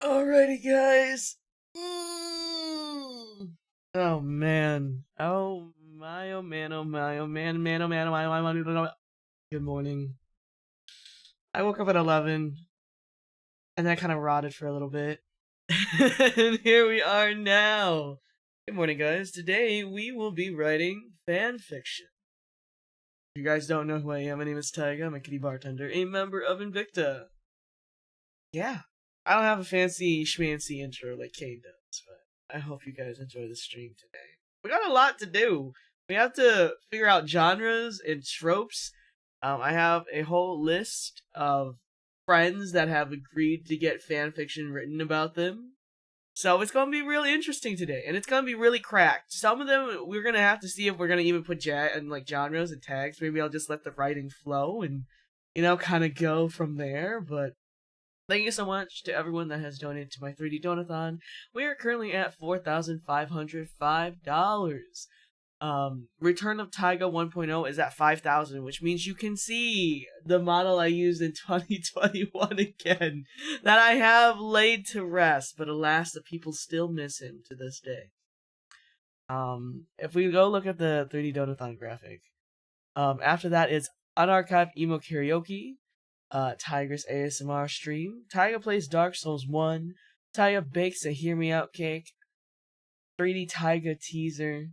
Alrighty, guys. Oh man. Oh my. Oh man. Oh my. Oh man. Man. Oh man. Oh my. Oh my. Oh my. Good morning. I woke up at 11, and then I kind of rotted for a little bit, and here we are now. Good morning, guys. Today we will be writing fan fiction. If you guys don't know who I am, my name is Taiga. I'm a kitty bartender, a member of Invicta. Yeah, I don't have a fancy schmancy intro like Kane does, but I hope you guys enjoy the stream today. We got a lot to do. We have to figure out genres and tropes. I have a whole list of friends that have agreed to get fan fiction written about them. So it's gonna be really interesting today, and it's gonna be really cracked. Some of them we're gonna have to see if we're gonna even put and like genres and tags. Maybe I'll just let the writing flow and kind of go from there. But thank you so much to everyone that has donated to my 3D Donathon. We are currently at $4,505. Return of Taiga 1.0 is at 5,000, which means you can see the model I used in 2021 again that I have laid to rest, but alas, the people still miss him to this day. If we go look at the 3D Donathon graphic, after that is Unarchived Emo Karaoke, Tiger's ASMR stream, Taiga plays Dark Souls 1, Taiga bakes a Hear Me Out cake, 3D Taiga teaser,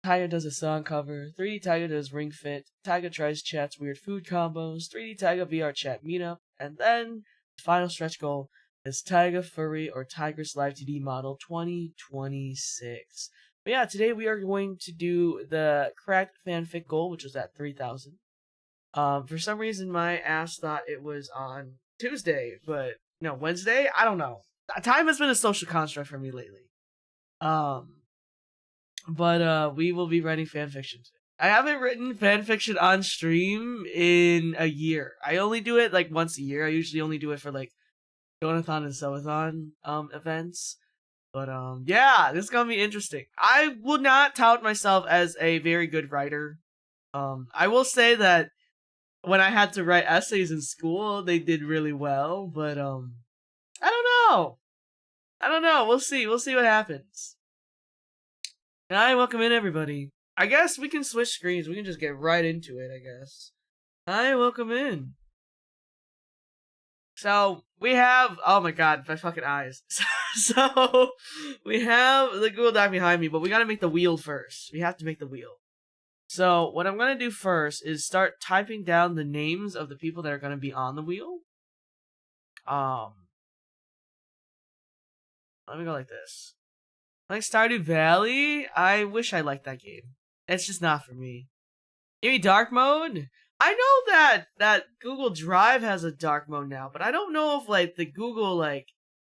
Taiga does a song cover, 3D Taiga does Ring Fit, Taiga tries chat's weird food combos, 3D Taiga VR chat meetup, and then the final stretch goal is Taiga Furry or Tiger's Live 2D model 2026. But yeah, today we are going to do the cracked fanfic goal, which was at 3,000. For some reason, my ass thought it was on Tuesday, but no, Wednesday? I don't know. Time has been a social construct for me lately. But we will be writing fanfiction today. I haven't written fanfiction on stream in a year. I only do it like once a year. I usually only do it for like Donathon and Subathon events. But yeah, this is gonna be interesting. I would not tout myself as a very good writer. I will say that when I had to write essays in school, they did really well, but I don't know. I don't know. We'll see. We'll see what happens. Hi, welcome in, everybody. I guess we can switch screens. We can just get right into it, I guess. Hi, welcome in. So, we have... Oh my god, my fucking eyes. So, we have the Google Doc behind me, but we gotta make the wheel first. We have to make the wheel. So, what I'm gonna do first is start typing down the names of the people that are gonna be on the wheel. Let me go like this. Like Stardew Valley? I wish I liked that game. It's just not for me. Give me dark mode? I know that Google Drive has a dark mode now, but I don't know if like the Google like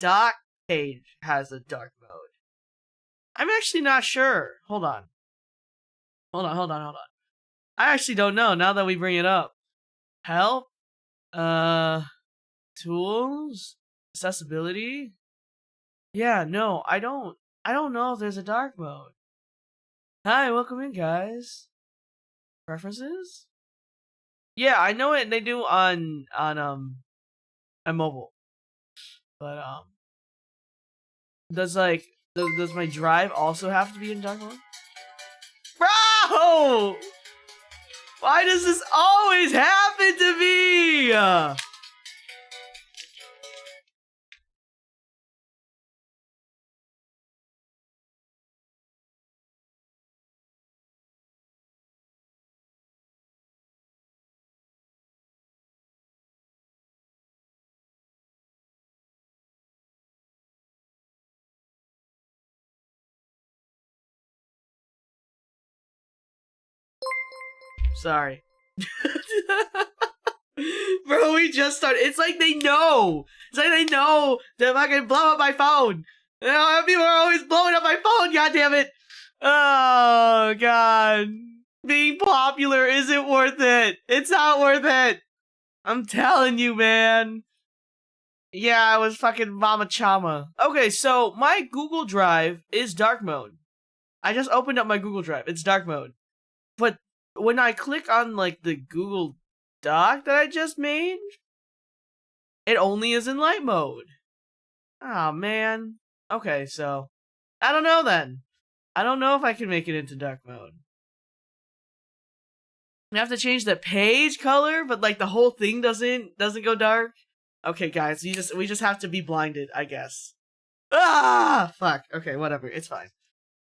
doc page has a dark mode. I'm actually not sure. Hold on. I actually don't know now that we bring it up. Help? Tools? Accessibility? Yeah, no, I don't know if there's a dark mode. Hi, welcome in, guys. Preferences? Yeah, I know it. They do on mobile, but does my drive also have to be in dark mode? Bro, why does this always happen to me? Sorry. Bro, we just started. It's like they know. It's like they know that if I can blow up my phone. You know, people are always blowing up my phone, goddammit. Oh, God. Being popular isn't worth it. It's not worth it. I'm telling you, man. Yeah, I was fucking Mama Chama. Okay, so my Google Drive is dark mode. I just opened up my Google Drive. It's dark mode. But when I click on like the Google Doc that I just made, it only is in light mode. Oh, man. Okay, so I don't know then. I don't know if I can make it into dark mode. We have to change the page color, but like the whole thing doesn't go dark. Okay, guys, we just have to be blinded, I guess. Ah, fuck. Okay, whatever. It's fine.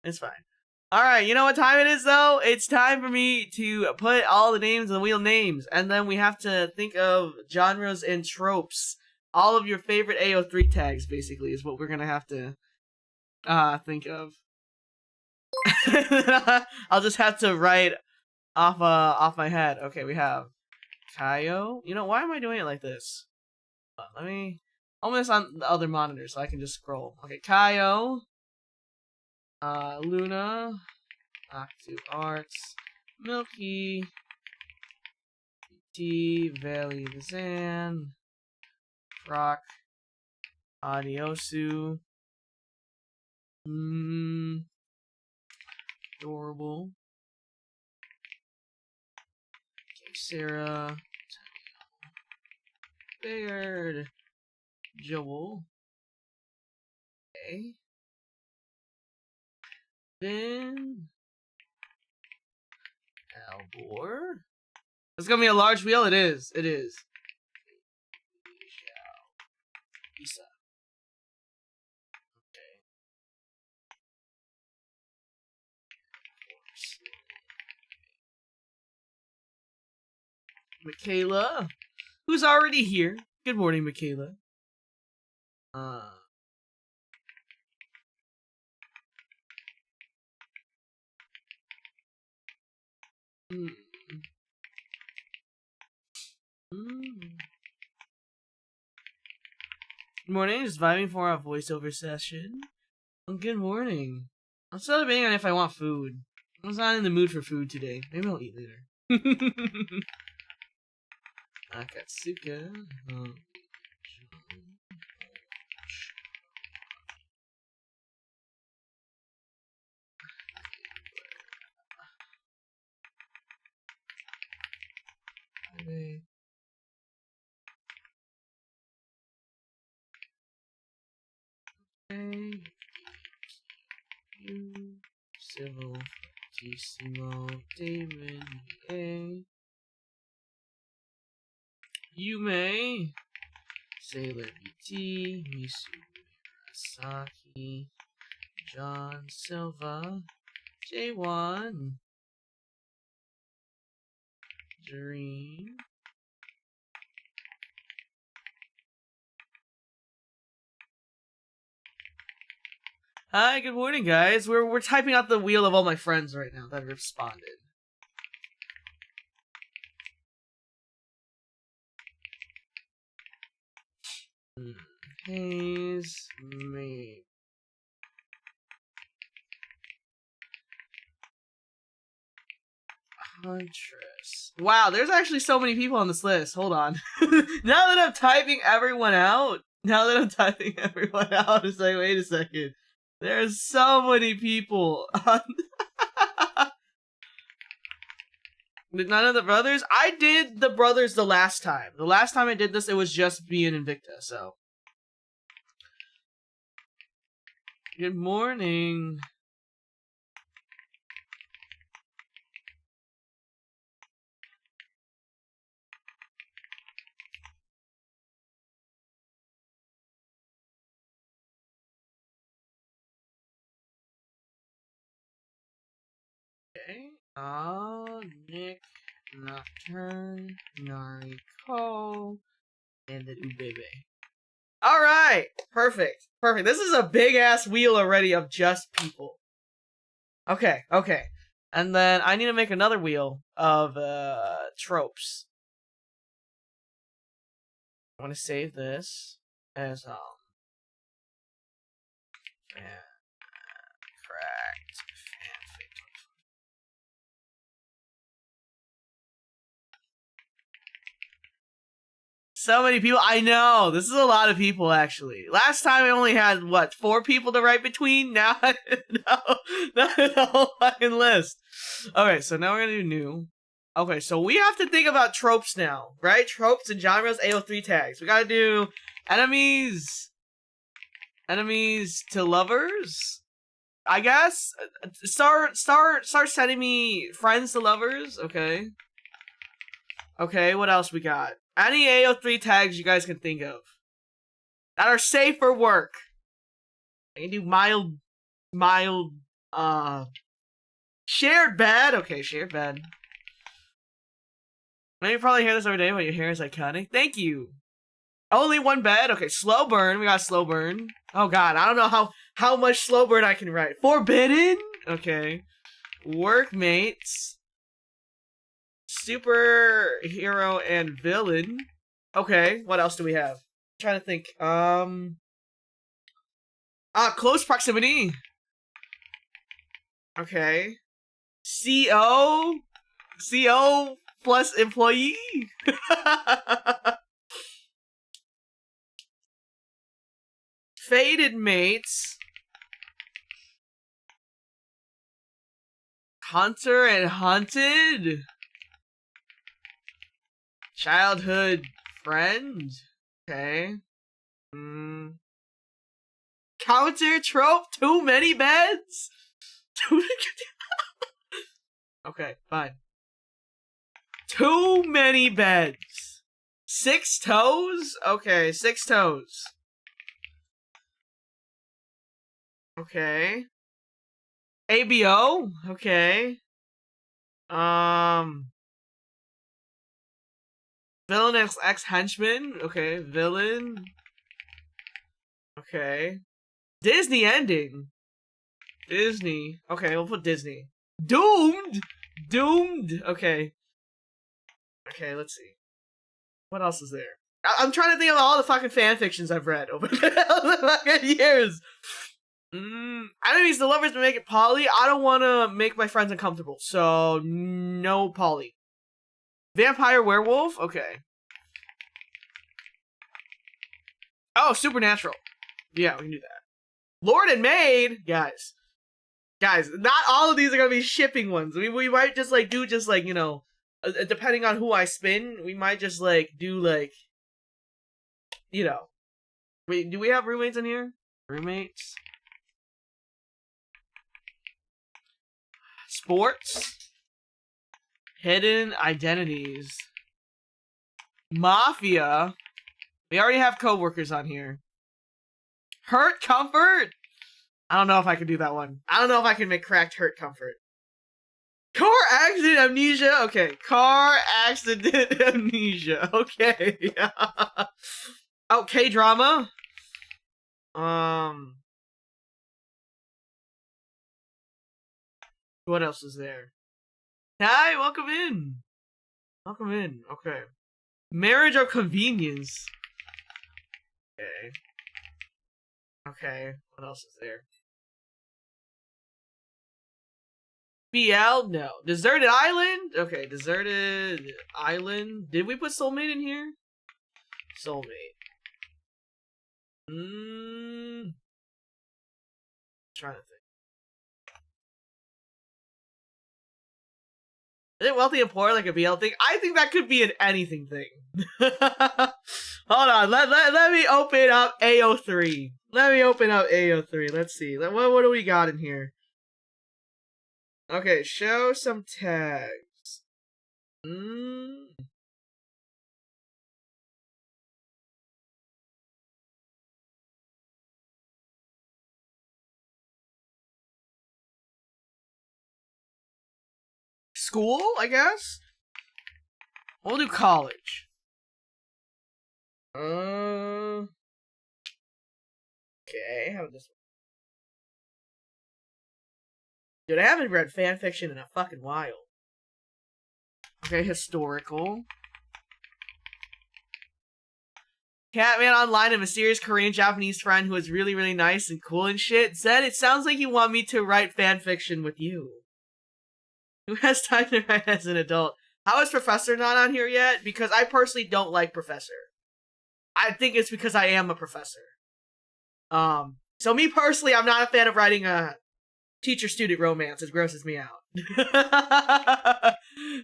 It's fine. All right, you know what time it is though? It's time for me to put all the names in the wheel names, and then we have to think of genres and tropes. All of your favorite AO3 tags, basically, is what we're gonna have to think of. I'll just have to write off my head. Okay, we have Kaio. You know, why am I doing it like this? Let me almost on the other monitor so I can just scroll. Okay, Kaio. Luna. Octu Arts. Milky. T. Valley Zan. Rock. Adiosu. Adorable. Okay, Sarah. Bayard. Joel. Okay. Then Albor. It's gonna be a large wheel. It is. It is. Isa. Michaela, who's already here. Good morning, Michaela. Good morning, just vibing for our voiceover session. Good morning. I'm still debating on if I want food. I was not in the mood for food today. Maybe I'll eat later. Akatsuka. Civil, Tissimo, David, A. Yume, Sailor BT, Misu Murasaki, John Silva, J1, Dream. Hi, good morning, guys. We're typing out the wheel of all my friends right now that have responded. Hayes, me. Huntress. Wow, there's actually so many people on this list. Hold on. Now that I'm typing everyone out, it's like, wait a second. There's so many people on. None of the brothers? I did the brothers the last time. The last time I did this, it was just me and Invicta, so. Good morning. Okay. Nick, Nocturne, Nariko, and then Ubebe. Alright! Perfect. Perfect. This is a big ass wheel already of just people. Okay, okay. And then I need to make another wheel of tropes. I want to save this as cracked fanfic. So many people. I know. This is a lot of people, actually. Last time I only had, what, 4 people to write between? Now, the whole fucking list. Okay, so now we're going to do new. Okay, so we have to think about tropes now, right? Tropes and genres, AO3 tags. We got to do enemies. Enemies to lovers, I guess. Start sending me friends to lovers. Okay. Okay, what else we got? Any AO3 tags you guys can think of that are safe for work. I can do mild, shared bed. Okay, shared bed. I know you probably hear this every day, but your hair is iconic. Thank you. Only one bed. Okay, slow burn. We got slow burn. Oh god, I don't know how much slow burn I can write. Forbidden. Okay. Workmates. Superhero and villain. Okay, what else do we have? I'm trying to think. Close proximity. Okay. CO plus employee. Faded mates. Hunter and hunted. Childhood friend. Okay. Counter trope. Too many beds. Okay, fine. Too many beds. 6 toes? Okay, 6 toes. Okay. ABO? Okay. Villain X henchman? Okay, villain. Okay. Disney ending. Disney. Okay, we'll put Disney. Doomed? Doomed? Okay. Okay, let's see. What else is there? I'm trying to think of all the fucking fanfictions I've read over the fucking years. Enemies to lovers to make it poly. I don't want to make my friends uncomfortable, so no poly. Vampire werewolf? Okay. Oh, supernatural. Yeah, we can do that. Lord and maid? Guys, not all of these are gonna be shipping ones. We might just like do just like, you know, depending on who I spin, we might just like do like, you know. Wait, do we have roommates in here? Roommates? Sports? Hidden identities. Mafia? We already have coworkers on here. Hurt comfort? I don't know if I can do that one. I don't know if I can make cracked hurt comfort. Car accident amnesia? Okay. Car accident amnesia. Okay. Oh, K-drama? What else is there? Hi, welcome in. Welcome in. Okay. Marriage of convenience. Okay. Okay. What else is there? BL? No. Deserted Island? Okay, Deserted Island. Did we put Soulmate in here? Soulmate. Trying to think. Is it wealthy and poor like a BL thing? I think that could be an anything thing. Hold on, let me open up AO3. Let me open up AO3. Let's see. What do we got in here? Okay, show some tags. School, I guess? We'll do college. Okay, how about this one? Dude, I haven't read fanfiction in a fucking while. Okay, historical. Catman Online, a mysterious Korean Japanese friend who is really, really nice and cool and shit, said it sounds like you want me to write fanfiction with you. Who has time to write as an adult? How is Professor not on here yet? Because I personally don't like Professor. I think it's because I am a professor. So me personally, I'm not a fan of writing a teacher-student romance. It grosses me out.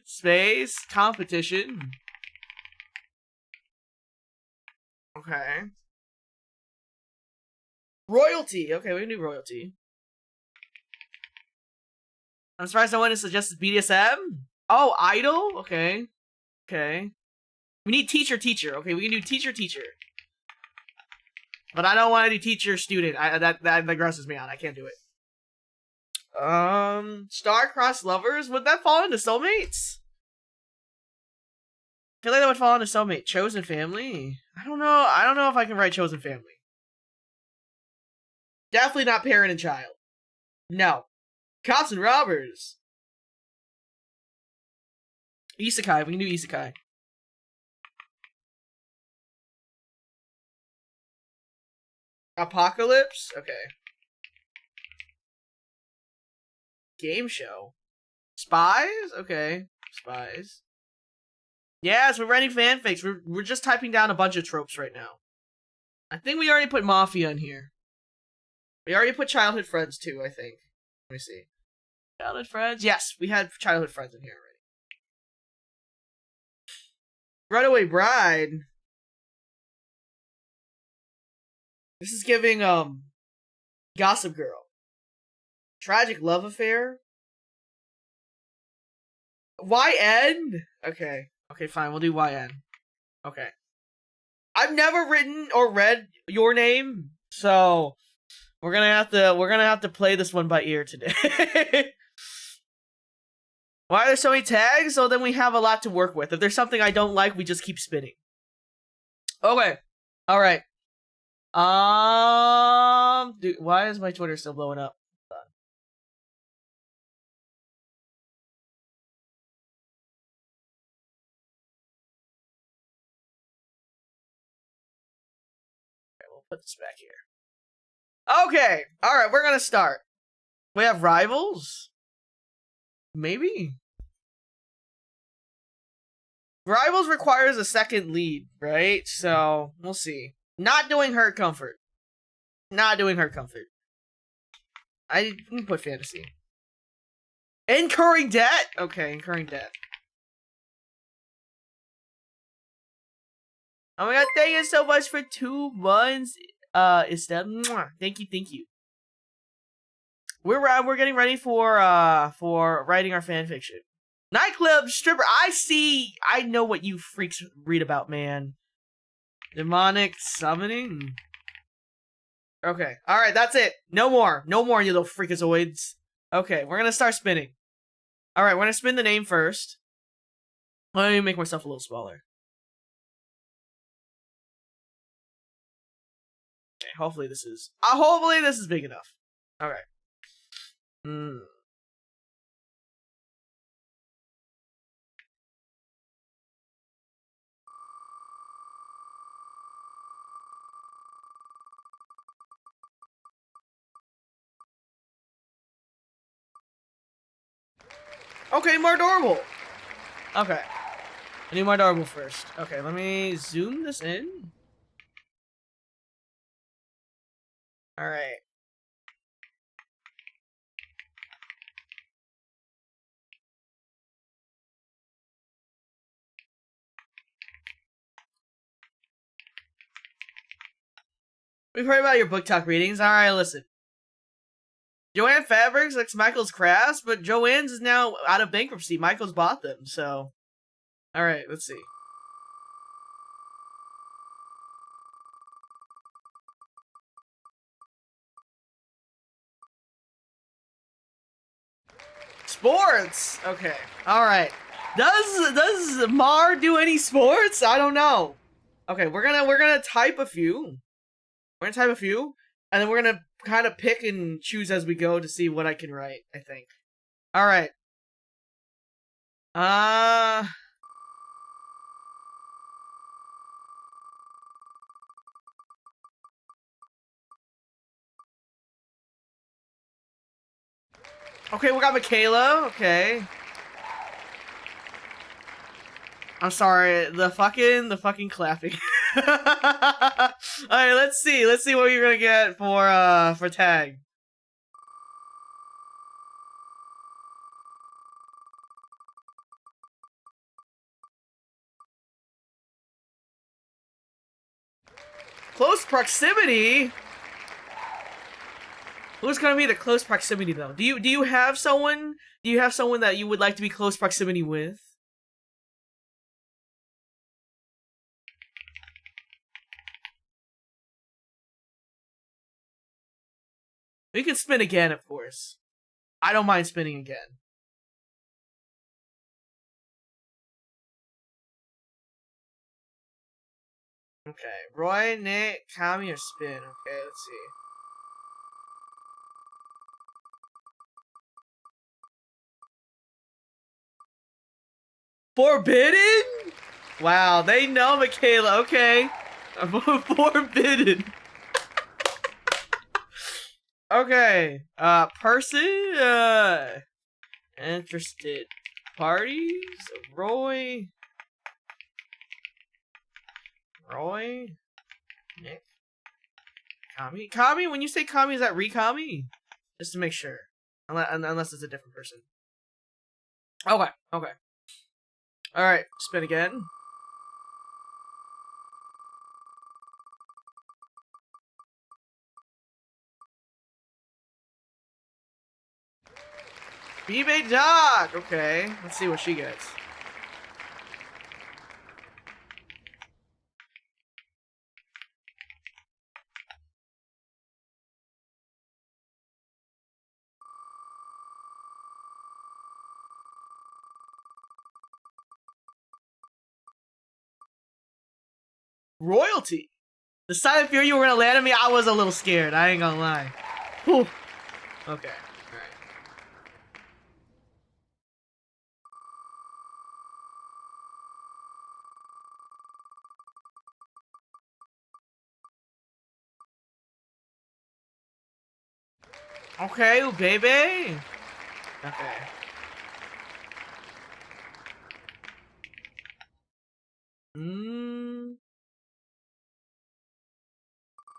Space competition. Okay. Royalty. Okay, we can do royalty. I'm surprised no one has suggested BDSM. Oh, idol. Okay. Okay. We need teacher. Okay, we can do teacher. But I don't want to do teacher student. That grosses me out. I can't do it. Star-crossed lovers. Would that fall into soulmates? I feel like that would fall into soulmate. Chosen family. I don't know. I don't know if I can write chosen family. Definitely not parent and child. No. Cops and robbers. Isekai. We can do isekai. Apocalypse? Okay. Game show. Spies? Okay. Spies. Yes, we're writing fanfics. We're just typing down a bunch of tropes right now. I think we already put Mafia in here. We already put childhood friends too, I think. Let me see. Childhood friends? Yes, we had childhood friends in here already. Runaway Bride. This is giving, Gossip Girl. Tragic love affair. YN? Okay. Okay, fine. We'll do YN. Okay. I've never written or read Your Name, so we're gonna have to play this one by ear today. Why are there so many tags? So then we have a lot to work with. If there's something I don't like, we just keep spinning. Okay. Alright. Dude, why is my Twitter still blowing up? Okay, we'll put this back here. Okay. Alright, we're gonna start. We have rivals? Maybe? Rivals requires a second lead, right? So, we'll see. Not doing Hurt Comfort. Not doing Hurt Comfort. I can put fantasy. Incurring debt? Okay, incurring debt. Oh my god, thank you so much for 2 months. Estelle. Thank you. We're getting ready for writing our fanfiction. Nightclub stripper. I know what you freaks read about, man. Demonic summoning. Okay. Alright, that's it. No more, you little freakazoids. Okay, we're gonna start spinning. Alright, we're gonna spin the name first. Let me make myself a little smaller. Okay, hopefully this is big enough. Alright. Okay, more adorable. Okay. I need more adorable first. Okay, let me zoom this in. Alright. We've heard about your book talk readings. Alright, listen. Joanne Fabrics likes Michael's crafts, but Joanne's is now out of bankruptcy. Michael's bought them, so... Alright, let's see. Sports! Okay, alright. Does Mar do any sports? I don't know. Okay, we're gonna type a few. And then we're gonna kind of pick and choose as we go to see what I can write, I think. Alright. Okay, we got Michaela. Okay. I'm sorry. The fucking clapping. Alright, let's see. Let's see what you're gonna get for tag. Close proximity? Who's gonna be the close proximity though? Do you have someone? Do you have someone that you would like to be close proximity with? We can spin again, of course. I don't mind spinning again. Okay, Roy, Nick, Kami, or spin? Okay, let's see. Forbidden? Wow, they know Michaela. Okay, forbidden. Okay, person, interested parties, Roy, Nick, Kami, when you say Kami, is that Rekami? Just to make sure. Unless it's a different person. Okay. Alright, spin again. B-Bay Dog! Okay, let's see what she gets. Royalty! The silent fear you were gonna land on me, I was a little scared, I ain't gonna lie. Whew. Okay, alright. Okay, ooh, baby! Okay.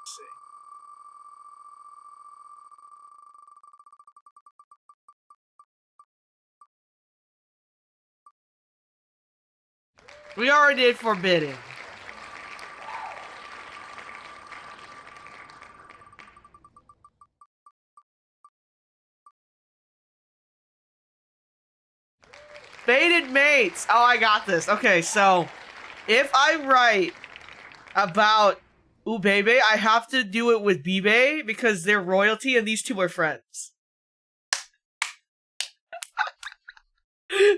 Let's see. We already did forbidden. Fated mates! Oh, I got this. Okay, so if I write about Ubebe, I have to do it with Bibe because they're royalty and these two are friends.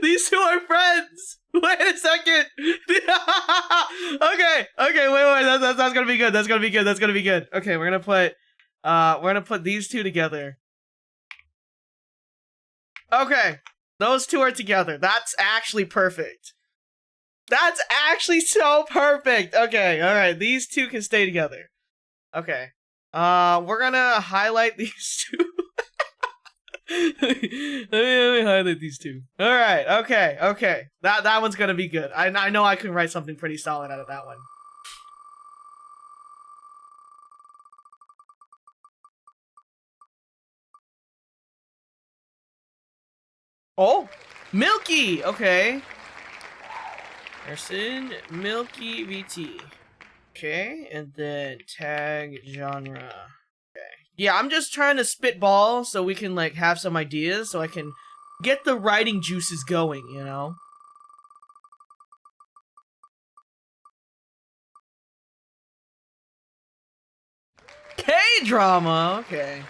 These two are friends! Wait a second! okay, wait, that's gonna be good, that's gonna be good. Okay, we're gonna put these two together. Okay, those two are together. That's actually perfect. That's actually so perfect. Okay, alright, these two can stay together. Okay. We're gonna highlight these two. let me highlight these two. Alright, okay. That one's gonna be good. I know I can write something pretty solid out of that one. Oh! Milky! Okay. Person, Milky VT. Okay, and then tag genre. Okay. Yeah, I'm just trying to spitball so we can like have some ideas so I can get the writing juices going, you know? K-drama, okay.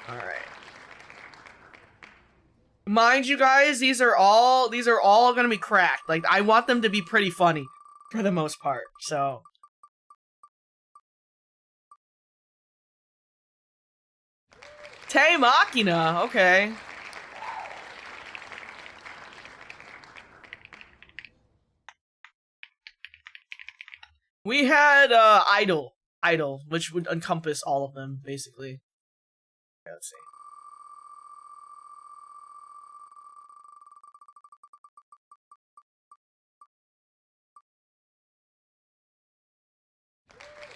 Alright. Mind you guys, these are all gonna be cracked. Like, I want them to be pretty funny for the most part, so. Te Machina, okay. We had, Idol, which would encompass all of them, basically. Okay, let's see.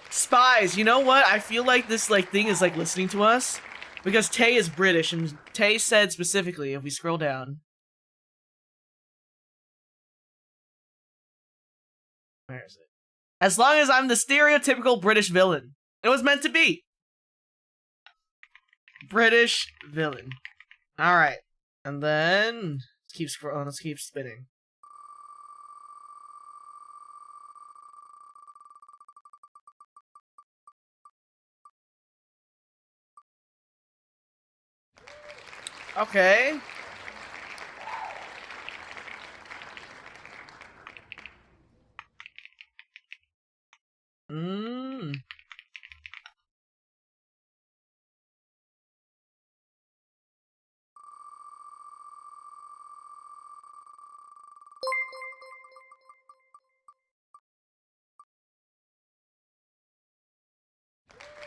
Spies, you know what? I feel like this like thing is like listening to us because Tay is British and Tay said specifically if we scroll down. Where is it? As long as I'm the stereotypical British villain. It was meant to be. British villain. Alright. And then let's keep scrolling, let's keep spinning. Okay.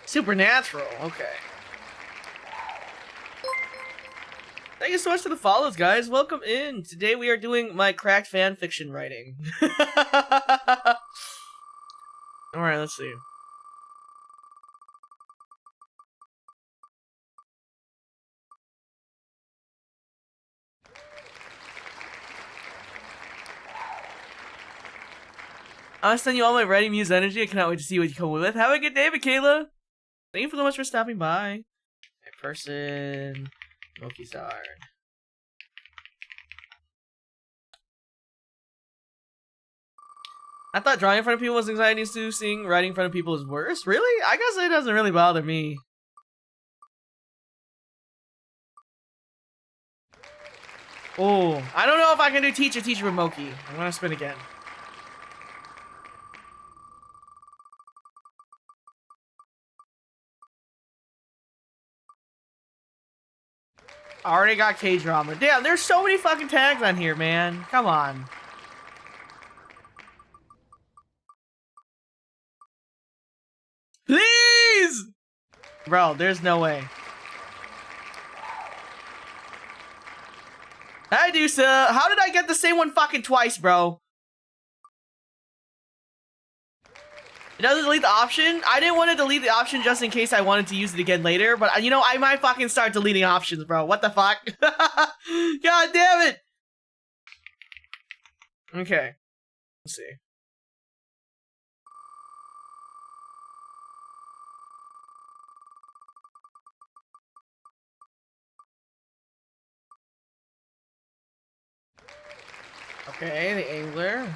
Supernatural, okay. Thank you so much for the follows, guys. Welcome in. Today we are doing my cracked fanfiction writing. Alright, let's see. I'll send you all my writing muse energy. I cannot wait to see what you come with. Have a good day, Michaela. Thank you so much for stopping by. A person, Mokizard. I thought drawing in front of people was anxiety inducing. Writing in front of people is worse. Really? I guess it doesn't really bother me. Oh, I don't know if I can do teacher with Moki. I'm gonna spin again. I already got K-drama. Damn, there's so many fucking tags on here, man. Come on. Please! Bro, there's no way. Hi, Dusa. How did I get the same one fucking twice, bro? It doesn't delete the option? I didn't want to delete the option just in case I wanted to use it again later, but you know, I might fucking start deleting options, bro. What the fuck? God damn it! Okay. Let's see. Okay, the angler.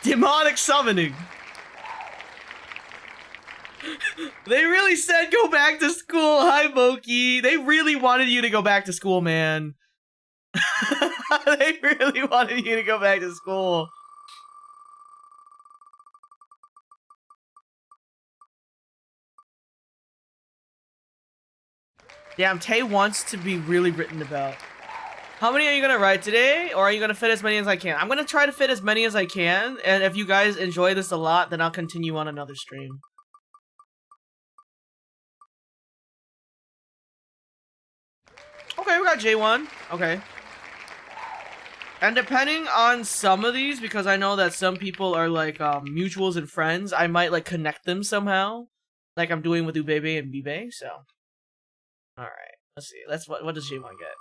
Demonic summoning. They really said go back to school. Hi, Moki. They really wanted you to go back to school, man. They really wanted you to go back to school. Damn, Tay wants to be really written about. How many are you gonna write today? Or are you gonna fit as many as I can? I'm gonna try to fit as many as I can, and if you guys enjoy this a lot, then I'll continue on another stream. Okay, we got J1. Okay. And depending on some of these, because I know that some people are like mutuals and friends, I might like connect them somehow. Like I'm doing with Ubebe and Bibe, so. Alright, let's see. What does J1 get?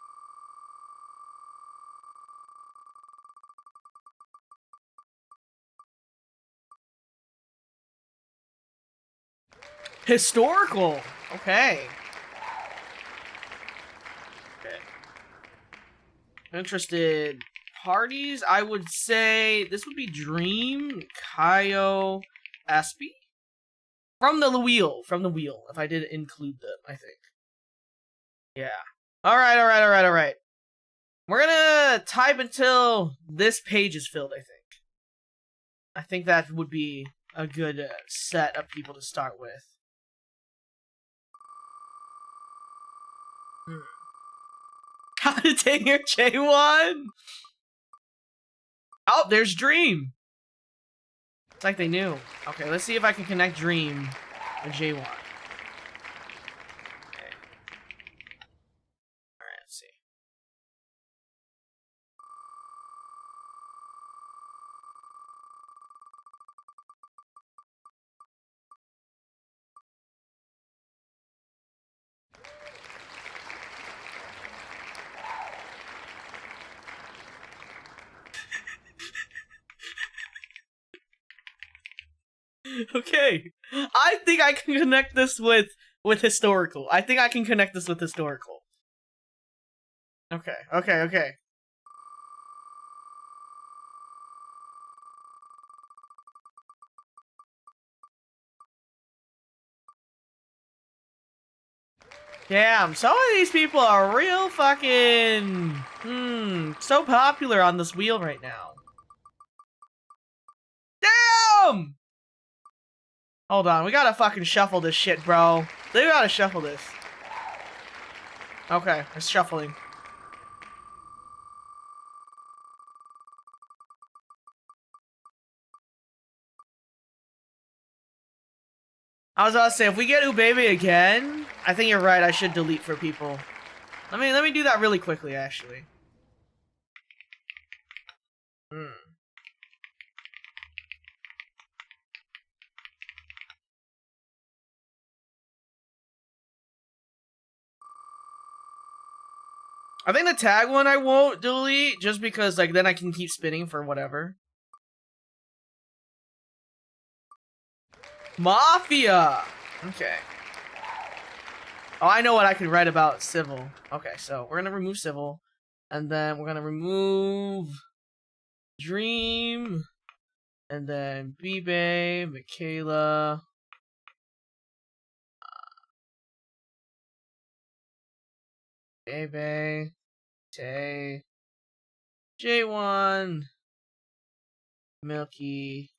Historical! Okay. Okay. Interested parties, I would say this would be Dream, Kaio, Espy? From the wheel, if I did include them, I think. Yeah. Alright. We're gonna type until this page is filled, I think. I think that would be a good set of people to start with. How to take your J1? Oh, there's Dream. It's like they knew. Okay, let's see if I can connect Dream with J1. Okay. Alright, let's see. Okay. I think I can connect this with historical. I think I can connect this with historical. Okay, okay, okay. Damn, some of these people are real fucking... so popular on this wheel right now. Damn! Hold on, we gotta fucking shuffle this shit, bro. They gotta shuffle this. Okay, it's shuffling. I was about to say, if we get Ubebe again, I think you're right, I should delete for people. Let me do that really quickly, actually. I think the tag one I won't delete, just because, like, then I can keep spinning for whatever. Mafia! Okay. Oh, I know what I can write about civil. Okay, so we're gonna remove civil. And then we're gonna remove Dream. And then Bibe, Michaela. Bebe. Tay. J1. Milky.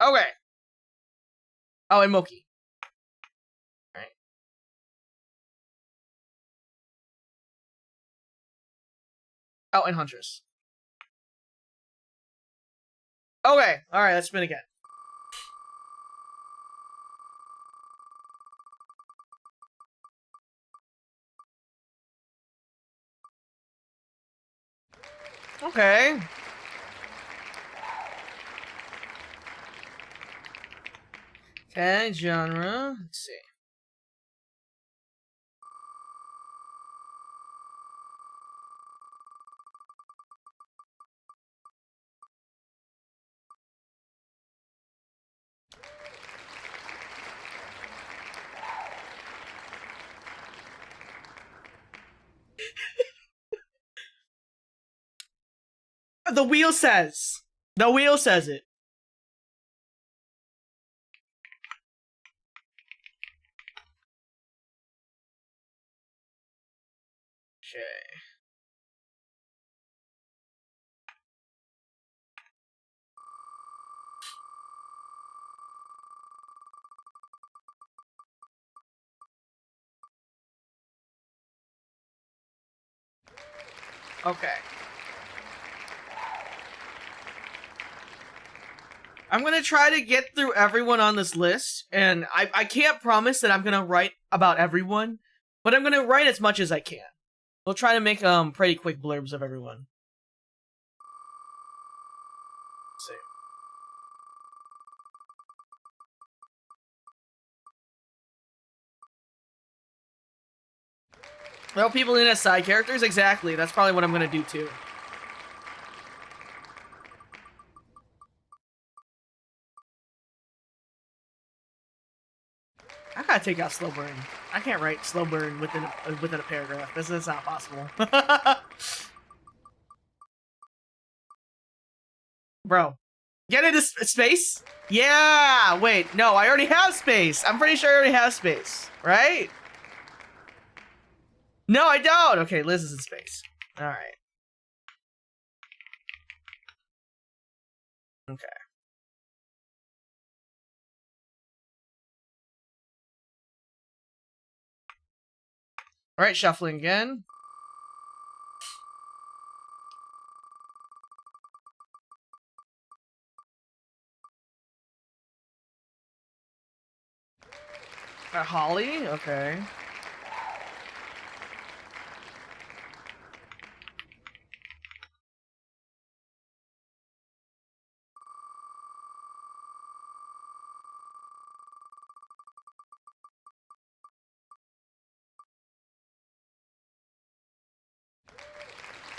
Okay. Oh, and Moki. Alright. Oh, and Huntress. Okay. Alright, let's spin again. Okay. Okay, genre. Let's see. The wheel says. The wheel says it. Okay. Okay. I'm gonna try to get through everyone on this list, and I can't promise that I'm gonna write about everyone, but I'm gonna write as much as I can. We'll try to make pretty quick blurbs of everyone. Let's see. Well, people in as side characters, exactly. That's probably what I'm gonna do too. I gotta take out slow burn. I can't write slow burn within a paragraph. This is not possible. Bro, get into space? Yeah! Wait, no, I already have space. I'm pretty sure I already have space, right? No, I don't! Okay, Liz is in space. Alright. Okay. Alright, shuffling again. Holly? Okay.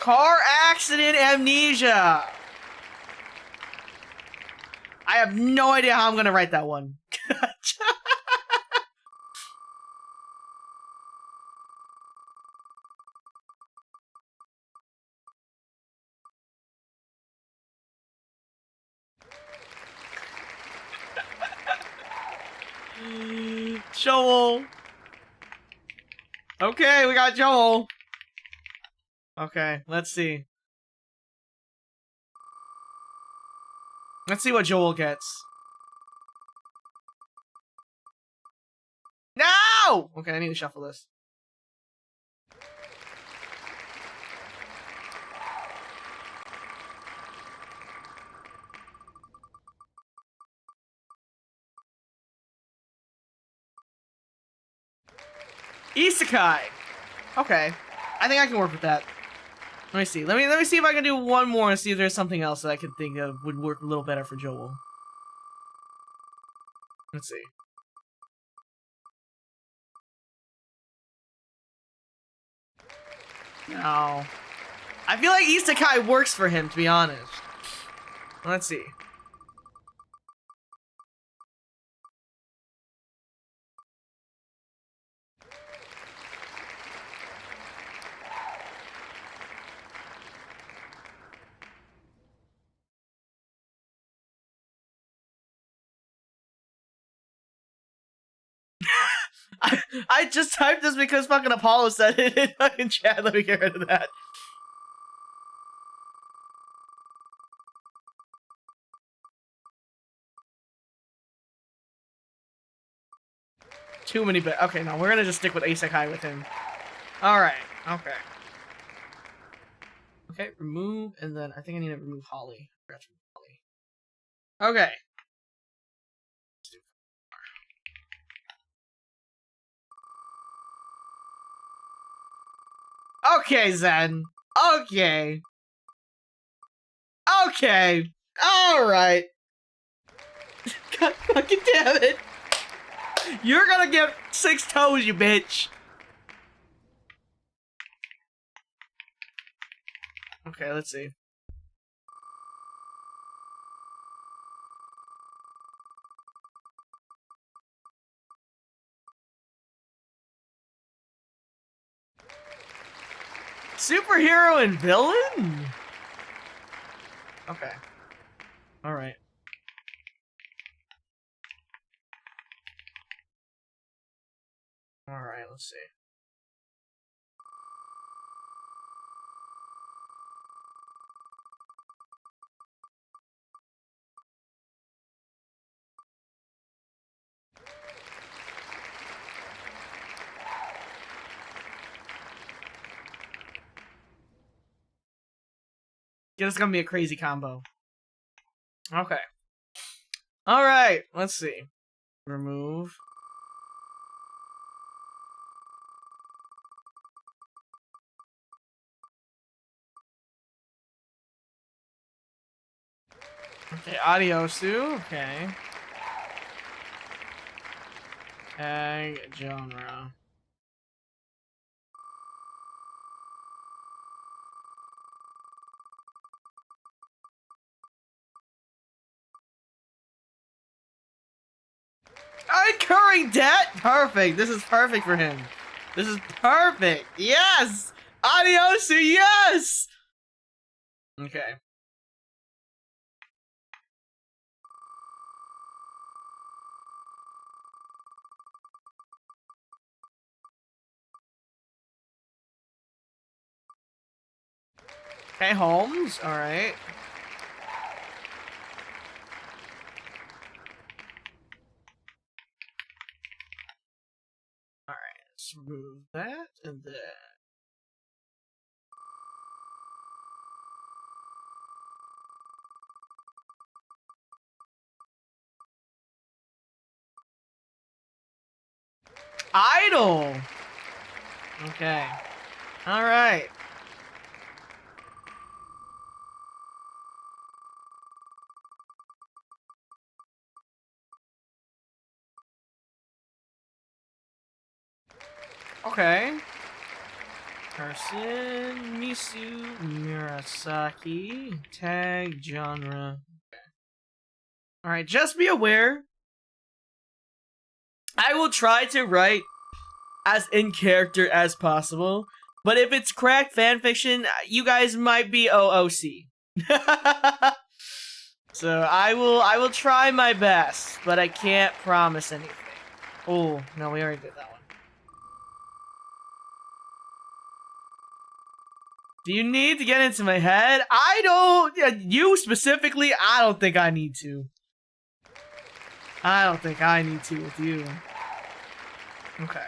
Car accident amnesia! I have no idea how I'm gonna write that one. Joel. Okay, we got Joel. Okay, let's see. Let's see what Joel gets. No! Okay, I need to shuffle this. Isekai. Okay, I think I can work with that. Let me see. Let me see if I can do one more and see if there's something else that I could think of would work a little better for Joel. Let's see. No. I feel like Isekai works for him, to be honest. Let's see. I just typed this because fucking Apollo said it in fucking chat. Let me get rid of that. Too many bit. Okay, no, we're gonna just stick with Isekai with him. Alright, okay. Okay, remove, and then I think I need to remove Holly. I forgot to remove Holly. Okay. Okay, Zen. Okay. Okay. Alright. God fucking damn it. You're gonna get 6 toes, you bitch. Okay, let's see. Superhero and villain? Okay. Alright. Alright, let's see. Yeah, it's gonna be a crazy combo. Okay. Alright, let's see. Remove. Okay, Adiosu. Okay. Tag genre. Incurring debt? Perfect. This is perfect for him. This is perfect. Yes! Adiosu, yes! Okay. Okay, Holmes. Alright. Alright, let's remove that, and then... Idol! Okay. Alright. Okay. Person, Misu, Murasaki, tag, genre. Alright, just be aware. I will try to write as in character as possible, but if it's cracked fanfiction, you guys might be OOC. So I will try my best, but I can't promise anything. Oh, no, we already did that one. Do you need to get into my head? I don't, you specifically, I don't think I need to. I don't think I need to with you. Okay.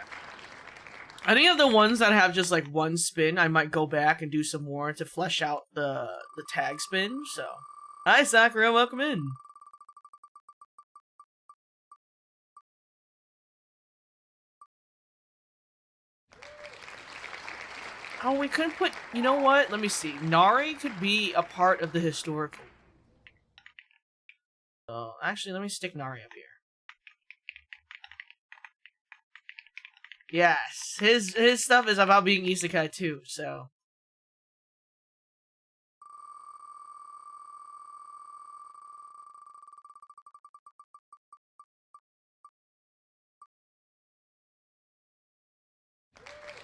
I think of the ones that have just like one spin, I might go back and do some more to flesh out the tag spin, so. Hi Sakura, welcome in. Oh, we couldn't put, you know what? Let me see. Nari could be a part of the historical. Oh, actually, let me stick Nari up here. Yes, his stuff is about being isekai too, so.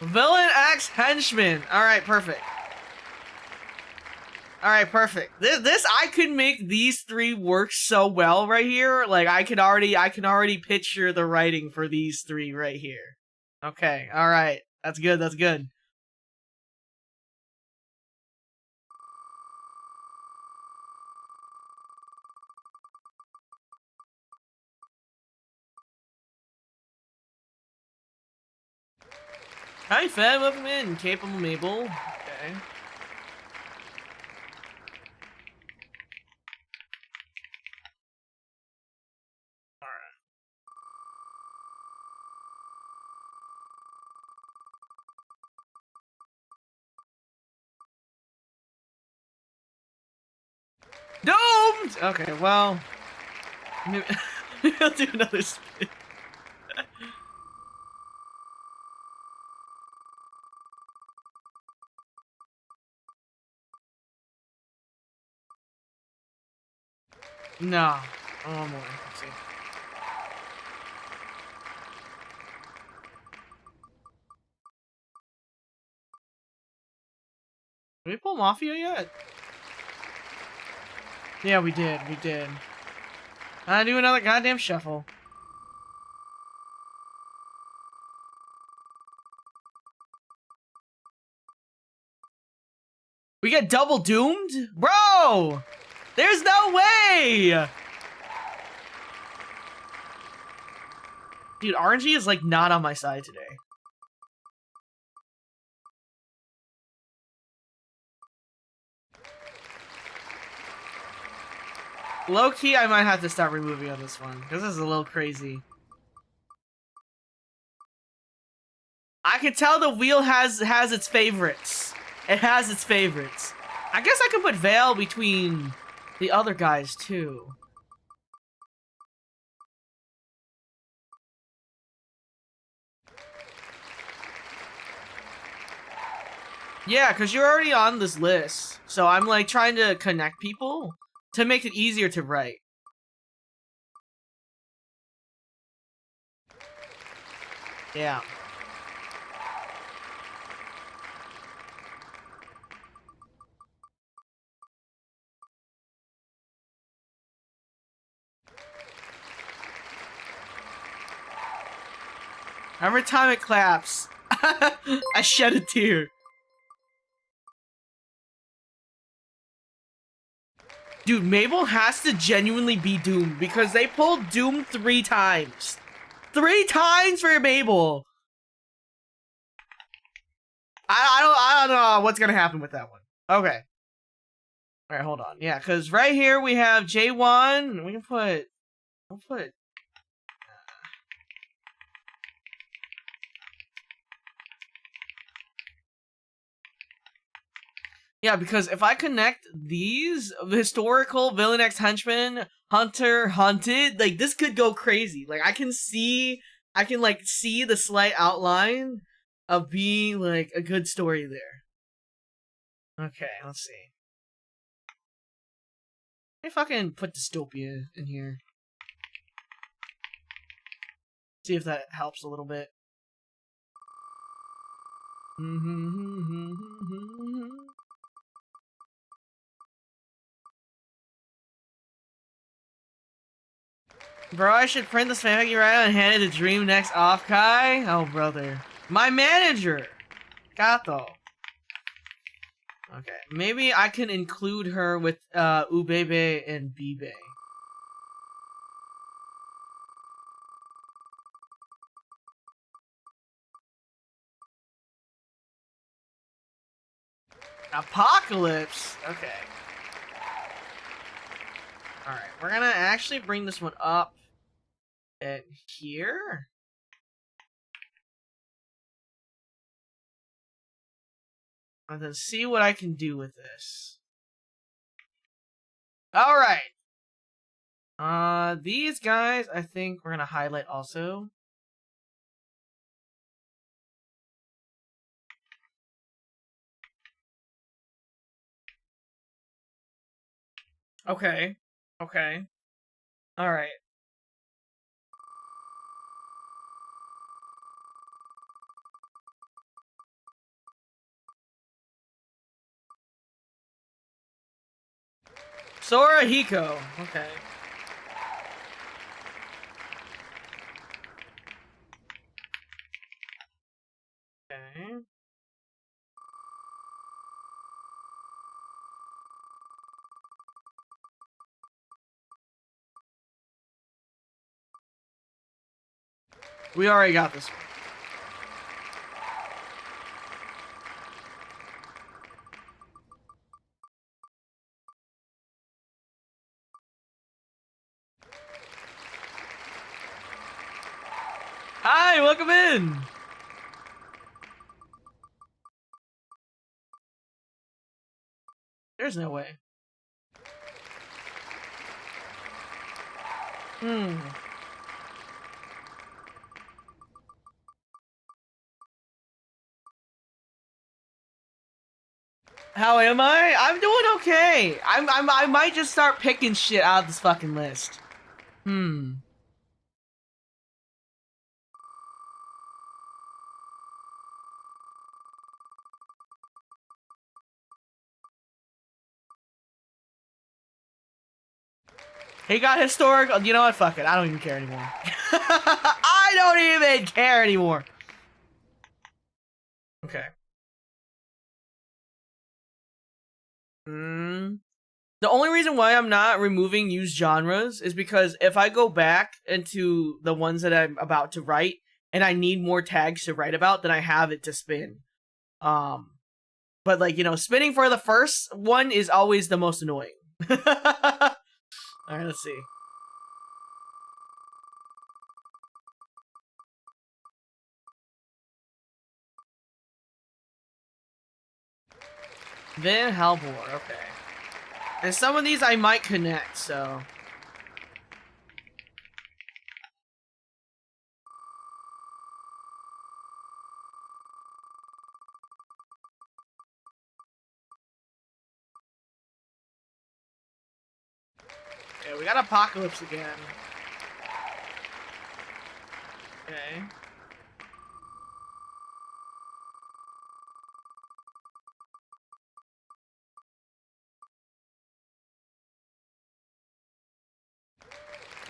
Villain X Henchman. Alright, perfect. Alright, perfect. This I could make these three work so well right here. Like I can already picture the writing for these three right here. Okay, alright. That's good, that's good. Hi Fed, welcome in. Capable Mabel. Okay. Doomed! Okay, well. Maybe I'll do another spin. No. Oh, more. Let's see. Did we pull Mafia yet? Yeah, we did. We did. I do another goddamn shuffle. We get double doomed? Bro! There's no way! Dude, RNG is like not on my side today. Low-key, I might have to start removing on this one, because this is a little crazy. I can tell the wheel has its favorites. It has its favorites. I guess I can put Veil between the other guys, too. Yeah, because you're already on this list. So I'm, like, trying to connect people to make it easier to write. Yeah. Every time it claps, I shed a tear. Dude, Mabel has to genuinely be doomed because they pulled Doom 3 times. 3 times for Mabel. I don't know what's gonna happen with that one. Okay. Alright, hold on. Yeah, because right here we have J1. We can put... We'll put... Yeah, because if I connect these, historical, Villain X Henchman, Hunter, Hunted, like, this could go crazy. Like, I can, like, see the slight outline of being, like, a good story there. Okay, let's see. Let me fucking put dystopia in here. See if that helps a little bit. Bro, I should print this fanfic right out and hand it to Dream next off Kai. Oh, brother. My manager! Gato. Okay, maybe I can include her with Ubebe and Bibe. Apocalypse! Okay. Alright, we're gonna actually bring this one up and here. And then see what I can do with this. Alright. These guys, I think we're gonna highlight also. Okay. Okay. Alright. Sora Hiko. Okay. Okay. We already got this one. Hi, welcome in! There's no way. How am I? I'm doing okay. I might just start picking shit out of this fucking list. He got historical. You know what? Fuck it. I don't even care anymore. I don't even care anymore. Okay. The only reason why I'm not removing used genres is because if I go back into the ones that I'm about to write and I need more tags to write about, then I have it to spin. But like, you know, spinning for the first one is always the most annoying. Alright, let's see. Van Halbor, okay. And some of these I might connect, so... Okay, we got Apocalypse again. Okay.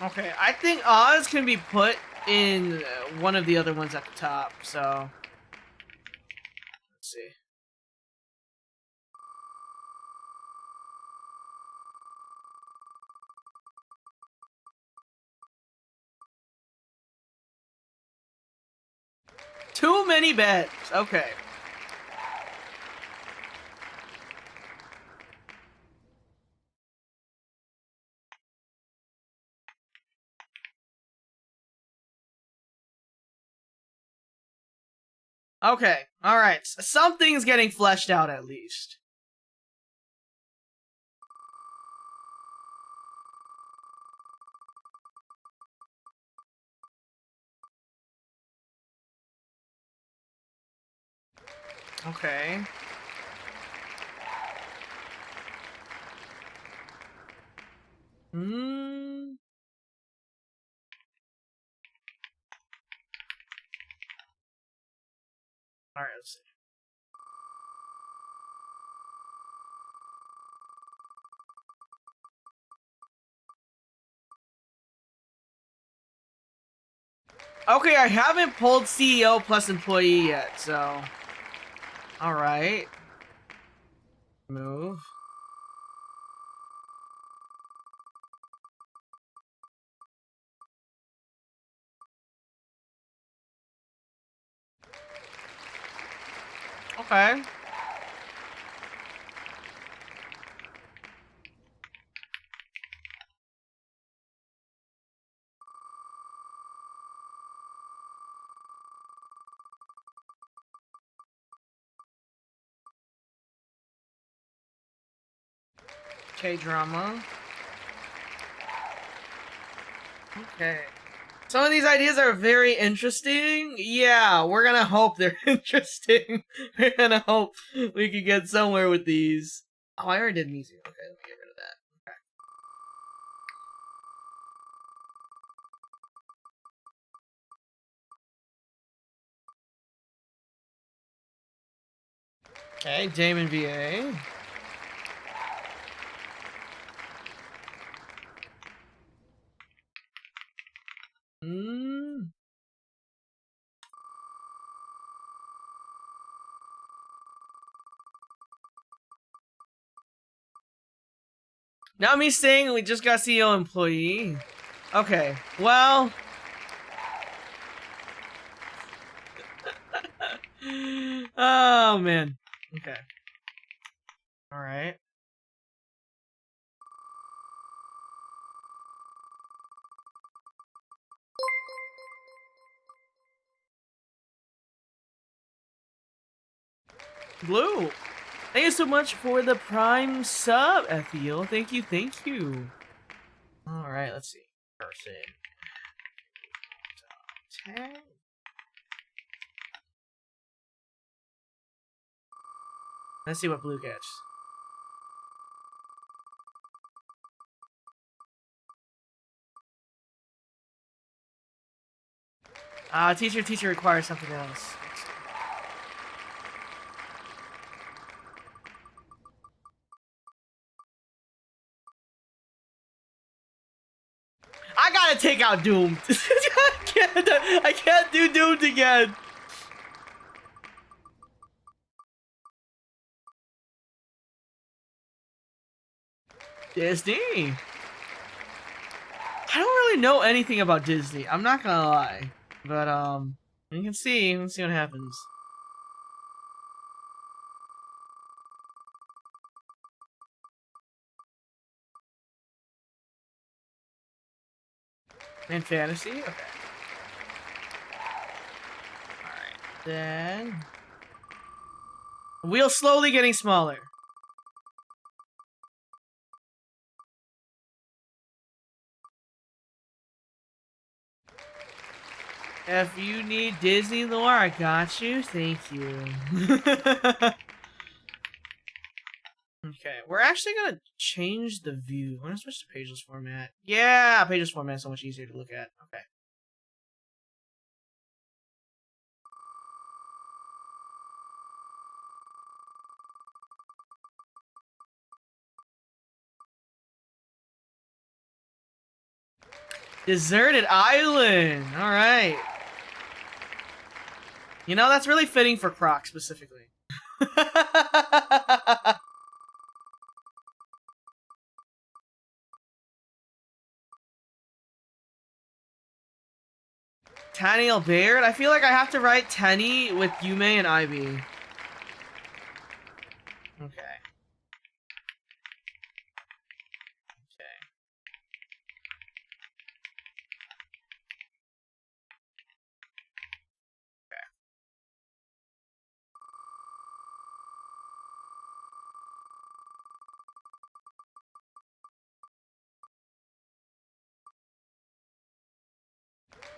Okay, I think Oz can be put in one of the other ones at the top, so... Let's see. Too many beds. Okay. Okay. Alright. Something's getting fleshed out at least. Okay. Hmm. All right, let's see. Okay, I haven't pulled CEO plus employee yet, so. All right. Move. Okay. K-drama. Okay. Some of these ideas are very interesting. Yeah, we're gonna hope they're interesting. We're gonna hope we can get somewhere with these. Oh, I already did music. Okay, let me get rid of that. Okay, Damon VA. Hmm. Now me saying we just got CEO employee. Okay, well. Oh man. Okay. All right. Blue. Thank you so much for the prime sub, Ethiel. Thank you, thank you. All right, let's see. Person. 10. Let's see what blue gets. Teacher requires something else. I gotta take out Doomed. I can't do Doomed again. Disney. I don't really know anything about Disney. I'm not gonna lie, but you can see. Let's see what happens. In fantasy, okay. All right, then wheel slowly getting smaller. If you need Disney lore, I got you. Thank you. Okay, we're actually gonna change the view. I'm gonna switch to pageless format. Yeah, pageless format is so much easier to look at. Okay. Deserted Island. All right. You know, that's really fitting for Croc specifically. Tanny Baird? I feel like I have to write Tenny with Yume and Ivy. Okay.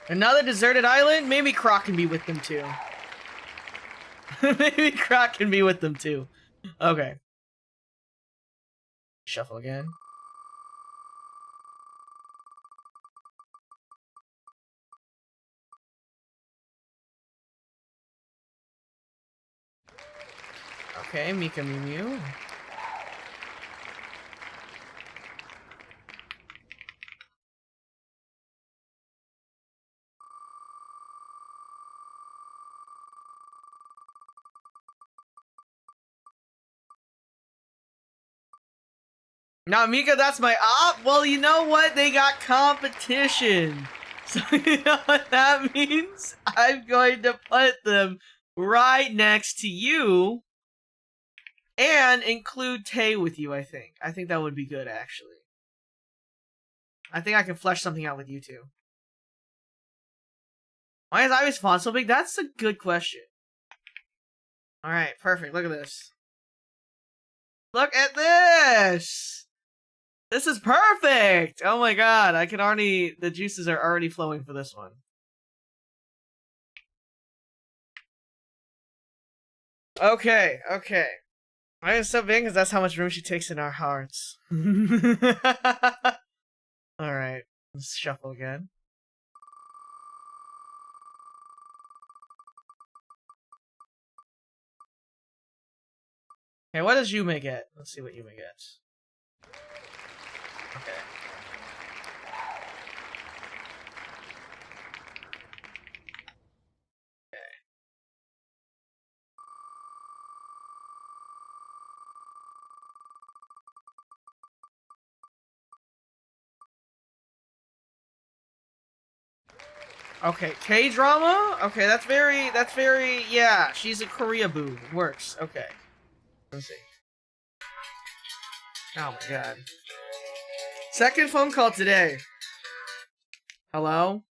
Another deserted island? Maybe Croc can be with them too. Maybe Croc can be with them too. Okay. Shuffle again. Okay, Mika Mew Mew. Now, Mika, that's my op. Well, you know what? They got competition. So, you know what that means? I'm going to put them right next to you and include Tay with you, I think. I think that would be good, actually. I think I can flesh something out with you two. Why is Ivy's font so big? That's a good question. Alright, perfect. Look at this. Look at this! This is perfect! Oh my god, I can already... The juices are already flowing for this one. Okay, okay. Why is it so big? Because that's how much room she takes in our hearts. Alright, let's shuffle again. Okay, what does Yume get? Let's see what Yume gets. Okay. Okay, K-drama? Okay, that's very, yeah, she's a Korea boo. Works, okay. Let's see. Oh my god. Second phone call today. Hello?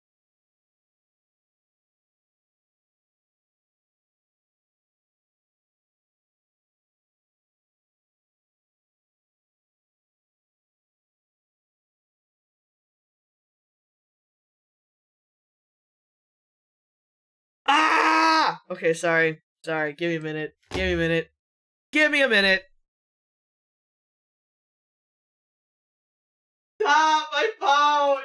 Ah! Okay, sorry. Sorry, give me a minute. Give me a minute. Give me a minute! Ah, my phone!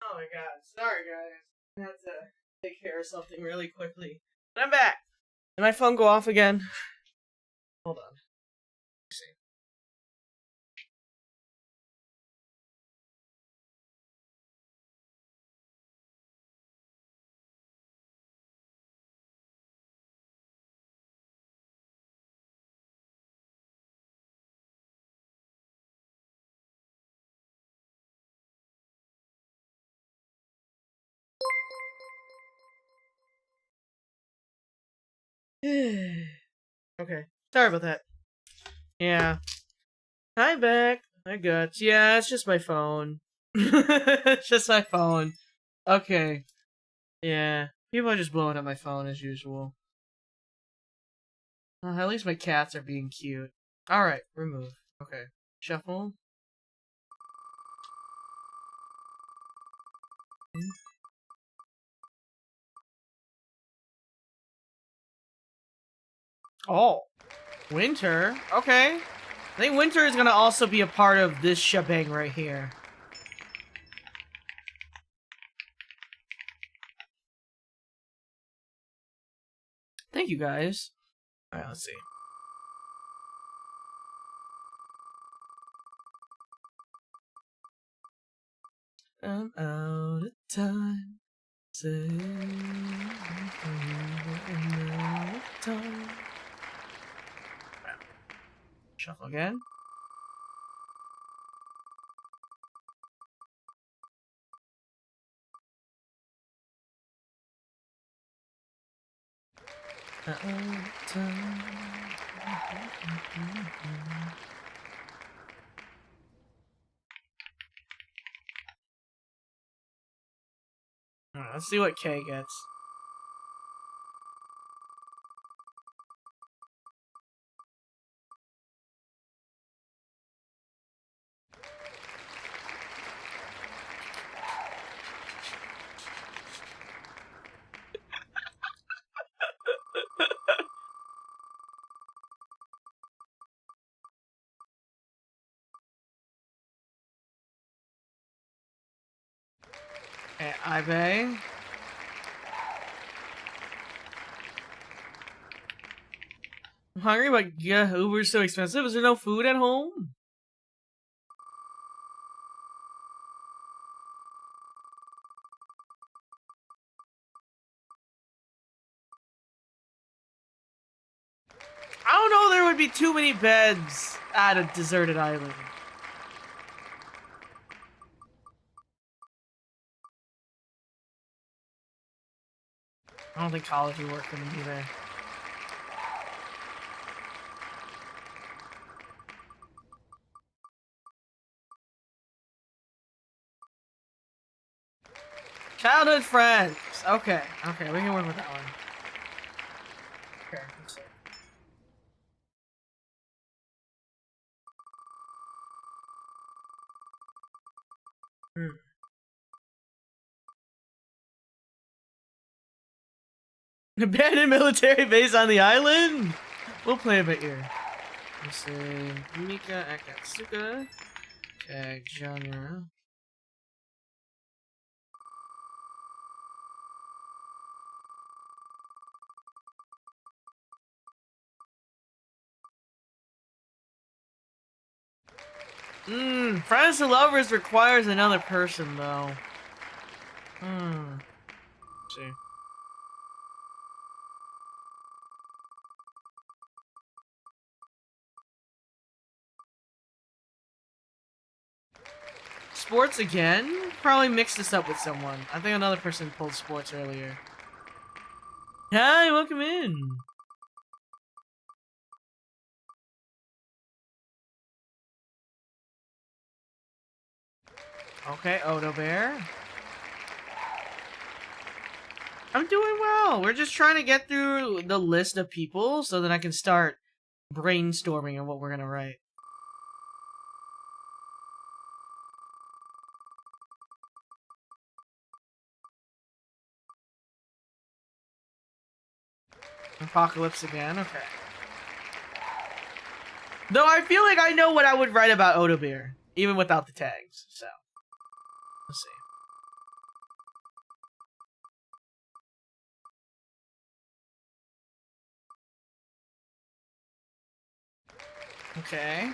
Oh my god, sorry guys. I had to take care of something really quickly. But I'm back. Did my phone go off again? Hold on. Okay. Sorry about that. Yeah. Hi, Beck. Hi, Guts. Yeah, it's just my phone. It's just my phone. Okay. Yeah. People are just blowing up my phone as usual. At least my cats are being cute. Alright, remove. Okay. Shuffle. Oh. Winter? Okay. I think winter is gonna also be a part of this shebang right here. Thank you guys. Alright, let's see. I'm out of time. Say I'm out of time. Shuffle again. Out of time. Alright, let's see what K gets. Ibe. I'm hungry, but yeah, Uber's so expensive. Is there no food at home? I don't know, there would be too many beds at a deserted island. I don't think college would work for me either. Childhood friends. Okay, okay, we can work with that one. Okay, let's see. Abandoned military base on the island? We'll play it by ear. Let's see. Mika Akatsuka. Tag genre. Friends to lovers requires another person though. Let's see. Sports again? Probably mix this up with someone. I think another person pulled sports earlier. Hi, welcome in. Okay, Odo Bear. I'm doing well. We're just trying to get through the list of people so that I can start brainstorming on what we're gonna write. Apocalypse again, okay. Though I feel like I know what I would write about Odo Bear, even without the tags, so. Let's see. Okay.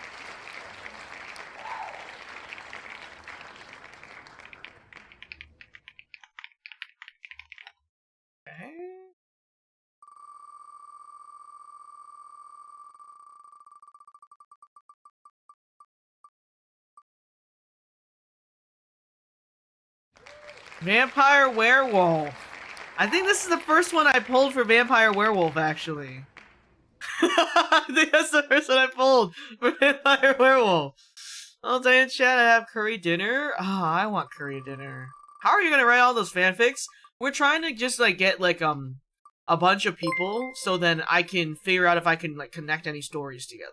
Okay. Vampire werewolf. I think this is the first one I pulled for Vampire Werewolf, actually. I think that's the first one I pulled for Vampire Werewolf. All day in chat, I have curry dinner. Oh, I want curry dinner. How are you gonna write all those fanfics? We're trying to just like get like a bunch of people so then I can figure out if I can like connect any stories together.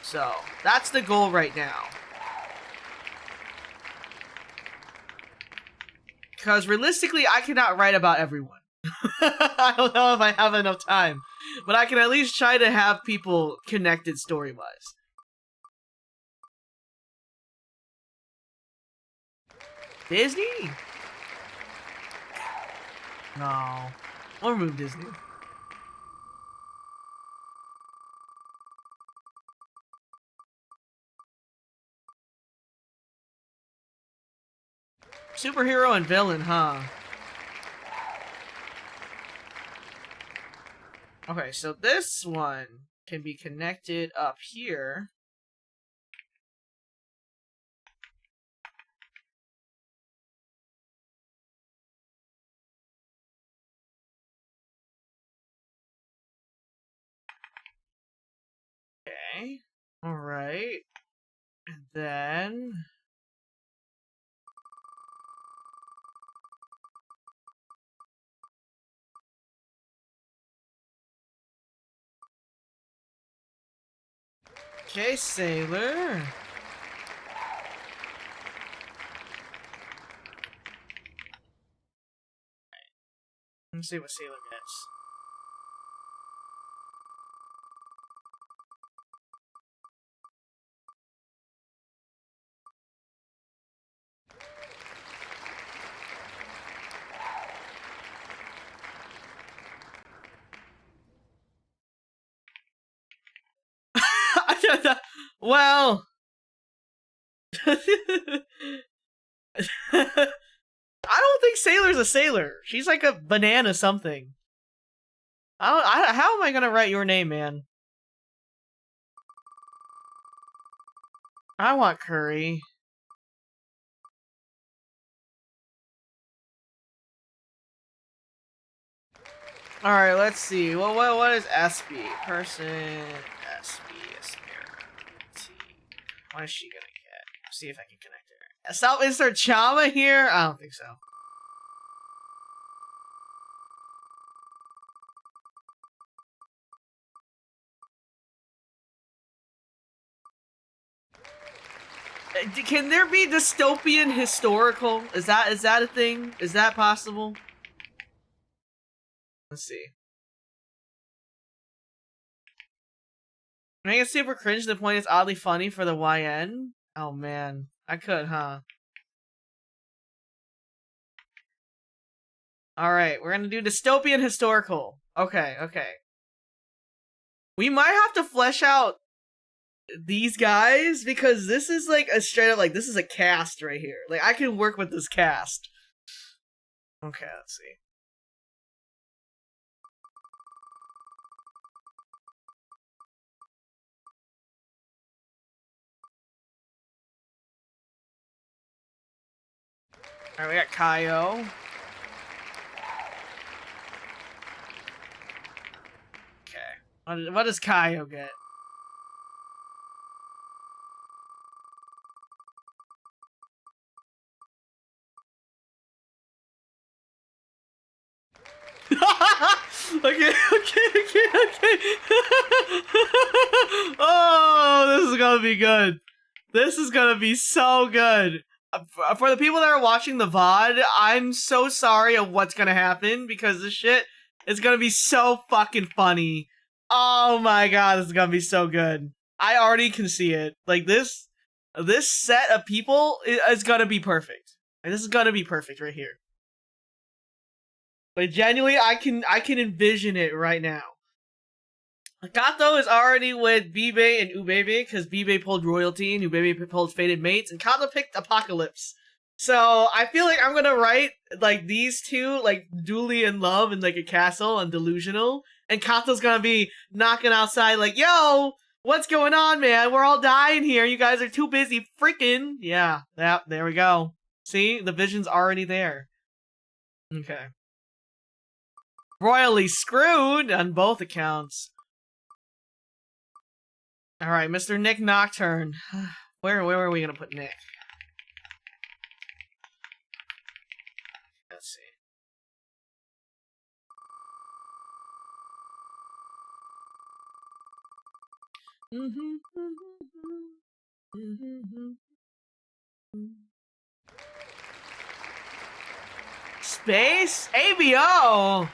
So that's the goal right now. Because realistically, I cannot write about everyone. I don't know if I have enough time, but I can at least try to have people connected story-wise. Disney? No. I'll remove Disney. Superhero and villain, huh? Okay, so this one can be connected up here. Okay. Alright. And then... Okay, Sailor. Let's see what Sailor gets. Well... I don't think Sailor's a sailor. She's like a banana something. How am I gonna write your name, man? I want curry. Alright, let's see. Well, what is SB? Person SB Aspira. What is she gonna get? Let's see if I can connect her. Is there Chama here? I don't think so. Can there be dystopian historical? Is that a thing? Is that possible? Let's see. Make it super cringe to the point it's oddly funny for the YN? Oh man. I could, huh? Alright, we're gonna do dystopian historical. Okay, okay. We might have to flesh out these guys because this is like a straight up like this is a cast right here. Like I can work with this cast. Okay, let's see. Alright, we got Kaio. Okay. What does Kaio get? Okay. Oh, this is gonna be good. This is gonna be so good. For the people that are watching the VOD, I'm so sorry of what's gonna happen because this shit is gonna be so fucking funny. Oh my god, this is gonna be so good. I already can see it. Like this set of people is gonna be perfect. And this is gonna be perfect right here. Like genuinely, I can envision it right now. Kato is already with Bibe and Ubebe because Bibe pulled Royalty and Ubebe pulled Fated Mates, and Kato picked Apocalypse. So I feel like I'm gonna write like these two like duly in love in like a castle and delusional, and Kato's gonna be knocking outside like, "Yo, what's going on, man? We're all dying here. You guys are too busy freaking." Yeah, there we go. See, the vision's already there. Okay. royally screwed on both accounts. Alright, Mr. Nick Nocturne. Where are we gonna put Nick? Let's see. Space? ABO!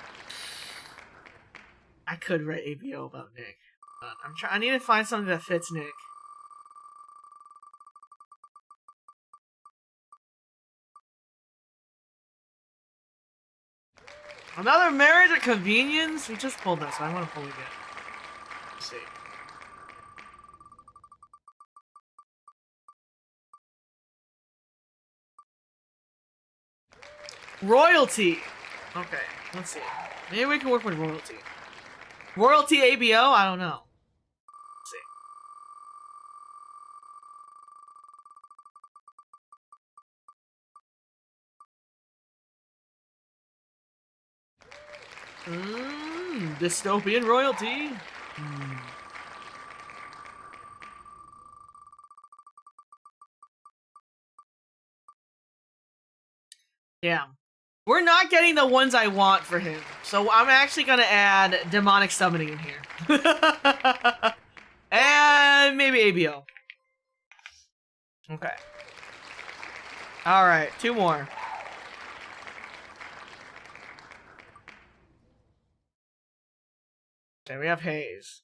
I could write ABO about Nick. But I need to find something that fits Nick. Another marriage of convenience? We just pulled this, so I want to pull again. Let's see. Royalty! Okay, let's see. Maybe we can work with royalty. Royalty ABO? I don't know. Let's see. Dystopian royalty. Yeah. We're not getting the ones I want for him, so I'm actually gonna add demonic summoning in here. And maybe ABO. Okay. Alright, 2 more. Okay, we have Haze.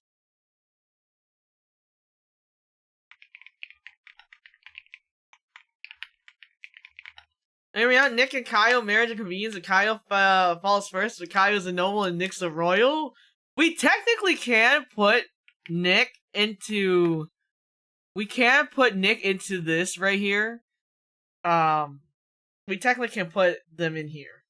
There we are, Nick and Kyle, marriage and convenience, and Kyle falls first, but Kyle's a noble and Nick's a royal. We technically can put Nick into... We can put Nick into this right here. We technically can put them in here.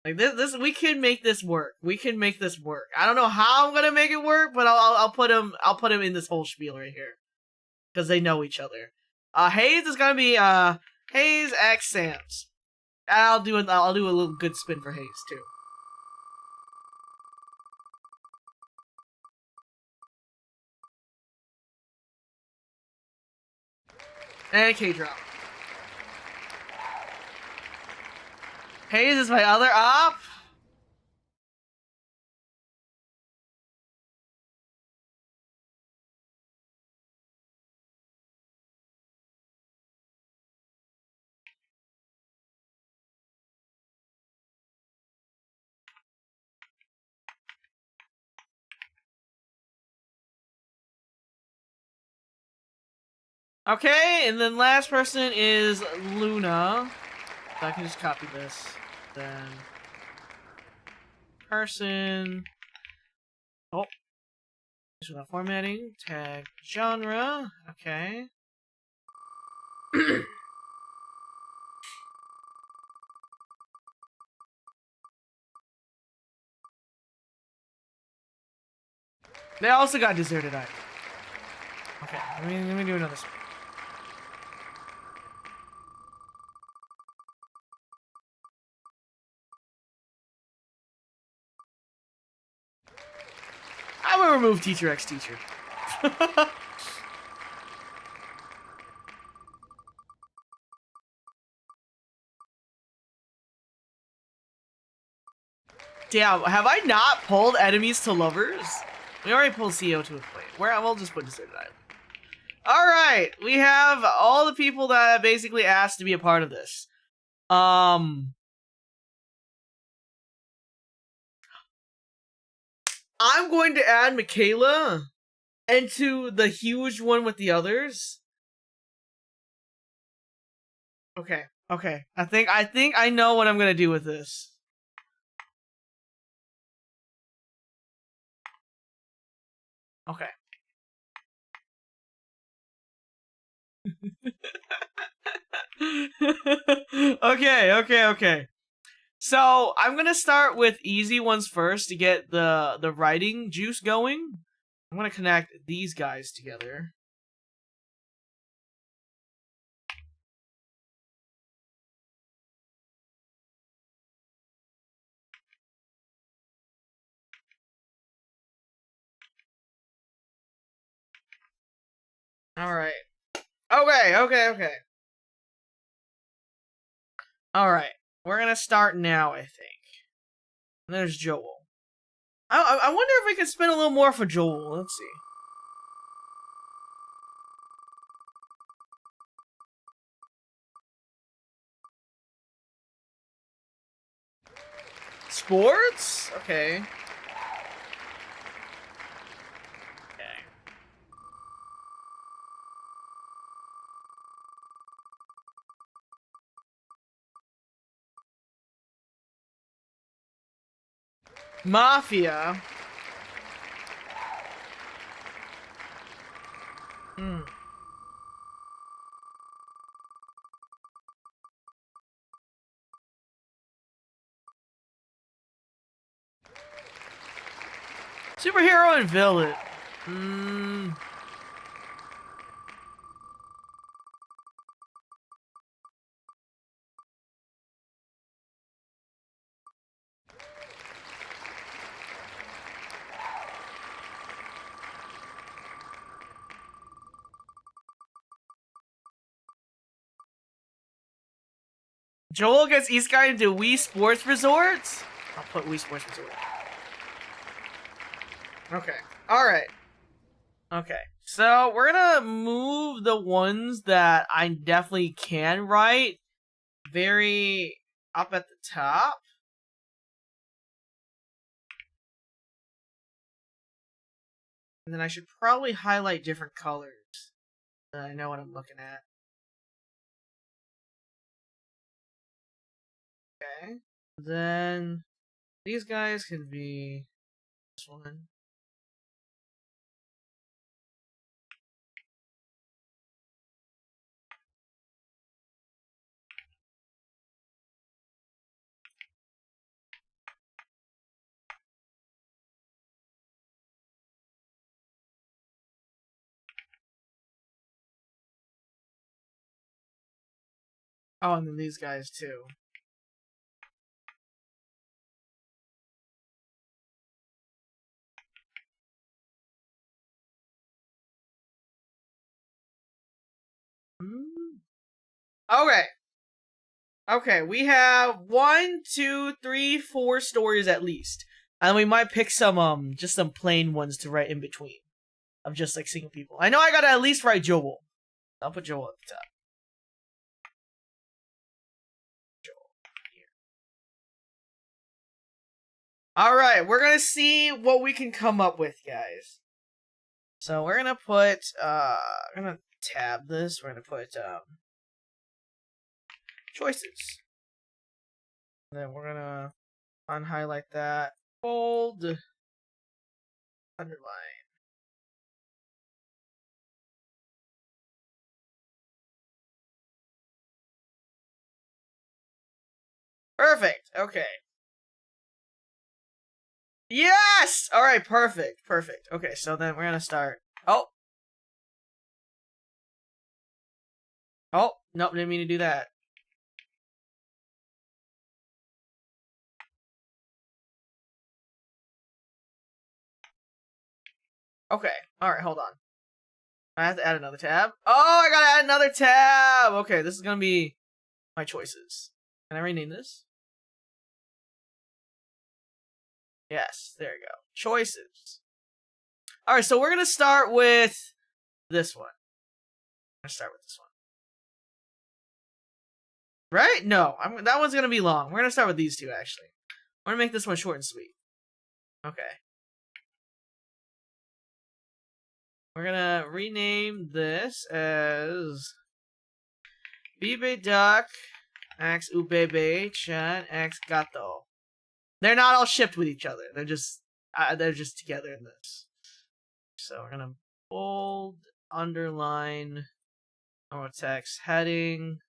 Like this, we can make this work. We can make this work. I don't know how I'm gonna make it work, but I'll put him in this whole spiel right here. Because they know each other. Hayes is gonna be Hayes X Sam's. And I'll do a little good spin for Hayes too. And K-drop. Hayes is my other op. Okay, and then last person is Luna. So I can just copy this. Then person. Oh, without formatting. Tag genre. Okay. They also got deserted item. Okay, let me do another spin. I will remove Teacher X Teacher. Damn, have I not pulled enemies to lovers? We already pulled CO to a plate. We'll just put deserted island. Alright, we have all the people that basically asked to be a part of this. I'm going to add Michaela into the huge one with the others. Okay. I think I know what I'm gonna do with this. Okay. Okay. So I'm gonna start with easy ones first to get the writing juice going. I'm gonna connect these guys together. Alright. Okay. Alright. We're gonna start now, I think. There's Joel. I wonder if we can spend a little more for Joel. Let's see. Sports? Okay. Mafia. Hmm. Superhero and villain. Hmm. Joel gets East Guy into Wii Sports Resorts? I'll put Wii Sports Resort. Okay. Alright. Okay. So, we're gonna move the ones that I definitely can write very up at the top. And then I should probably highlight different colors so that I know what I'm looking at. Okay. Then these guys can be this one. Oh, and then these guys too. Okay. Okay, we have 1, 2, 3, 4 stories at least. And we might pick some just some plain ones to write in between. Of just like single people. I know I gotta at least write Joel. I'll put Joel at the top. Joel here. Alright, we're gonna see what we can come up with, guys. So we're gonna put we're gonna tab this, we're gonna put choices. And then we're gonna unhighlight that. Bold. Underline. Perfect. Okay. Yes! Alright, perfect. Perfect. Okay, so then we're gonna start. Oh. Oh, nope, didn't mean to do that. Okay. Alright, hold on. I have to add another tab. Oh, I gotta add another tab! Okay, this is gonna be my choices. Can I rename this? Yes, there you go. Choices. Alright, so we're gonna start with this one. I'm gonna start with this one. Right? No, that one's gonna be long. We're gonna start with these two, actually. We're gonna make this one short and sweet. Okay. We're gonna rename this as Bibe Duck X Ubebe Chan X Gato. They're not all shipped with each other. They're just together in this. So we're gonna bold, underline, normal text, heading.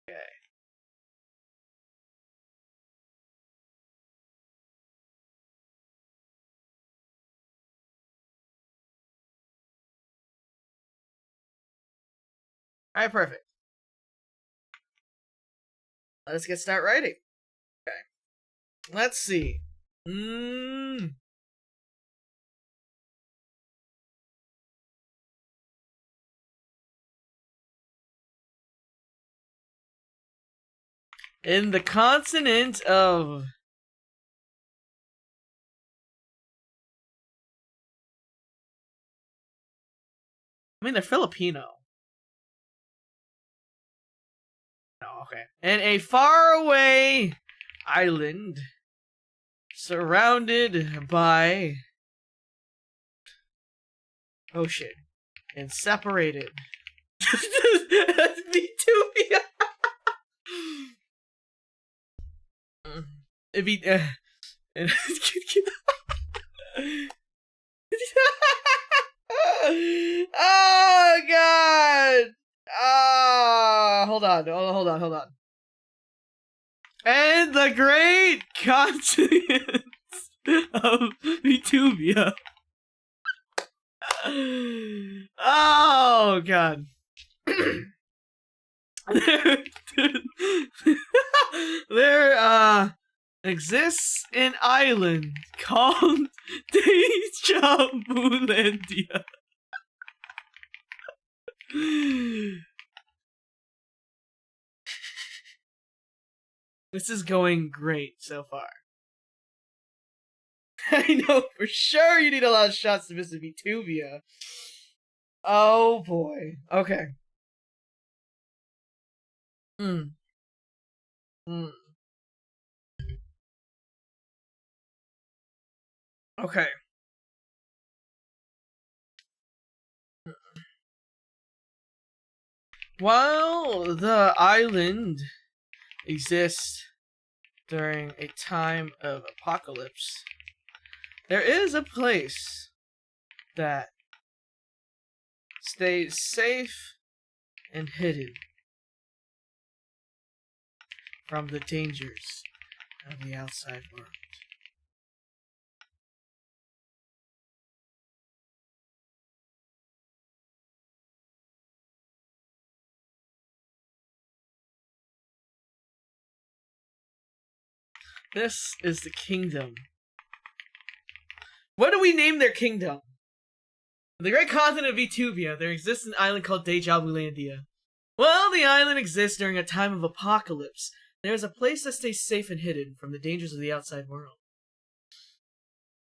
Okay. Alright, perfect. Let's get start writing. Okay. Let's see. in the continent of... I mean, they're Filipino. Oh, okay. In a faraway island surrounded by ocean and separated. Me too. It'd be. Oh god! Ah, hold on. And the great continent of Vtubia. Oh god. There exists an island called Deja Vulandia. This is going great so far. I know for sure you need a lot of shots to visit Vtubia. Oh boy. Okay. Okay. While the island exists during a time of apocalypse, there is a place that stays safe and hidden from the dangers of the outside world. This is the kingdom. What do we name their kingdom? The great continent of Vtubia, there exists an island called Deja Vulandia. Well, the island exists during a time of apocalypse. There is a place that stays safe and hidden from the dangers of the outside world.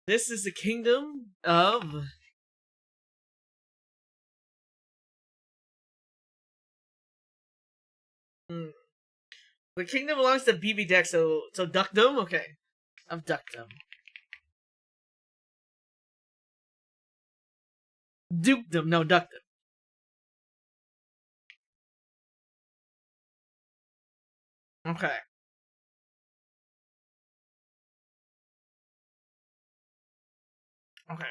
This is the kingdom of... The kingdom belongs to BB Deck, so Duckdom? Okay. Of Duckdom. Dukedom, no, Duckdom. Okay. Okay.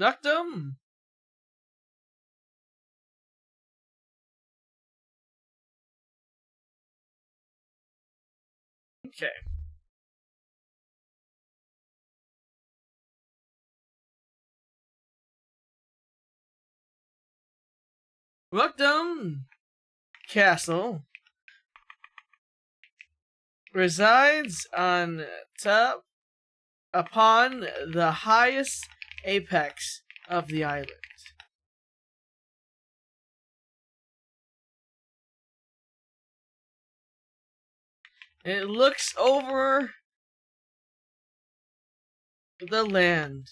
Duckdom? Okay. Duckdom Castle resides on top upon the highest apex of the island. It looks over the land.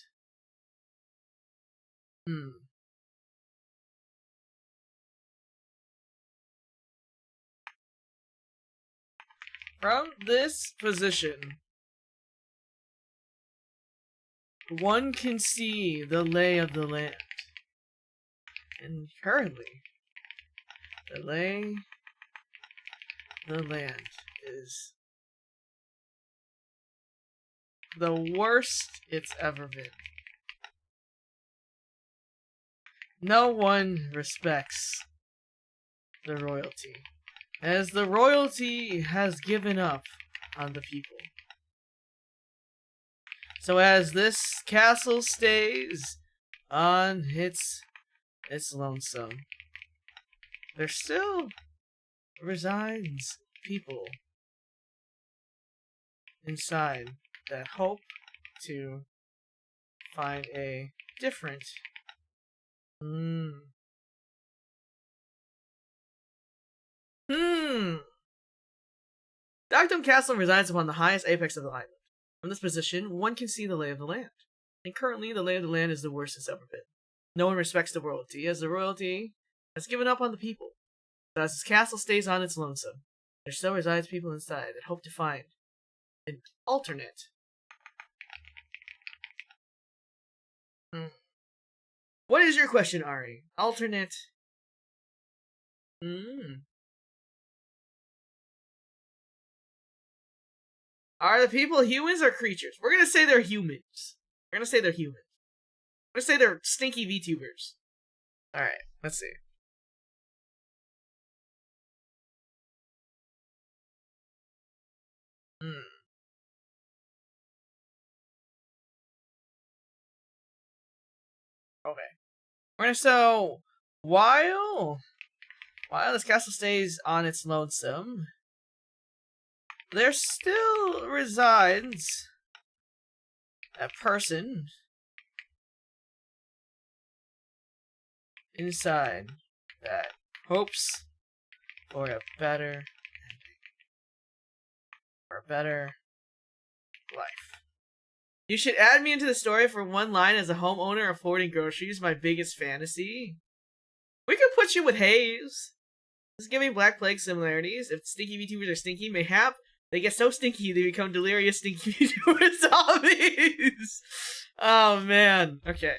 From this position, one can see the lay of the land. And currently, the lay of the land is the worst it's ever been. No one respects the royalty, as the royalty has given up on the people. So as this castle stays on its lonesome, there still resides people inside that hope to find a different. Doctum Castle resides upon the highest apex of the island. From this position, one can see the lay of the land. And currently, the lay of the land is the worst it's ever been. No one respects the royalty, as the royalty has given up on the people. But as this castle stays on its lonesome, there still resides people inside that hope to find an alternate. What is your question, Ari? Alternate. Are the people humans or creatures? We're gonna say they're humans. We're gonna say they're humans. We're gonna say they're stinky VTubers. Alright, let's see. Okay. We're gonna so while this castle stays on its lonesome, there still resides a person inside that hopes for a better life. You should add me into the story for one line as a homeowner affording groceries, my biggest fantasy. We could put you with Hayes. This is giving Black Plague similarities. If stinky VTubers are stinky, mayhap they get so stinky they become delirious stinky VTuber zombies. Oh man. Okay.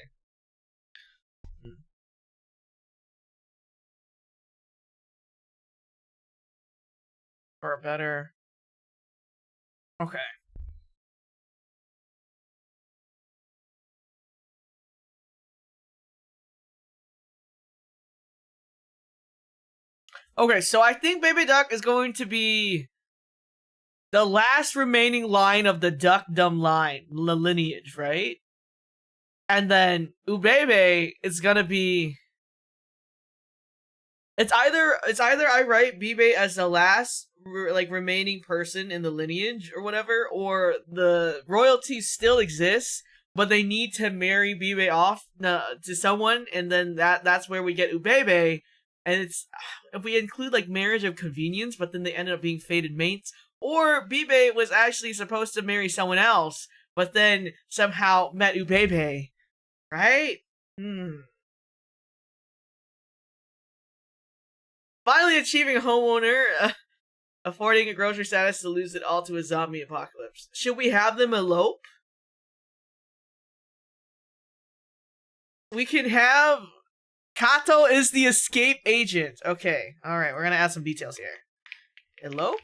For a better. Okay. Okay, so I think Baby Duck is going to be the last remaining line of the Duckdom line, the lineage, right? And then Ubebe is gonna be. It's either I write Bibe as the last remaining person in the lineage or whatever, or the royalties still exists, but they need to marry Bibe off to someone, and then that's where we get Ubebe. And it's if we include like marriage of convenience, but then they ended up being fated mates, or Bibe was actually supposed to marry someone else, but then somehow met Ubebe, right? Finally achieving a homeowner, affording a grocery status to lose it all to a zombie apocalypse. Should we have them elope? We can have... Kato is the escape agent. Okay, alright, we're gonna add some details here. Elope?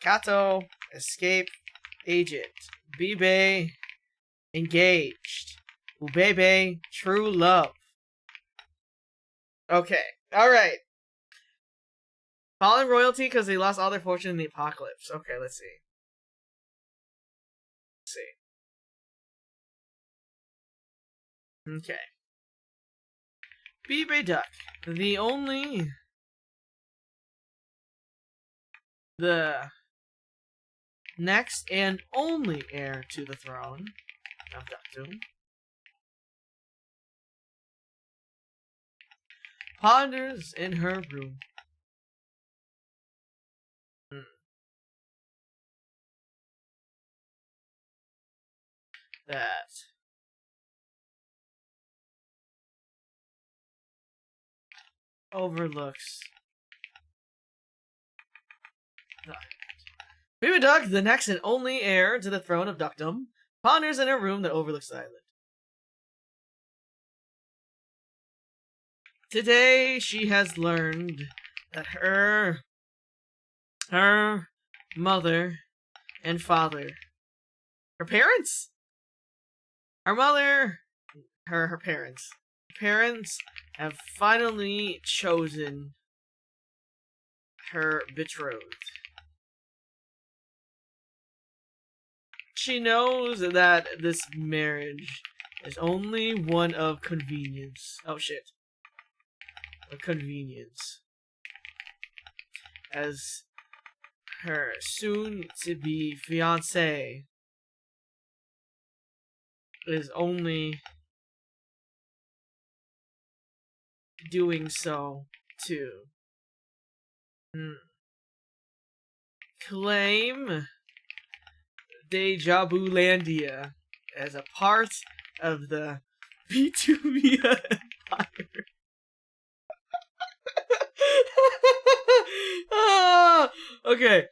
Kato, escape agent. Bibe, engaged. Ubebe, true love. Okay, alright. Fallen royalty because they lost all their fortune in the apocalypse. Okay, let's see. Okay. Bibe Duck, the next and only heir to the throne of Duckdom, ponders in her room. That overlooks the Bibe Duck, the next and only heir to the throne of Duckdom, ponders in a room that overlooks the island. Today, she has learned that her mother and father, her parents, her mother, her parents have finally chosen her betrothed. She knows that this marriage is only one of convenience. Oh shit. A convenience. As her soon-to-be fiancé is only doing so to claim Deja Vulandia as a part of the Vtubers empire. Okay.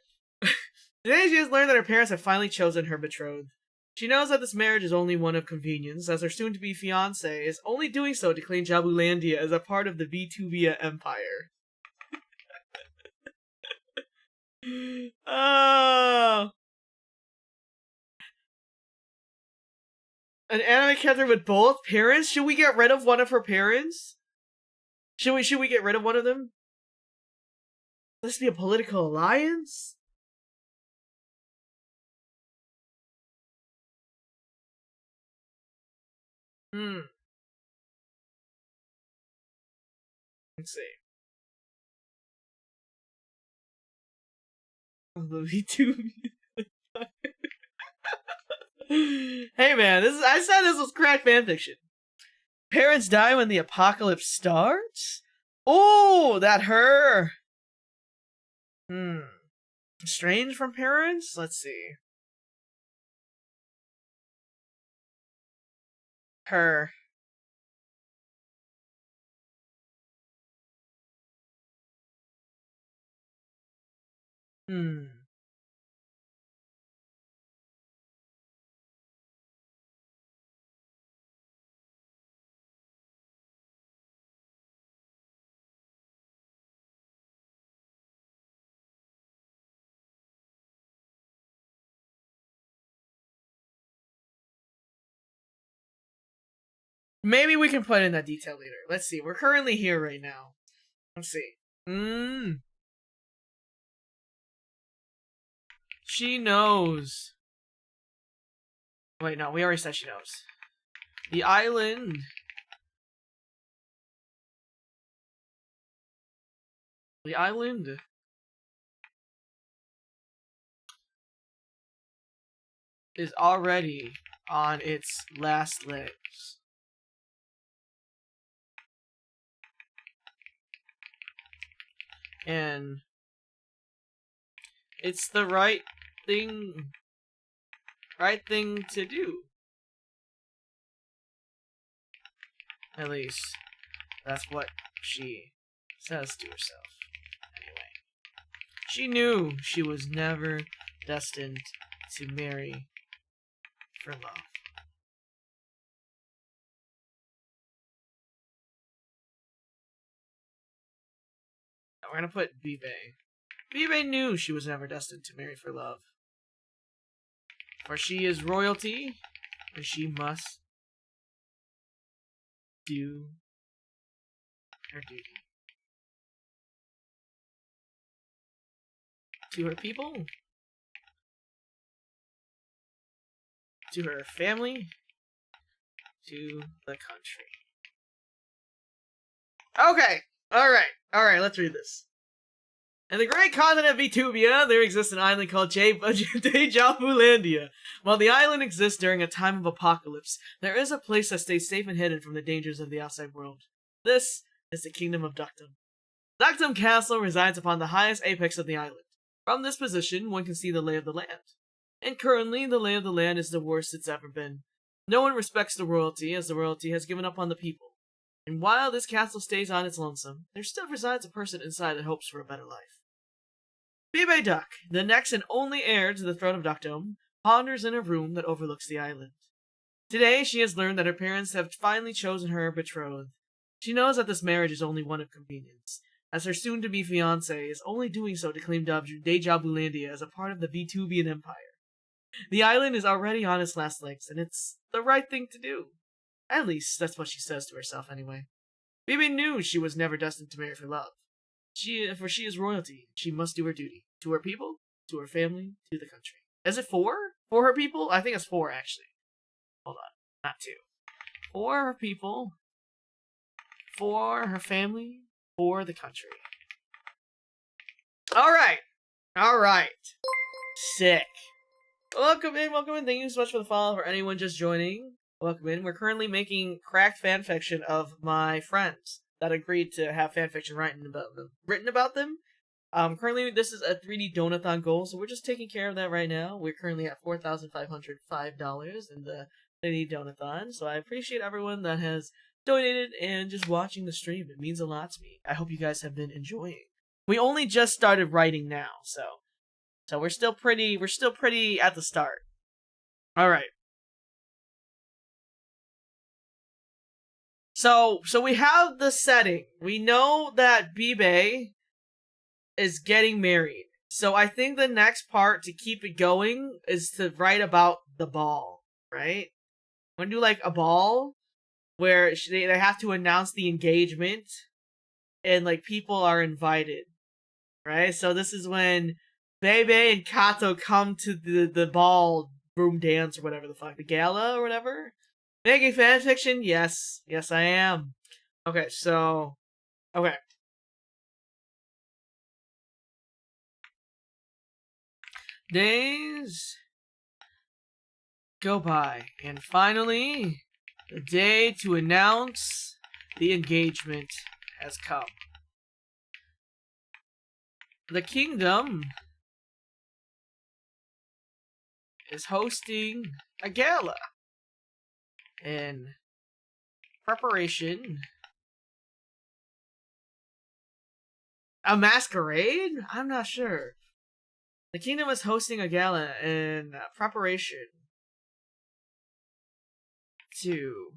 Today she has learned that her parents have finally chosen her betrothed. She knows that this marriage is only one of convenience, as her soon-to-be fiancé is only doing so to claim Jabulandia as a part of the Vtubers empire. Oh. An anime character with both parents? Should we get rid of one of her parents? Should we get rid of one of them? This be a political alliance? Let's see. The VTubers. Hey man, I said this was crack fanfiction. Parents die when the apocalypse starts? Oh, that her. Strange from parents? Let's see. Her. Maybe we can put in that detail later. Let's see. We're currently here right now. Let's see. She knows. Wait, no, we already said she knows. The island. The island is already on its last legs. And it's the right thing to do. At least, that's what she says to herself. Anyway, she knew she was never destined to marry for love. Now we're gonna put Bibe. Bibe knew she was never destined to marry for love. For she is royalty, and she must do her duty. To her people, to her family, to the country. Okay, alright, let's read this. In the great continent of Vtubia, there exists an island called Deja Vulandia. While the island exists during a time of apocalypse, there is a place that stays safe and hidden from the dangers of the outside world. This is the kingdom of Duckdom. Duckdom Castle resides upon the highest apex of the island. From this position, one can see the lay of the land. And currently, the lay of the land is the worst it's ever been. No one respects the royalty, as the royalty has given up on the people. And while this castle stays on its lonesome, there still resides a person inside that hopes for a better life. Bibe Duck, the next and only heir to the throne of Duckdom, ponders in a room that overlooks the island. Today, she has learned that her parents have finally chosen her betrothed. She knows that this marriage is only one of convenience, as her soon-to-be fiancé is only doing so to claim Deja Vulandia as a part of the Vtubian empire. The island is already on its last legs, and it's the right thing to do. At least, that's what she says to herself anyway. Bibe knew she was never destined to marry for love. For she is royalty. She must do her duty. To her people, to her family, to the country. Is it 4? For her people? I think it's 4, actually. Hold on. Not 2. For her people, for her family, for the country. Alright! Alright. Sick. Welcome in. Thank you so much for the follow. For anyone just joining, welcome in. We're currently making cracked fanfiction of my friends that agreed to have fanfiction written about them. Currently this is a 3D donathon goal, so we're just taking care of that right now. We're currently at $4,505 in the 3D donathon, so I appreciate everyone that has donated and just watching the stream. It means a lot to me. I hope you guys have been enjoying. We only just started writing now, so we're still pretty at the start. All right. So we have the setting. We know that Bibe is getting married. So I think the next part to keep it going is to write about the ball, right? I'm gonna do like a ball where they have to announce the engagement and like people are invited, right? So this is when Bebe and Kato come to the ball room dance or whatever the fuck, the gala or whatever. Making fanfiction? Yes, I am. Okay, so okay. Days go by, and finally, the day to announce the engagement has come. The kingdom is hosting a gala in preparation. A masquerade? I'm not sure. The kingdom is hosting a gala in preparation to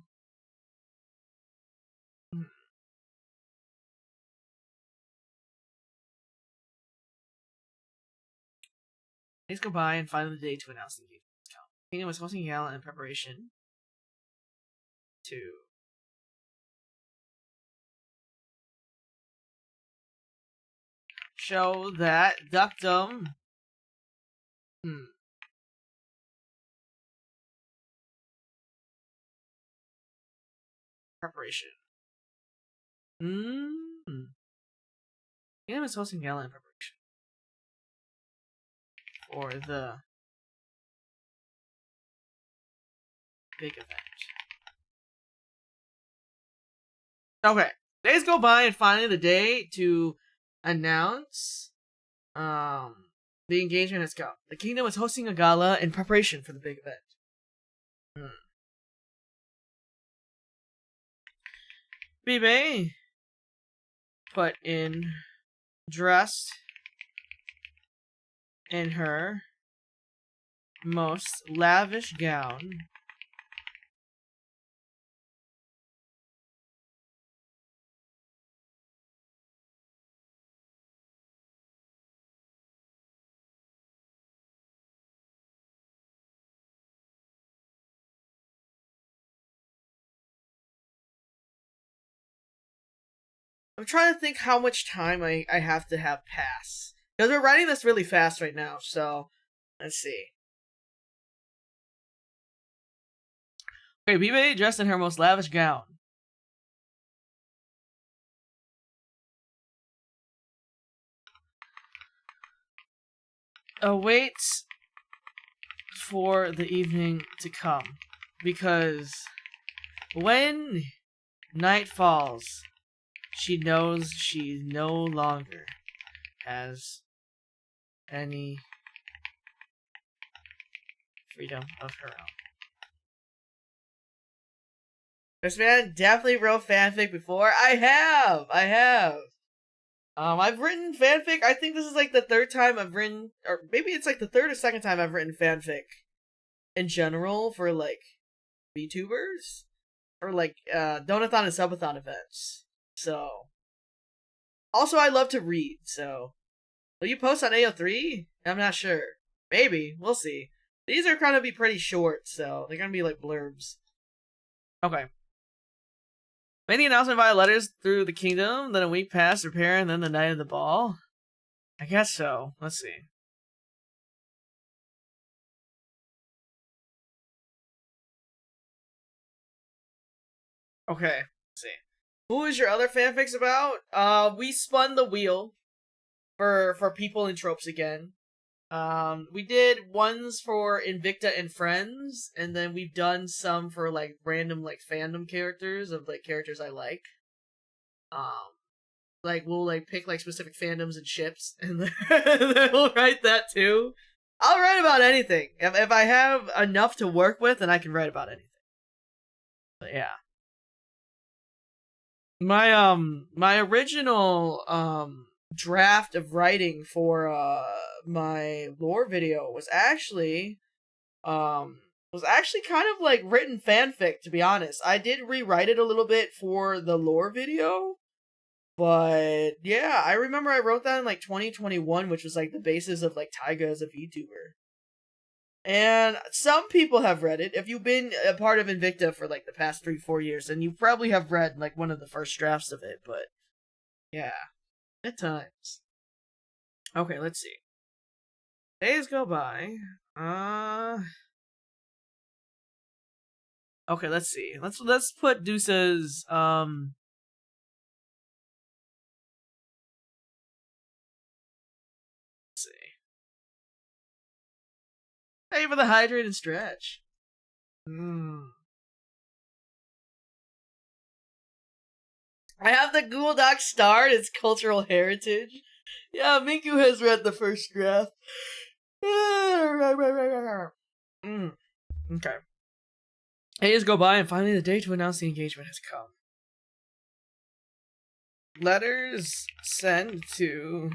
days go by and finally the day to announce the engagement. The kingdom is hosting a gala in preparation to show that duckdom preparation. Kingdom is hosting a gala in preparation for the big event. Okay. Days go by and finally the day to announce the engagement has come. The kingdom is hosting a gala in preparation for the big event. Bibe put in dressed in her most lavish gown. I'm trying to think how much time I have to have pass. Because we're writing this really fast right now, so let's see. Okay, Bibe dressed in her most lavish gown. Awaits for the evening to come. Because when night falls, she knows she no longer has any freedom of her own. This man definitely wrote fanfic before. I have. I've written fanfic. I think this is like the third time I've written, or maybe it's like the third or second time I've written fanfic in general for like Vtubers or like donathon and subathon events. So, also I love to read. So, will you post on AO3? I'm not sure. Maybe we'll see. These are gonna be pretty short, so they're gonna be like blurbs. Okay. Made the announcement via letters through the kingdom, then a week passed, repair, and then the night of the ball? I guess so. Let's see. Okay, let's see. Who is your other fanfics about? We spun the wheel for people in tropes again. We did ones for Invicta and Friends, and then we've done some for like random like fandom characters of like characters I like. Um, like we'll like pick like specific fandoms and ships, and then we'll write that too. I'll write about anything if I have enough to work with, then I can write about anything. But yeah, my original draft of writing for my lore video was actually kind of like written fanfic, to be honest. I did rewrite it a little bit for the lore video, but yeah, I remember I wrote that in like 2021, which was like the basis of like Taiga as a VTuber. And some people have read it. If you've been a part of Invicta for like the past 3-4 years, then you probably have read like one of the first drafts of it. But yeah, at times. Okay, let's see. Days go by. Okay, let's see. Let's put Deuce's let's see. Hey for the hydrate and stretch. I have the Google Doc starred. It's cultural heritage. Yeah, Minku has read the first draft. Okay. Days go by, and finally the day to announce the engagement has come. Letters sent to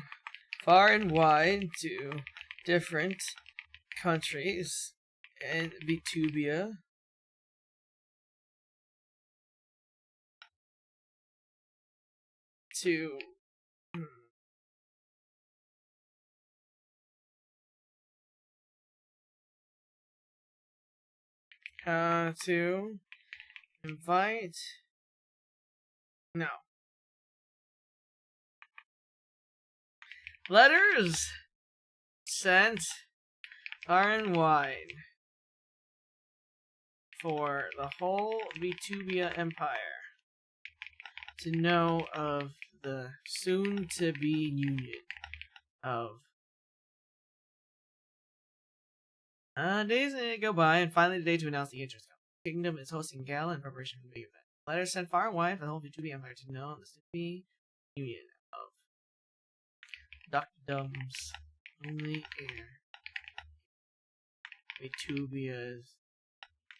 far and wide to different countries in Vtubia. To invite no letters sent far and wide for the whole Vtubia Empire to know of the soon-to-be union of days go by, and finally the day to announce the engagement. Kingdom is hosting a gala in preparation for the big event. Letters sent far and wide for the whole Vtubia Empire to know of the soon-to-be union of Duckdom's only heir, Vtubia's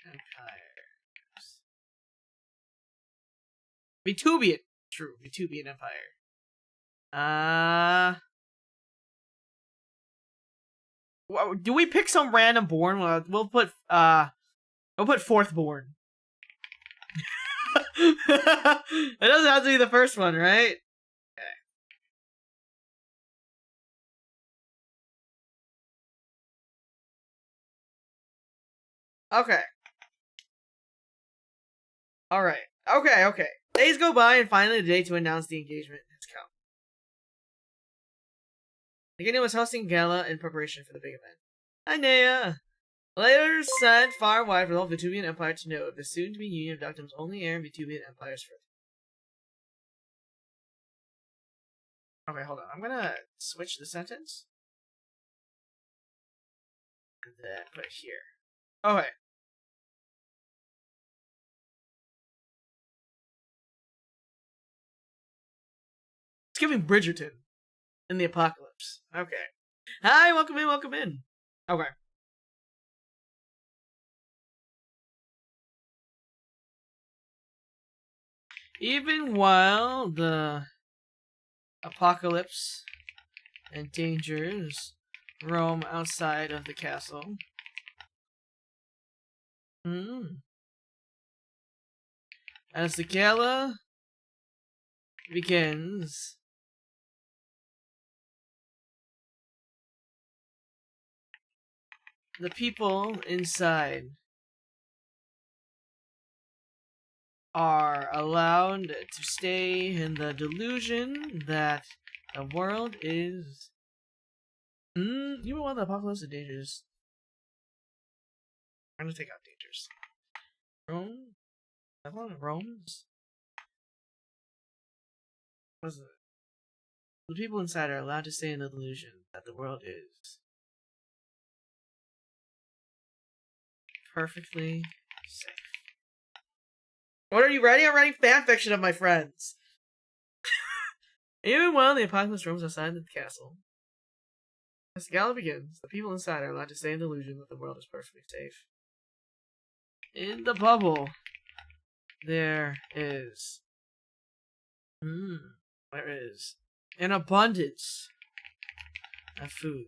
empires. Vtubian! True, Vtubian Empire. Do we pick some random born? We'll put fourth born. It doesn't have to be the first one, right? Okay. Alright. Okay. Days go by, and finally the day to announce the engagement has come. The kingdom was hosting gala in preparation for the big event. Hi, Nea! Letters sent far and wide for the whole Vtubian Empire to know of the soon-to-be union of Duckdom's only heir and Vtubian Empire's first. Okay, hold on. I'm gonna switch the sentence. And then put it here. Okay. It's giving Bridgerton in the apocalypse. Okay. Hi, welcome in. Okay. Even while the apocalypse and dangers roam outside of the castle. As the gala begins, the people inside are allowed to stay in the delusion that the world is even while the apocalypse and dangers. I'm gonna take out dangers. Rome? That one? Rome's? What is it? The people inside are allowed to stay in the delusion that the world is perfectly safe. What, are you ready? I'm writing fanfiction of my friends. Even while the apocalypse roams outside the castle, as the gala begins, the people inside are allowed to stay in the delusion that the world is perfectly safe. In the bubble, there is an abundance of food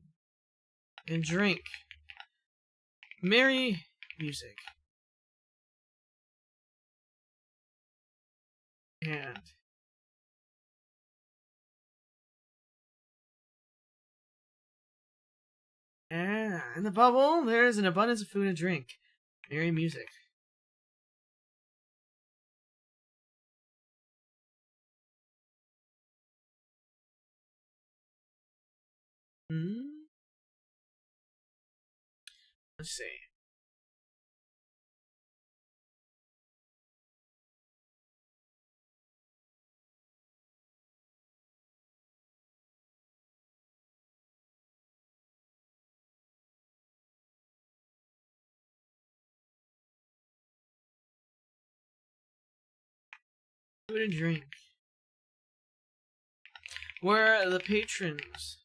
and drink, merry music, and in the bubble, there is an abundance of food and drink, merry music. Let's see. Food and drink. Where the patrons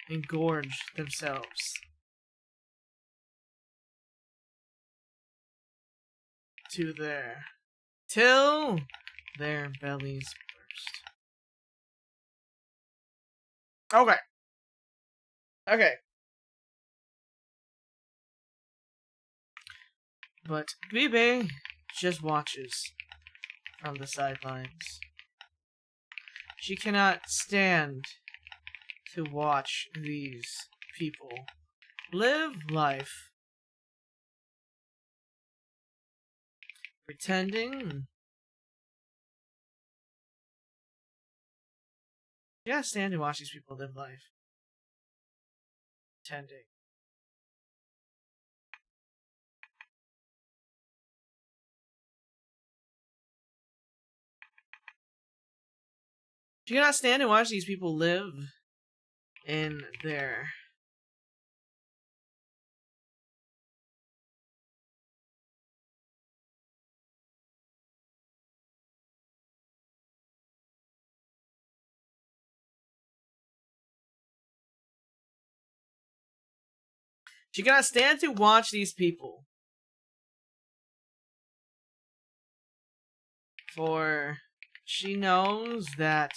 engorge themselves till their bellies burst. Okay. But Bibe just watches from the sidelines. She cannot stand to watch these people live life pretending. She cannot stand to watch these people live life pretending. She cannot stand to watch these people live in their She cannot stand to watch these people. For she knows that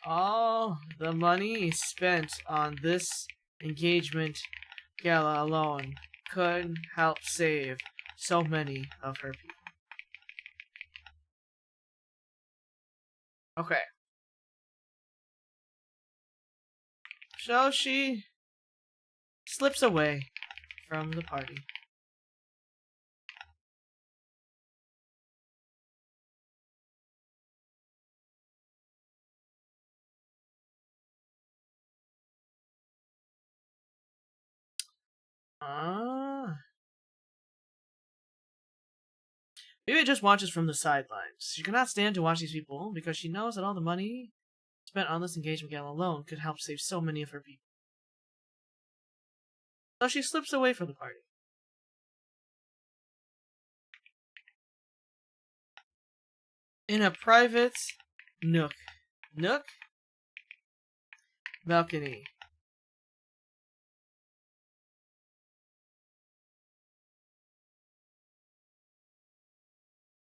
all the money spent on this engagement gala alone could help save so many of her people. Okay. So she slips away from the party. Maybe it just watches from the sidelines. She cannot stand to watch these people because she knows that all the money spent on this engagement gala alone could help save so many of her people. So she slips away from the party. In a private nook. Balcony.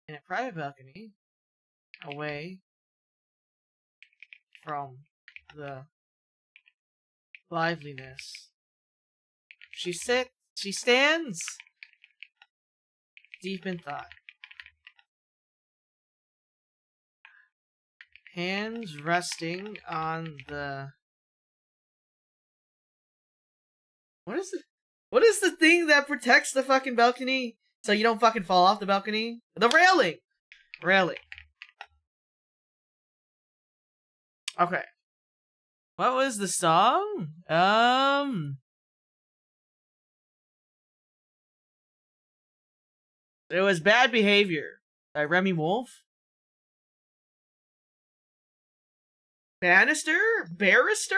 In a private balcony, away from the liveliness, she stands deep in thought. Hands resting on the... What is the thing that protects the fucking balcony so you don't fucking fall off the balcony? The railing! Railing. Okay. What was the song? It was Bad Behavior by Remy Wolf. Bannister? Barrister?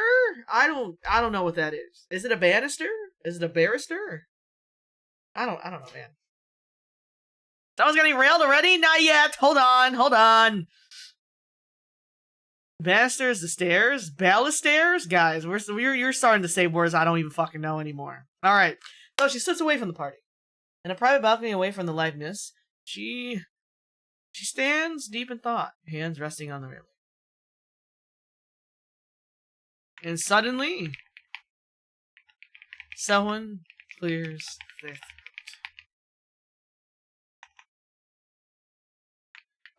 I don't know what that is. Is it a banister? Is it a barrister? I don't know, man. Someone's getting railed already? Not yet. Hold on. Banisters, the stairs, balusters, guys. You're starting to say words I don't even fucking know anymore. All right. So she sits away from the party, in a private balcony away from the liveness. She stands deep in thought, hands resting on the railing. And suddenly, someone clears their throat.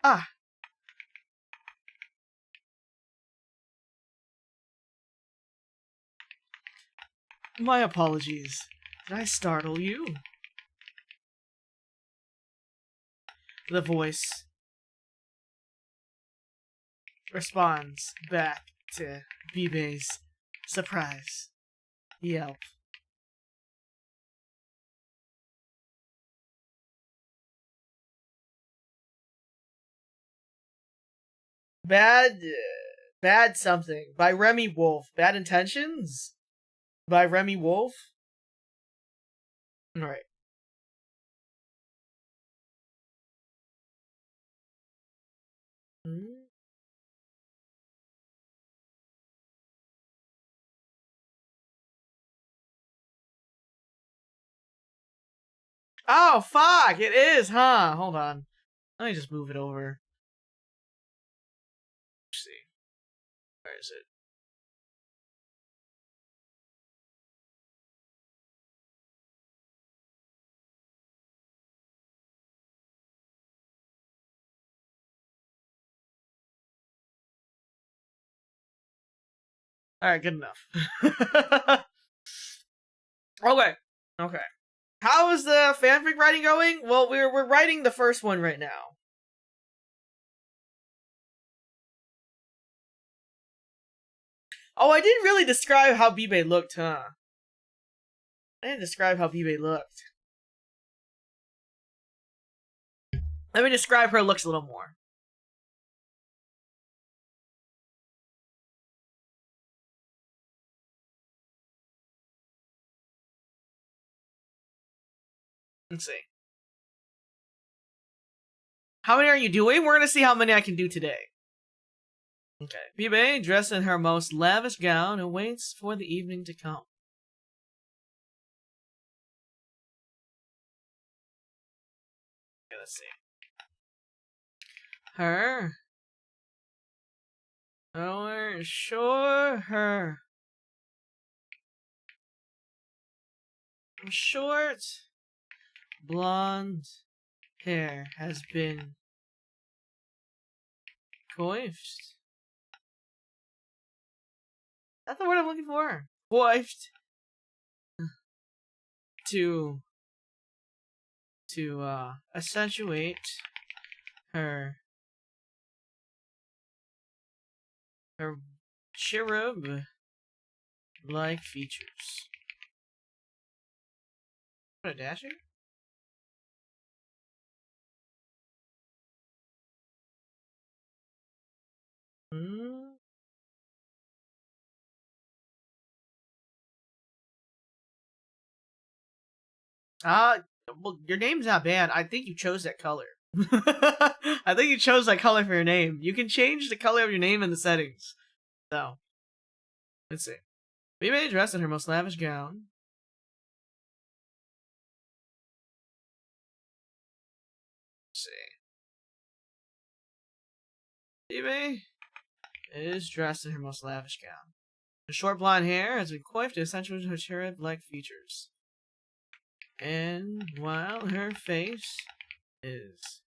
Ah. My apologies. Did I startle you? The voice responds back to Bibe's surprise yelp. Bad something by Remy Wolf. Bad Intentions by Remy Wolf. All right. Oh fuck! It is, huh? Hold on. Let me just move it over. Let's see. Where is it? All right, good enough. Okay. How is the fanfic writing going? Well, we're writing the first one right now. Oh, I didn't really describe how Bibe looked, huh? I didn't describe how Bibe looked. Let me describe her looks a little more. Let's see. How many are you doing? We're gonna see how many I can do today. Okay. Bibe, dressed in her most lavish gown, and waits for the evening to come. Okay, let's see. Her. Oh, sure, her. Short, blonde hair has been coiffed. That's the word I'm looking for. Coiffed to accentuate her cherub like features. What a dasher? Hmm. Well, your name's not bad. I think you chose that color. I think you chose that color for your name. You can change the color of your name in the settings. So, let's see. Bibe dressed in her most lavish gown. Let's see. Bibe is dressed in her most lavish gown. Her short blonde hair has been coiffed to accentuate her cherub-like features. And while her face is...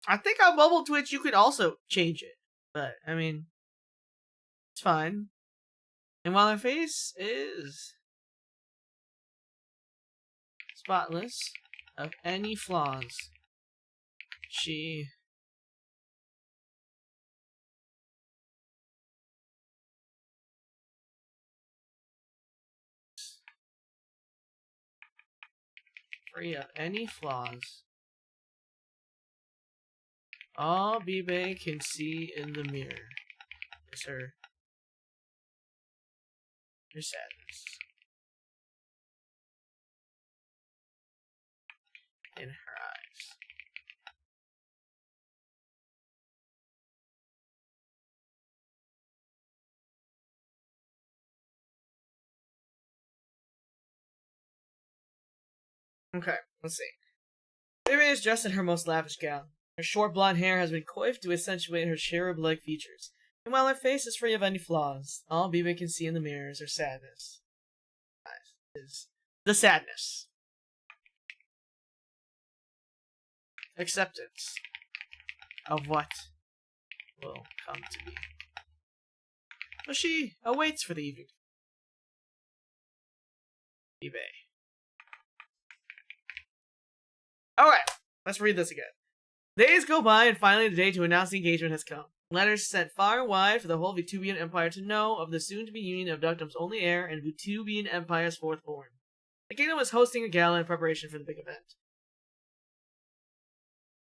I think on mobile Twitch you could also change it. But, I mean, it's fine. And while her face is spotless of any flaws, she free of any flaws. All Bibe can see in the mirror is her sadness in her eyes. Okay, let's see. Bibe is dressed in her most lavish gown. Her short blonde hair has been coiffed to accentuate her cherub-like features, and while her face is free of any flaws, all Bibe can see in the mirror is her sadness. Is the sadness. Acceptance of what will come to be. So she awaits for the evening. Bibe. Alright, let's read this again. Days go by, and finally the day to announce the engagement has come. Letters sent far and wide for the whole Vtubian Empire to know of the soon-to-be union of Duckdom's only heir and Vtubian Empire's fourth born. The kingdom was hosting a gala in preparation for the big event.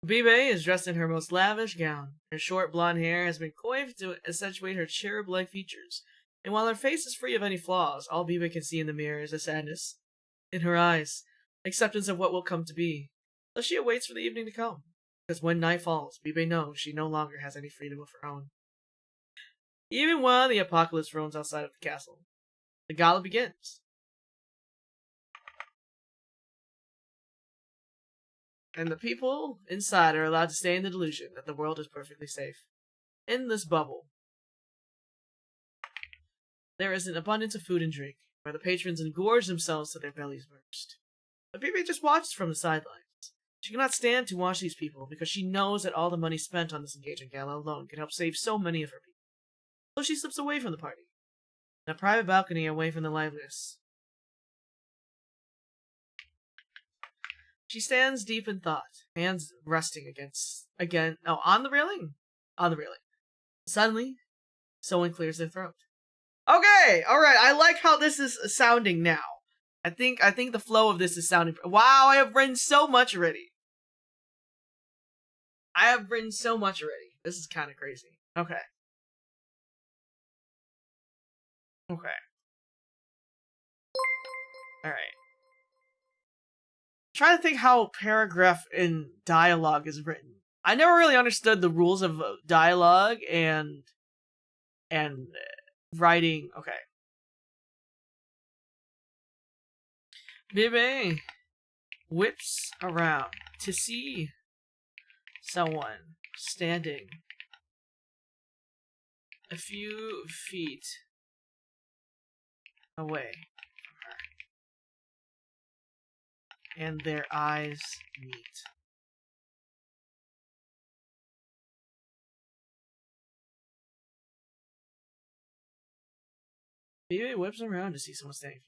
Bibe is dressed in her most lavish gown. Her short blonde hair has been coiffed to accentuate her cherub-like features, and while her face is free of any flaws, all Bibe can see in the mirror is a sadness in her eyes, acceptance of what will come to be. So she awaits for the evening to come, because when night falls, Bibe knows she no longer has any freedom of her own. Even while the apocalypse roams outside of the castle, the gala begins. And the people inside are allowed to stay in the delusion that the world is perfectly safe. In this bubble, there is an abundance of food and drink, where the patrons engorge themselves till their bellies burst. But Bibe just watches from the sidelines. She cannot stand to watch these people, because she knows that all the money spent on this engagement gala alone can help save so many of her people. So she slips away from the party, in a private balcony away from the liveliness. She stands deep in thought, hands resting on the railing? On the railing. Suddenly, someone clears their throat. Okay, alright, I like how this is sounding now. I think the flow of this is sounding... Wow, I have written so much already. This is kind of crazy. Okay. Alright. Trying to think how paragraph in dialogue is written. I never really understood the rules of dialogue and writing. Okay. Bibe whips around to see someone standing a few feet away from her, and their eyes meet. Bibe whips around to see someone standing.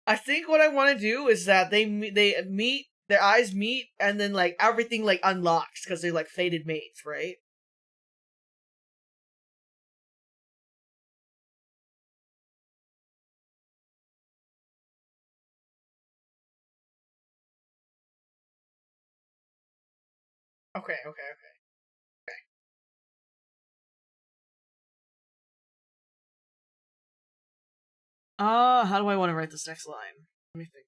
I think what I want to do is that they meet, their eyes meet, and then like everything like unlocks because they're like fated mates, right? Okay. How do I want to write this next line? Let me think.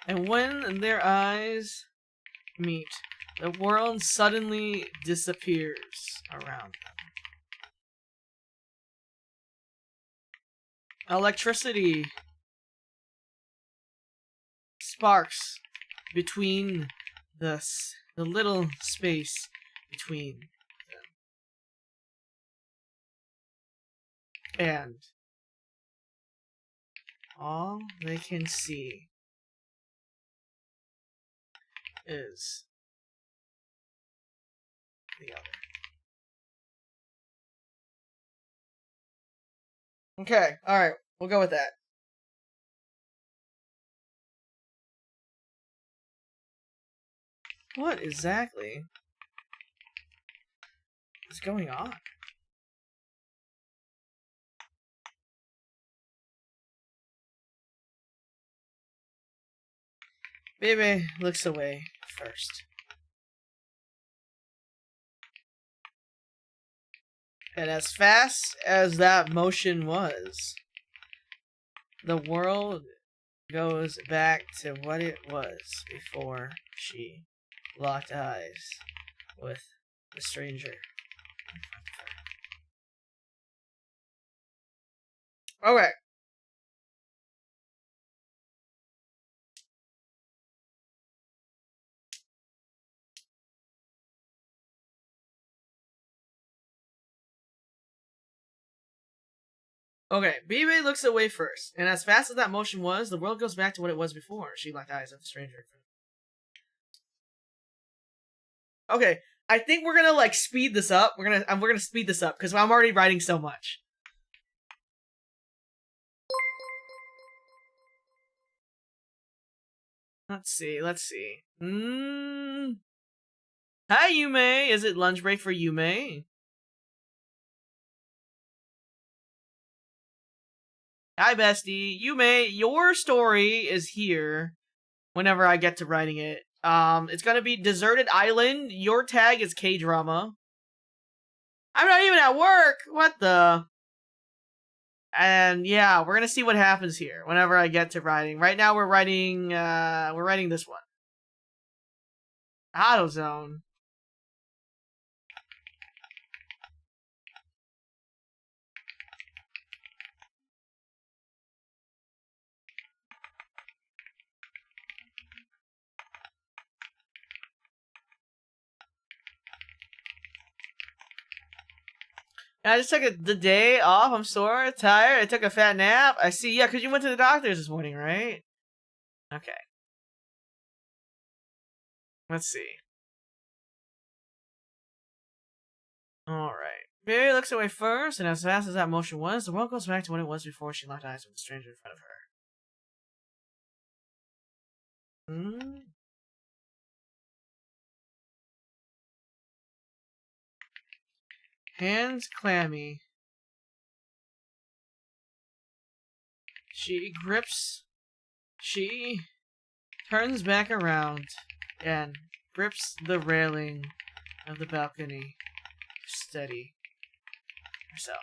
And when their eyes meet, The world suddenly disappears around them. Electricity sparks between the little space between them. And all they can see is the other. Okay, alright, we'll go with that. What exactly is going on? Baby looks away first. And as fast as that motion was, the world goes back to what it was before she locked eyes with the stranger. Okay. Okay, BB looks away first, and as fast as that motion was, the world goes back to what it was before she locked eyes with the stranger. Okay, I think we're gonna like speed this up. We're gonna speed this up because I'm already writing so much. Let's see. Hi, Yume. Is it lunch break for Yume? Hi, bestie. Yume, your story is here whenever I get to writing it. It's gonna be Deserted Island. Your tag is K-drama. I'm not even at work! What the? And yeah, we're gonna see what happens here whenever I get to writing. Right now we're writing this one. AutoZone. I just took the day off. I'm sore, tired. I took a fat nap. I see. Yeah, because you went to the doctor's this morning, right? Okay. Let's see. Alright. Barry looks away first, and as fast as that motion was, the world goes back to what it was before she locked eyes with the stranger in front of her. Hands clammy. She turns back around and grips the railing of the balcony to steady herself.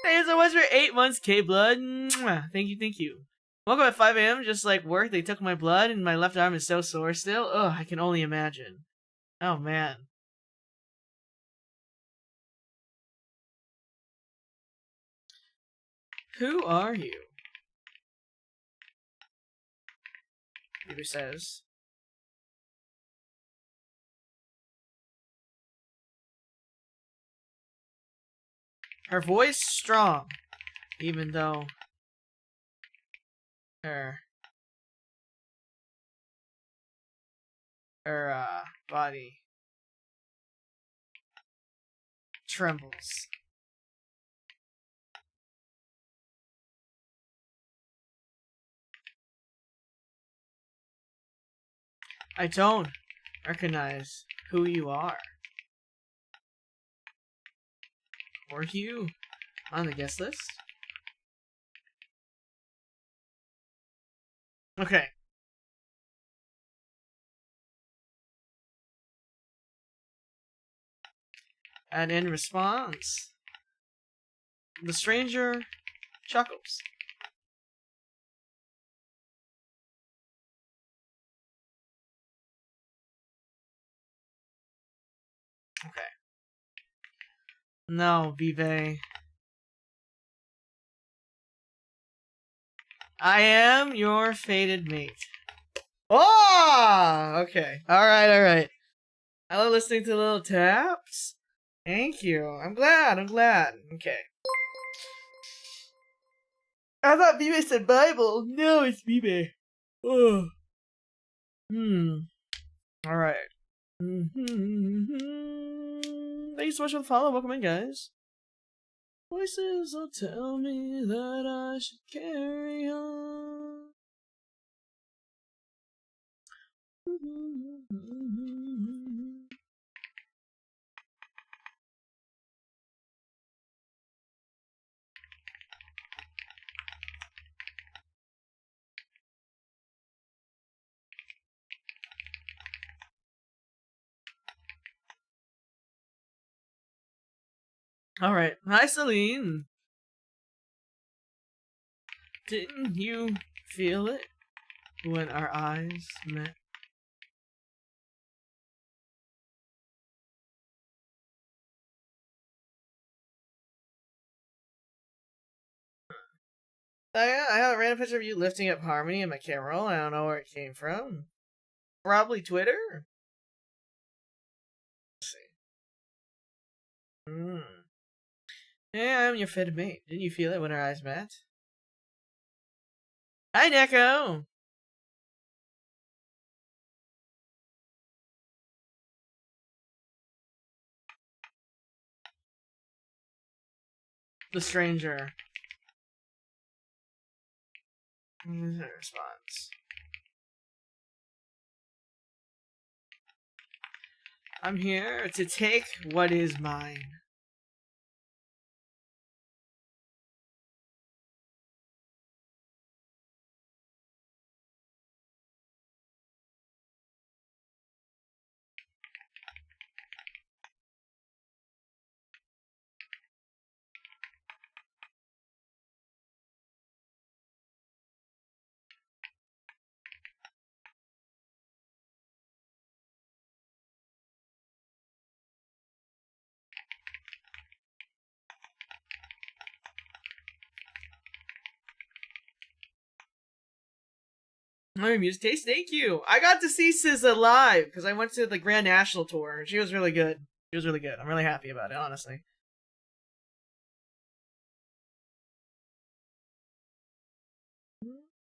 Hey, so what's for 8 months, K-Blood? Thank you. Woke up at 5 a.m. just like work. They took my blood and my left arm is so sore still. Ugh, I can only imagine. Oh, man. Who are you? Peter says. Her voice strong, even though her body trembles. I don't recognize who you are. Were you on the guest list? Okay. And in response, the stranger chuckles. No, Vive. I am your fated mate. Oh! Okay. Alright. I love listening to the little taps. Thank you. I'm glad. Okay. I thought Vive said Bible. No, it's Vive. Oh. Alright. Thank you so much for the follow. Welcome in, guys. Voices will tell me that I should carry on. Alright. Hi, Celine. Didn't you feel it when our eyes met? I have a random picture of you lifting up Harmony in my camera roll. I don't know where it came from. Probably Twitter. Let's see. Yeah, I'm your fated mate. Didn't you feel it when our eyes met? Hi, Neko! The stranger. Response. I'm here to take what is mine. My music taste, thank you. I got to see SZA live because I went to the Grand National Tour and she was really good. I'm really happy about it, honestly.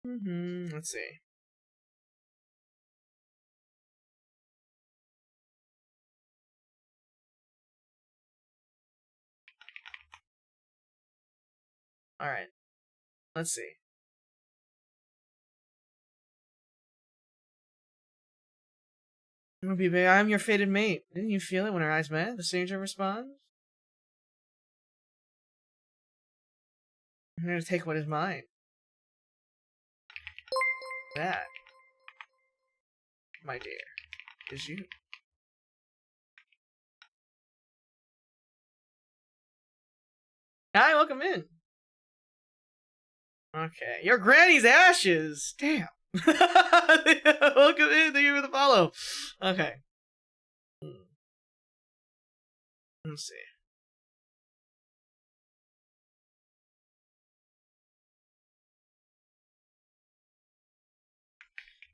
Let's see. Alright. Let's see. I'm your fated mate. Didn't you feel it when our eyes met? The stranger responds. I'm here to take what is mine. That, my dear, is you. Hi, welcome in. Okay. Your granny's ashes. Damn. Welcome in. Thank you for the follow. Okay. Let's see.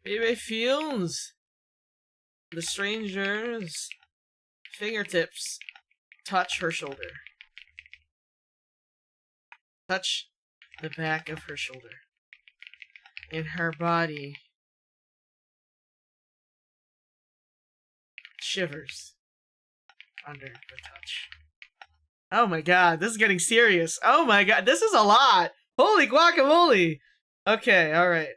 Baby feels the stranger's fingertips touch her shoulder. Touch the back of her shoulder. And her body shivers under the touch. Oh my god, this is getting serious. Oh my god, this is a lot. Holy guacamole. Okay, alright.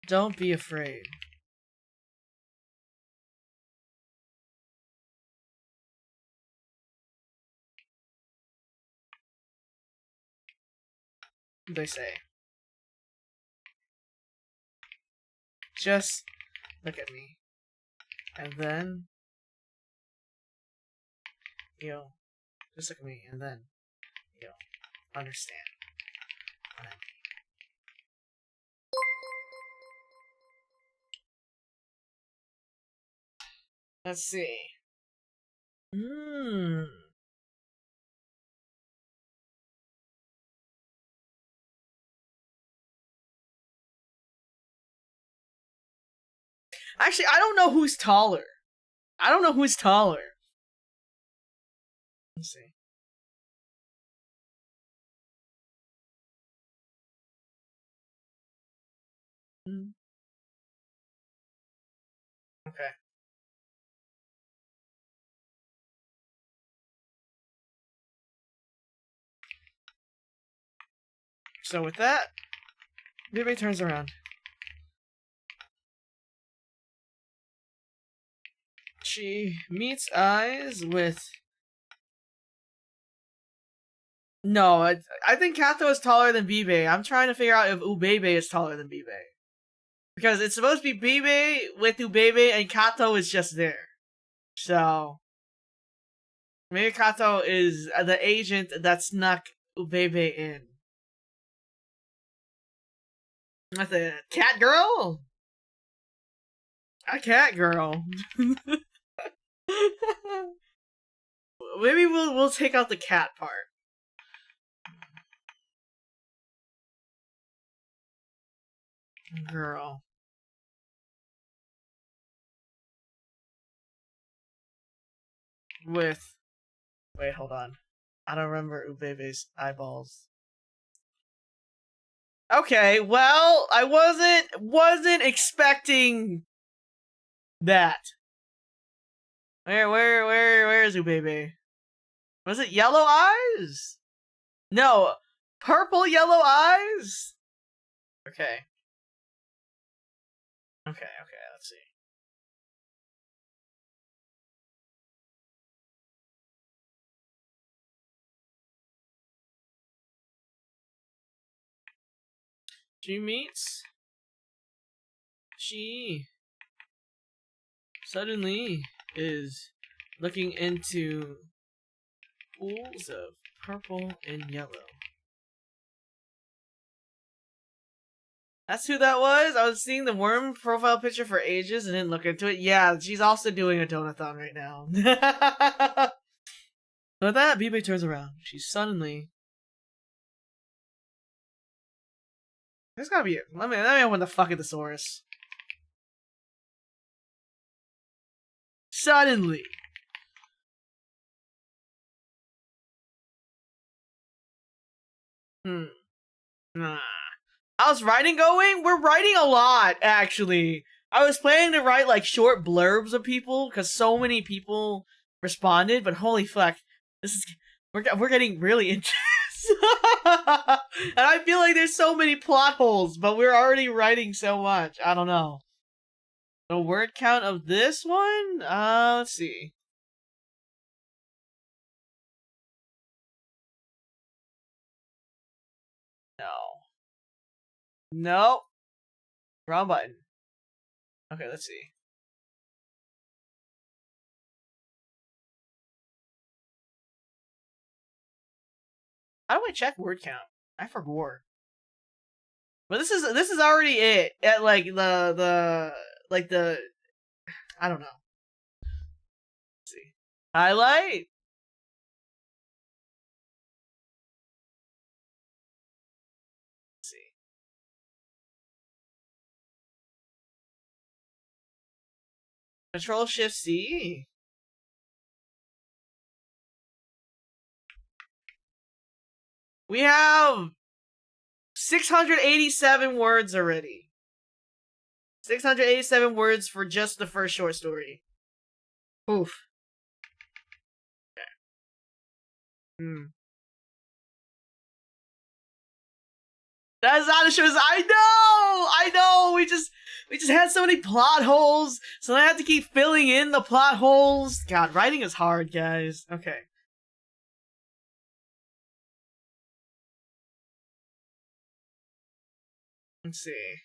Don't be afraid. They say. Just look at me. And then you'll just look at me and then you'll understand what I mean. Let's see. Hmm. Actually, I don't know who's taller. I don't know who's taller. Let's see. Okay. So with that, Bibi turns around. She meets eyes with... No, I think Kato is taller than Bibe. I'm trying to figure out if Ubebe is taller than Bibe. Because it's supposed to be Bibe with Ubebe, and Kato is just there. So... maybe Kato is the agent that snuck Ubebe in. That's a cat girl? A cat girl. Maybe we'll take out the cat part. Girl. With... wait, hold on. I don't remember Ubebe's eyeballs. Okay, well, I wasn't expecting that. Where is Ubebe? Was it yellow eyes? No, purple yellow eyes? Okay. Okay, let's see. She suddenly is looking into pools of purple and yellow. That's who that was? I was seeing the worm profile picture for ages and didn't look into it. Yeah, she's also doing a donathon right now. With that, Bibe turns around. She's suddenly... there's gotta be... let me open the fucking thesaurus. Suddenly. Nah. How's writing going? We're writing a lot, actually. I was planning to write, like, short blurbs of people, because so many people responded, but holy fuck. This is... we're getting really intense. And I feel like there's so many plot holes, but we're already writing so much. I don't know. The word count of this one? Let's see. No. No. Wrong button. Okay, let's see. How do I check word count? I forgot. But this is already it. At like the I don't know. Let's see. Highlight. Let's see. Control Shift C. We have 687 words already. 687 words for just the first short story. Oof. Okay. That is not a show. I know. We just had so many plot holes, so I have to keep filling in the plot holes. God, writing is hard, guys. Okay. Let's see.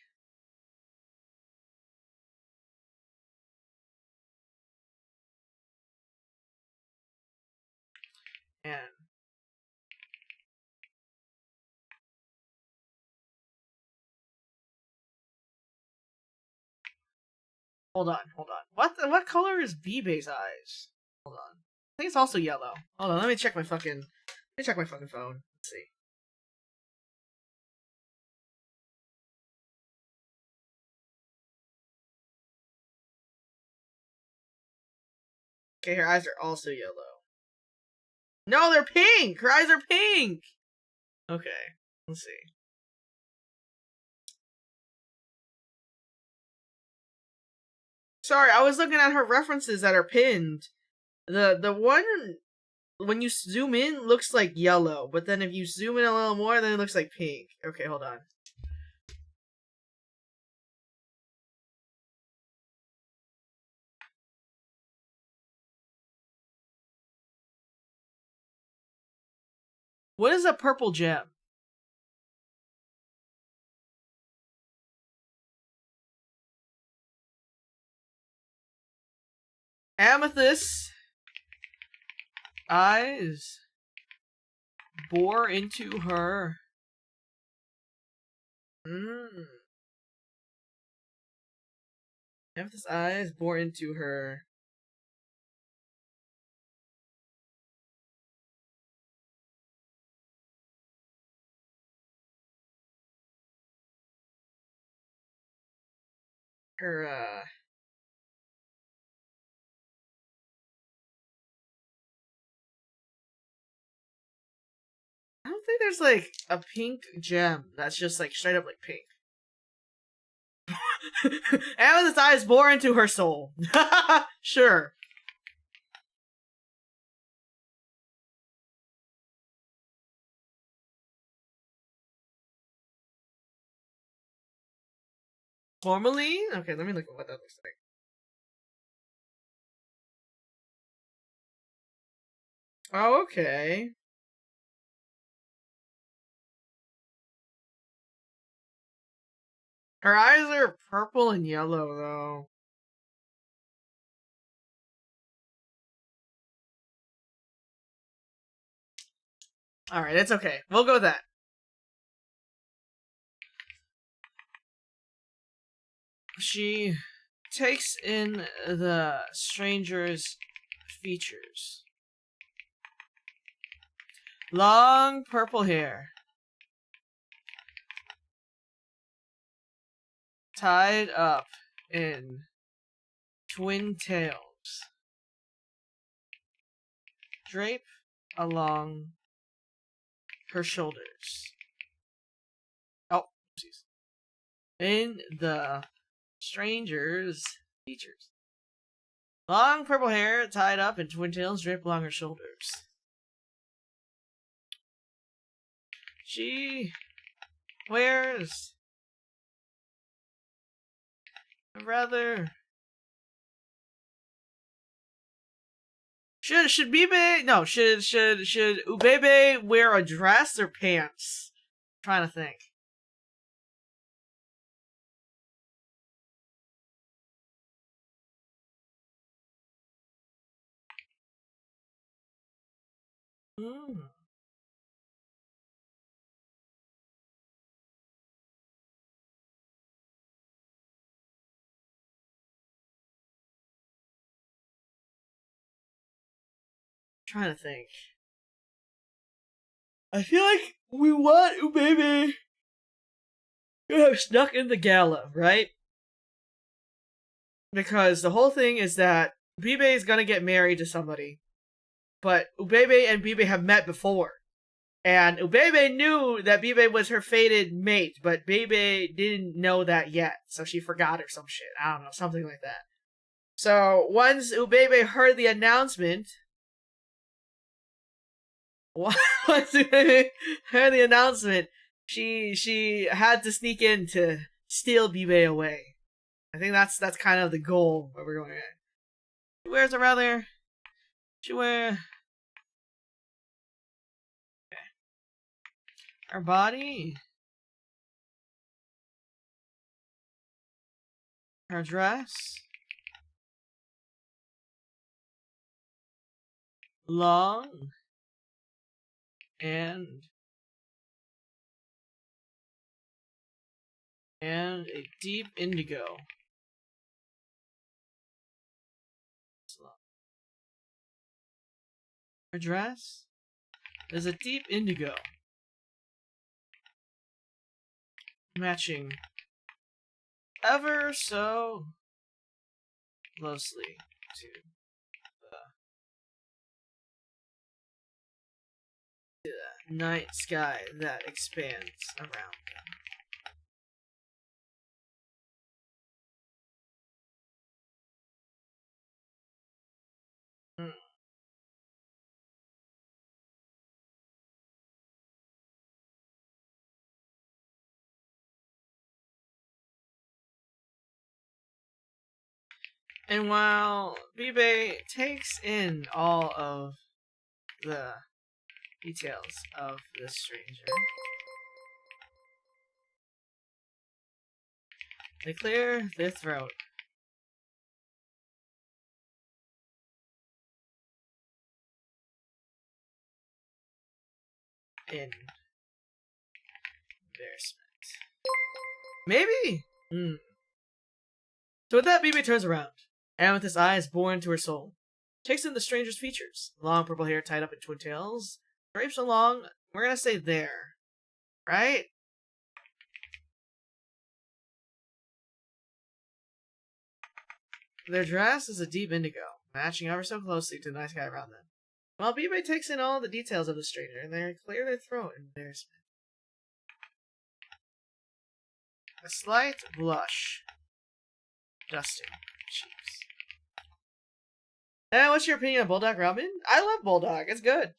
Man. Hold on. What color is Bibe's eyes? Hold on. I think it's also yellow. Hold on, let me check my fucking phone. Let's see. Okay, her eyes are also yellow. No, they're pink! Her eyes are pink! Okay, let's see. Sorry, I was looking at her references that are pinned. The one, when you zoom in, looks like yellow, but then if you zoom in a little more, then it looks like pink. Okay, hold on. What is a purple gem? Amethyst eyes bore into her. Amethyst eyes bore into her. Her, I don't think there's like a pink gem that's just like straight up like pink. Amethyst eyes bore into her soul. Sure. Formally? Okay, let me look at what that looks like. Oh, okay. Her eyes are purple and yellow, though. Alright, it's okay. We'll go with that. She takes in the stranger's features. Long purple hair. Tied up in twin tails. Drape along her shoulders. Oh, jeez. In the stranger's features. Long purple hair tied up in twin tails drape along her shoulders. She wears a rather... Should Bibe... No, should Ubebe wear a dress or pants? I'm trying to think. Trying to think. I feel like we want Ubebe to have snuck in the gala, right? Because the whole thing is that Bibe is gonna get married to somebody, but Ubebe and Bibe have met before. And Ubebe knew that Bibe was her fated mate, but Bibe didn't know that yet, so she forgot or some shit. I don't know, something like that. So once Ubebe heard the announcement, she had to sneak in to steal Bibe away. I think that's kind of the goal where we're going at. She wears a rather... She wears... Okay. Her body... Her dress... Long... And a deep indigo. Her dress is a deep indigo, matching ever so closely to the night sky that expands around them. Hmm. And while Bibe takes in all of the details of this stranger, they clear their throat in embarrassment. Maybe? Hmm. So with that, Bibi turns around. Amethyst's eye is born to her soul. Takes in the stranger's features. Long purple hair tied up in twin tails. Drapes along, we're gonna say there. Right? Their dress is a deep indigo, matching ever so closely to the nice guy around them. While Bibi takes in all the details of the stranger, they clear their throat in embarrassment. A slight blush. Dusting cheeks. What's your opinion of Bulldog Robin? I love Bulldog. It's good.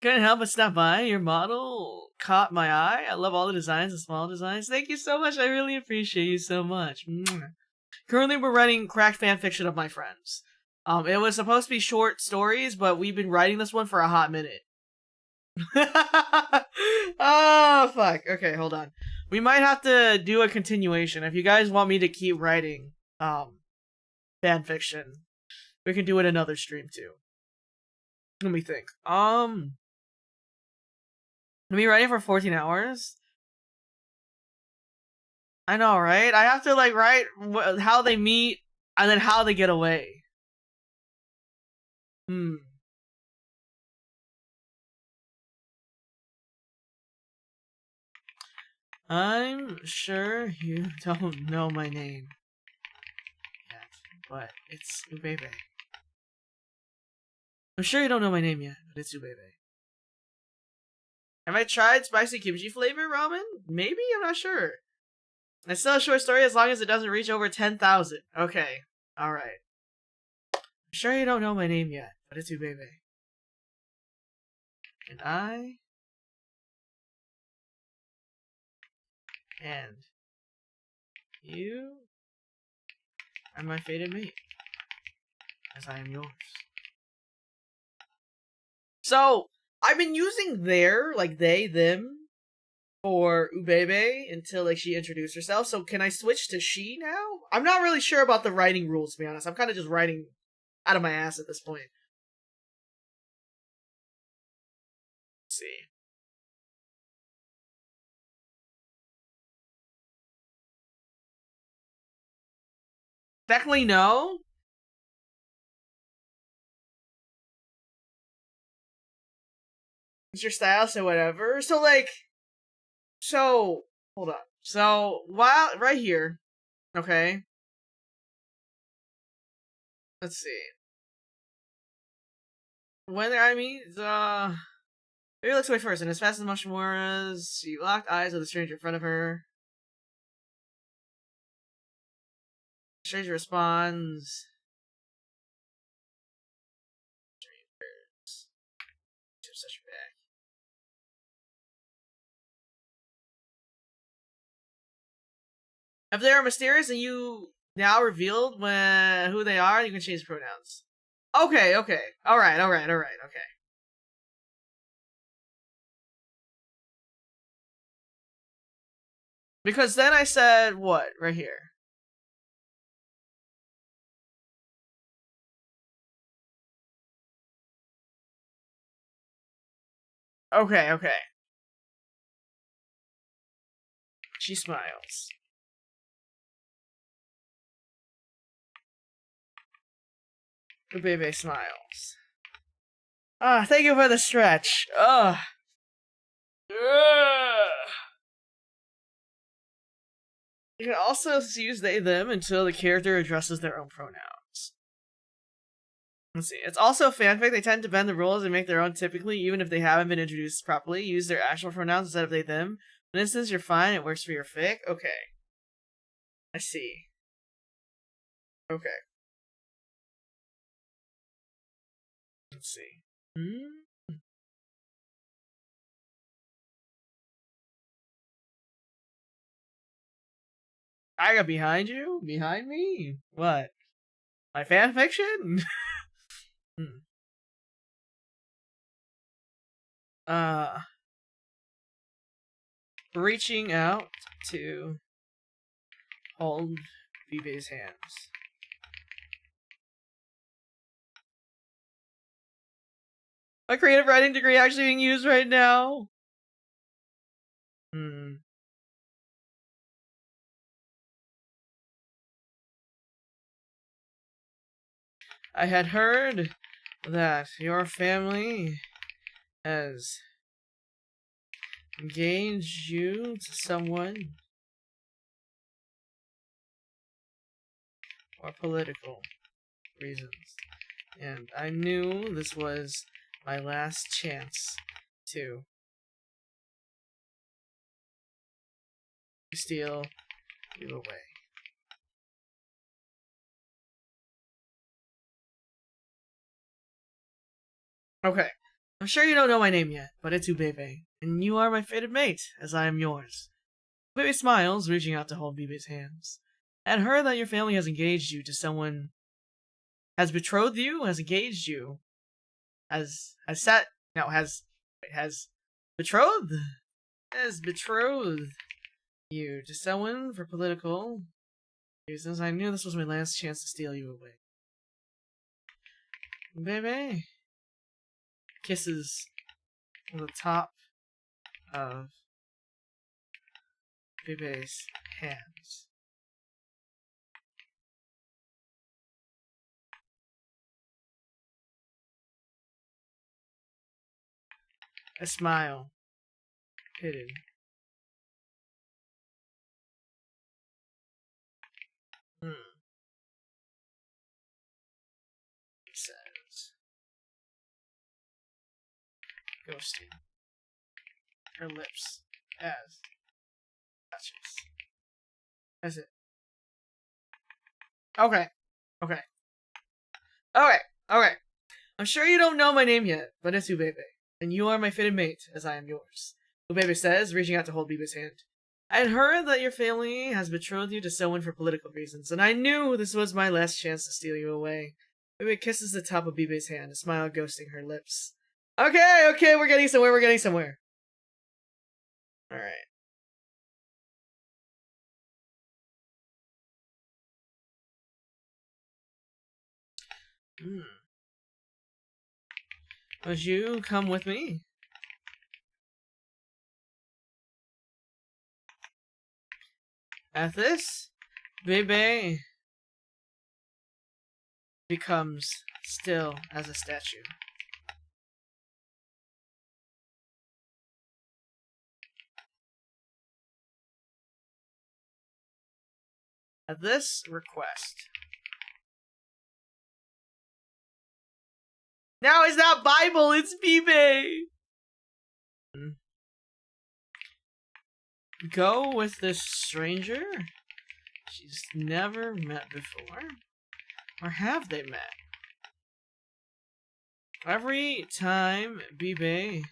Couldn't help but stop by. Your model caught my eye. I love all the designs, the small designs. Thank you so much. I really appreciate you so much. Currently, we're writing cracked fan fiction of my friends. It was supposed to be short stories, but we've been writing this one for a hot minute. Oh, fuck. Okay, hold on. We might have to do a continuation. If you guys want me to keep writing fan fiction, we can do it another stream too. Let me think. Be writing for 14 hours? I know, right? I have to like write how they meet and then how they get away. I'm sure you don't know my name yet, but it's Ubebe. I'm sure you don't know my name yet, but it's Ubebe. Have I tried spicy kimchi flavor ramen? Maybe? I'm not sure. It's still a short story as long as it doesn't reach over 10,000. Okay. Alright. I'm sure you don't know my name yet, but it's Ubebe. And you are my fated mate, as I am yours. So, I've been using their, like they, them, for Ubebe until like she introduced herself. So can I switch to she now? I'm not really sure about the writing rules, to be honest. I'm kind of just writing out of my ass at this point. Let's see. Technically, no. It's your style, so whatever. So like, so hold on. So while right here, okay. Let's see. When I mean, maybe looks away first, and as fast as Moshimura's, she locked eyes with a stranger in front of her. The stranger responds. Strangers. Tips such your back. If they are mysterious and you now revealed who they are, you can change pronouns. Okay, okay. Alright, okay. Because then I said, what? Right here. Okay, okay. She smiles. Bebe smiles. Ah, thank you for the stretch. Ugh. You can also use they, them until the character addresses their own pronouns. Let's see. It's also fanfic. They tend to bend the rules and make their own typically, even if they haven't been introduced properly. Use their actual pronouns instead of they, them. For instance, you're fine. It works for your fic. Okay. I see. Okay. Let's see. I got behind you? Behind me? What? My fanfiction? Reaching out to hold Bebe's hands. My creative writing degree actually being used right now. I had heard that your family has engaged you to someone for political reasons, and I knew this was my last chance to steal you away. Okay. I'm sure you don't know my name yet, but it's Ubebe, and you are my fated mate, as I am yours. Ubebe smiles, reaching out to hold Bebe's hands. I had heard that your family has engaged you to someone, has betrothed you, has engaged you, has betrothed, has betrothed you to someone for political reasons. I knew this was my last chance to steal you away. Ubebe kisses the top of Bebe's hands. A smile hidden. It says, ghosting her lips as touches. That's it. Okay. Okay. Okay. Okay. I'm sure you don't know my name yet, but it's Ubebe, and you are my fitted mate, as I am yours. Ubebe says, reaching out to hold Bebe's hand. I had heard that your family has betrothed you to someone for political reasons, and I knew this was my last chance to steal you away. Bebe kisses the top of Bebe's hand, a smile ghosting her lips. Okay, okay, we're getting somewhere, Alright. Would you come with me? At this, Bebe becomes still as a statue. At this request. Now it's not Bible, it's Bebe! Go with this stranger she's never met before. Or have they met? Every time Bebe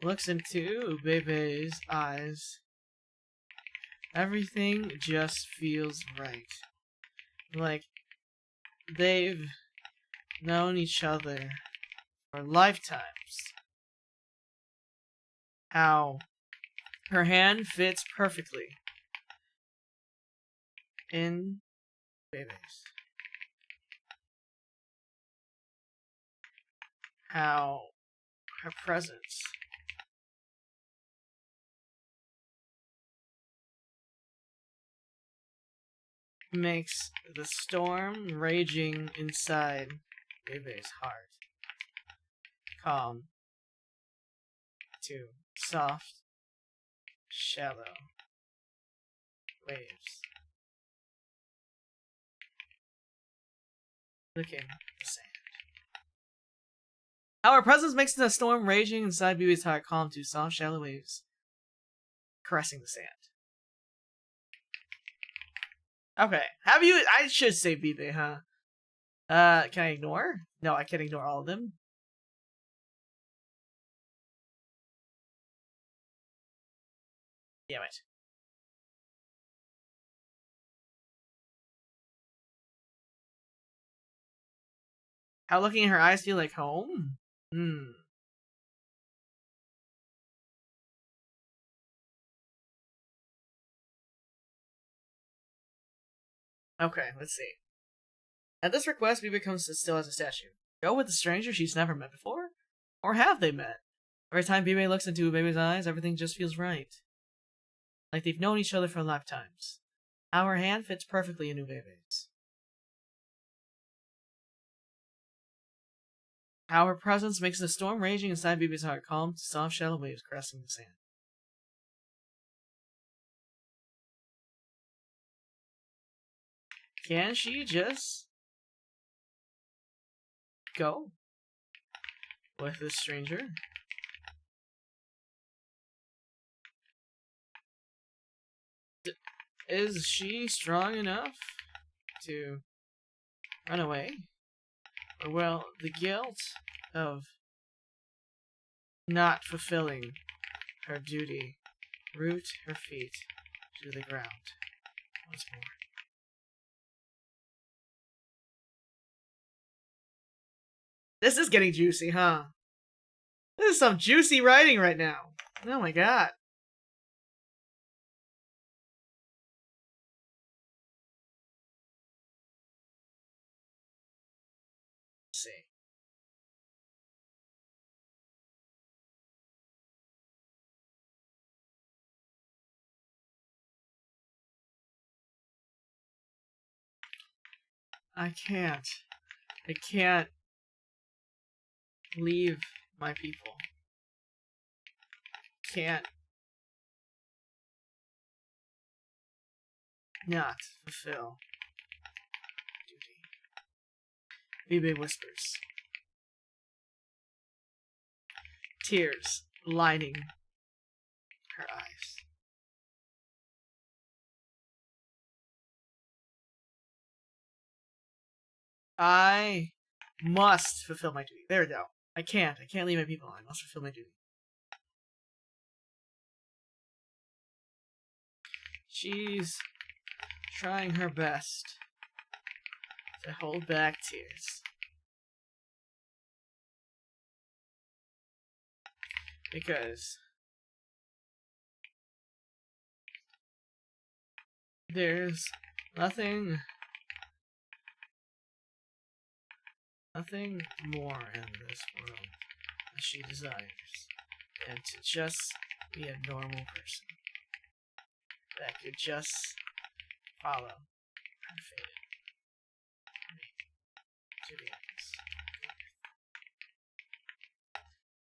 looks into Bebe's eyes, everything just feels right. Like they've known each other for lifetimes. How her hand fits perfectly in Bebe's. How her presence makes the storm raging inside Bebe's heart calm to soft, shallow waves. Licking the sand. Our presence makes the storm raging inside Bebe's heart calm to soft, shallow waves, caressing the sand. Okay, have you? I should say Bebe, huh? Can I ignore? No, I can't ignore all of them. Damn it. How looking in her eyes feel like home? Hmm. Okay, let's see. At this request, Bebe becomes still as a statue. Go with a stranger she's never met before? Or have they met? Every time Bebe looks into Bebe's eyes, everything just feels right. Like they've known each other for lifetimes. How her hand fits perfectly into Bebe's. How her presence makes the storm raging inside Bebe's heart calm to soft shallow waves caressing the sand. Can she just go with this stranger? Is she strong enough to run away? Or will the guilt of not fulfilling her duty root her feet to the ground once more? This is getting juicy, huh? This is some juicy writing right now. Oh my god. Let's see. I can't. I can't leave my people. Can't not fulfill duty. Bebe whispers. Tears lining her eyes. I must fulfill my duty. There we go. I can't. I can't leave my people. I must fulfill my duty. She's trying her best to hold back tears. Because there's nothing more in this world that she desires than to just be a normal person that could just follow her fate. To be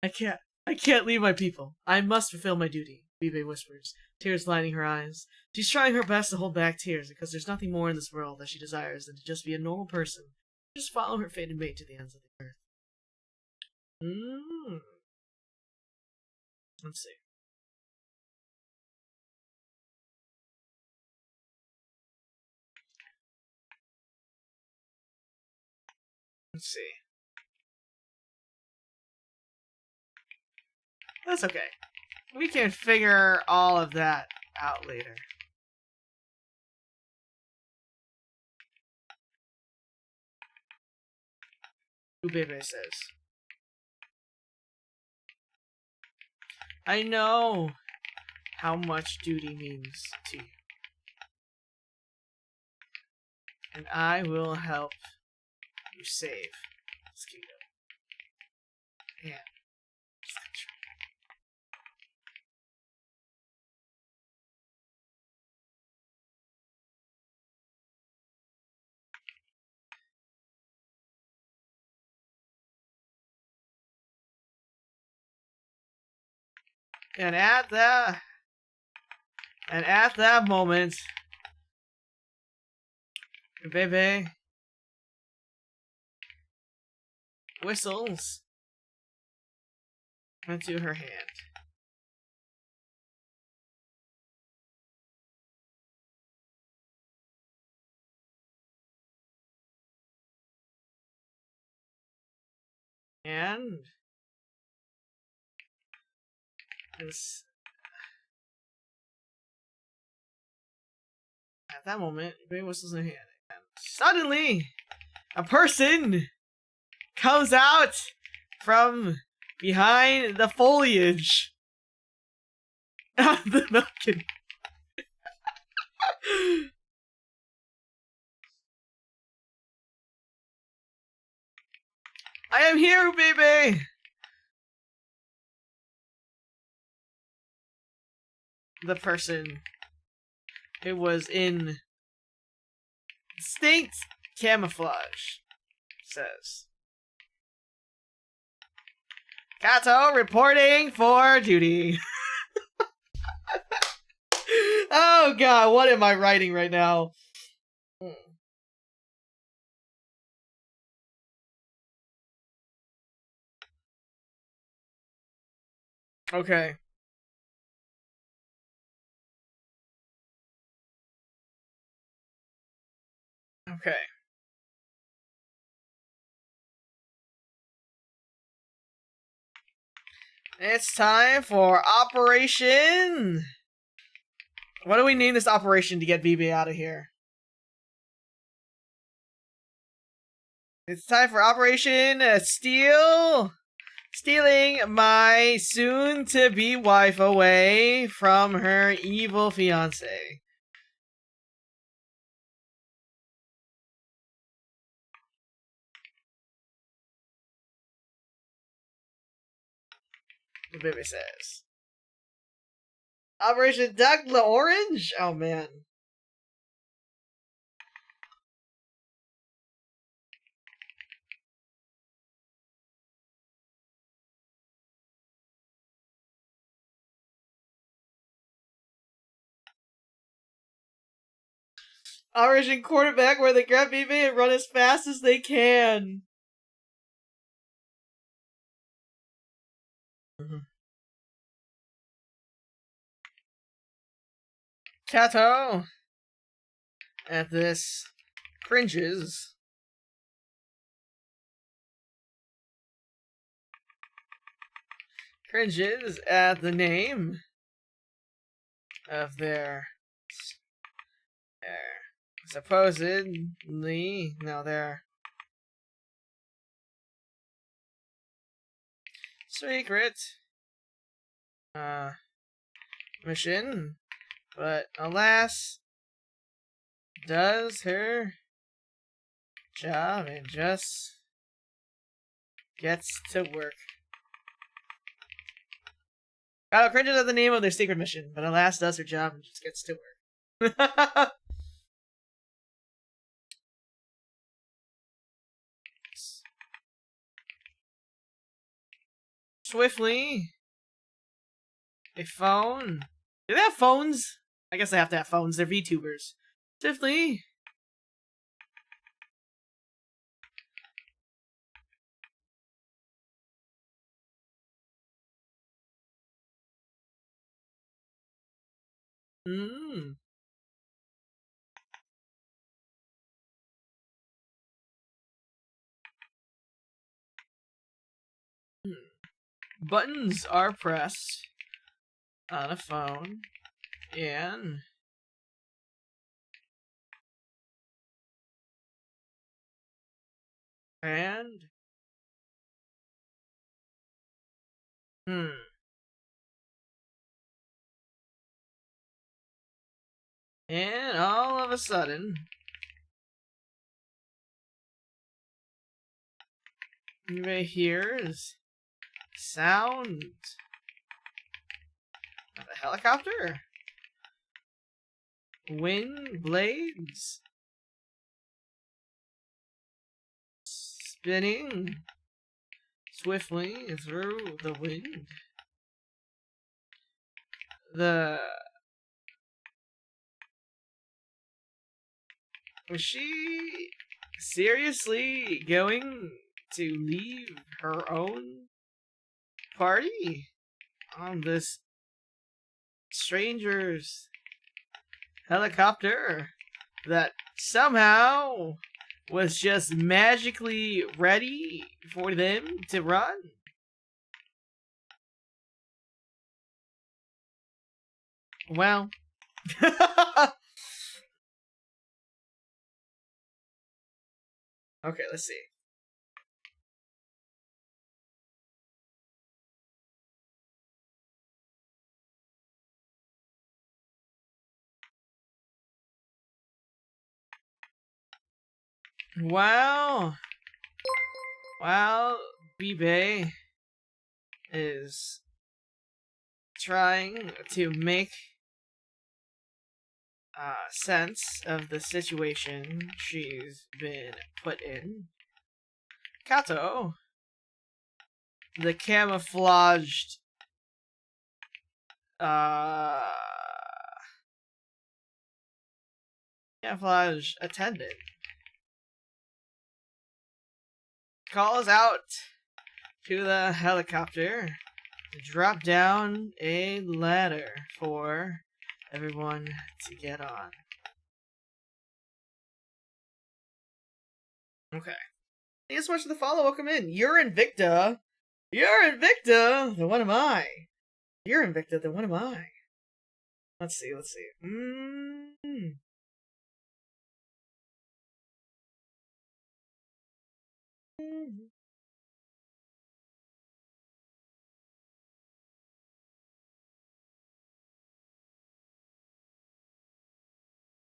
honest. I can't leave my people. I must fulfill my duty, Bebe whispers, tears lining her eyes. She's trying her best to hold back tears because there's nothing more in this world that she desires than to just be a normal person. Just follow her fated mate to the ends of the earth. Let's see. Let's see. That's okay. We can figure all of that out later. Ubebe says, I know how much duty means to you. And I will help you save Mosquito. Yeah. And at that moment, Bebe whistles into her hand. And at that moment, Bebe whistles in her hand. And suddenly, a person comes out from behind the foliage. The kidding. I am here, baby! The person who was in distinct camouflage says. Kato reporting for duty. Oh god, what am I writing right now? Okay. Okay. It's time for Operation... What do we name this operation to get BB out of here? It's time for Operation stealing my soon-to-be wife away from her evil fiancé. The baby says. Operation Duck the Orange? Oh man. Operation Quarterback, where they grab BB and run as fast as they can. Kato, at this, cringes. Cringes at the name of their supposedly, no, their secret mission, but alas, does her job and just gets to work. Kyle cringes at the name of their secret mission, but alas does her job and just gets to work. Swiftly, a phone. Do they have phones? I guess they have to have phones. They're VTubers. Swiftly. Buttons are pressed on a phone and and all of a sudden you may hear sound of a helicopter, wind blades spinning swiftly through the wind. Was she seriously going to leave her own party on this stranger's helicopter that somehow was just magically ready for them to run? Well, okay, let's see. Wow. While B-Bay is trying to make sense of the situation she's been put in, Kato, the camouflaged camouflage attendant, calls out to the helicopter to drop down a ladder for everyone to get on. Okay. Thanks so much for the follow. Welcome in. You're Invicta. You're Invicta. Then what am I? You're Invicta. Then what am I? Let's see. Let's see.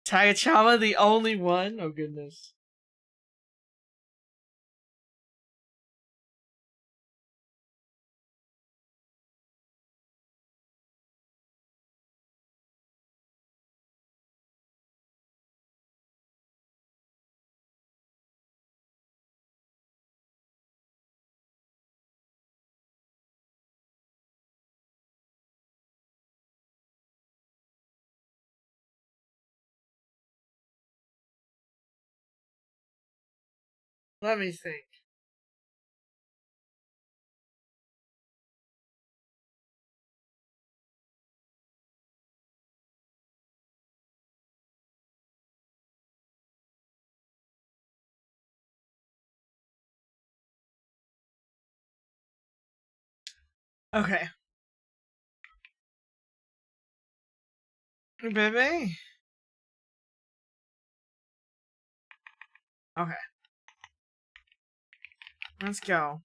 Taiga the only one? Oh goodness. Let me think. Okay. Baby? Okay. Let's go.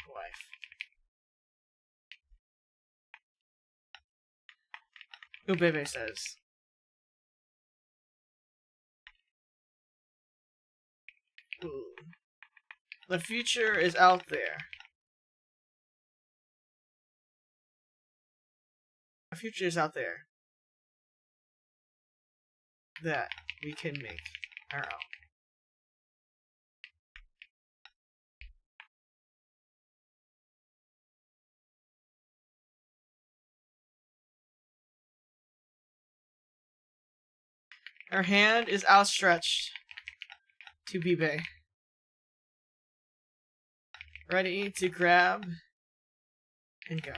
Wife. Ooh, Bebe says. Ooh. The future is out there. The future is out there that we can make our own. Her hand is outstretched to Bibe, ready to grab and go.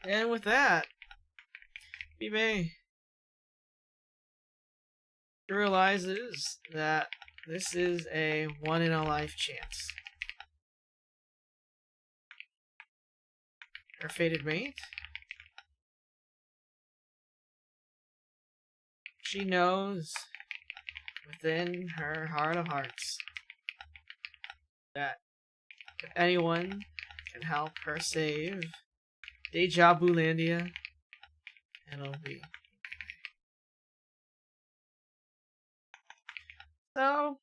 And with that, Bibe realizes that this is a one-in-a-life chance. Her fated mate, she knows within her heart of hearts that if anyone can help her save Deja Bulandia, it'll be. So,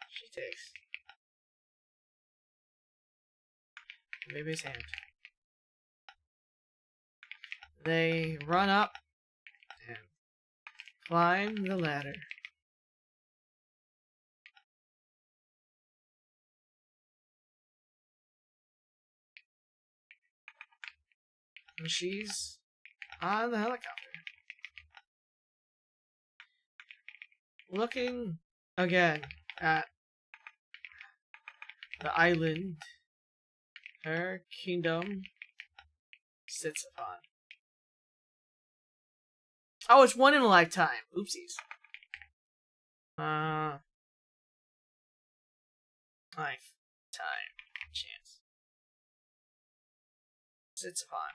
she takes Baby's hand. They run up climb the ladder. And she's on the helicopter. Looking again at the island her kingdom sits upon. Oh, it's one in a lifetime. Oopsies. Lifetime chance. Sits upon.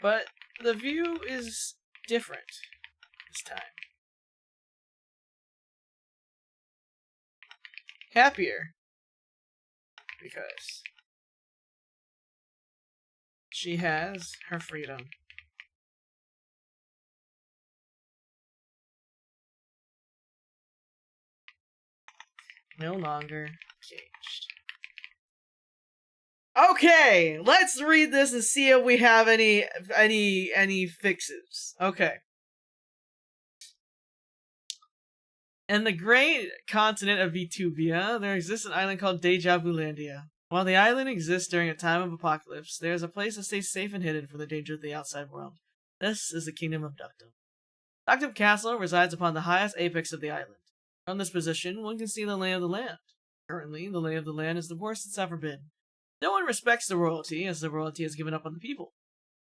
But the view is different this time. Happier. Because she has her freedom. No longer caged. Okay, let's read this and see if we have any fixes. Okay. In the great continent of Vtubia, there exists an island called Deja Vulandia. While the island exists during a time of apocalypse, there is a place that stays safe and hidden from the danger of the outside world. This is the kingdom of Ductum. Ductum Castle resides upon the highest apex of the island. From this position, one can see the lay of the land. Currently, the lay of the land is the worst it's ever been. No one respects the royalty, as the royalty has given up on the people.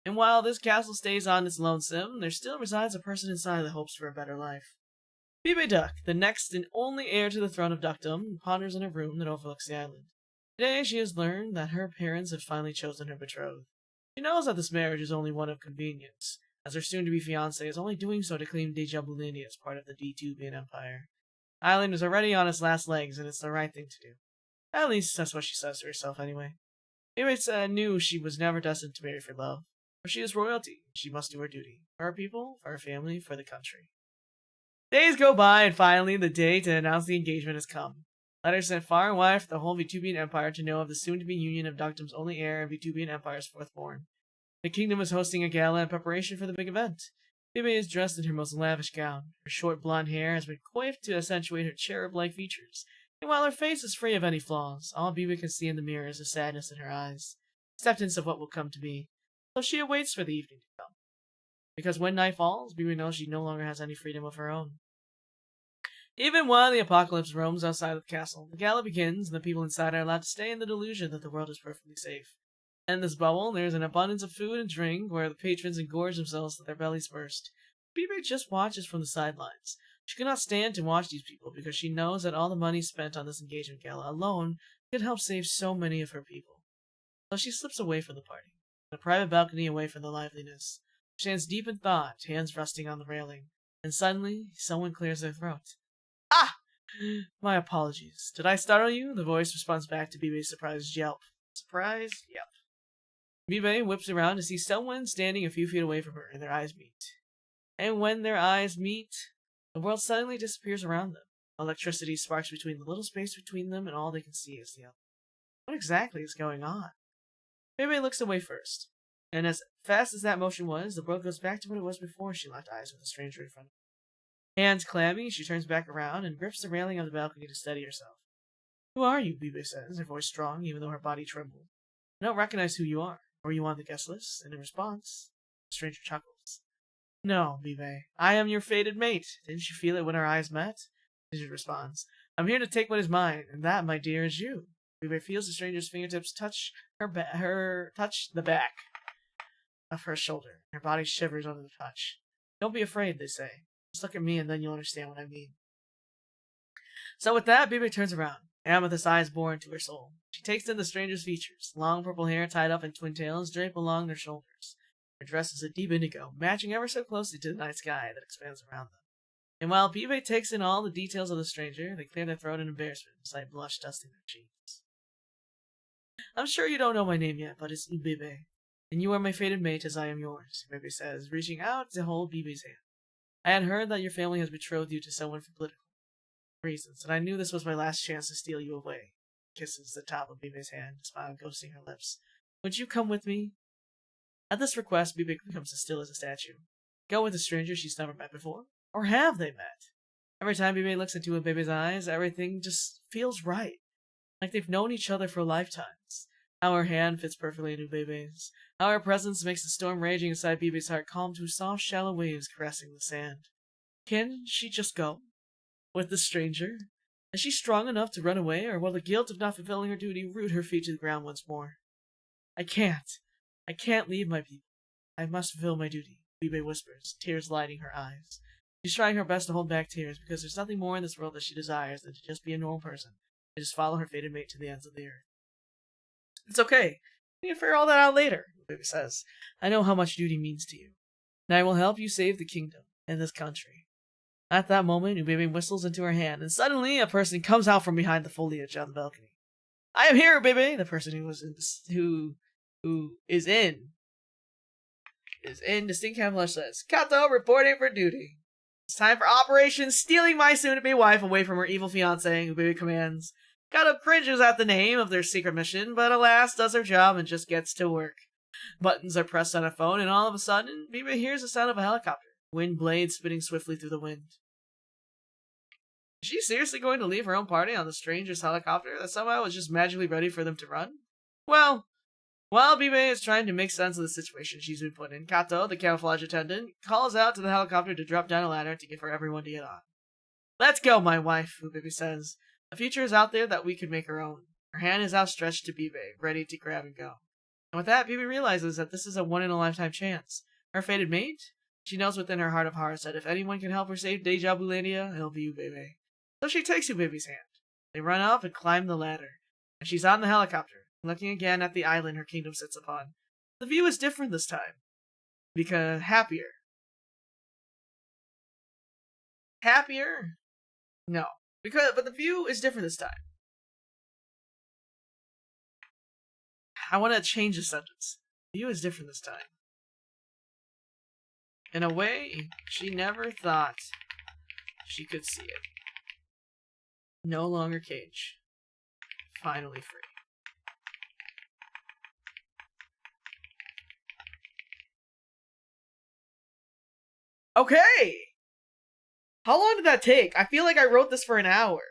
And while this castle stays on its lonesome, there still resides a person inside that hopes for a better life. Bibe Duck, the next and only heir to the throne of Ductum, ponders in a room that overlooks the island. Today, she has learned that her parents have finally chosen her betrothed. She knows that this marriage is only one of convenience, as her soon-to-be fiancé is only doing so to claim Deja Vulandia as part of the Vtubian Empire. The island is already on its last legs, and it's the right thing to do. At least, that's what she says to herself anyway. Bibe knew she was never destined to marry for love, for she is royalty. She must do her duty, for her people, for her family, for the country. Days go by, and finally, the day to announce the engagement has come. Letters sent far and wide for the whole Vtubian Empire to know of the soon-to-be union of Ductum's only heir and Vtubian Empire's fourthborn. The kingdom is hosting a gala in preparation for the big event. Bibe is dressed in her most lavish gown. Her short blonde hair has been coiffed to accentuate her cherub-like features, and while her face is free of any flaws, all Bibe can see in the mirror is the sadness in her eyes, acceptance of what will come to be. So she awaits for the evening to come. Because when night falls, Bibe knows she no longer has any freedom of her own. Even while the apocalypse roams outside of the castle, the gala begins, and the people inside are allowed to stay in the delusion that the world is perfectly safe. In this bubble, there is an abundance of food and drink, where the patrons engorge themselves till their bellies burst. Bibe just watches from the sidelines. She cannot stand to watch these people, because she knows that all the money spent on this engagement gala alone could help save so many of her people. So she slips away from the party, on a private balcony away from the liveliness. She stands deep in thought, hands resting on the railing, and suddenly, someone clears their throat. Ah! My apologies. Did I startle you? The voice responds back to Bibe's surprised yelp. Surprise? Yep. Bibe whips around to see someone standing a few feet away from her, and their eyes meet. And when their eyes meet, the world suddenly disappears around them. Electricity sparks between the little space between them, and all they can see is the other. What exactly is going on? Bibe looks away first, and as fast as that motion was, the world goes back to what it was before she locked eyes with the stranger in front of her. Hands clammy, she turns back around and grips the railing of the balcony to steady herself. Who are you? Bibe says, her voice strong, even though her body trembles. I don't recognize who you are. Were you on the guest list? And in response, the stranger chuckles. No, Bibe. I am your fated mate. Didn't you feel it when our eyes met? Bibe responds. I'm here to take what is mine, and that, my dear, is you. Bibe feels the stranger's fingertips touch touch the back of her shoulder. Her body shivers under the touch. Don't be afraid, they say. Just look at me and then you'll understand what I mean. So with that, Bibe turns around. Amethyst eyes bore into her soul. She takes in the stranger's features. Long purple hair tied up in twin tails drape along their shoulders. Her dress is a deep indigo, matching ever so closely to the night sky that expands around them. And while Bibe takes in all the details of the stranger, they clear their throat in embarrassment, a slight blush dusting their cheeks. I'm sure you don't know my name yet, but it's Bibe. And you are my fated mate as I am yours, Bibe says, reaching out to hold Bibe's hand. I had heard that your family has betrothed you to someone for political reasons, and I knew this was my last chance to steal you away. Kisses the top of Bibe's hand, smile ghosting her lips. Would you come with me? At this request, Bibe becomes as still as a statue. go with a stranger she's never met before? Or have they met? Every time Bibi looks into Bibi's eyes, everything just feels right. Like they've known each other for lifetimes. How her hand fits perfectly into Bibi's. How her presence makes the storm raging inside Bibi's heart calm to soft, shallow waves caressing the sand. Can she just go? With the stranger? Is she strong enough to run away, or will the guilt of not fulfilling her duty root her feet to the ground once more? I can't. I can't leave my people. I must fulfill my duty, Bibi whispers, tears lighting her eyes. She's trying her best to hold back tears, because there's nothing more in this world that she desires than to just be a normal person, and just follow her fated mate to the ends of the earth. It's okay. We can figure all that out later, Bibi says. I know how much duty means to you, and I will help you save the kingdom and this country. At that moment, Ubibi whistles into her hand, and suddenly a person comes out from behind the foliage on the balcony. I am here, Ubibi! The person who is in distinct camouflage says, Kato reporting for duty. It's time for Operation Stealing My Soon-to-Be Wife Away from Her Evil Fiancé, Ubibi commands. Kato cringes at the name of their secret mission, but alas, does her job and just gets to work. Buttons are pressed on a phone, and all of a sudden, Bibi hears the sound of a helicopter, wind blades spinning swiftly through the wind. Is she seriously going to leave her own party on the stranger's helicopter that somehow was just magically ready for them to run? Well, while Bibi is trying to make sense of the situation she's been put in, Kato, the camouflage attendant, calls out to the helicopter to drop down a ladder to give her everyone to get on. Let's go, my wife, Bibi says. The future is out there that we could make our own. Her hand is outstretched to Bibi, ready to grab and go. And with that, Bibi realizes that this is a one-in-a-lifetime chance. Her fated mate? She knows within her heart of hearts that if anyone can help her save Deja Vulandia, it'll be Bibi. So she takes Ubibi's hand. They run up and climb the ladder, and she's on the helicopter, looking again at the island her kingdom sits upon. The view is different this time. Because happier. Happier? No. But the view is different this time. I want to change the sentence. The view is different this time. In a way, she never thought she could see it. No longer cage. Finally free. Okay! How long did that take? I feel like I wrote this for an hour.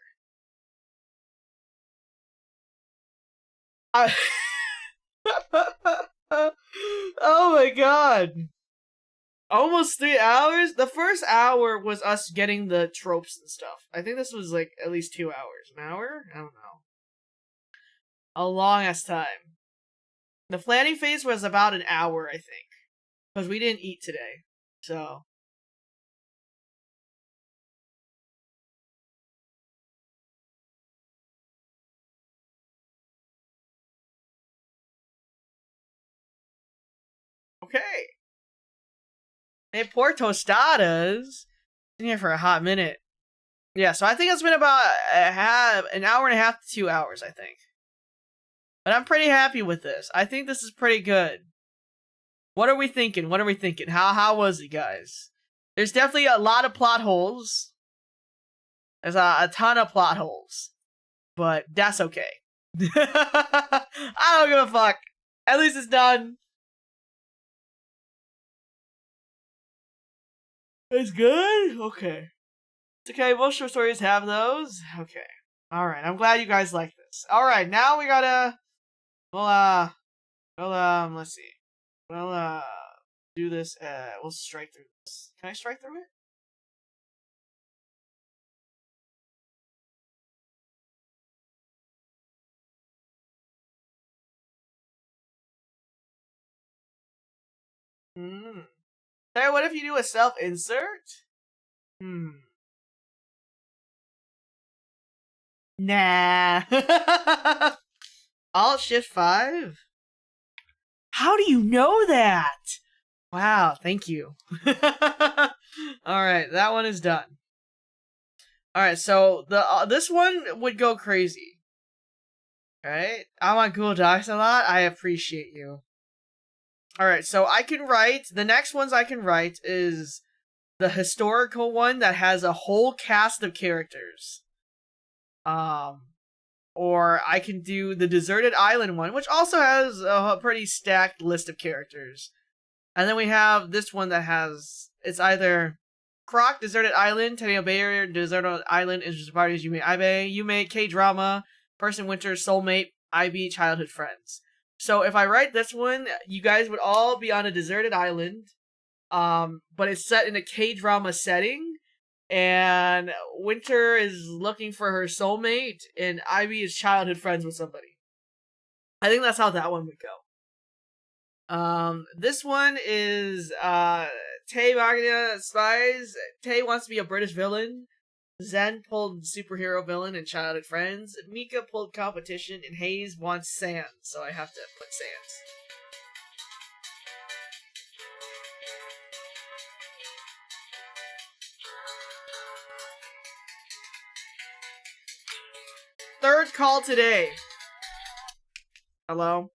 Oh my god. Almost 3 hours? The first hour was us getting the tropes and stuff. I think this was like at least 2 hours. An hour? I don't know. A long ass time. The planning phase was about an hour, I think. Because we didn't eat today. So. Okay. Hey, poor tostadas. Been here for a hot minute. Yeah, so I think it's been about an hour and a half to 2 hours, I think. But I'm pretty happy with this. I think this is pretty good. What are we thinking? What are we thinking? How was it, guys? There's definitely a lot of plot holes. There's a ton of plot holes. But that's okay. I don't give a fuck. At least it's done. It's good? Okay. It's okay, most short stories have those. Okay. Alright, I'm glad you guys like this. Alright, now we gotta... let's see. We'll, do this, we'll strike through this. Can I strike through it? Sarah, what if you do a self-insert? Nah. Alt-Shift-5? How do you know that? Wow, thank you. Alright, that one is done. Alright, so this one would go crazy. Alright, I'm on Google Docs a lot. I appreciate you. Alright, so I can write, the next ones I can write is the historical one that has a whole cast of characters. Or I can do the deserted island one, which also has a pretty stacked list of characters. And then we have this one that has It's either Croc, Deserted Island, Tenio Barrier, Deserted Island, Interested Parties, Yume Ibe, Yume, K-Drama, Person Winter, Soulmate, IB, Childhood Friends. So if I write this one, you guys would all be on a deserted island, but it's set in a K-drama setting, and Winter is looking for her soulmate, and Ivy is childhood friends with somebody. I think that's how that one would go. This one is Tay Magna Spies. Tay wants to be a British villain. Zen pulled superhero villain and childhood friends. Mika pulled competition, and Hayes wants Sans, so I have to put Sans. Third call today. Hello?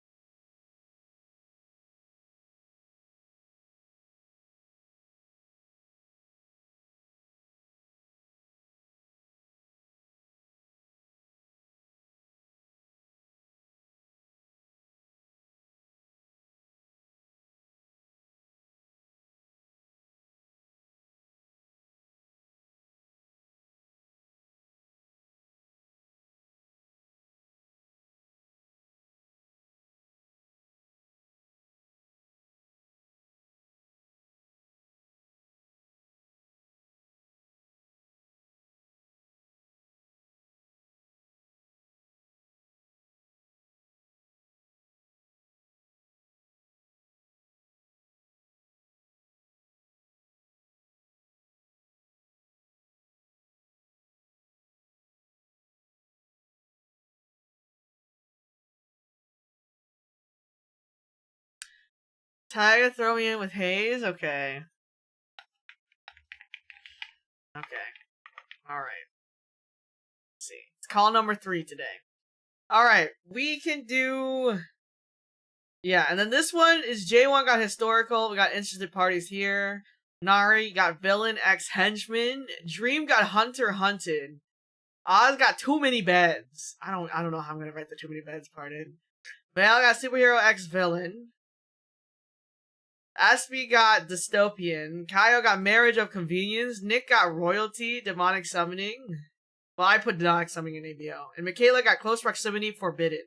Taiga throw me in with Hayes? Okay. Okay. Alright. Let's see. It's call number 3 today. Alright. We can do... Yeah, and then this one is J1 got historical. We got interested parties here. Nari got villain X henchman. Dream got hunter hunted. Oz got too many beds. I don't know how I'm gonna write the too many beds part in. Val got superhero X villain. Aspie got dystopian. Kyle got marriage of convenience. Nick got royalty, demonic summoning. Well, I put demonic summoning in ABO. And Michaela got close proximity, forbidden.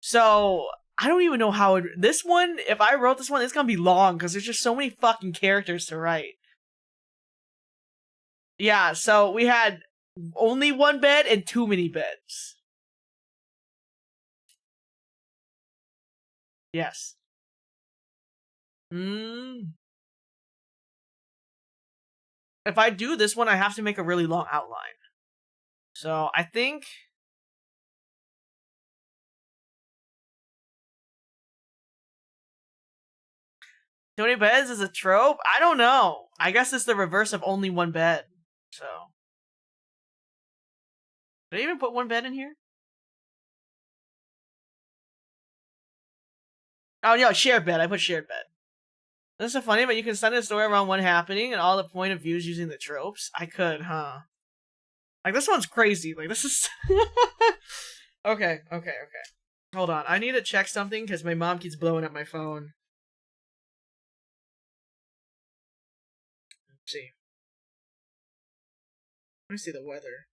So I don't even know how this one, if I wrote this one, it's gonna be long because there's just so many fucking characters to write. Yeah, so we had only one bed and too many beds. Yes. If I do this one, I have to make a really long outline. So I think... Too many beds is a trope? I don't know. I guess it's the reverse of only one bed. So... Did I even put one bed in here? Oh, yeah, shared bed. I put shared bed. This is so funny, but you can send a story around one happening and all the point of views using the tropes. I could, huh? Like, this one's crazy. Like, this is... Okay. Hold on. I need to check something because my mom keeps blowing up my phone. Let's see. Let me see the weather.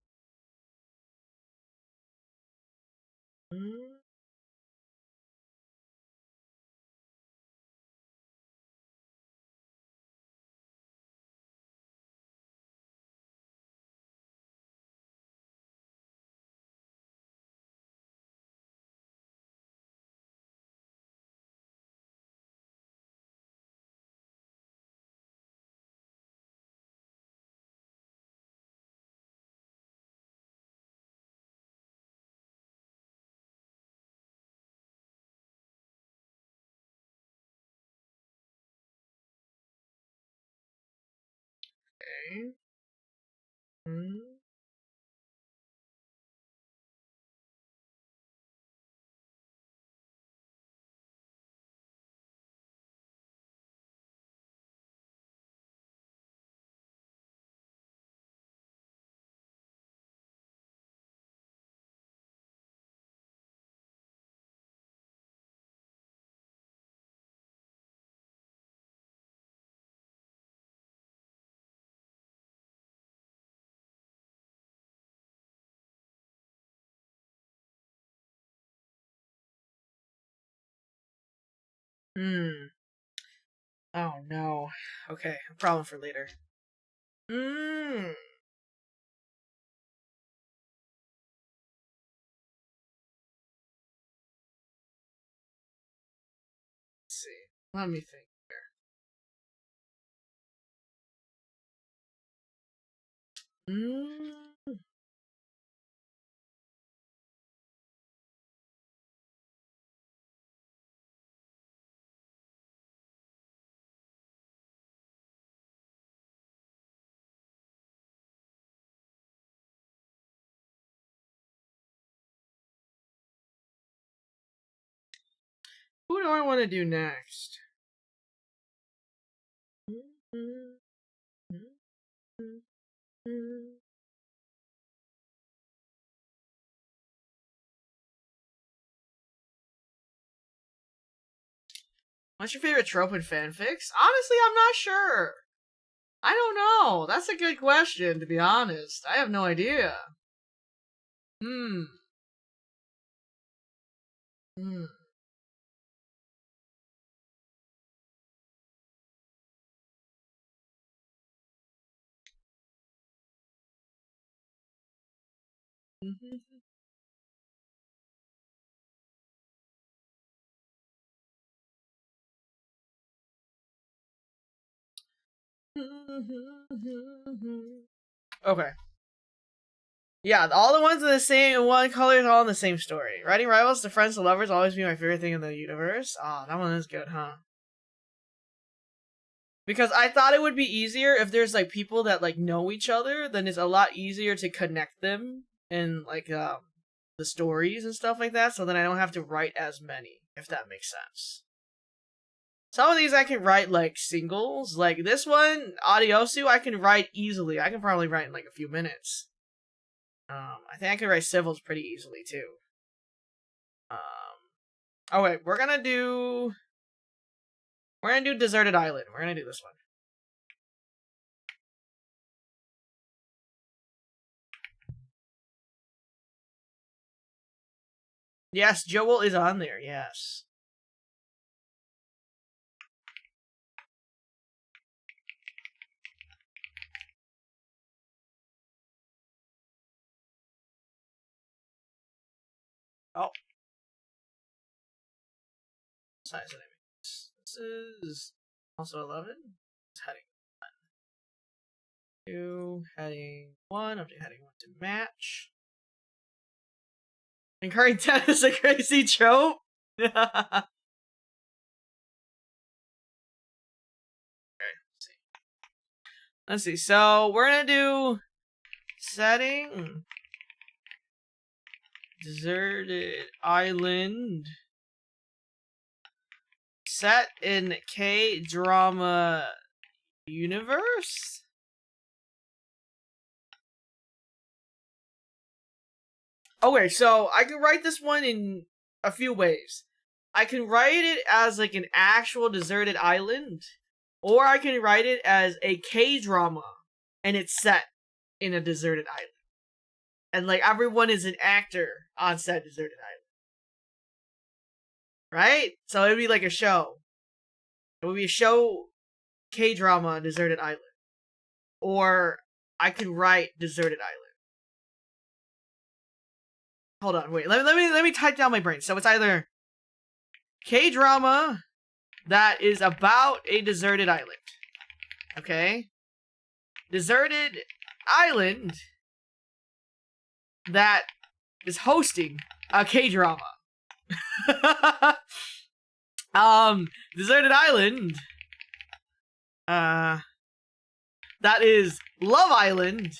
Okay. Oh no. Okay, a problem for later. Let's see. Let me think here. Who do I want to do next? What's your favorite trope in fanfics? Honestly, I'm not sure. I don't know. That's a good question, to be honest. I have no idea. Hmm. Okay. Yeah, all the ones in the same one color is all in the same story. Writing rivals to friends to lovers will always be my favorite thing in the universe. Ah, that one is good, huh? Because I thought it would be easier if there's like people that like know each other, then it's a lot easier to connect them in like the stories and stuff like that, so then I don't have to write as many, if that makes sense. Some of these I can write like singles, like this one, Adiosu, I can write easily. I can probably write in like a few minutes. I think I can write civils pretty easily too. Oh wait, we're gonna do Deserted Island. We're gonna do this one. Yes, Joel is on there, yes. Oh. Size of enemies. This is also 11. It's heading 1. 2, heading 1, up to heading 1 to match. Incurring 10 is a crazy trope. Okay, let's see. So we're gonna do setting Deserted Island. Set in K-drama universe? Okay, so I can write this one in a few ways. I can write it as like an actual deserted island, or I can write it as a K-drama, and it's set in a deserted island. And like everyone is an actor on said deserted island. Right? So it'd be like a show. It would be a show K-drama Deserted Island. Or I could write Deserted Island. Hold on, wait. Let me type down my brain. So it's either K-drama that is about a deserted island. Okay? Deserted island that is hosting a K-drama. Deserted island that is Love Island,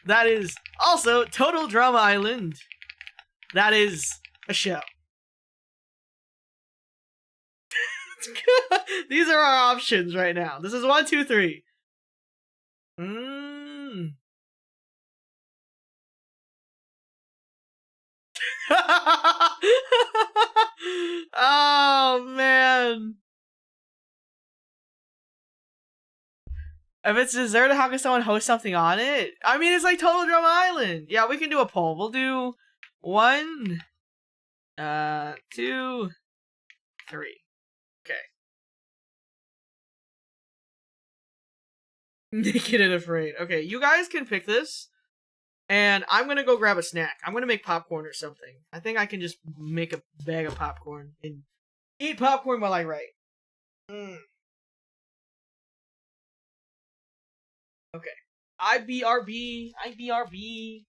that is also Total Drama Island, that is a show. These are our options right now. This is 1, 2, 3. Oh man. If it's deserted, how can someone host something on it? I mean, it's like Total Drama Island. Yeah, we can do a poll. We'll do 1, 2, 3. Okay. Naked and afraid. Okay, you guys can pick this, and I'm gonna go grab a snack. I'm gonna make popcorn or something. I think I can just make a bag of popcorn and eat popcorn while I write. Mm. Okay. IBRB. IBRB.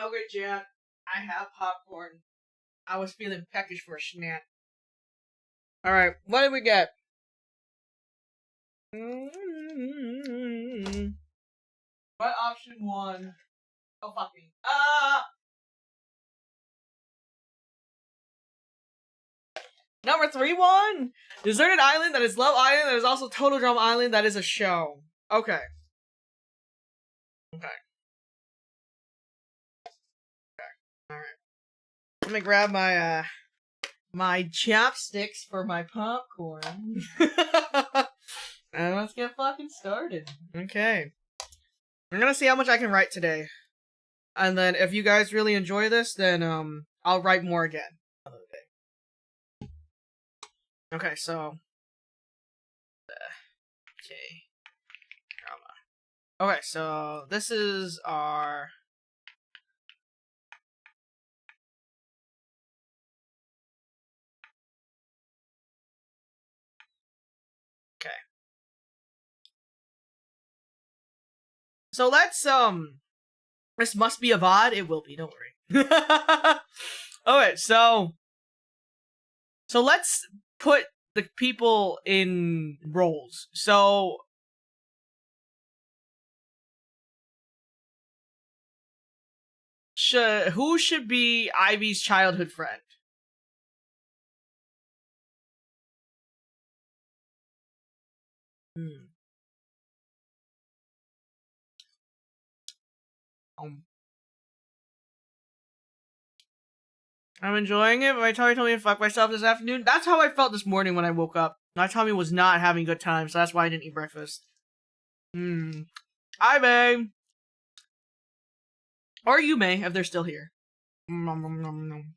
Okay, Jack. I have popcorn. I was feeling peckish for a snack. Alright, what did we get? What option one? Oh, fuck me. Number 3 won! Deserted Island, that is Love Island, that is also Total Drama Island, that is a show. Okay. Okay. Alright. Let me grab my, my chopsticks for my popcorn. And let's get fucking started. Okay. I'm gonna see how much I can write today. And then if you guys really enjoy this, then, I'll write more again. Okay, so... Okay. Drama. Okay, so this is our... Okay. So let's, this must be a VOD? It will be, don't worry. Okay, so let's put the people in roles. So... who should be Ivy's childhood friend? I'm enjoying it, but my tummy told me to fuck myself this afternoon. That's how I felt this morning when I woke up. My tummy was not having a good time, so that's why I didn't eat breakfast. Hi, babe. Or you may, if they're still here. Nom, nom, nom, nom.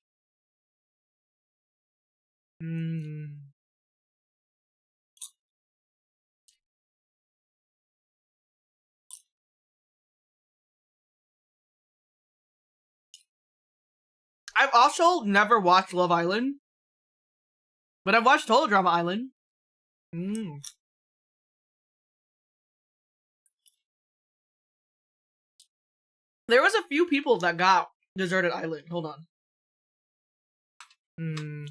I've also never watched Love Island, but I've watched Total Drama Island. There was a few people that got Deserted Island. Hold on. Let me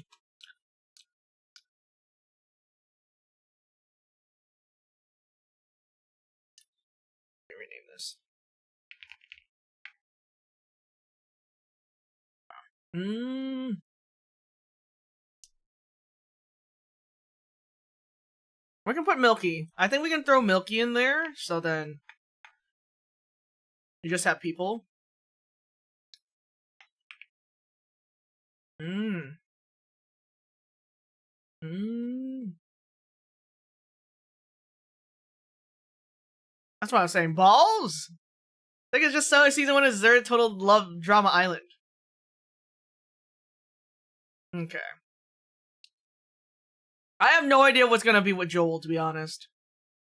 rename this. We can put Milky. I think we can throw Milky in there, so then you just have people. That's what I was saying. Balls? I think it's just so season 1 is Deserted Total Love Drama Island. Okay. I have no idea what's gonna be with Joel, to be honest.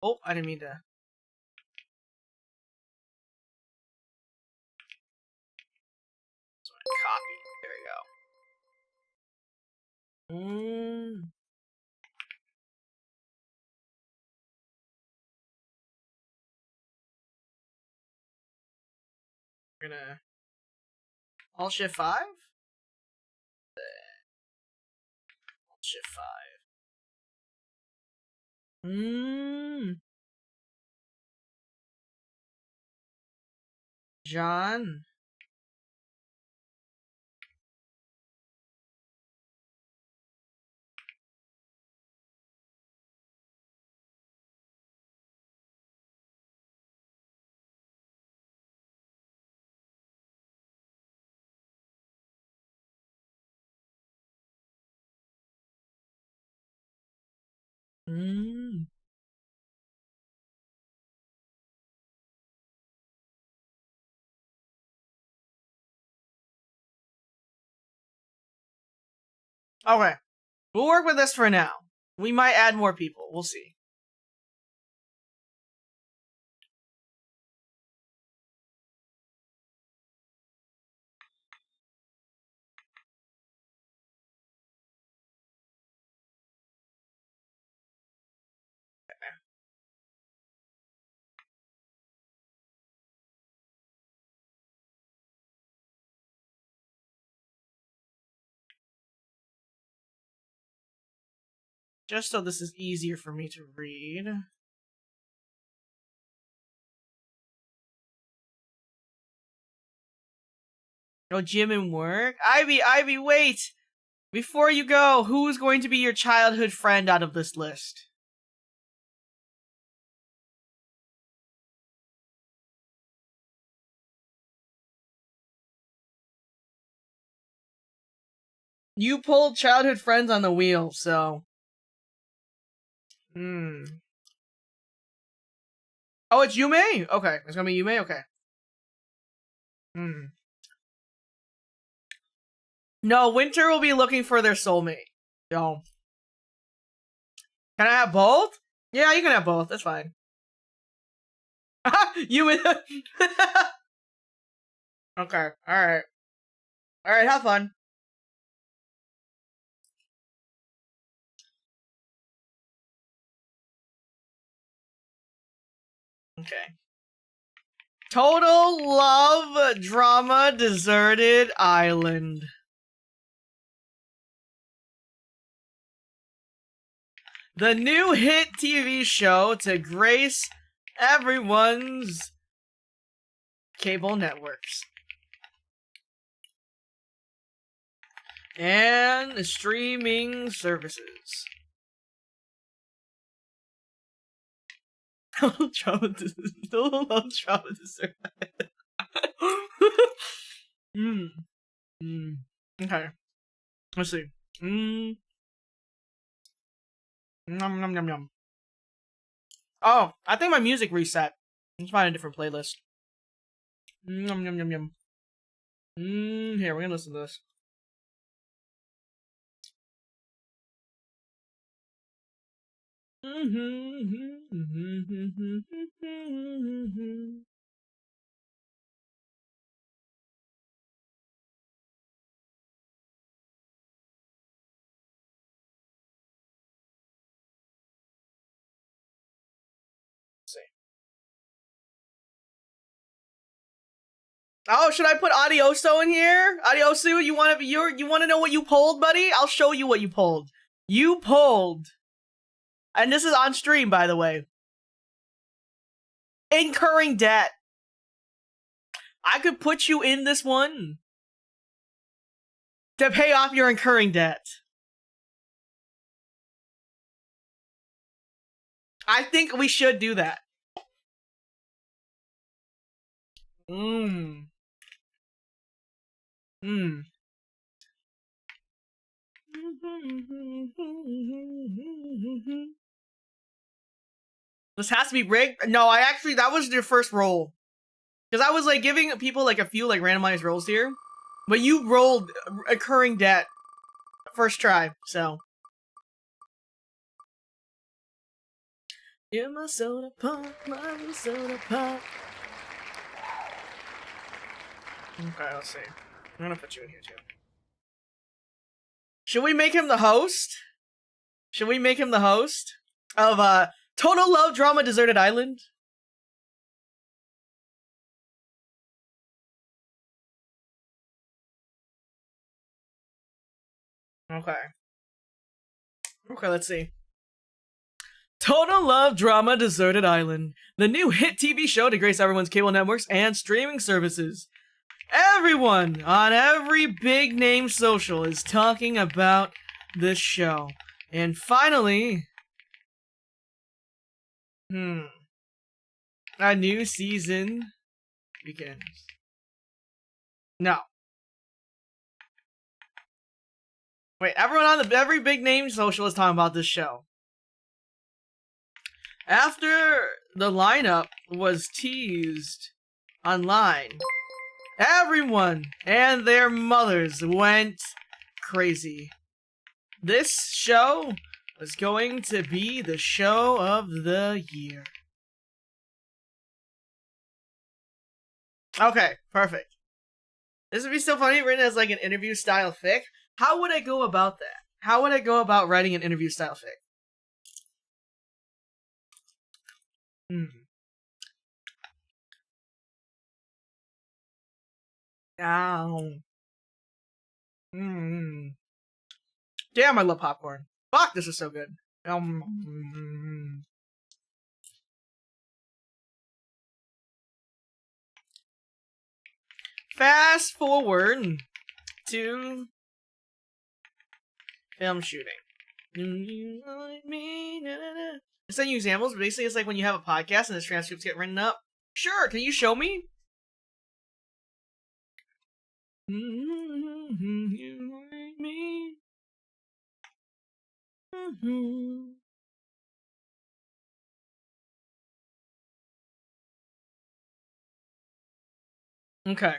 Oh, I didn't mean to. So I copy. There we go. We're gonna Alt Shift 5? Alt Shift 5. John. Okay. We'll work with this for now. We might add more people. We'll see. just so this is easier for me to read. Oh, gym and work? Ivy, wait! Before you go, who's going to be your childhood friend out of this list? You pulled childhood friends on the wheel, so... Oh, it's Yume? Okay, it's gonna be Yume? Okay. No, Winter will be looking for their soulmate. Yo. Can I have both? Yeah, you can have both. That's fine. You Okay, alright. Alright, have fun. Okay. Total love drama deserted island. The new hit TV show to grace everyone's cable networks and streaming services. Total love drama deserted island. Okay. Let's see. Nom nom nom nom. Oh, I think my music reset. Let's find a different playlist. Nom nom nom nom. Here, we're gonna listen to this. Oh, should I put Adioso in here? Adiosu, you want to know what you pulled, buddy? I'll show you what you pulled. You pulled, and this is on stream, by the way. Incurring debt. I could put you in this one to pay off your incurring debt. I think we should do that. This has to be rigged? No, that was your first roll. Because I was like giving people like a few like randomized rolls here. But you rolled incurring debt first try, so. Yeah, my soda pop, my soda pop. Okay, let's see. I'm gonna put you in here too. Should we make him the host? Should we make him the host of Total Love Drama Deserted Island? Okay. Okay, let's see. Total Love Drama Deserted Island, the new hit TV show to grace everyone's cable networks and streaming services. Everyone on every big name social is talking about this show. And finally, a new season begins. No. Wait, everyone on every big name social is talking about this show. After the lineup was teased online, everyone and their mothers went crazy. This show was going to be the show of the year. Okay, perfect. This would be so funny written as like an interview style fic. How would I go about that? How would I go about writing an interview style fic? Ow. Damn, I love popcorn. Fuck, this is so good. Fast forward to film shooting. It's not examples, but basically it's like when you have a podcast and the transcripts get written up. Sure, can you show me? Okay.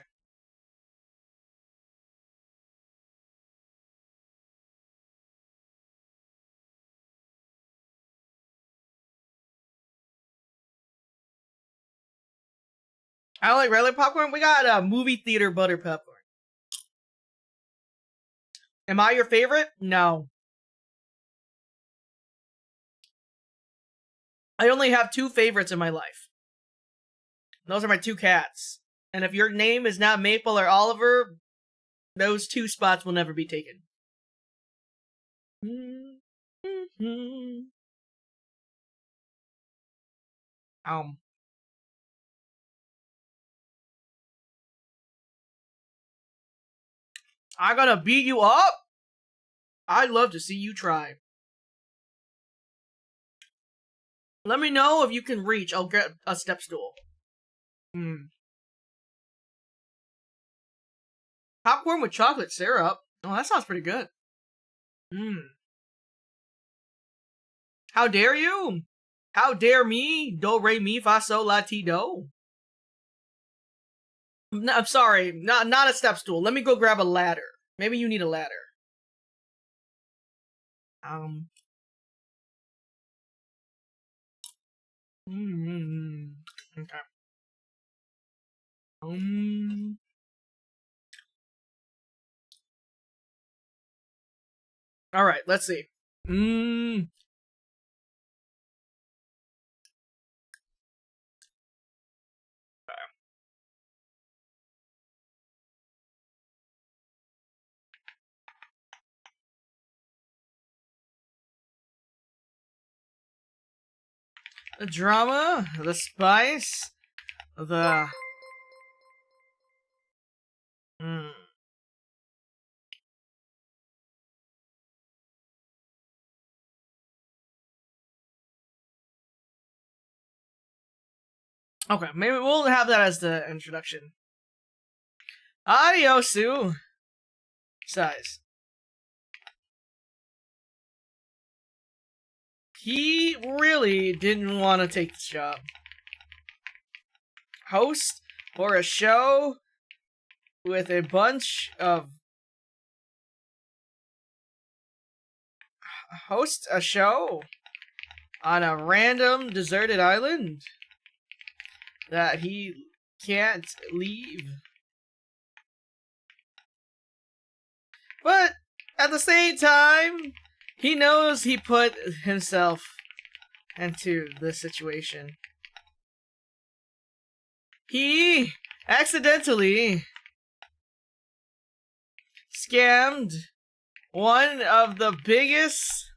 I like regular popcorn. We got movie theater butter popcorn. Am I your favorite? No. I only have two favorites in my life. Those are my two cats. And if your name is not Maple or Oliver, those two spots will never be taken. I'm gonna beat you up? I'd love to see you try. Let me know if you can reach. I'll get a step stool. Popcorn with chocolate syrup. Oh, that sounds pretty good. How dare you? How dare me? Do, re, mi, fa, sol, la, ti, do. No, I'm sorry. Not a step stool. Let me go grab a ladder. Maybe you need a ladder. Okay. All right. Let's see. The drama, the spice, the. Okay, maybe we'll have that as the introduction. Adiosu. Size. He really didn't want to take this job. Host for a show with a bunch of. Host a show on a random deserted island that he can't leave. But at the same time, he knows he put himself into this situation. He accidentally scammed one of the biggest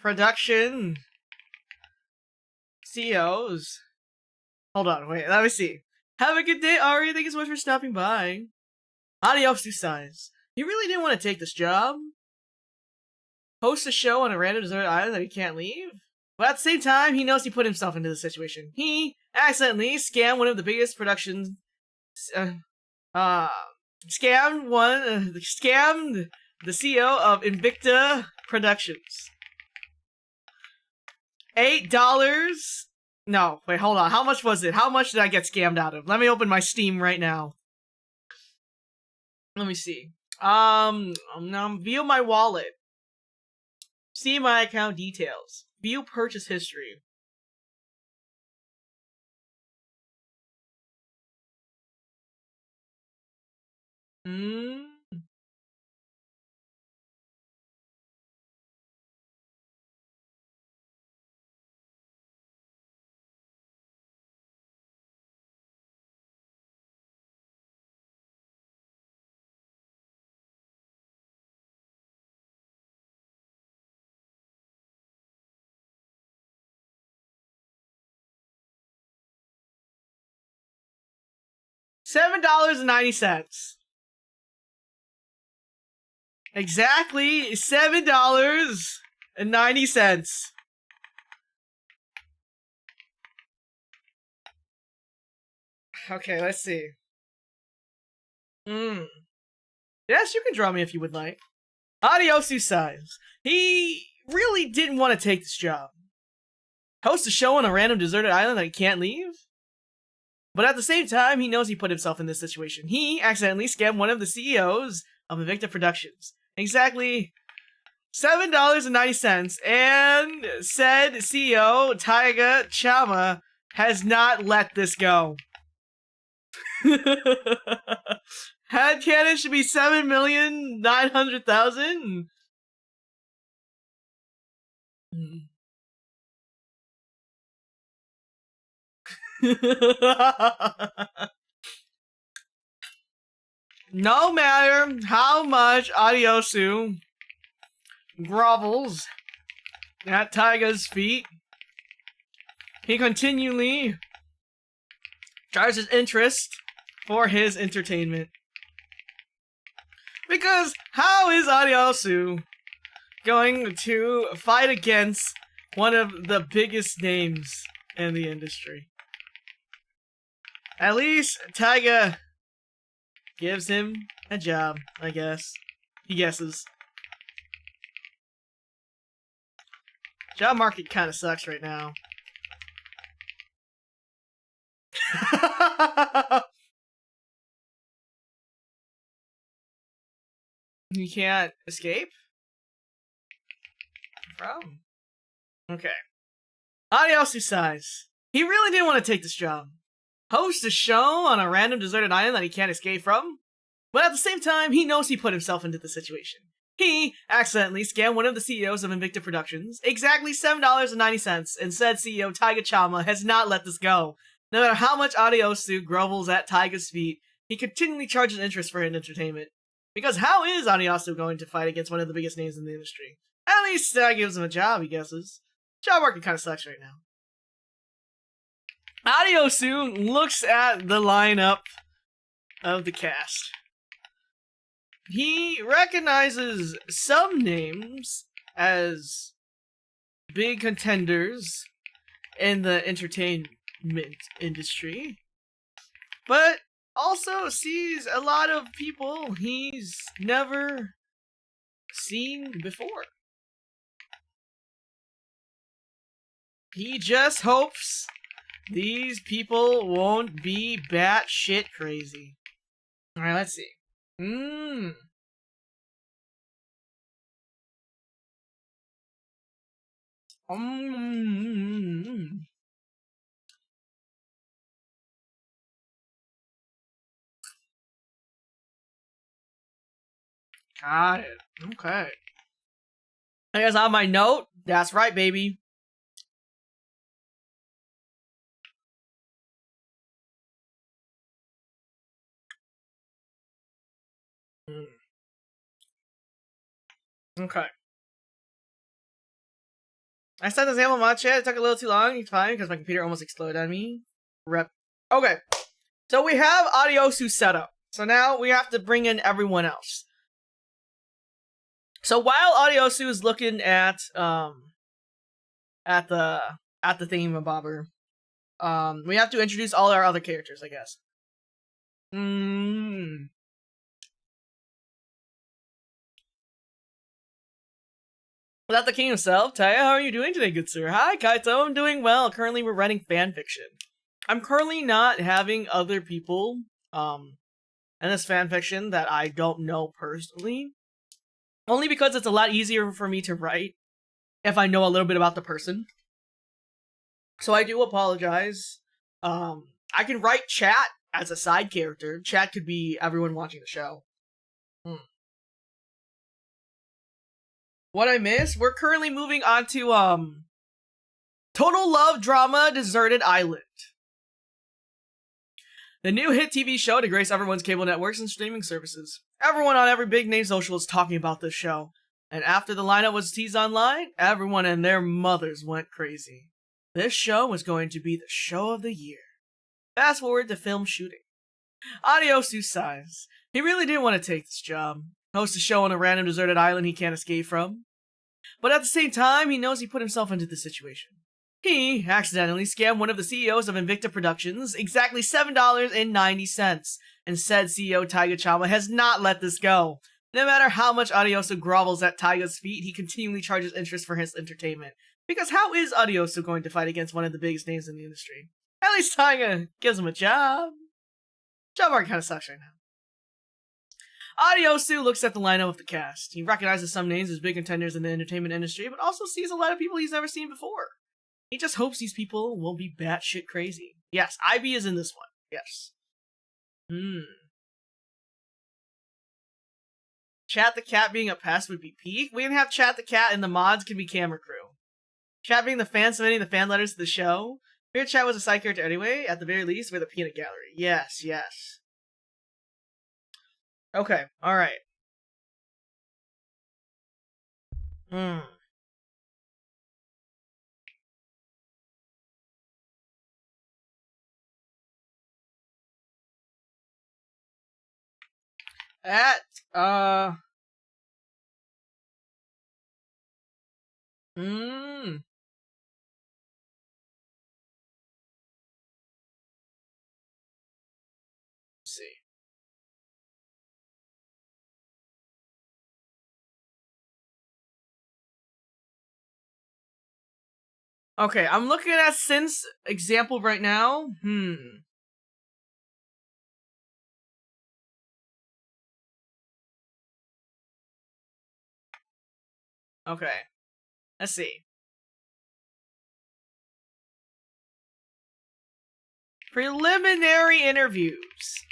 production CEOs. Hold on, wait, let me see. Have a good day, Ari. Thank you so much for stopping by. Adios, size. You really didn't want to take this job? Host a show on a random deserted island that he can't leave? But at the same time, he knows he put himself into this situation. He accidentally scammed one of the biggest productions. Scammed the CEO of Invicta Productions. $8. No, wait, hold on. How much was it? How much did I get scammed out of? Let me open my Steam right now. Let me see. View my wallet. See my account details. View purchase history. $7.90. Exactly $7.90. Okay, let's see. Yes, you can draw me if you would like. Adiosu size. He really didn't want to take this job. Host a show on a random deserted island that he can't leave? But at the same time, he knows he put himself in this situation. He accidentally scammed one of the CEOs of Invicta Productions. Exactly $7.90, and said CEO Taiga Chama has not let this go. Headcanon should be 7,900,000. No matter how much Adiosu grovels at Taiga's feet, he continually charges interest for his entertainment. Because how is Adiosu going to fight against one of the biggest names in the industry? At least Taiga gives him a job, I guess. He guesses. Job market kind of sucks right now. You can't escape? No problem. Okay. Adiosu size. He really didn't want to take this job. Host a show on a random deserted island that he can't escape from? But at the same time, he knows he put himself into the situation. He accidentally scammed one of the CEOs of Invicta Productions, exactly $7.90, and said CEO Taiga Chama has not let this go. No matter how much Adiosu grovels at Taiga's feet, he continually charges interest for his entertainment. Because how is Adiosu going to fight against one of the biggest names in the industry? At least that gives him a job, he guesses. Job market kind of sucks right now. Adiosu looks at the lineup of the cast. He recognizes some names as big contenders in the entertainment industry, but also sees a lot of people he's never seen before. He just hopes these people won't be batshit crazy. Alright, let's see. Got it. Okay. I guess on my note, that's right, baby. Okay. I sent the sample in my chat. It took a little too long. It's fine because my computer almost exploded on me. Rep. Okay. So we have Adiosu set up. So now we have to bring in everyone else. So while Adiosu is looking at the thingamabobber, we have to introduce all our other characters, I guess. Without the king himself, Taiga, how are you doing today, good sir? Hi, Kaito, I'm doing well. Currently, we're writing fanfiction. I'm currently not having other people, in this fanfiction that I don't know personally. Only because it's a lot easier for me to write if I know a little bit about the person. So I do apologize. I can write chat as a side character. Chat could be everyone watching the show. What I missed? We're currently moving on to, Total Love Drama Deserted Island. The new hit TV show to grace everyone's cable networks and streaming services. Everyone on every big name social is talking about this show. And after the lineup was teased online, everyone and their mothers went crazy. This show was going to be the show of the year. Fast forward to film shooting. Adiosu sighs. He really didn't want to take this job. Host a show on a random deserted island he can't escape from. But at the same time, he knows he put himself into this situation. He accidentally scammed one of the CEOs of Invicta Productions exactly $7.90, and said CEO Taiga Chama has not let this go. No matter how much Adiosu grovels at Taiga's feet, he continually charges interest for his entertainment. Because how is Adiosu going to fight against one of the biggest names in the industry? At least Taiga gives him a job. Job market kind of sucks right now. Adiosu looks at the lineup of the cast. He recognizes some names as big contenders in the entertainment industry, but also sees a lot of people he's never seen before. He just hopes these people won't be batshit crazy. Yes, Ivy is in this one. Yes. Chat the Cat being a pest would be peak. We can have Chat the Cat and the mods can be camera crew. Chat being the fan submitting the fan letters to the show. Favorite Chat was a side character anyway. At the very least, we're the peanut gallery. Yes, yes. Okay, alright. At, let's see. Okay, I'm looking at Sin's example right now. Okay. Let's see. Preliminary interviews.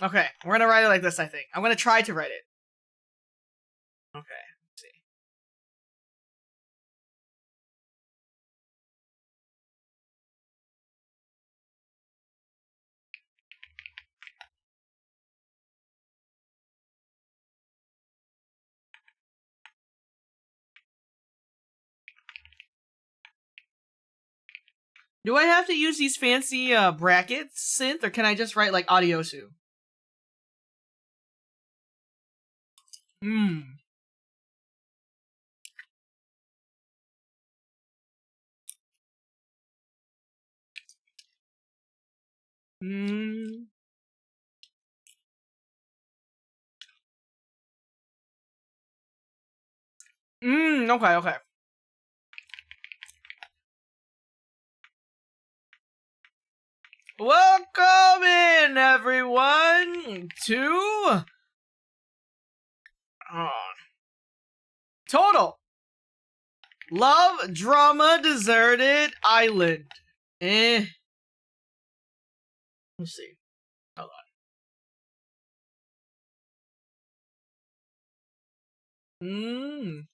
Okay, we're gonna write it like this, I think. I'm gonna try to write it. Okay, let's see. Do I have to use these fancy brackets, Synth, or can I just write like Audiosu? Okay, okay. Welcome in, everyone, to Total Love Drama Deserted Island. Let's see. Hold on.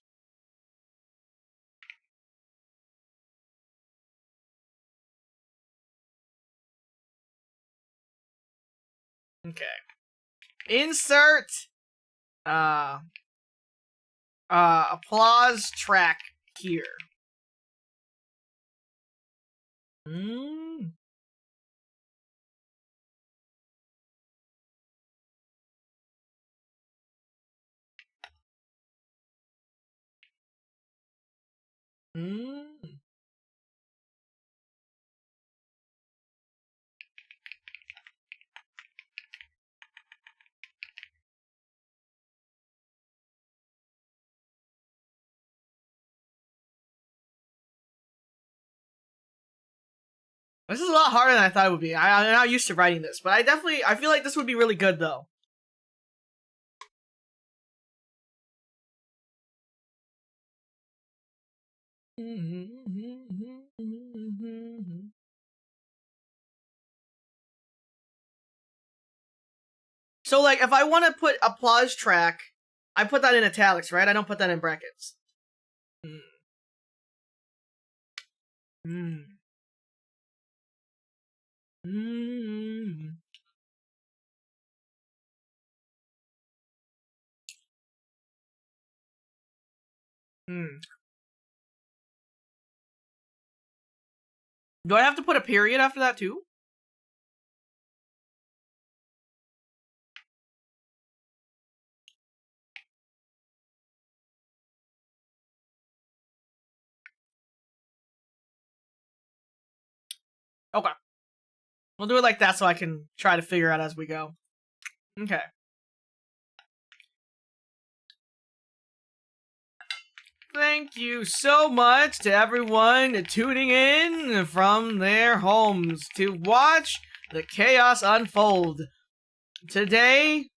Okay. Insert applause track here. This is a lot harder than I thought it would be. I'm not used to writing this, but I feel like this would be really good though. So like, if I want to put applause track, I put that in italics, right? I don't put that in brackets. Do I have to put a period after that too? Okay. We'll do it like that so I can try to figure out as we go. Okay. Thank you so much to everyone tuning in from their homes to watch the chaos unfold. Today,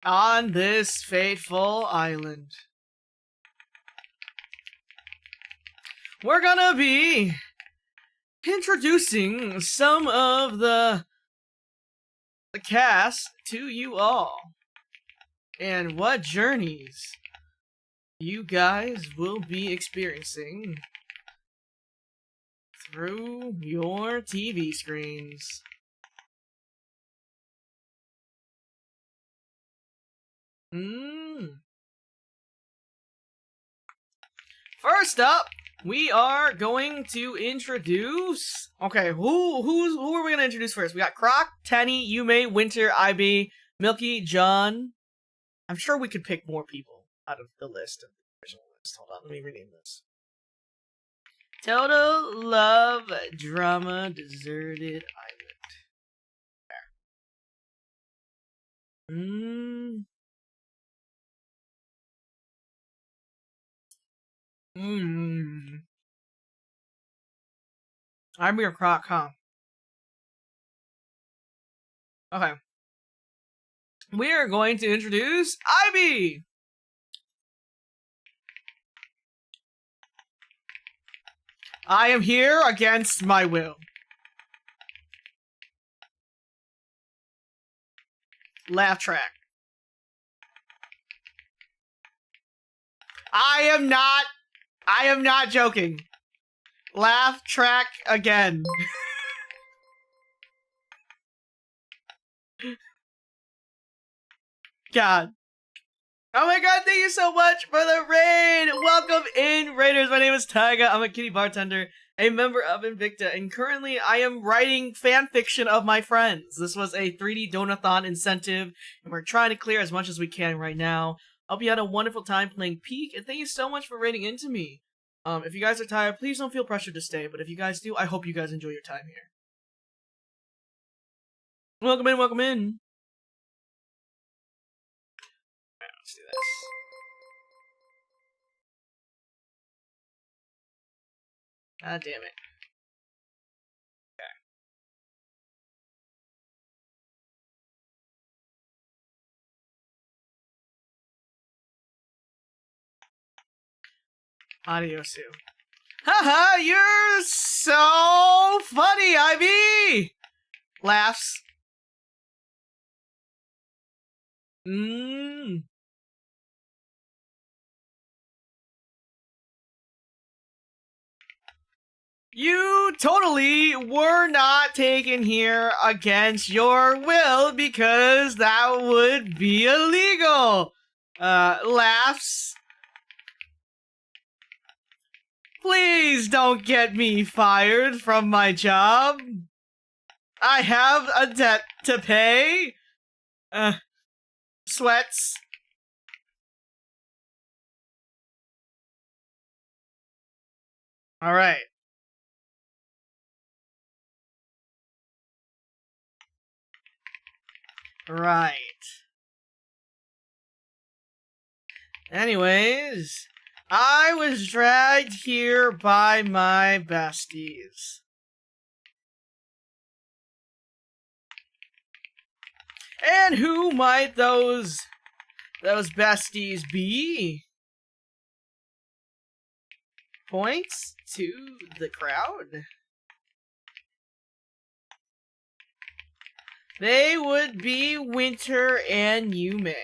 on this fateful island, we're gonna be introducing some of the cast to you all, and what journeys you guys will be experiencing through your TV screens. First up, we are going to introduce. Okay, who are we gonna introduce first? We got Croc, Tenny, Yume, Winter, IB, Milky, John. I'm sure we could pick more people out of the list of the original list. Hold on, let me rename this. Total Love Drama Deserted Island. I'm your Croc, huh? Okay. We are going to introduce Ivy! I am here against my will. Laugh track. I am not joking. Laugh track again. God. Oh my god, thank you so much for the raid! Welcome in, Raiders. My name is Taiga. I'm a kitty bartender, a member of Invicta, and currently I am writing fanfiction of my friends. This was a 3D Donathon incentive, and we're trying to clear as much as we can right now. I hope you had a wonderful time playing Peak, and thank you so much for raiding into me. If you guys are tired, please don't feel pressured to stay, but if you guys do, I hope you guys enjoy your time here. Welcome in, welcome in. Alright, let's do this. God damn it. Adios, Sue. Haha, you're so funny, Ivy! Laughs. You totally were not taken here against your will because that would be illegal. Laughs. Please don't get me fired from my job. I have a debt to pay. Sweats. Alright. Right. Anyways, I was dragged here by my besties. And who might those besties be? Points to the crowd. They would be Winter and Yume.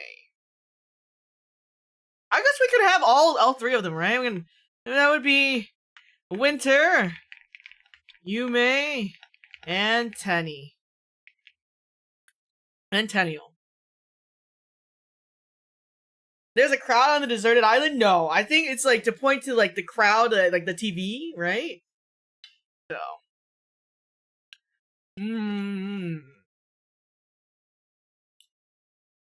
I guess we could have all three of them, right? That would be Winter, Yume, and Tenny. And Tenniel. There's a crowd on the deserted island? No, I think it's like to point to like the crowd, like the TV, right? So. Mm.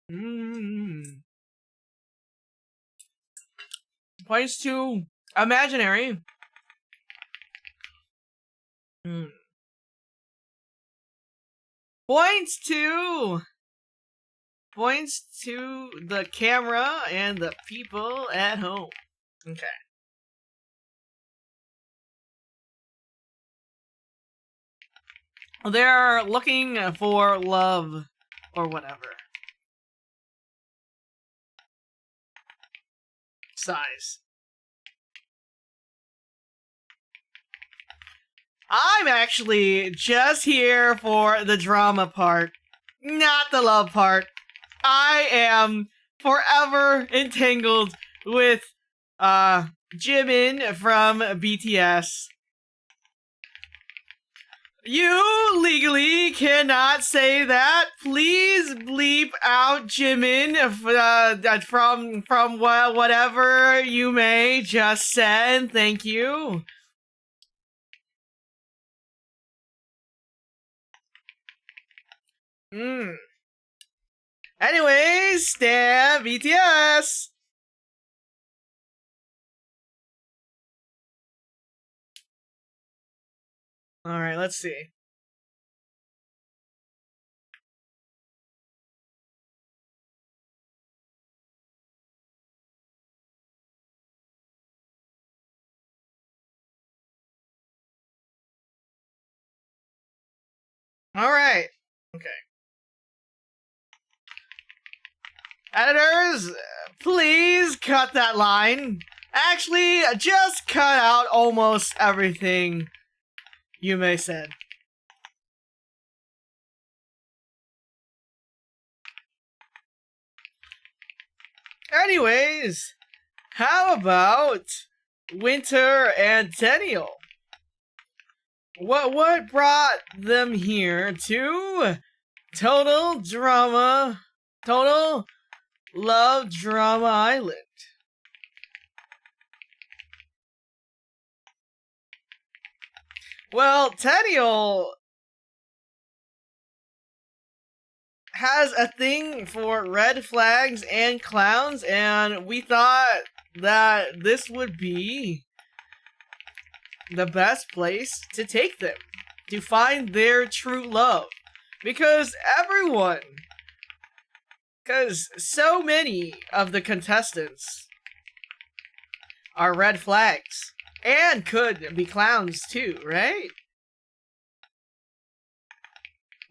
Mm. Points to imaginary. Mm. Points to the camera and the people at home. Okay. They're looking for love or whatever. Size. I'm actually just here for the drama part, not the love part. I am forever entangled with Jimin from BTS. You legally cannot say that. Please bleep out Jimin from whatever you may just said. Thank you. Anyways, stab BTS. All right, let's see. All right. Okay. Editors, please cut that line. Actually, just cut out almost everything you may said. Anyways, how about Winter and Tenniel? What brought them here to Total Love Drama Island? Well, Tenniel has a thing for red flags and clowns, and we thought that this would be the best place to take them, to find their true love. Because so many of the contestants are red flags. And could be clowns too, right?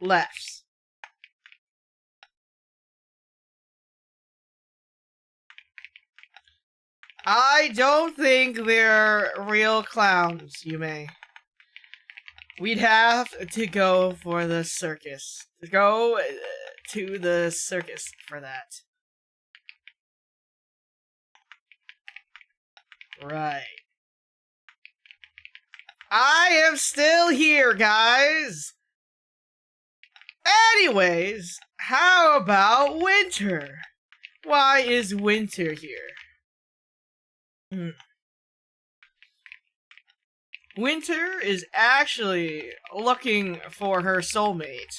Lefts. I don't think they're real clowns, Yume. We'd have to go for the circus. Go to the circus for that. Right. I am still here, guys! Anyways, how about Winter? Why is Winter here? Winter is actually looking for her soulmate.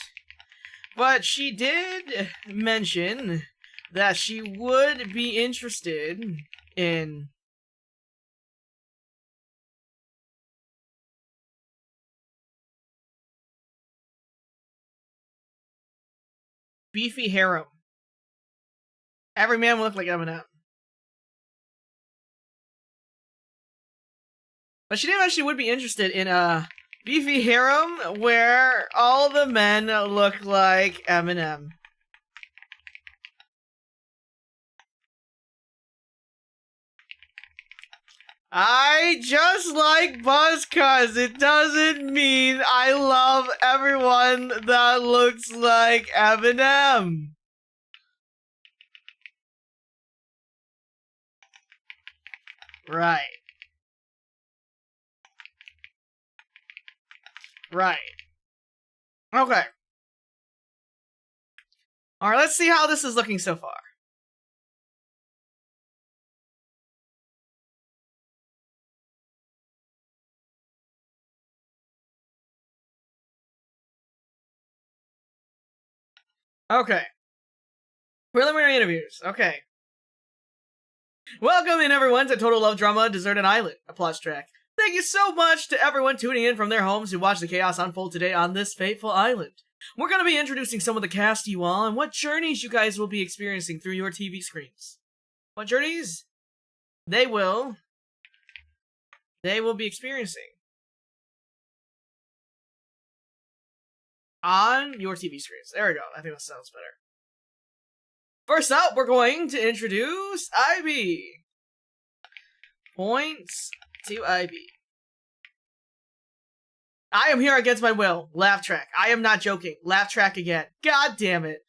But she did mention that she would be interested in beefy harem. Every man will look like Eminem. But she did mention she would be interested in a beefy harem where all the men look like Eminem. I just like Buzz cuz it doesn't mean I love everyone that looks like Eminem. Right. Right. Okay. Alright, let's see how this is looking so far. Okay. Preliminary interviews. Okay. Welcome in, everyone, to Total Love Drama Deserted Island, applause track. Thank you so much to everyone tuning in from their homes to watch the chaos unfold today on this fateful island. We're going to be introducing some of the cast to you all and what journeys you guys will be experiencing through your TV screens. What journeys? They will be experiencing on your TV screens. There we go. I think that sounds better. First up, we're going to introduce IB. Points to IB. I am here against my will. Laugh track. I am not joking. Laugh track again. God damn it.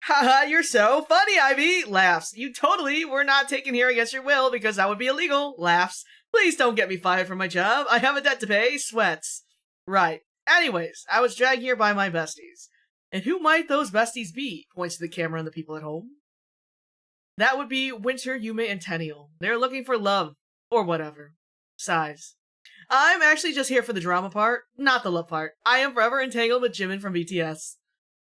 Haha, you're so funny, Ivy. Laughs. You totally were not taken here against your will because that would be illegal. Laughs. Please don't get me fired from my job. I have a debt to pay. Sweats. Right. Anyways, I was dragged here by my besties. And who might those besties be? Points to the camera and the people at home. That would be Winter, Yume, and Tenniel. They're looking for love. Or whatever. Sighs. I'm actually just here for the drama part, not the love part. I am forever entangled with Jimin from BTS.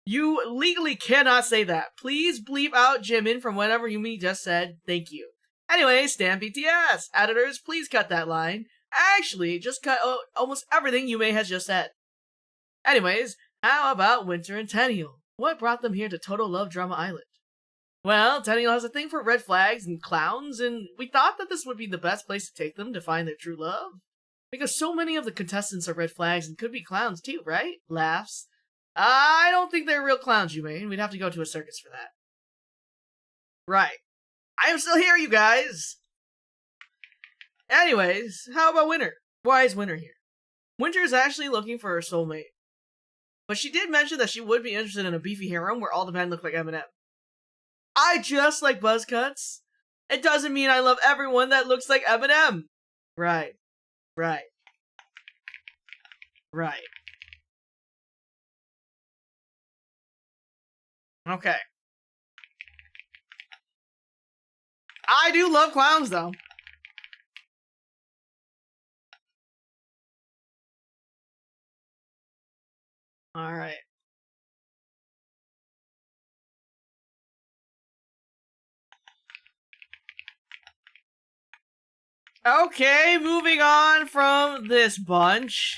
You legally cannot say that. Please bleep out Jimin from whatever Yumi just said. Thank you. Anyway, stand BTS. Editors, please cut that line. Actually, just cut almost everything Yume has just said. Anyways, how about Winter and Tenniel? What brought them here to Total Love Drama Island? Well, Tenniel has a thing for red flags and clowns, and we thought that this would be the best place to take them to find their true love. Because so many of the contestants are red flags and could be clowns too, right? Laughs. I don't think they're real clowns, Yumaine. We'd have to go to a circus for that. Right. I am still here, you guys! Anyways, how about Winter? Why is Winter here? Winter is actually looking for her soulmate. But she did mention that she would be interested in a beefy harem where all the men look like Eminem. I just like buzz cuts. It doesn't mean I love everyone that looks like Eminem. Right. Right. Right. Okay. I do love clowns, though. Alright. Okay, moving on from this bunch.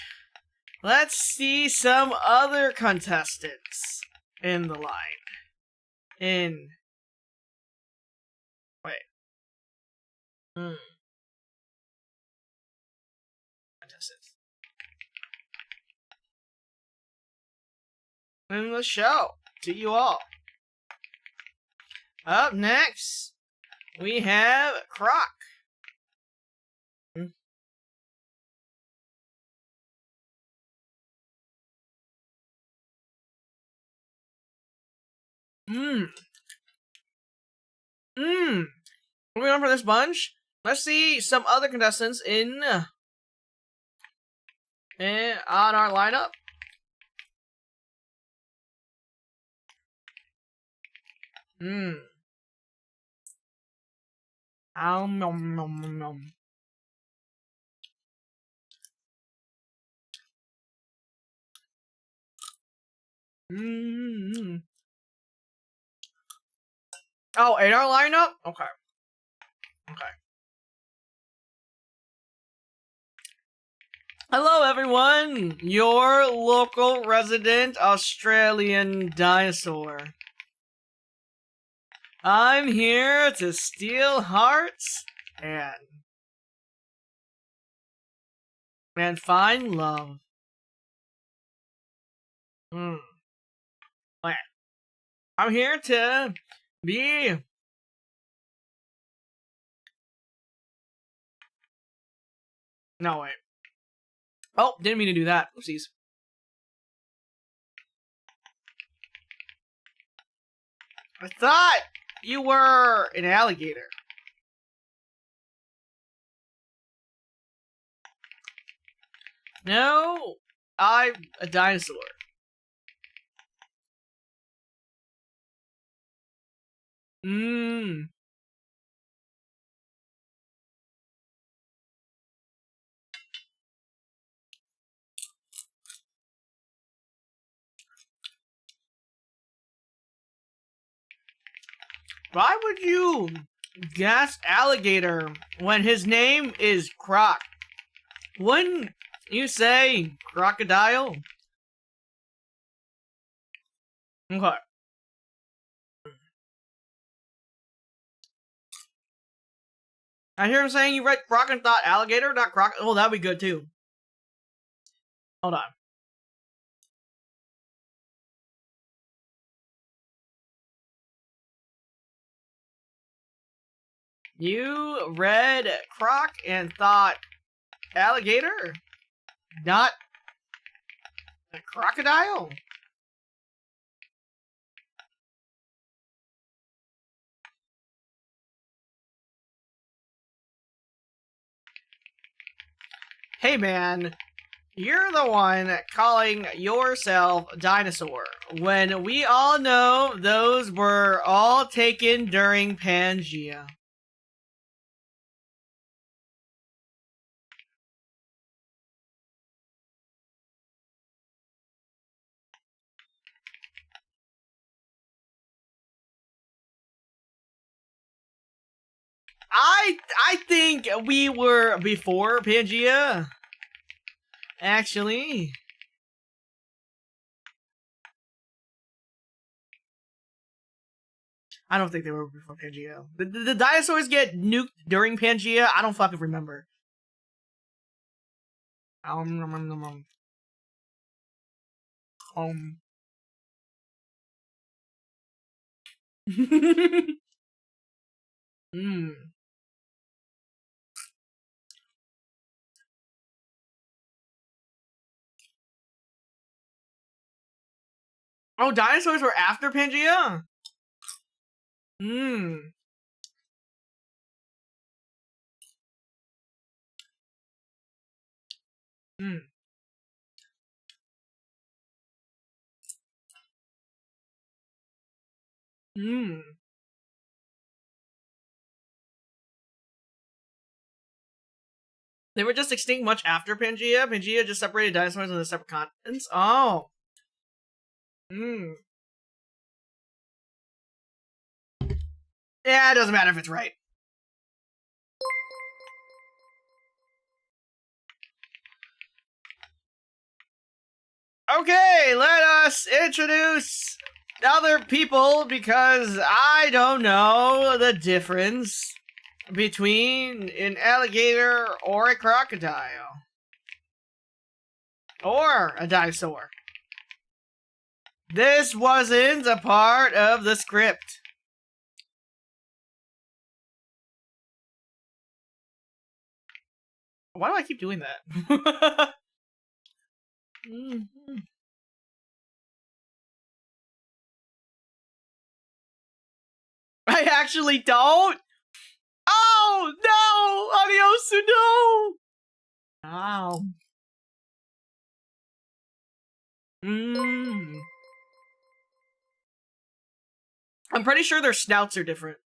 Let's see some other contestants in the line. Wait. Contestants. In the show. To you all. Up next, we have Croc. Moving on for this bunch, let's see some other contestants on our lineup. Nom nom nom. Oh, in our lineup? Okay. Okay. Hello, everyone! Your local resident Australian dinosaur. I'm here to steal hearts and find love. Okay. I'm here to be... No, wait. Oh, didn't mean to do that. Oopsies. I thought you were an alligator. No, I'm a dinosaur. Why would you guess alligator when his name is Croc? Wouldn't you say crocodile? Okay. I hear him saying you read Croc and thought alligator, not croc. Oh, that'd be good too. Hold on. You read Croc and thought alligator, not a crocodile? Hey man, you're the one calling yourself dinosaur when we all know those were all taken during Pangea. I think we were before Pangea. Actually. I don't think they were before Pangea. The dinosaurs get nuked during Pangea? I don't fucking remember. Um. mm. Oh, dinosaurs were after Pangea? Hmm. Hmm. Hmm. They were just extinct much after Pangea. Pangea just separated dinosaurs into separate continents. Oh. Hmm. Yeah, it doesn't matter if it's right. Okay, let us introduce other people because I don't know the difference between an alligator or a crocodile. Or a dinosaur. This wasn't a part of the script. Why do I keep doing that? I actually don't? Oh, no! Adiosu, no! Ow. I'm pretty sure their snouts are different.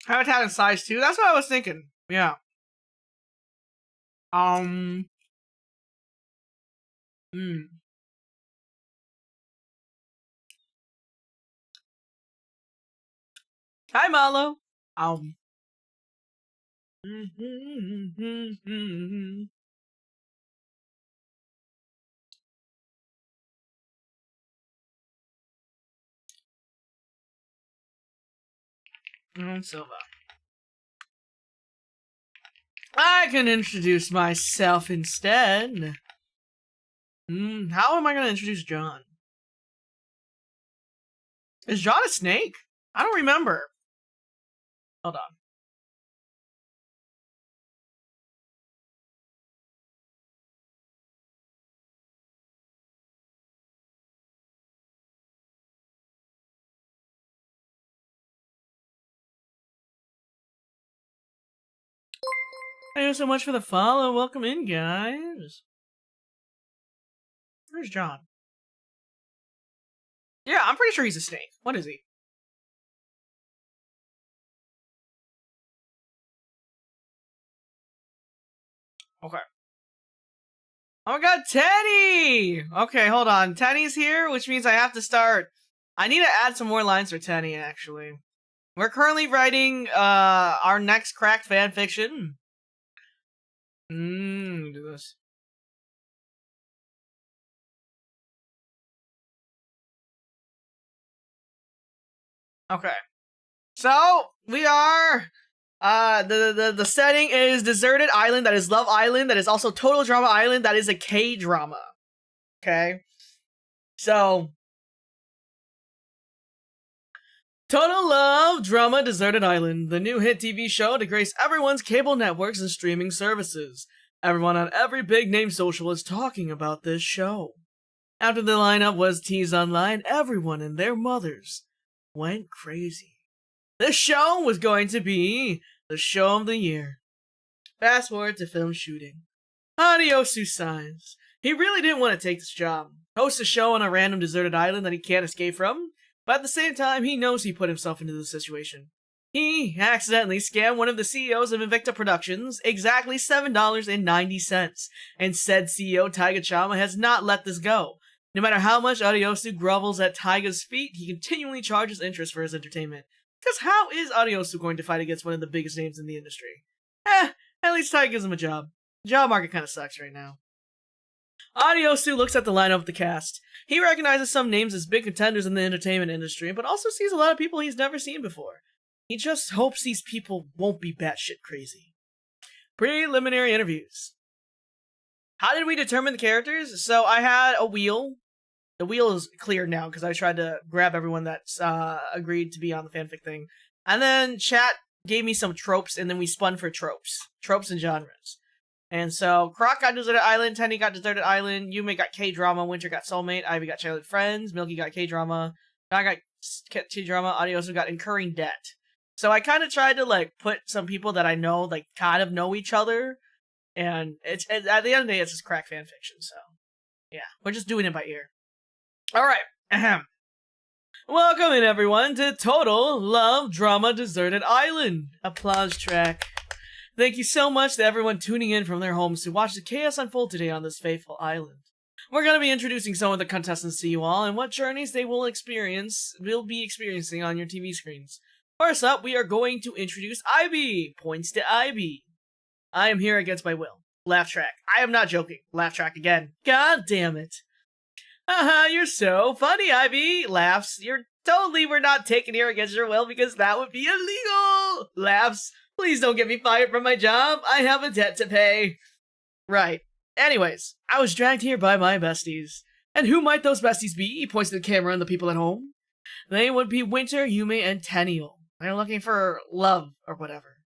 Habitat and size too. That's what I was thinking. Yeah. Hmm. Hi, Malo. Silva. I can introduce myself instead. How am I gonna introduce John? Is John a snake? I don't remember. Hold on. Thank you so much for the follow. Welcome in, guys. Where's John? Yeah, I'm pretty sure he's a snake. What is he? Okay. Oh my god, Tenny! Okay, hold on. Tenny's here, which means I have to start. I need to add some more lines for Tenny, actually. We're currently writing our next cracked fanfiction. Do this. Okay. So, we are the setting is Deserted Island, that is Love Island, that is also Total Drama Island, that is a K-drama. Okay? So, Total Love Drama Deserted Island, the new hit TV show to grace everyone's cable networks and streaming services. Everyone on every big name social is talking about this show. After the lineup was teased online, everyone and their mothers went crazy. This show was going to be the show of the year. Fast forward to film shooting. Adiosu signs. He really didn't want to take this job. Host a show on a random deserted island that he can't escape from, but at the same time, he knows he put himself into this situation. He accidentally scammed one of the CEOs of Invicta Productions exactly $7.90, and said CEO Taiga Chama has not let this go. No matter how much Adiosu grovels at Taiga's feet, he continually charges interest for his entertainment. Because how is Adiosu going to fight against one of the biggest names in the industry? At least Taiga gives him a job. The job market kind of sucks right now. Adiosu looks at the lineup of the cast. He recognizes some names as big contenders in the entertainment industry, but also sees a lot of people he's never seen before. He just hopes these people won't be batshit crazy. Preliminary interviews. How did we determine the characters? So I had a wheel. The wheel is clear now because I tried to grab everyone that's agreed to be on the fanfic thing. And then chat gave me some tropes, and then we spun for tropes. Tropes and genres. And so Croc got Deserted Island, Tenny got Deserted Island, Yume got K-drama, Winter got Soulmate, Ivy got Childhood Friends, Milky got K-drama, John got T-drama, Adiosu got Incurring Debt. So I kind of tried to like put some people that I know like kind of know each other, and it's at the end of the day it's just crack fanfiction. So yeah, we're just doing it by ear. All right, ahem. Welcome in everyone to Total Love Drama Deserted Island. Applause track. Thank you so much to everyone tuning in from their homes to watch the chaos unfold today on this faithful island. We're going to be introducing some of the contestants to you all and what journeys they will be experiencing on your TV screens. First up, we are going to introduce Ivy. Points to Ivy. I am here against my will. Laugh track. I am not joking. Laugh track again. God damn it. Haha, you're so funny, Ivy. Laughs. We're not taken here against your will because that would be illegal. Laughs. Please don't get me fired from my job. I have a debt to pay. Right. Anyways, I was dragged here by my besties. And who might those besties be? He points to the camera and the people at home. They would be Winter, Yume, and Tenniel. They're looking for love or whatever.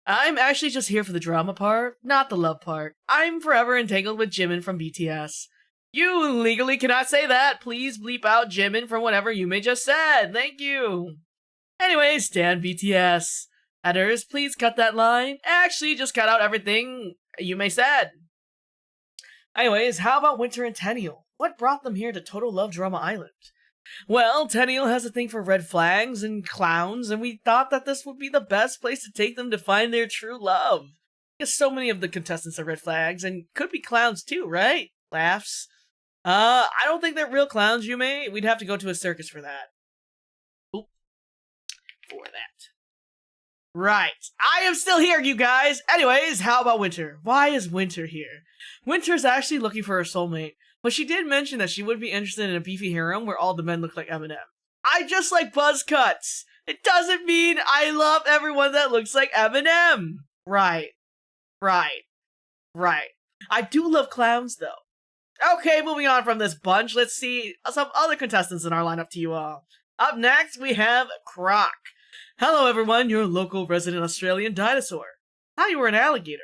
I'm actually just here for the drama part, not the love part. I'm forever entangled with Jimin from BTS. You legally cannot say that. Please bleep out Jimin from whatever Yume just said. Thank you. Anyways, stand BTS. Editors, please cut that line. Actually, just cut out everything Yume said. Anyways, how about Winter and Tenniel? What brought them here to Total Love Drama Island? Well, Tenniel has a thing for red flags and clowns, and we thought that this would be the best place to take them to find their true love. Because so many of the contestants are red flags, and could be clowns too, right? Laughs. I don't think they're real clowns, Yume. We'd have to go to a circus for that. Oop. For that. Right. I am still here, you guys! Anyways, how about Winter? Why is Winter here? Winter's actually looking for her soulmate, but she did mention that she would be interested in a beefy harem where all the men look like Eminem. I just like buzz cuts! It doesn't mean I love everyone that looks like Eminem! Right. I do love clowns, though. Okay, moving on from this bunch, let's see some other contestants in our lineup to you all. Up next, we have Croc. Hello everyone, your local resident Australian dinosaur. Thought you were an alligator.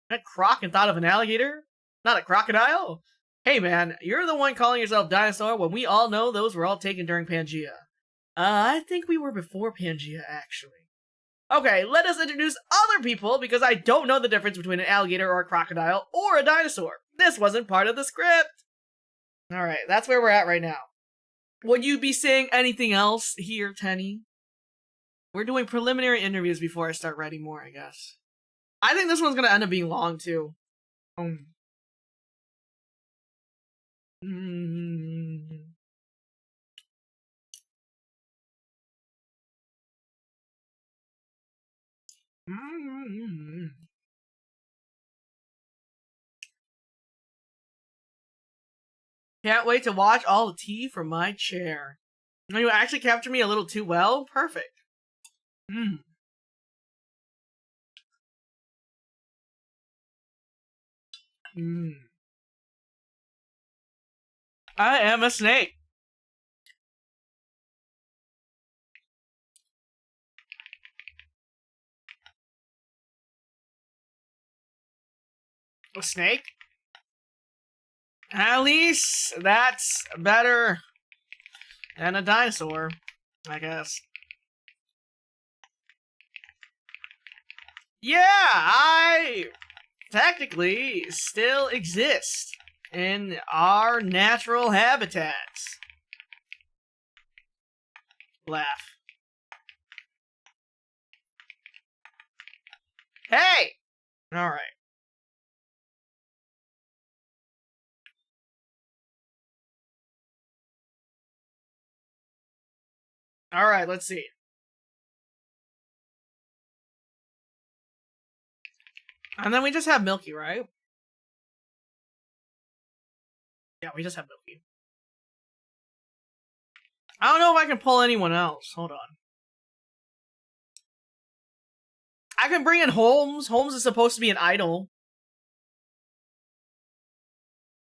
I met Croc and thought of an alligator? Not a crocodile? Hey man, you're the one calling yourself dinosaur when we all know those were all taken during Pangea. I think we were before Pangea, actually. Okay, let us introduce other people because I don't know the difference between an alligator or a crocodile or a dinosaur. This wasn't part of the script. Alright, that's where we're at right now. Would you be saying anything else here, Tenny? We're doing preliminary interviews before I start writing more, I guess. I think this one's gonna end up being long, too. Can't wait to watch all the tea from my chair. You actually captured me a little too well? Perfect. I am a snake. A snake? At least that's better than a dinosaur, I guess. Yeah, I technically still exist in our natural habitats. Laugh. Hey! Alright. Alright, let's see. And then we just have Milky, right? Yeah, we just have Milky. I don't know if I can pull anyone else. Hold on. I can bring in Holmes. Holmes is supposed to be an idol.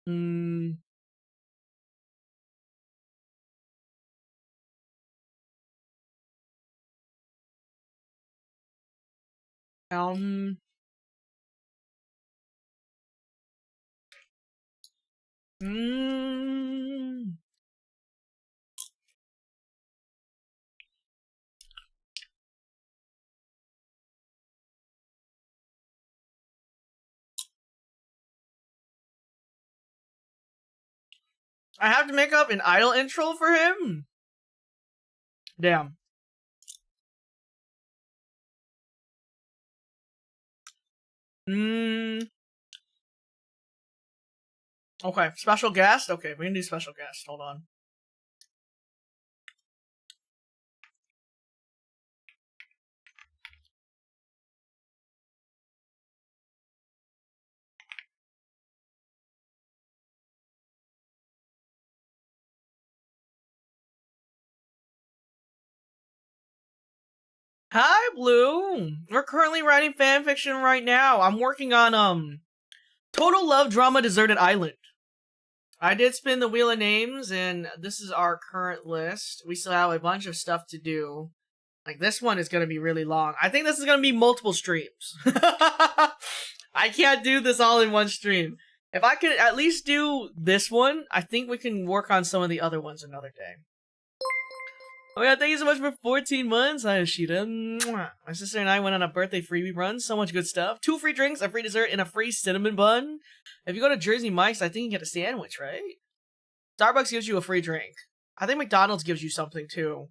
Um... I have to make up an idol intro for him? Damn. Okay, special guest? Okay, we can do special guest. Hold on. Hi, Blue! We're currently writing fanfiction right now. I'm working on, Total Love Drama Deserted Island. I did spin the wheel of names, and this is our current list. We still have a bunch of stuff to do. Like, this one is gonna be really long. I think this is gonna be multiple streams. I can't do this all in one stream. If I could at least do this one, I think we can work on some of the other ones another day. Oh yeah, thank you so much for 14 months, Hi Ashita. Mwah. My sister and I went on a birthday freebie run. So much good stuff. 2 free drinks, a free dessert, and a free cinnamon bun. If you go to Jersey Mike's, I think you get a sandwich, right? Starbucks gives you a free drink. I think McDonald's gives you something too.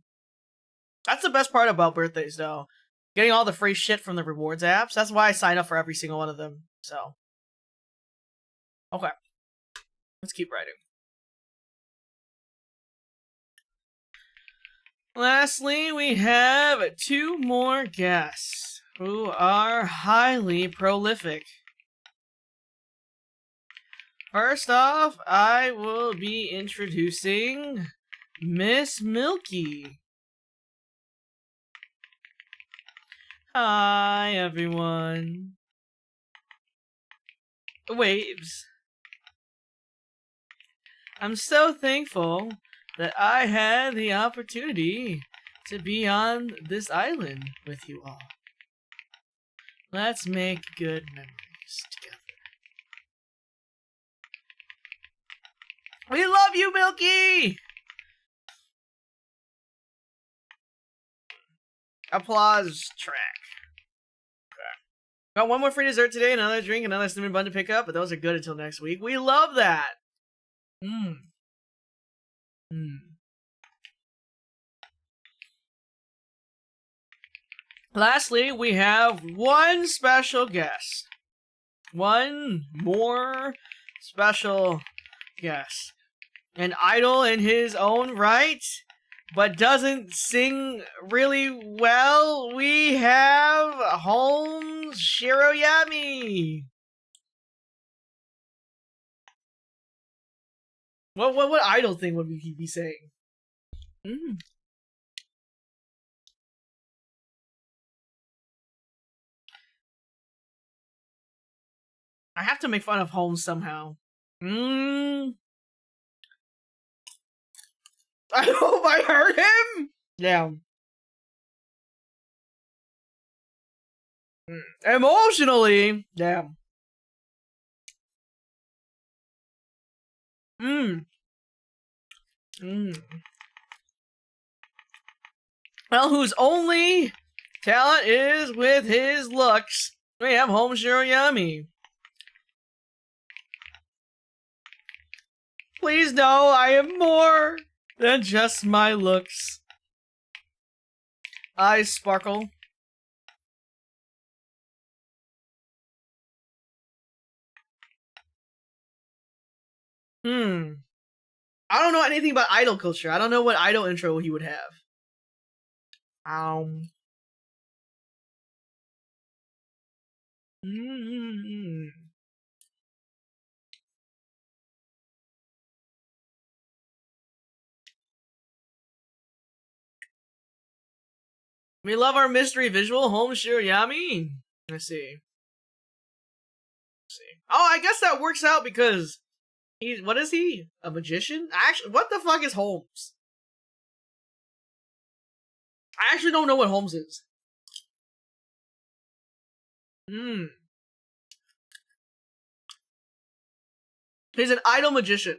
That's the best part about birthdays, though. Getting all the free shit from the rewards apps. That's why I sign up for every single one of them. So. Okay. Let's keep writing. Lastly, we have 2 more guests who are highly prolific. First off, I will be introducing Miss Milky. Hi, everyone. Waves. I'm so thankful that I had the opportunity to be on this island with you all. Let's make good memories together. We love you, Milky! Applause track. Okay. Got 1 more free dessert today, another drink, another cinnamon bun to pick up, but those are good until next week. We love that! Lastly, we have one special guest. One more special guest. An idol in his own right, but doesn't sing really well. We have Holmes Shiroyami. What idol thing would he be saying? I have to make fun of Holmes somehow. I hope I hurt him! Yeah. Emotionally, damn. Well, whose only talent is with his looks. We have Home Shiroyami. Please know I am more than just my looks. Eyes sparkle. I don't know anything about idol culture. I don't know what idol intro he would have. We love our mystery visual, Home Shiroyami. Let's see. Oh, I guess that works out because what is he? A magician? Actually, what the fuck is Holmes? I actually don't know what Holmes is. He's an idol magician.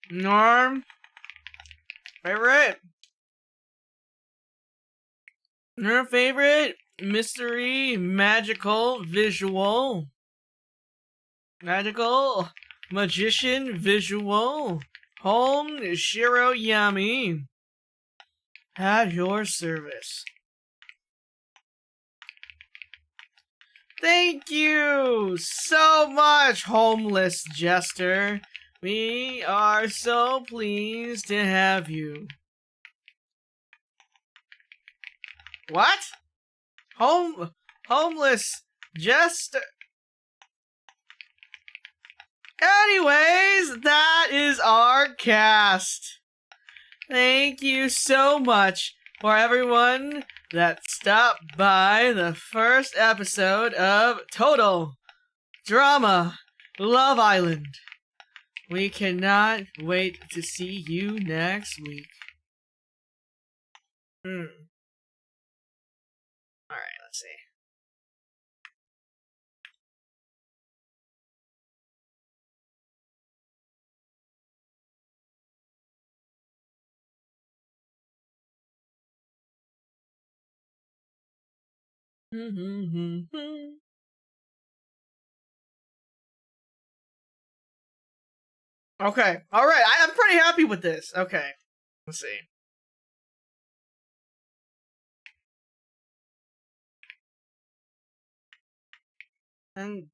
Norm. Favorite? Your favorite mystery, magical, visual. Magical, magician, visual. Home Shiroyami. At your service. Thank you so much, homeless jester. We are so pleased to have you. What? Homeless jester. Anyways, that is our cast. Thank you so much for everyone that stopped by the first episode of Total Drama Love Island. We cannot wait to see you next week. Alright, let's see. Okay, alright, I'm pretty happy with this. Okay, let's see. And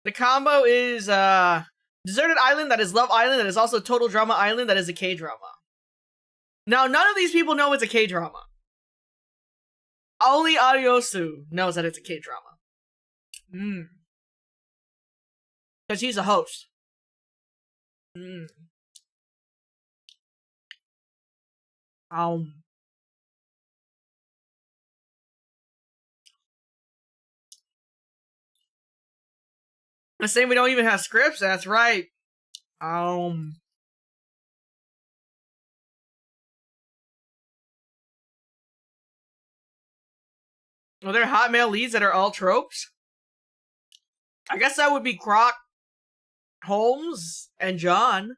the combo is Deserted Island, that is Love Island, that is also Total Drama Island, that is a K-drama. Now, none of these people know it's a K-drama. Only Ariosu knows that it's a K-drama. Because he's a host. The same, we don't even have scripts, that's right. Are there hot male leads that are all tropes? I guess that would be Croc, Holmes, and John.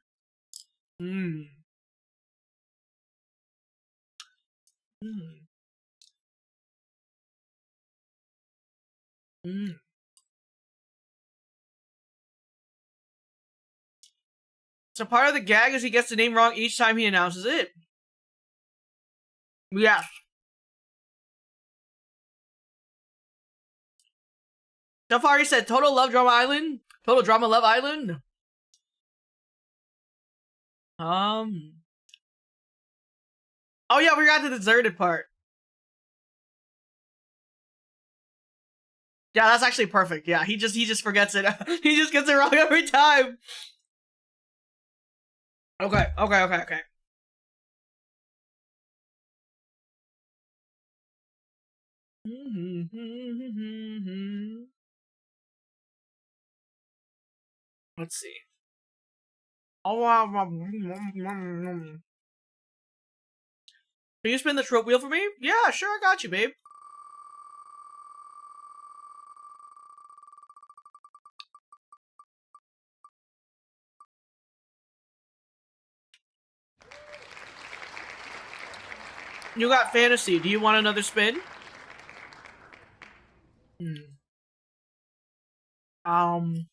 Mm. Mm. So part of the gag is he gets the name wrong each time he announces it. Yeah. So far he said Total Love Drama Island, Total Drama Love Island. Oh yeah, we got the deserted part. Yeah, that's actually perfect. Yeah, he just forgets it. He just gets it wrong every time. Okay. Let's see. Can you spin the trope wheel for me? Yeah, sure, I got you, babe. You got fantasy. Do you want another spin? Um.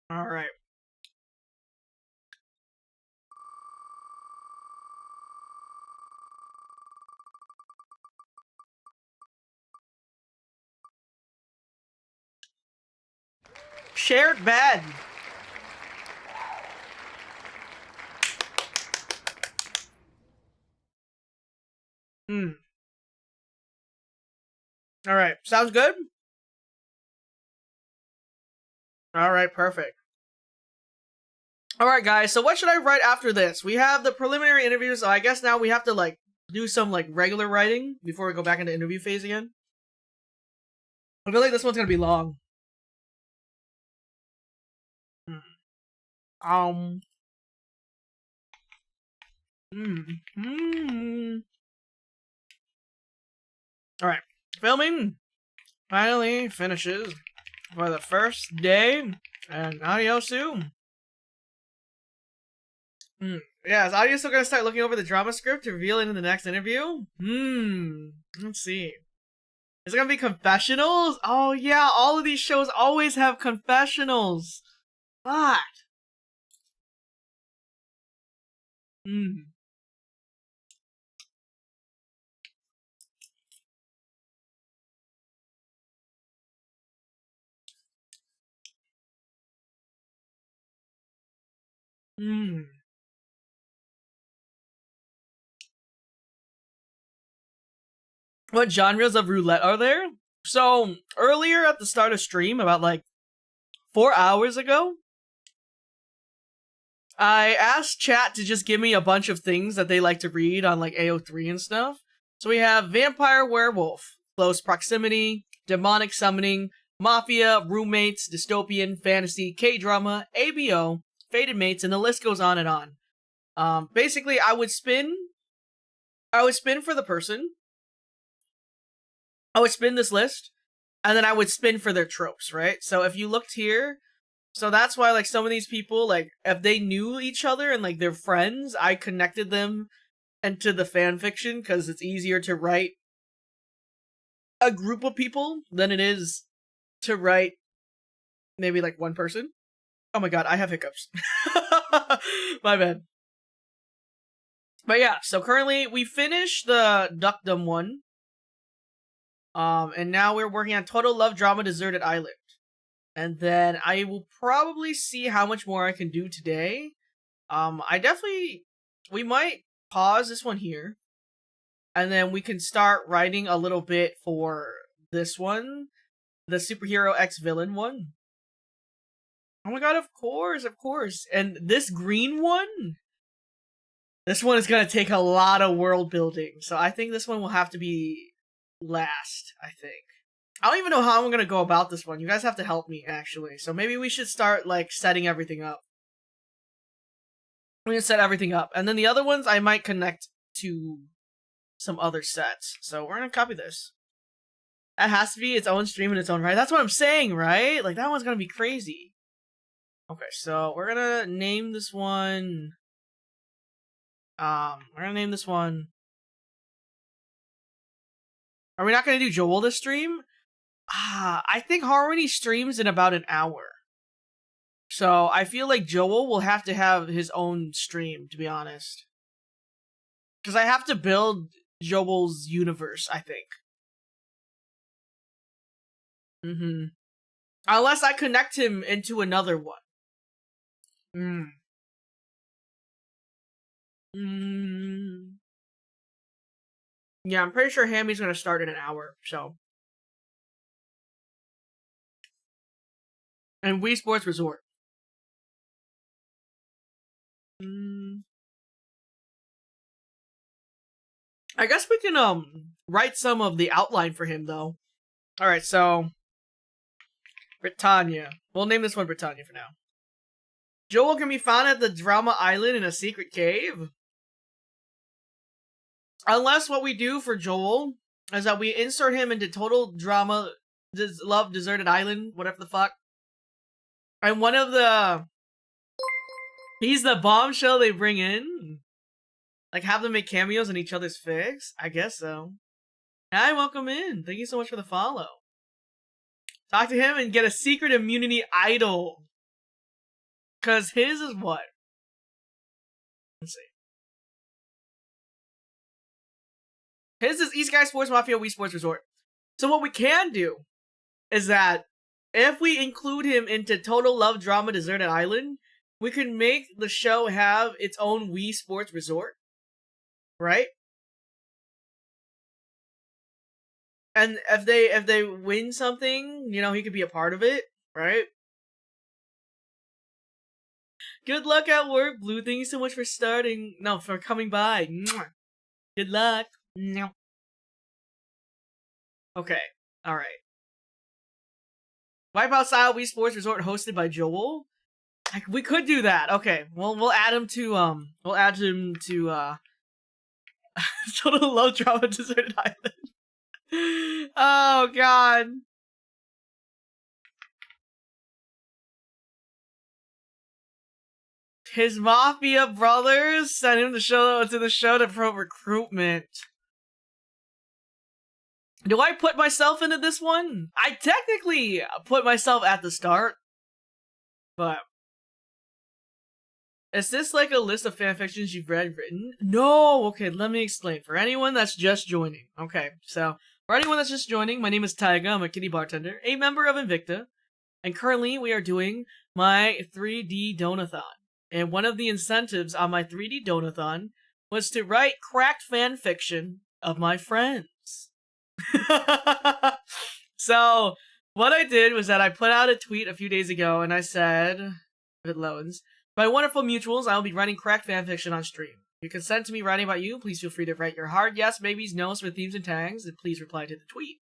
All right. Shared bed. All right. Sounds good. All right. Perfect. All right, guys. So what should I write after this? We have the preliminary interviews. So I guess now we have to like do some like regular writing before we go back into interview phase again. I feel like this one's gonna be long. Um. All right. Filming finally finishes for the first day, and adiosu. Yeah, is audio still gonna start looking over the drama script to reveal it in the next interview? Let's see. Is it gonna be confessionals? Oh yeah, all of these shows always have confessionals. Fuck. What genres of roulette are there? So earlier at the start of stream, about like 4 hours ago, I asked chat to just give me a bunch of things that they like to read on like AO3 and stuff. So we have vampire, werewolf, close proximity, demonic summoning, mafia, roommates, dystopian, fantasy, K-drama, ABO, fated mates, and the list goes on and on. Basically, I would spin for the person. I would spin this list, and then I would spin for their tropes, right? So if you looked here, so that's why like some of these people, like if they knew each other and like they're friends, I connected them into the fanfiction because it's easier to write a group of people than it is to write maybe like one person. Oh my god, I have hiccups. My bad. But yeah, so currently we finished the Duckdom one. And now we're working on Total Love Drama Deserted Island. And then I will probably see how much more I can do today. We might pause this one here. And then we can start writing a little bit for this one. The superhero ex-villain one. Oh my god, of course. And this green one? This one is going to take a lot of world building. So I think this one will have to be last, I think. I don't even know how I'm going to go about this one. You guys have to help me, actually. So maybe we should start, like, setting everything up. I'm going to set everything up. And then the other ones I might connect to some other sets. So we're going to copy this. That has to be its own stream in its own right. That's what I'm saying, right? Like, that one's going to be crazy. Okay, so we're gonna name this one. We're gonna name this one. Are we not gonna do Joel this stream? I think Harmony streams in about an hour. So I feel like Joel will have to have his own stream, to be honest. Because I have to build Joel's universe, I think. Unless I connect him into another one. Yeah, I'm pretty sure Hammy's gonna start in an hour, so. And Wii Sports Resort. I guess we can write some of the outline for him though. Alright, so Britannia. We'll name this one Britannia for now. Joel can be found at the Drama Island in a secret cave. Unless what we do for Joel is that we insert him into Total Drama Love Deserted Island, whatever the fuck. And one of the... He's the bombshell they bring in. Like, have them make cameos in each other's fics? I guess so. Hi, welcome in. Thank you so much for the follow. Talk to him and get a secret immunity idol. Because his is what? Let's see. His is East Guy Sports Mafia Wii Sports Resort. So what we can do is that if we include him into Total Love Drama Deserted Island, we can make the show have its own Wii Sports Resort. Right? And if they win something, you know, he could be a part of it, right? Good luck at work, Blue. Thank you so much for starting. No, for coming by. Good luck. Okay. Alright. Wipeout Style Wii Sports Resort hosted by Joel? We could do that. Okay. Well, we'll add him to, Total Love Drama Deserted Island. Oh, God. His Mafia brothers sent him to the show to promote recruitment. Do I put myself into this one? I technically put myself at the start. But... Is this like a list of fanfictions you've written? No! Okay, let me explain. For anyone that's just joining. Okay, so... For anyone that's just joining, my name is Taiga. I'm a kitty bartender, a member of Invicta. And currently, we are doing my 3D Donathon. And one of the incentives on my 3D Donathon was to write cracked fanfiction of my friends. So, what I did was that I put out a tweet a few days ago, and I said, if it loads, my wonderful mutuals, I will be writing cracked fanfiction on stream. If you consent to me writing about you, please feel free to write your hard yes, maybes, no's for themes and tags, and please reply to the tweet.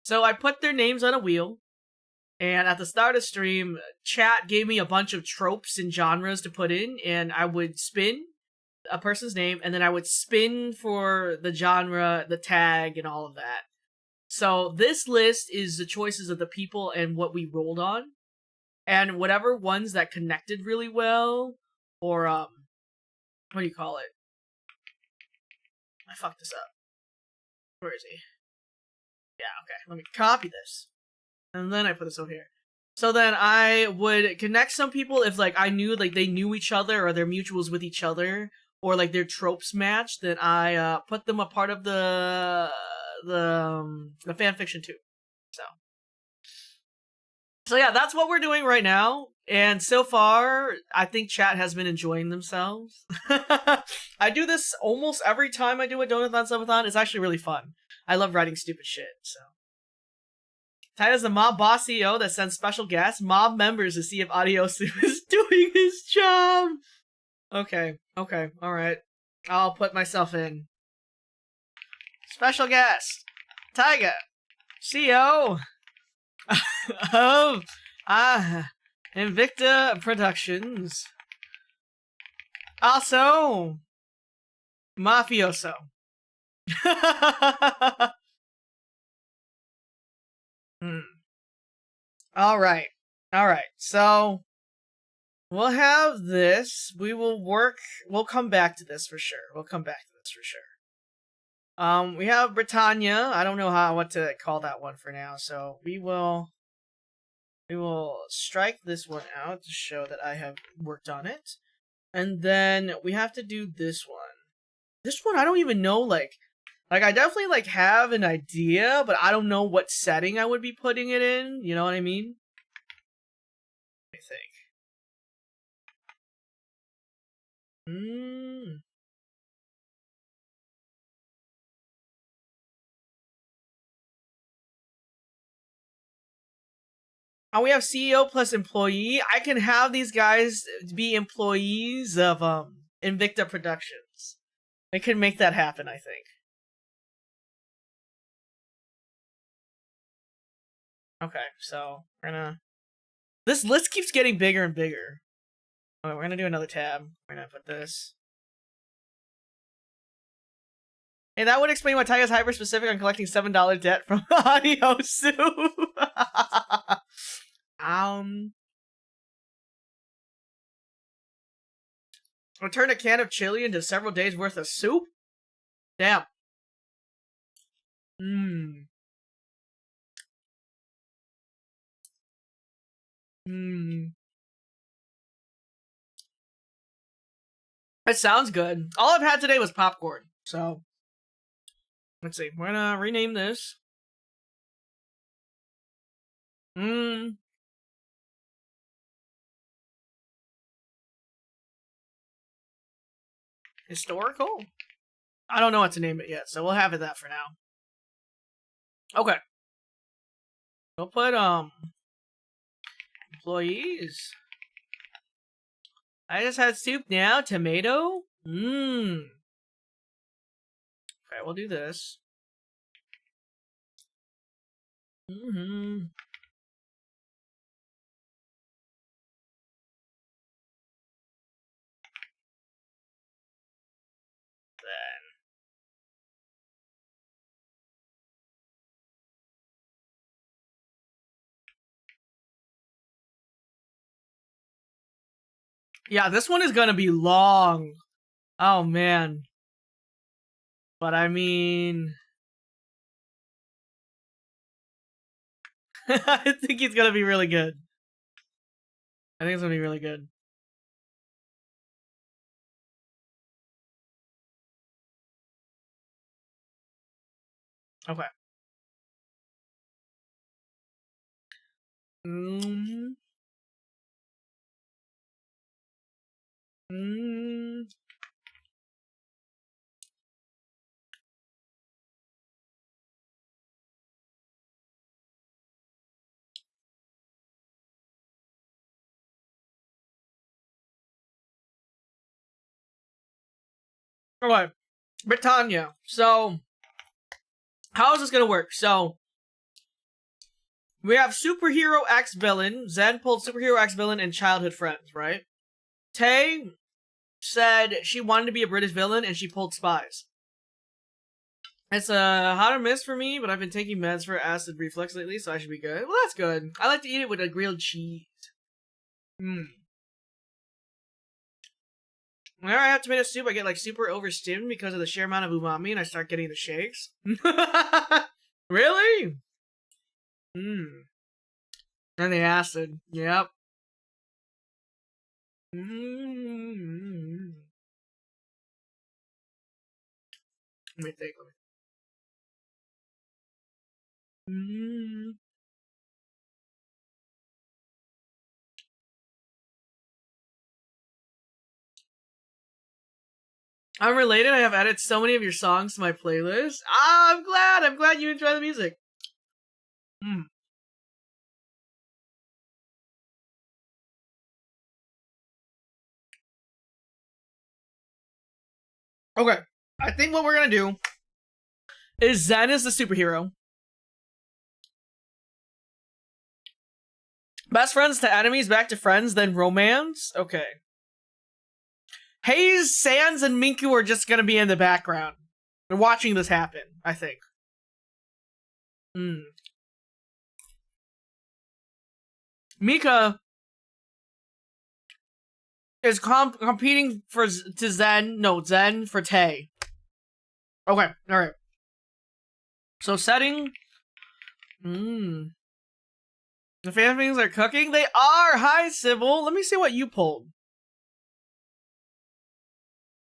So I put their names on a wheel, and at the start of stream, chat gave me a bunch of tropes and genres to put in, and I would spin a person's name, and then I would spin for the genre, the tag, and all of that. So this list is the choices of the people and what we rolled on. And whatever ones that connected really well, or, what do you call it? I fucked this up. Where is he? Yeah, okay. Let me copy this. And then I put this over here. So then I would connect some people if, like, I knew, like, they knew each other or they're mutuals with each other, or, like, their tropes matched, then I, put them a part of the fanfiction too. So yeah, that's what we're doing right now. And so far, I think chat has been enjoying themselves. I do this almost every time I do a Donathon Subathon. It's actually really fun. I love writing stupid shit, so. Taiga's the mob boss CEO that sends special guests, mob members to see if Adios is doing his job. Okay, alright. I'll put myself in. Special guest, Taiga, CEO of Invicta Productions. Also, Mafioso. Alright. So, We'll have this. We will work. We'll come back to this for sure. We have Britannia. I don't know what to call that one for now, so we will strike this one out to show that I have worked on it. And then we have to do this one. This one I don't even know, like I definitely have an idea, but I don't know what setting I would be putting it in. You know what I mean? I think. Oh, we have CEO plus employee. I can have these guys be employees of Invicta Productions. I can make that happen, I think. Okay, so we're gonna. This list keeps getting bigger and bigger. Okay, we're gonna do another tab. We're gonna put this. Hey, that would explain why Taiga's hyper specific on collecting $7 debt from Audio Soup. Return a can of chili into several days worth of soup? Damn. It sounds good. All I've had today was popcorn, so let's see. We're gonna rename this. Historical? I don't know what to name it yet, so we'll have it that for now. Okay. We'll put employees. I just had soup now. Tomato? Okay, we'll do this. Then. Yeah, this one is gonna be long. Oh, man. But I mean... I think it's gonna be really good. I think it's gonna be really good. Okay. Okay. Britannia. So, how is this gonna work? So, we have superhero X villain. Zen pulled superhero X villain and childhood friends, right? Tay said she wanted to be a British villain and she pulled spies. It's a hot or miss for me, but I've been taking meds for acid reflux lately, so I should be good. Well, that's good. I like to eat it with a grilled cheese. Whenever I have tomato soup, I get super overstimmed because of the sheer amount of umami, and I start getting the shakes. Really? And the acid. Yep. Let me think. I'm related. I have added so many of your songs to my playlist. Ah, I'm glad. I'm glad you enjoy the music. Okay. I think what we're gonna do is Zen is the superhero. Best friends to enemies, back to friends, then romance? Okay. Hayes, Sans, and Minku are just gonna be in the background. They're watching this happen, I think. Mika is competing to Zen. No, Zen for Tay. Okay, all right. So setting. The Fanfings are cooking. They are. Hi, Sybil. Let me see what you pulled.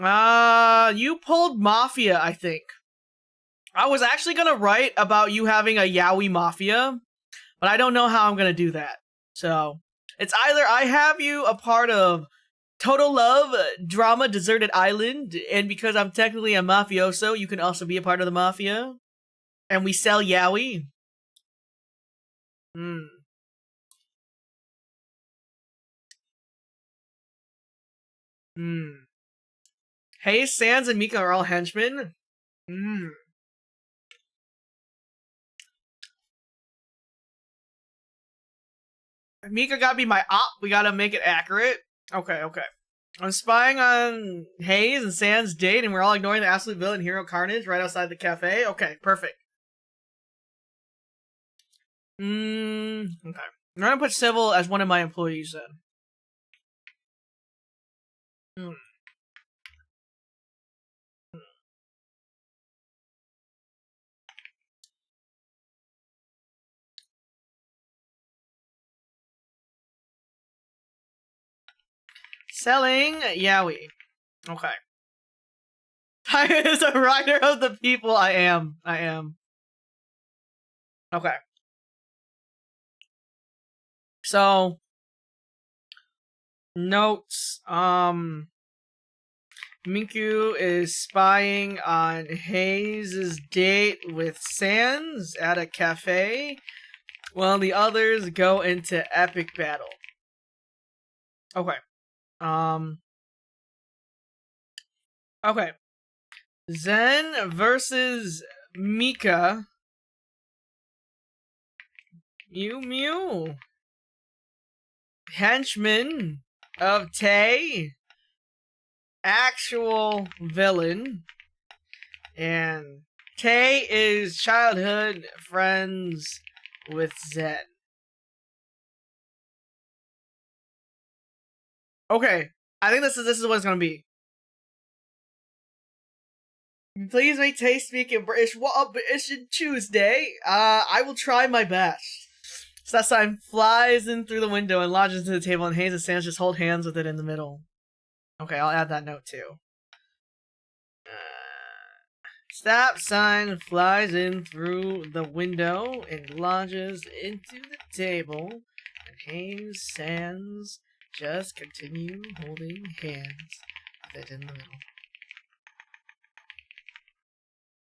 You pulled Mafia, I think. I was actually gonna write about you having a yaoi mafia, but I don't know how I'm gonna do that. So it's either I have you a part of Total Love Drama Deserted Island, and because I'm technically a mafioso, you can also be a part of the mafia, and we sell yaoi. Hey, Sans and Mika are all henchmen. Mika gotta be my op. We gotta make it accurate. Okay. I'm spying on Hayes and Sans' date, and we're all ignoring the absolute villain hero Carnage right outside the cafe. Okay, perfect. Okay. I'm gonna put Civil as one of my employees then. Selling yaoi. Okay. As a rider of the people, I am. Okay. So, notes. Minku is spying on Hayes' date with Sans at a cafe, while the others go into epic battle. Okay. Okay. Zen versus Mika. Mew. Henchman of Tay. Actual villain. And Tay is childhood friends with Zen. Okay. I think this is what it's gonna be. Please make Tay speak in British. British Tuesday. I will try my best. So that sign flies in through the window and lodges into the table, and Hayes and Sans just hold hands with it in the middle. Okay, I'll add that note too. Stop sign flies in through the window and lodges into the table, and Hayes Sans just continue holding hands with it in the middle.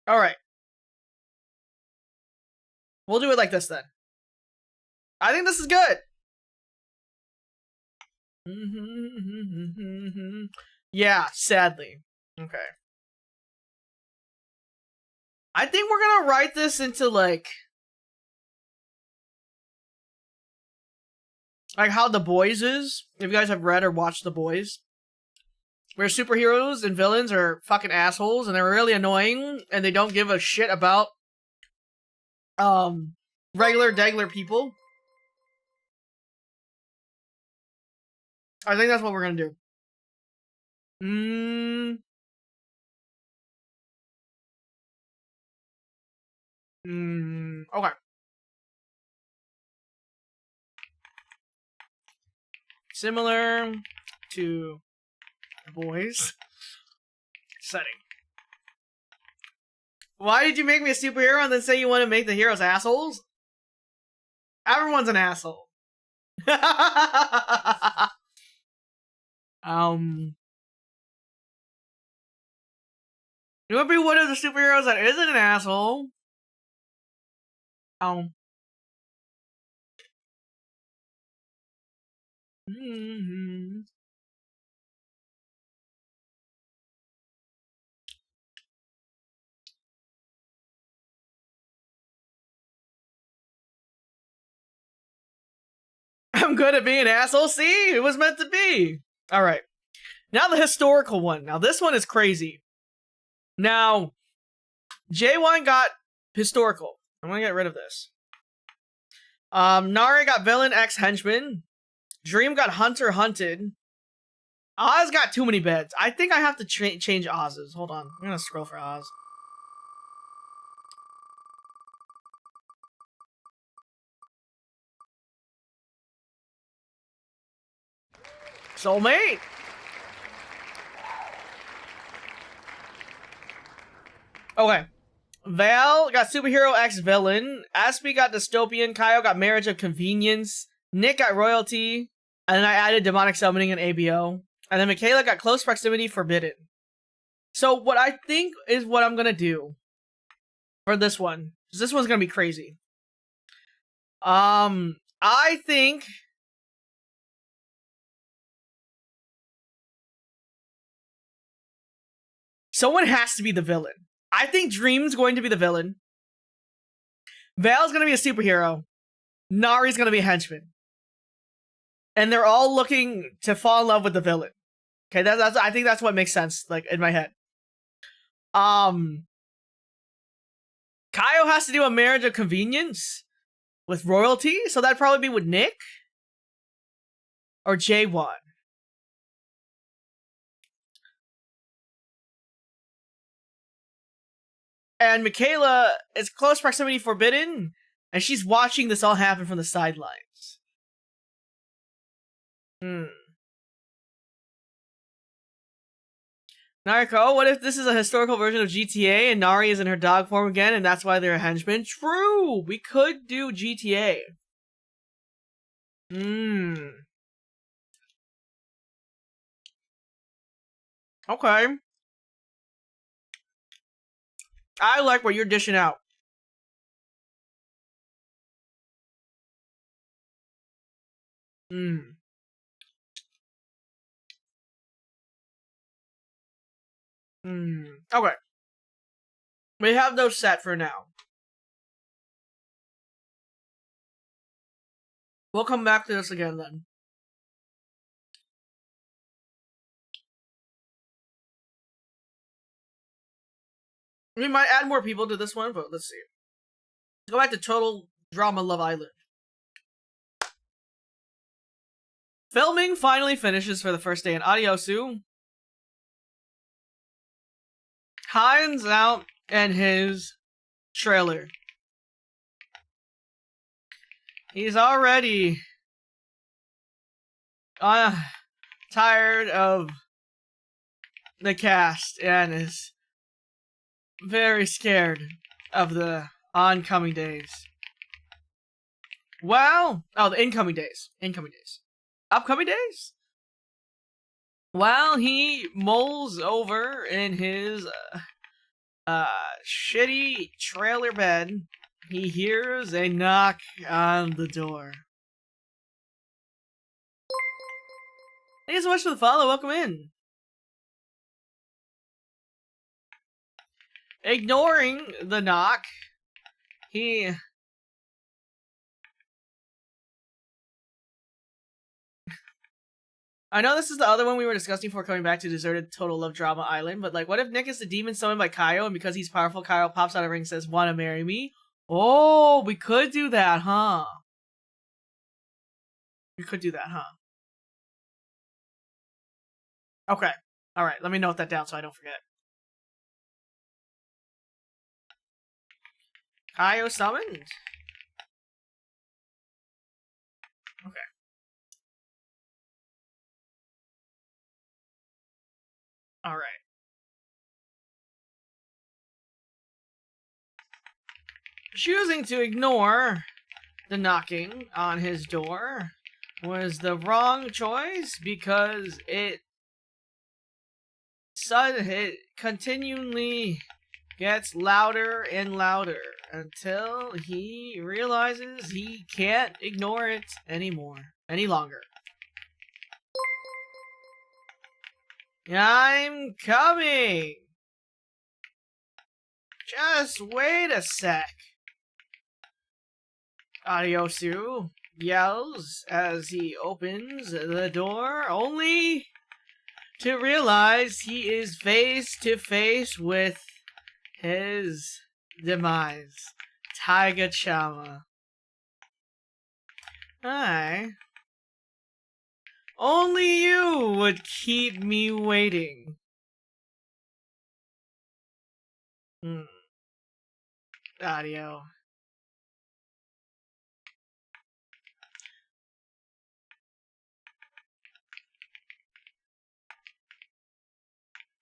Alright. We'll do it like this then. I think this is good. Yeah, sadly. Okay. I think we're gonna write this into like how The Boys is. If you guys have read or watched The Boys. Where superheroes and villains are fucking assholes and they're really annoying and they don't give a shit about regular people. I think that's what we're gonna do. Okay. Similar to Boys. Setting. Why did you make me a superhero and then say you want to make the heroes assholes? Everyone's an asshole. You want to be one of the superheroes that isn't an asshole? I'm good at being an asshole. See? It was meant to be. Alright. Now the historical one. Now this one is crazy. Now, J1 got historical. I'm gonna get rid of this. Nari got villain X henchman. Dream got hunter hunted. Oz got too many beds. I think I have to change Oz's. Hold on. I'm gonna scroll for Oz. Soulmate! Okay. Val got superhero X villain. Aspie got dystopian. Kyle got marriage of convenience. Nick got royalty. And then I added demonic summoning and ABO. And then Michaela got close proximity forbidden. So what I think is what I'm gonna do for this one, because this one's gonna be crazy. I think someone has to be the villain. I think Dream's going to be the villain. Val's gonna be a superhero. Nari's gonna be a henchman. And they're all looking to fall in love with the villain. Okay, that's I think that's what makes sense, like, in my head. Kaio has to do a marriage of convenience with royalty, so that'd probably be with Nick or J1. And Michaela is close proximity forbidden, and she's watching this all happen from the sidelines. Nariko, what if this is a historical version of GTA and Nari is in her dog form again and that's why they're a henchman? True! We could do GTA. Okay. I like what you're dishing out. Okay. We have those set for now. We'll come back to this again then. We might add more people to this one, but let's see. Let's go back to Total Drama Love Island. Filming finally finishes for the first day in Adiosu. Hines out in his trailer. He's already tired of the cast and is very scared of the oncoming days. Well, the incoming days. Upcoming days? While he mulls over in his shitty trailer bed, he hears a knock on the door. Thank you so much for the follow. Welcome in. Ignoring the knock, I know this is the other one we were discussing before coming back to Deserted Total Love Drama Island, but like, what if Nick is the demon summoned by Kaio, and because he's powerful, Kaio pops out of a ring and says, "Wanna marry me?" Oh, we could do that, huh? We could do that, huh? Okay. Alright, let me note that down so I don't forget. Kaio summoned? Okay. Alright. Choosing to ignore the knocking on his door was the wrong choice because it continually gets louder and louder until he realizes he can't ignore it any longer. I'm coming! Just wait a sec. Adiosu yells as he opens the door, only to realize he is face to face with his demise. Taiga-chama. Hi. Only you would keep me waiting. Audio.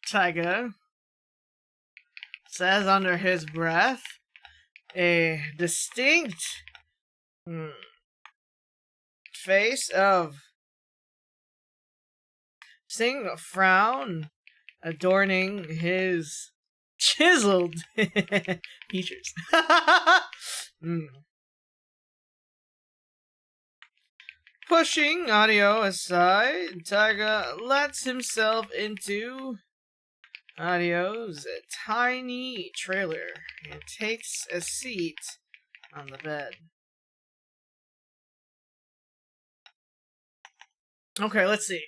Taiga says under his breath, a distinct face of frown adorning his chiseled features. Pushing audio aside, Taiga lets himself into Audio's tiny trailer and takes a seat on the bed. Okay, let's see.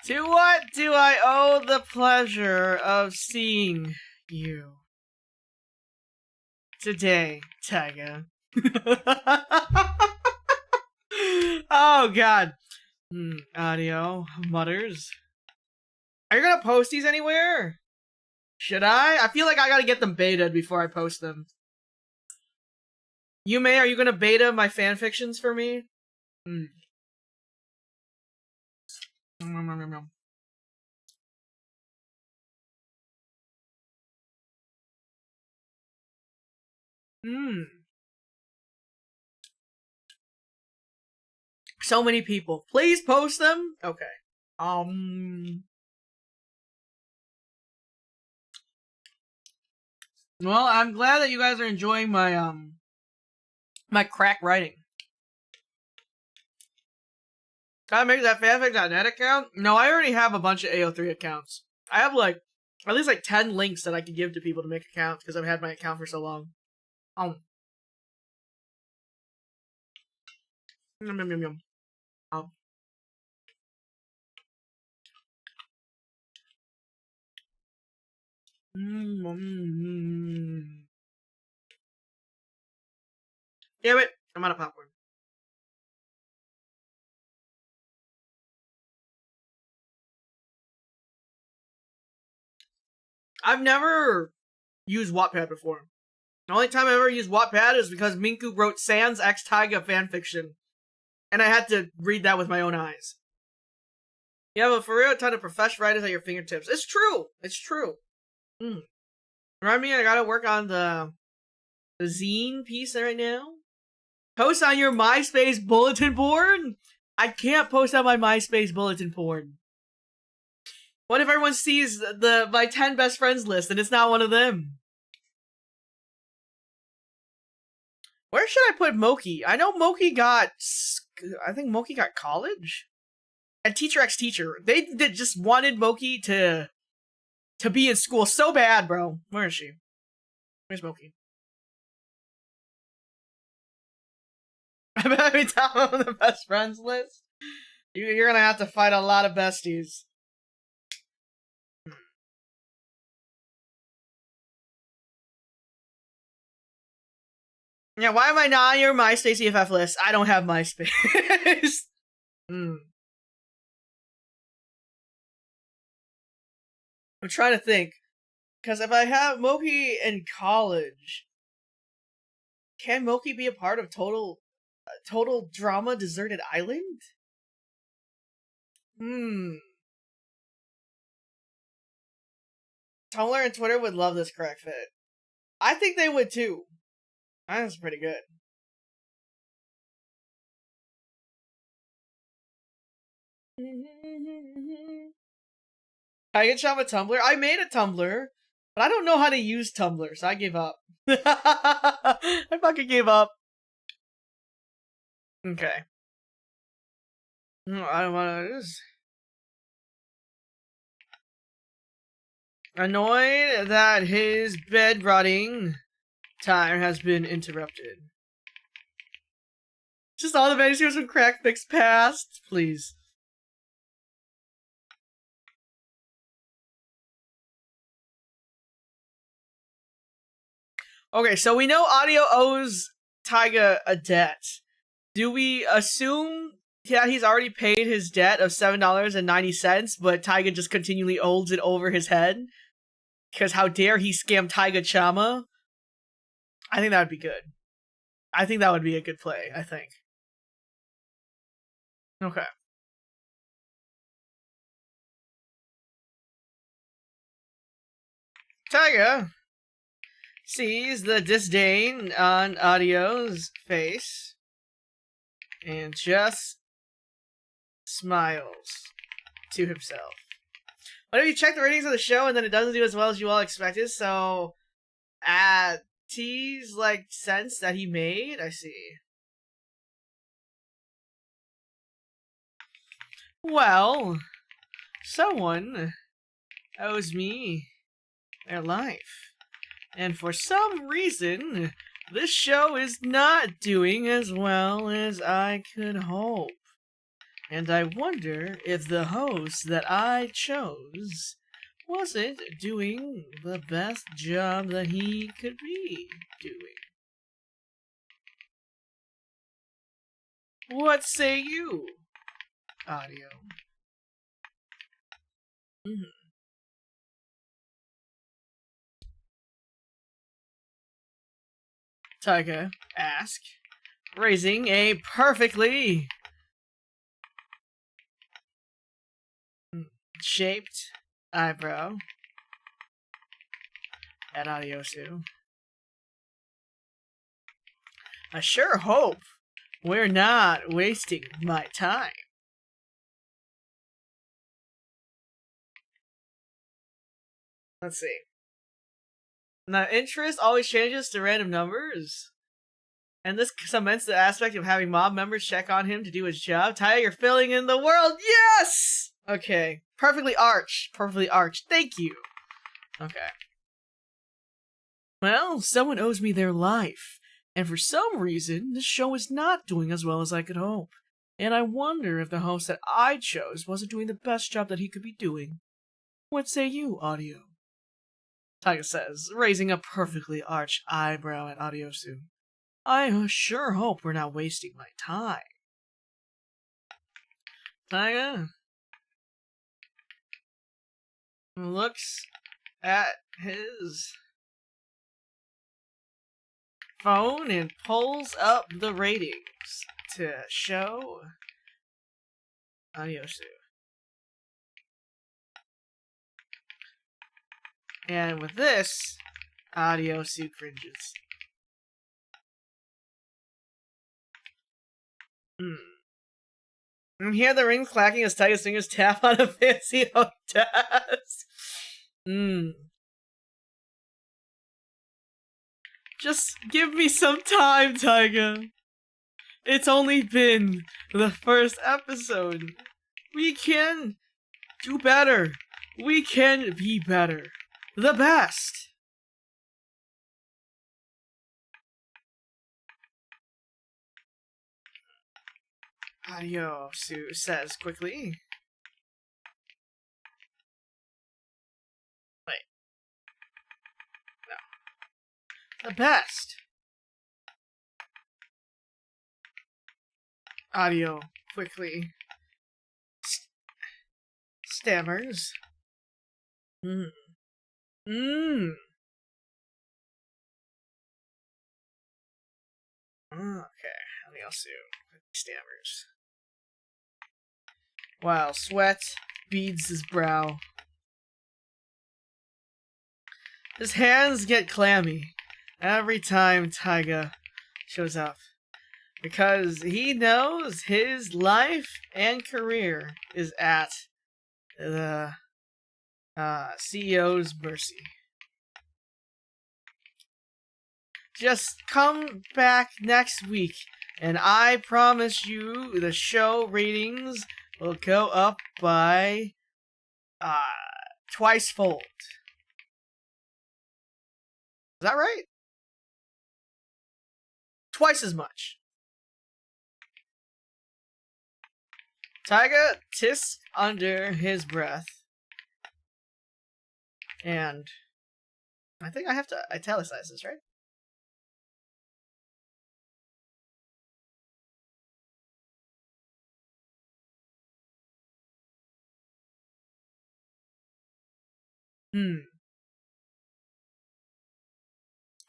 To what do I owe the pleasure of seeing you today, Taiga? Oh god. Audio mutters. Are you gonna post these anywhere? Should I? I feel like I gotta get them betaed before I post them. Yume, are you gonna beta my fanfictions for me? So many people. Please post them. Okay. Well, I'm glad that you guys are enjoying my my crack writing. Gotta make that fanfic.net account? No, I already have a bunch of AO3 accounts. I have like at least like 10 links that I can give to people to make accounts because I've had my account for so long. Yum, yum, yum, yum. Damn it, I'm out of popcorn. I've never used Wattpad before. The only time I ever used Wattpad is because Minku wrote Sans X Taiga fanfiction. And I had to read that with my own eyes. You have a for real ton of professional writers at your fingertips. It's true. It's true. Remind me, I gotta work on the zine piece right now. Post on your MySpace bulletin board? I can't post on my MySpace bulletin board. What if everyone sees my 10 best friends list and it's not one of them? Where should I put Moki? I know Moki got... I think Moki got college? And Teacher X Teacher. They just wanted Moki to be in school so bad, bro. Where is she? Where's Moki? I bet we top of the best friends list. You're gonna have to fight a lot of besties. Yeah, why am I not on your MySpace EFF list? I don't have MySpace. I'm trying to think. Because if I have Moki in college, can Moki be a part of Total Drama Deserted Island? Tumblr and Twitter would love this correct fit. I think they would too. That's pretty good. I can shop a Tumblr. I made a Tumblr, but I don't know how to use Tumblr, so I gave up. I fucking gave up. Okay. I don't want to. Annoyed that his bed rotting time has been interrupted. Just all the manuscripts from Crack Fix past, please. Okay, so we know Audio owes Taiga a debt. Do we assume that he's already paid his debt of $7.90, but Taiga just continually holds it over his head? Because how dare he scam Taiga Chama? I think that would be good. I think that would be a good play, I think. Okay. Taiga sees the disdain on Audio's face and just smiles to himself. But if you check the ratings of the show and then it doesn't do as well as you all expected, so T's like sense that he made, I see. Well, someone owes me their life. And for some reason, this show is not doing as well as I could hope. And I wonder if the host that I chose wasn't doing the best job that he could be doing. What say you, Audio? Taiga asked, raising a perfectly shaped eyebrow at Audiosu. I sure hope we're not wasting my time. Let's see. Now, interest always changes to random numbers. And this cements the aspect of having mob members check on him to do his job. Taiga, you're filling in the world. Yes! Okay. Perfectly arched. Perfectly arched. Thank you. Okay. Well, someone owes me their life. And for some reason, this show is not doing as well as I could hope. And I wonder if the host that I chose wasn't doing the best job that he could be doing. What say you, Audio? Taiga says, raising a perfectly arched eyebrow at Audiosu. I sure hope we're not wasting my time. Taiga looks at his phone and pulls up the ratings to show Audiosu. And with this, Audiosu cringes. And hear the rings clacking as Taiga's fingers tap on a fancy desk. Just give me some time, Taiga. It's only been the first episode. We can do better. We can be better. The best. Audiosu says quickly. Wait. No. The best. Audio quickly stammers. Okay, Audiosu stammers. While sweat beads his brow. His hands get clammy every time Taiga shows up. Because he knows his life and career is at the CEO's mercy. Just come back next week, and I promise you the show ratings will go up by twice fold. Is that right? Twice as much. Taiga tisks under his breath. And I think I have to italicize this, right?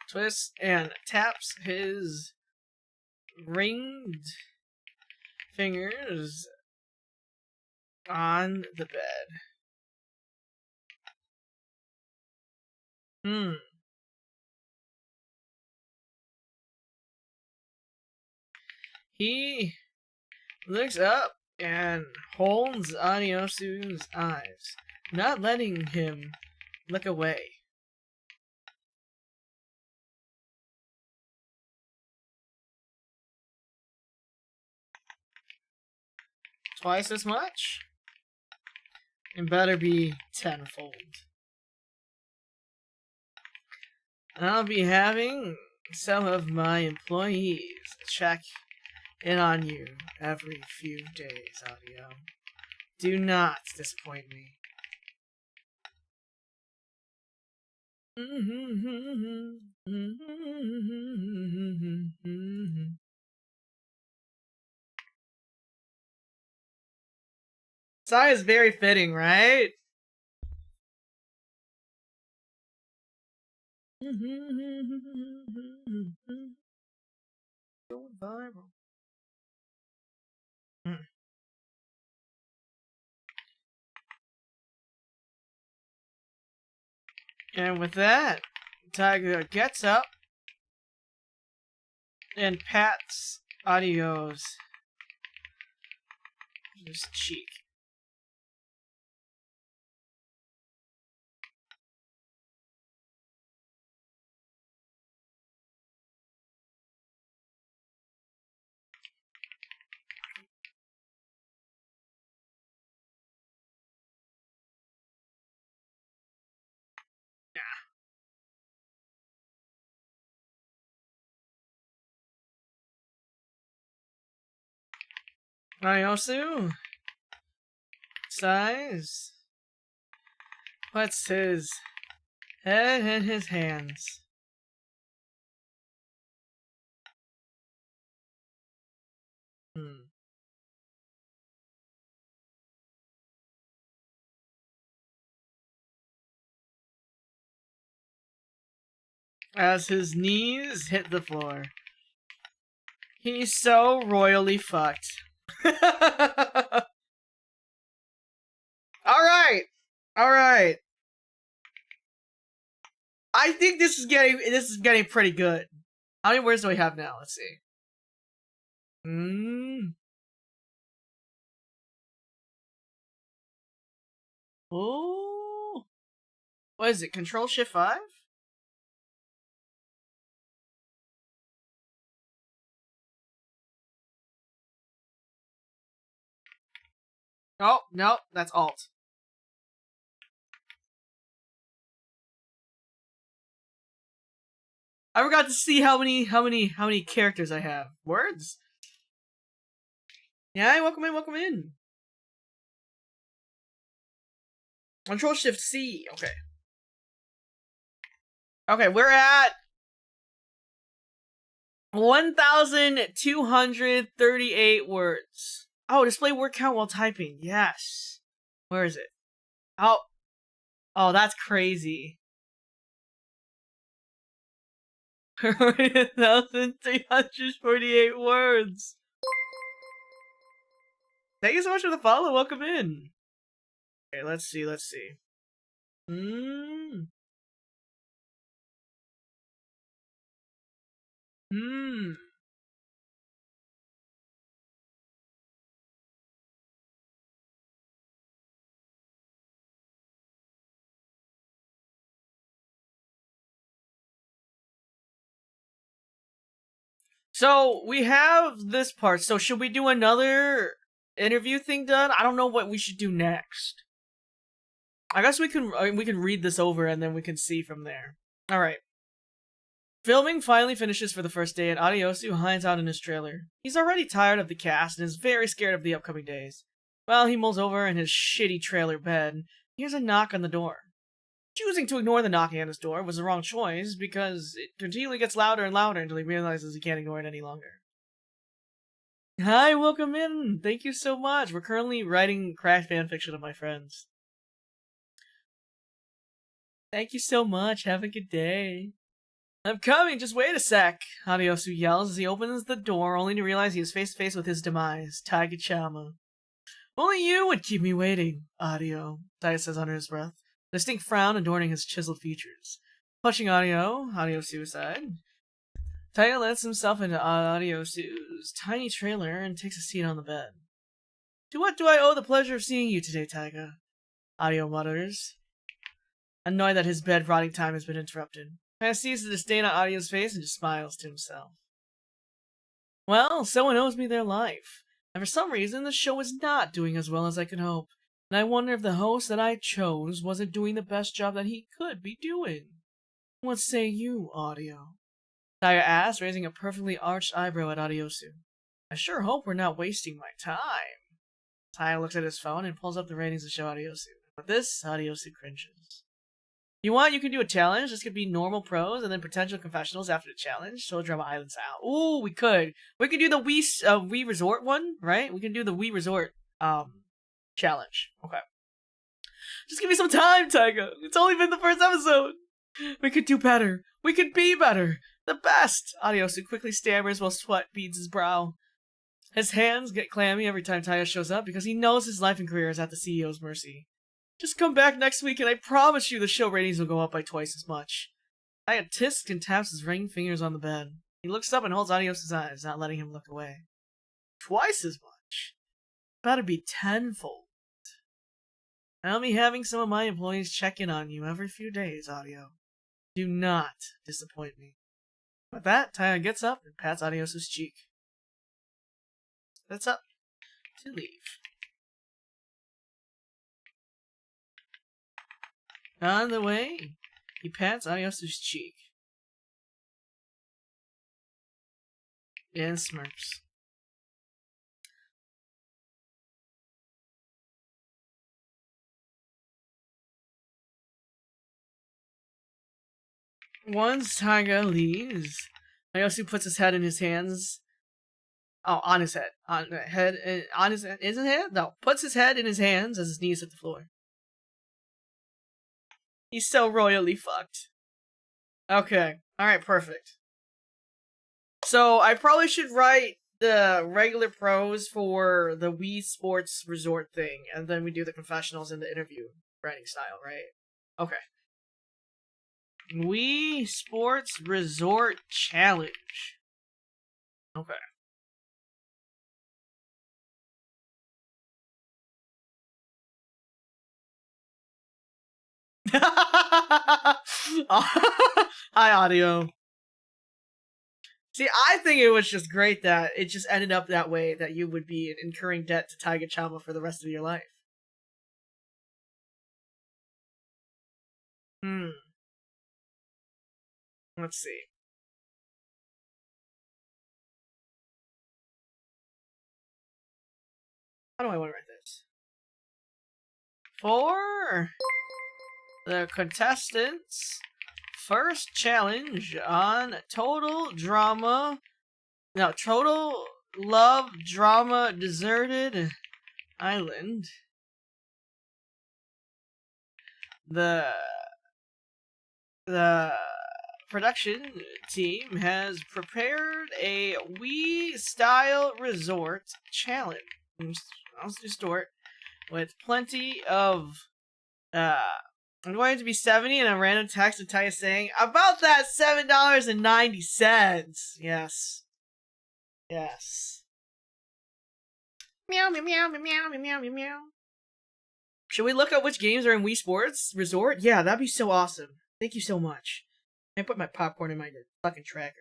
Twists and taps his ringed fingers on the bed. He looks up and holds Adiosu's eyes, not letting him look away. Twice as much? It better be tenfold. I'll be having some of my employees check in on you every few days, Audio. Do not disappoint me. Sai is very fitting, right? Going viral. And with that, Taiga gets up and pats Adio's cheek. Ariosu sighs, puts his head in his hands. As his knees hit the floor. He's so royally fucked. Alright! Alright. I think this is getting pretty good. How many words do we have now? Let's see. Oh. What is it? Control Shift 5? Oh, no, that's Alt. I forgot to see how many characters I have. Words? Yeah, welcome in. Control Shift C. Okay. Okay, we're at 1,238 words. Oh, display word count while typing. Yes. Where is it? Oh, that's crazy. 1,348 words. Thank you so much for the follow. Welcome in. Okay, let's see. So we have this part. So should we do another interview thing done? I don't know what we should do next. I guess we can read this over and then we can see from there. All right. Filming finally finishes for the first day, and Adiosu hides out in his trailer. He's already tired of the cast and is very scared of the upcoming days. While he mulls over in his shitty trailer bed, he hears a knock on the door. Choosing to ignore the knocking on his door was the wrong choice, because it continually gets louder and louder until he realizes he can't ignore it any longer. Hi, welcome in! Thank you so much! We're currently writing craft fanfiction of my friends. Thank you so much. Have a good day. I'm coming. Just wait a sec. Adiosu yells as he opens the door, only to realize he is face to face with his demise, Taiga-chama. Only you would keep me waiting, Audio, Taiga says under his breath, a distinct frown adorning his chiseled features. Pushing Audio suicide. Taiga lets himself into Audiosu's tiny trailer and takes a seat on the bed. To what do I owe the pleasure of seeing you today, Taiga? Audio mutters, annoyed that his bed rotting time has been interrupted. Taiga sees the disdain on Audio's face and just smiles to himself. Well, someone owes me their life. And for some reason, the show is not doing as well as I could hope. And I wonder if the host that I chose wasn't doing the best job that he could be doing. What say you, Audio? Taiga asked, raising a perfectly arched eyebrow at Audiosu. I sure hope we're not wasting my time. Taiga looks at his phone and pulls up the ratings to show Audiosu. With this, Audiosu cringes. You want? You can do a challenge. This could be normal pros and then potential confessionals after the challenge. Show Drama Island style. Ooh, we could. We could do the Wii Resort one, right? We can do the Wii Resort challenge. Okay. Just give me some time, Taiga. It's only been the first episode. We could do better. We could be better. The best. Audiosu quickly stammers while sweat beads his brow. His hands get clammy every time Taiga shows up because he knows his life and career is at the CEO's mercy. Just come back next week and I promise you the show ratings will go up by twice as much. Taiga tisks and taps his ringing fingers on the bed. He looks up and holds Audiosu's eyes, not letting him look away. Twice as much? Better be tenfold. I'll be having some of my employees check in on you every few days, Audio. Do not disappoint me. With that, Taiga gets up and pats Audiosu's cheek. That's up to leave. On the way, he pats Audiosu's cheek. And smirks. Once Taiga leaves, Audiosu puts his head in his hands. Oh, on his head. On the head. On his head. Is it head? No. Puts his head in his hands as his knees hit the floor. He's so royally fucked. Okay. Alright, perfect. So, I probably should write the regular pros for the Wii Sports Resort thing, and then we do the confessionals in the interview writing style, right? Okay. Wii Sports Resort Challenge. Okay. Hi, Audio. See, I think it was just great that it just ended up that way, that you would be incurring debt to Taiga-chama for the rest of your life. Let's see. How do I want to write this? For the contestants' first challenge on Total Love Drama Deserted Island, the production team has prepared a Wii-style resort challenge. I'll just start with plenty of I'm going to be 70 and a random text of Taiga saying, about that $7.90. Yes. Yes. Meow, meow, meow, meow, meow, meow, meow, meow. Should we look up which games are in Wii Sports Resort? Yeah, that'd be so awesome. Thank you so much. I put my popcorn in my fucking tracker.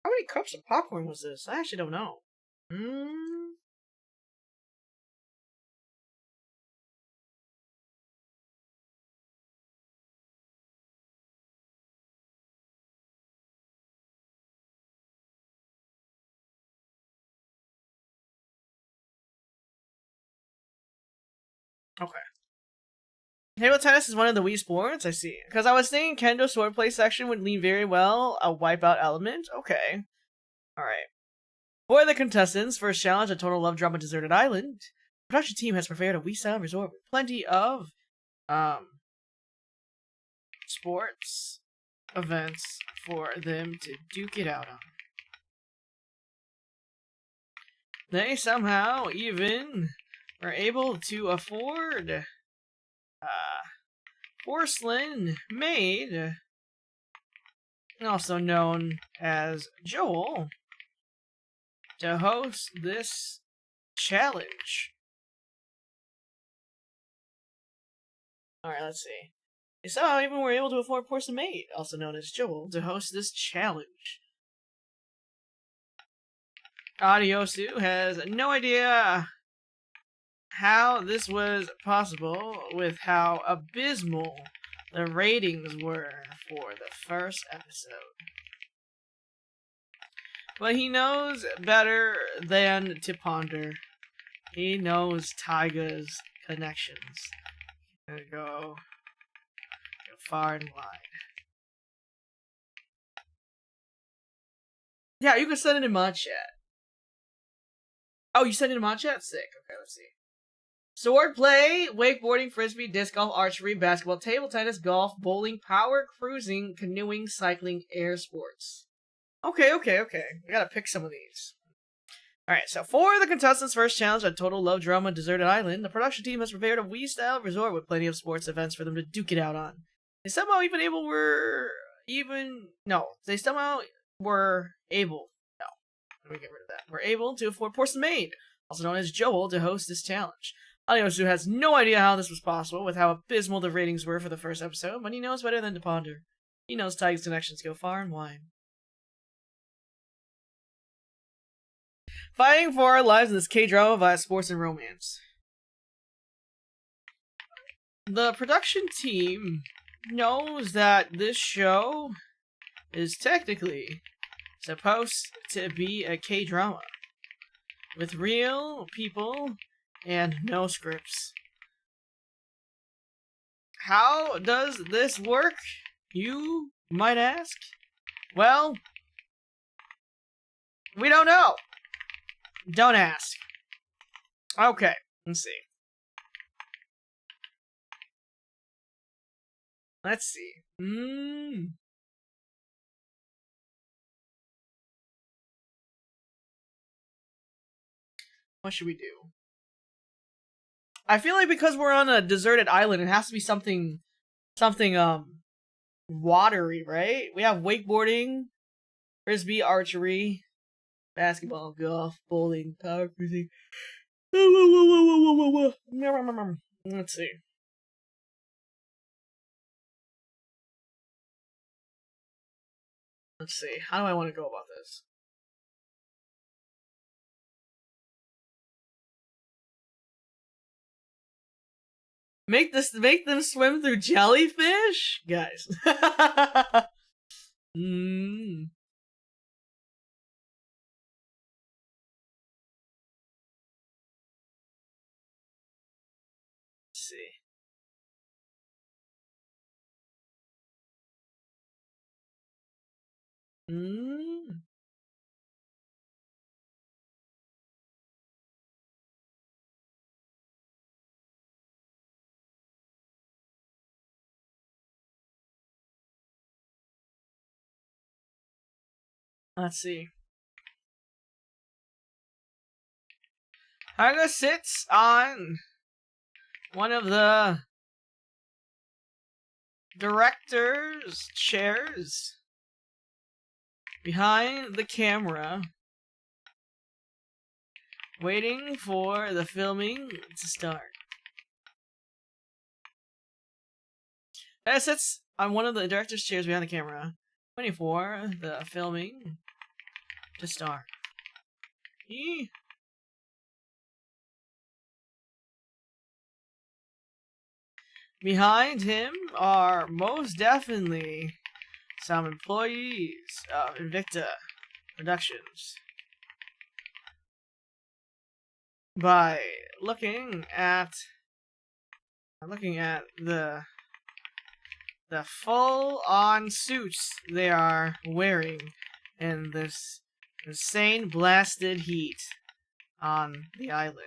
How many cups of popcorn was this? I actually don't know. Okay. Table tennis is one of the Wii sports. I see. Because I was thinking Kendo swordplay section would lead very well a wipeout element. Okay. Alright. For the contestants, first challenge, a total love drama deserted island. The production team has prepared a Wii-style resort with plenty of sports events for them to duke it out on. They somehow even were able to afford porcelain maid, also known as Joel, to host this challenge. Alright, let's see. They somehow even were able to afford porcelain maid, also known as Joel, to host this challenge. Audiosu has no idea how this was possible with how abysmal the ratings were for the first episode. But he knows better than to ponder. He knows Taiga's connections. Go far and wide. Yeah, you can send it in my chat. Oh, you sent it in my chat? Sick. Okay, let's see. Swordplay, wakeboarding, frisbee, disc golf, archery, basketball, table tennis, golf, bowling, power cruising, canoeing, cycling, air sports. Okay. We gotta pick some of these. Alright, so for the contestants' first challenge at Total Love Drama Deserted Island, the production team has prepared a Wii-style resort with plenty of sports events for them to duke it out on. They somehow were able to afford porcelain maid, also known as Joel, to host this challenge. Audiosu has no idea how this was possible with how abysmal the ratings were for the first episode, but he knows better than to ponder. He knows Taiga's connections go far and wide. Fighting for our lives in this K-drama via sports and romance. The production team knows that this show is technically supposed to be a K-drama with real people and no scripts. How does this work, you might ask? Well, we don't know. Don't ask. Okay, let's see. What should we do? I feel like because we're on a deserted island, it has to be something watery, right? We have wakeboarding, frisbee, archery, basketball, golf, bowling, power cruising. Let's see. How do I want to go about this? Make them swim through jellyfish? Guys. Let's see. Let's see. Taiga sits on one of the director's chairs behind the camera, waiting for the filming to start. Taiga sits on one of the director's chairs behind the camera, waiting for the filming to start. Behind him are most definitely some employees of Invicta Productions. By looking at I'm looking at the full-on suits they are wearing in this insane blasted heat on the island.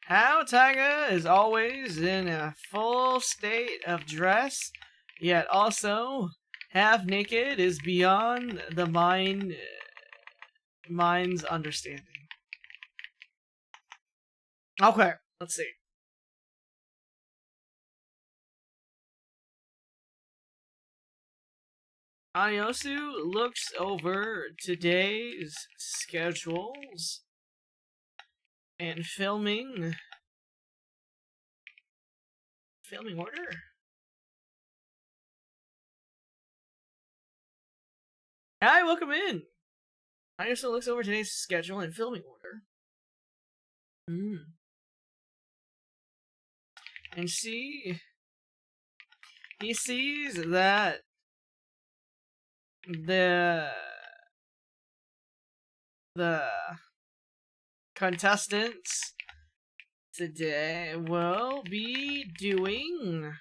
How Taiga is always in a full state of dress, yet also half naked is beyond the mind's understanding. Okay, let's see. Anyosu looks over today's schedules and filming order. Hi, welcome in. Anyosu looks over today's schedule and filming order. And he sees that the contestants today will be doing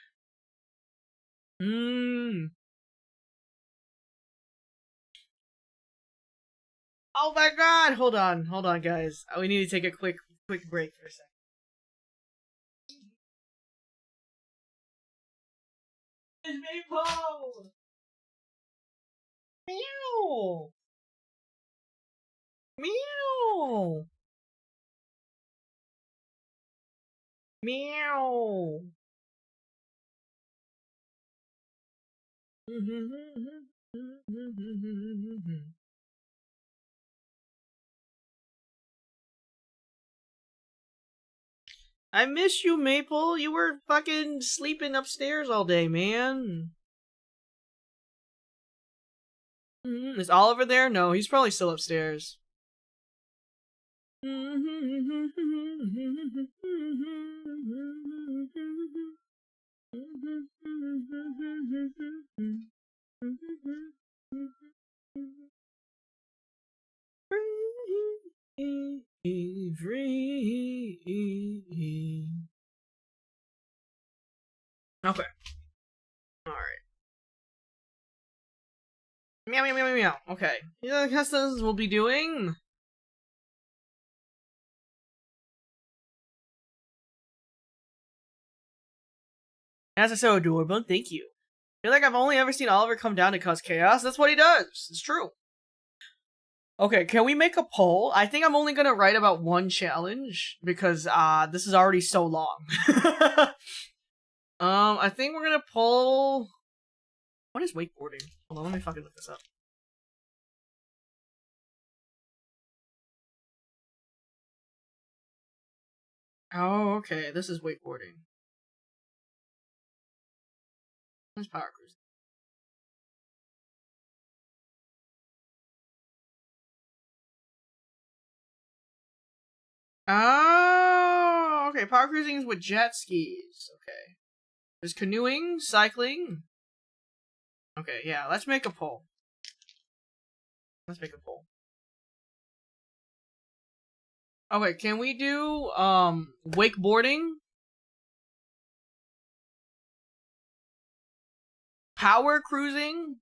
oh my god, hold on guys. We need to take a quick break for a second. It's Maple! Meow! Meow! Meow! I miss you, Maple. You were fucking sleeping upstairs all day, man. Is Oliver there? No, he's probably still upstairs. Free. Okay. Alright. Meow, meow, meow, meow. Okay. These are the contestants will be doing. As I so adorable, thank you. I feel like I've only ever seen Oliver come down to cause chaos. That's what he does. It's true. Okay, can we make a poll? I think I'm only gonna write about one challenge because this is already so long. I think we're gonna poll. What is wakeboarding? Hold on, let me fucking look this up. Oh, okay. This is wakeboarding. Where's power cruising? Oh, okay. Power cruising is with jet skis. Okay. There's canoeing, cycling. Okay, yeah. Let's make a poll. Let's make a poll. Okay, can we do wakeboarding? Power cruising?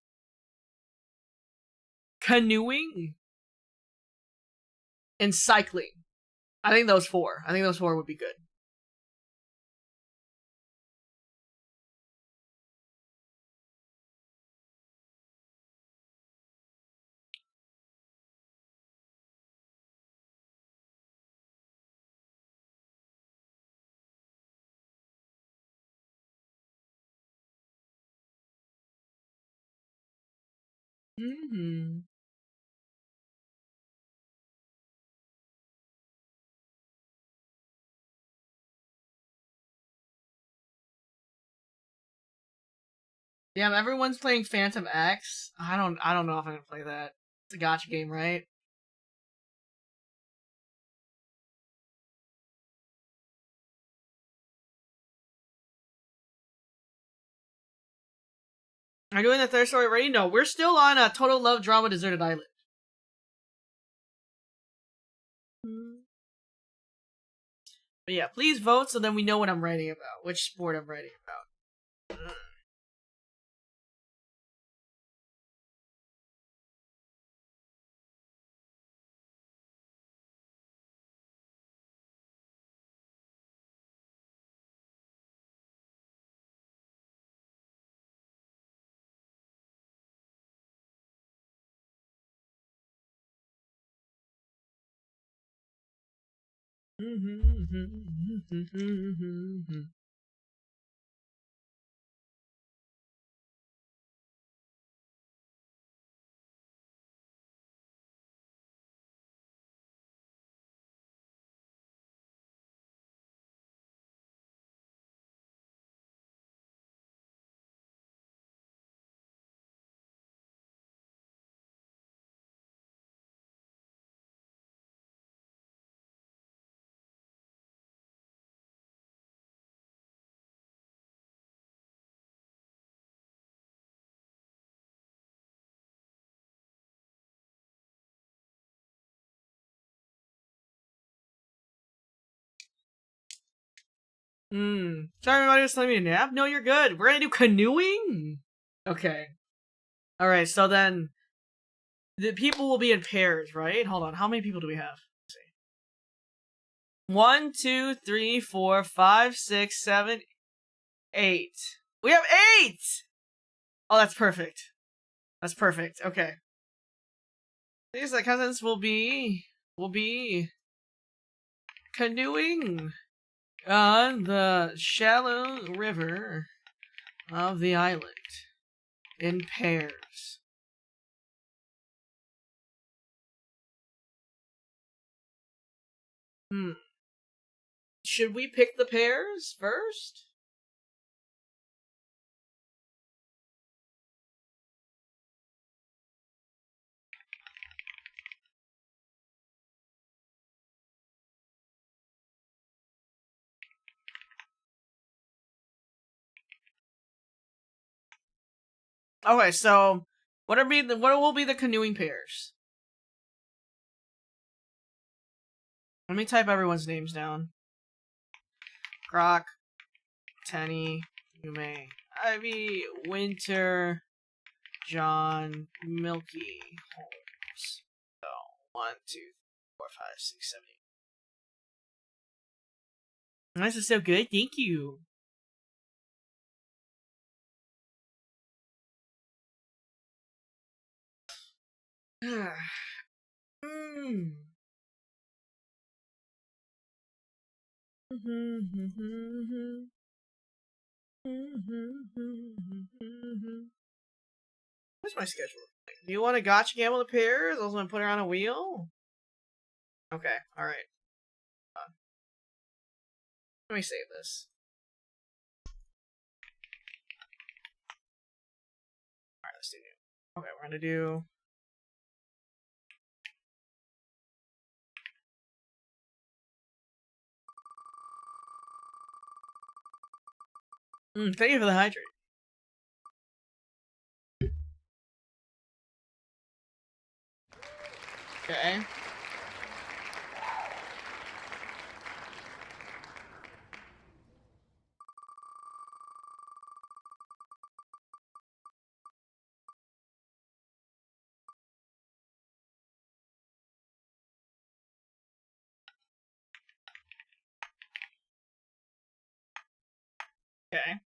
Canoeing? And cycling. I think those four. Would be good. Yeah, everyone's playing Phantom X. I don't know if I'm gonna play that. It's a gacha game, right? Are you doing the third story already? No, we're still on a Total Love Drama Deserted Island. But yeah, please vote so then we know what I'm writing about, which sport I'm writing about. Sorry, everybody was telling me to nap. No, you're good. We're gonna do canoeing. Okay. All right. So then the people will be in pairs, right? Hold on. How many people do we have? Let's see. 1, 2, 3, 4, 5, 6, 7, 8. We have 8. Oh, that's perfect. That's perfect. Okay. These contents will be canoeing on the shallow river of the island in pairs. Should we pick the pairs first? Okay, so what will be the canoeing pairs? Let me type everyone's names down. Grok, Tenny, Yume, Ivy, Winter, John, Milky, Holmes. So 1, 2, 4, 5, 6, 7, 8. This is so good. Thank you. What's my schedule? Do you want to gotcha gamble the pairs? Also want to put her on a wheel? Okay, alright. Let me save this. Alright, let's do new. Okay, we're gonna do... thank you for the hydrate. Okay. Okay.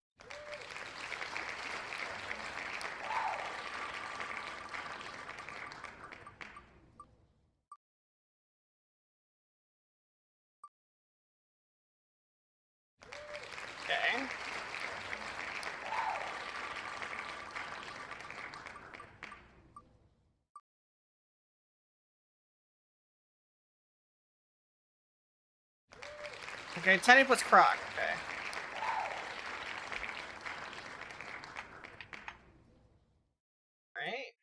Okay. Okay, Tenny puts Croc. Okay. Right.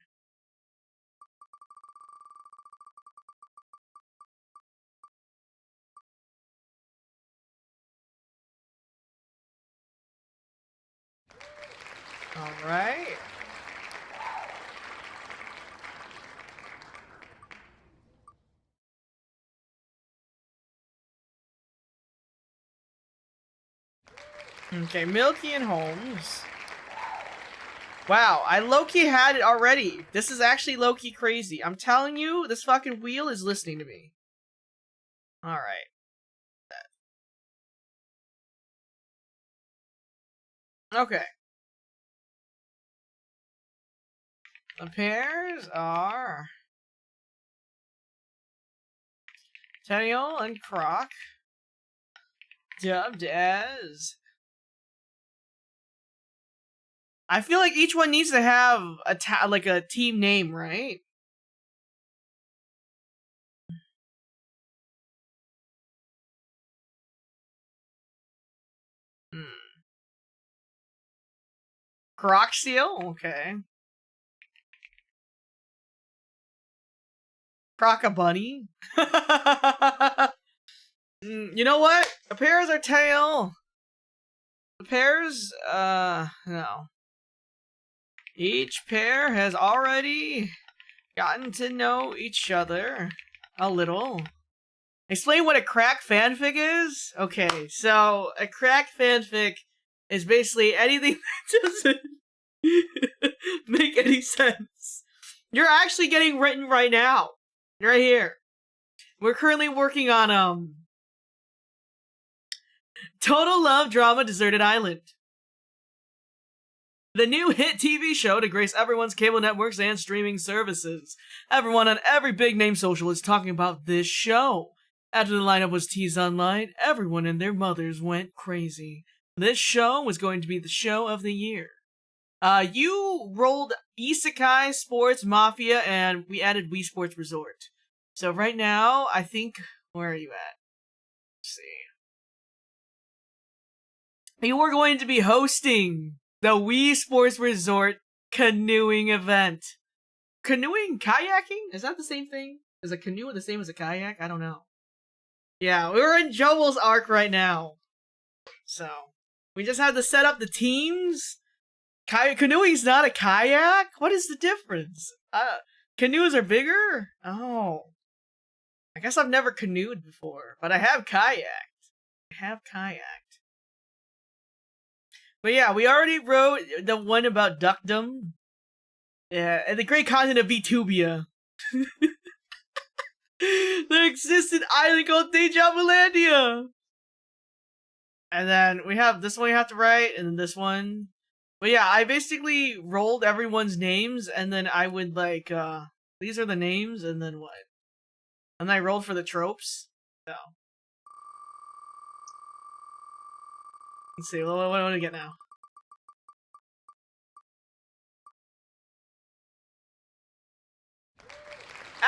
Alright. Okay, Milky and Holmes. Wow, I low-key had it already. This is actually low-key crazy. I'm telling you, this fucking wheel is listening to me. Alright. Okay. The pairs are Tenniel and Croc, dubbed as... I feel like each one needs to have a team name, right? Croc Seal? Okay. Croc-a-bunny? You know what? The pairs are tail. The pairs, no. Each pair has already gotten to know each other a little. Explain what a crack fanfic is? Okay, so a crack fanfic is basically anything that doesn't make any sense. You're actually getting written right now. Right here. We're currently working on, Total Love Drama Deserted Island. The new hit TV show to grace everyone's cable networks and streaming services. Everyone on every big name social is talking about this show. After the lineup was teased online, everyone and their mothers went crazy. This show was going to be the show of the year. You rolled Isekai, Sports, Mafia, and we added Wii Sports Resort. So right now, I think, where are you at? Let's see. You are going to be hosting the Wii Sports Resort canoeing event. Canoeing? Kayaking? Is that the same thing? Is a canoe the same as a kayak? I don't know. Yeah, we're in Joel's arc right now. So, we just had to set up the teams. Canoeing's not a kayak? What is the difference? Canoes are bigger? Oh. I guess I've never canoed before, but I have kayaked. But yeah, we already wrote the one about duckdom. Yeah, and the great content of Vtubia. There exists an island called Dejavulandia! And then we have this one you have to write, and then this one. But yeah, I basically rolled everyone's names, and then I would these are the names, and then what? And then I rolled for the tropes. So. Let's see, what do I get now?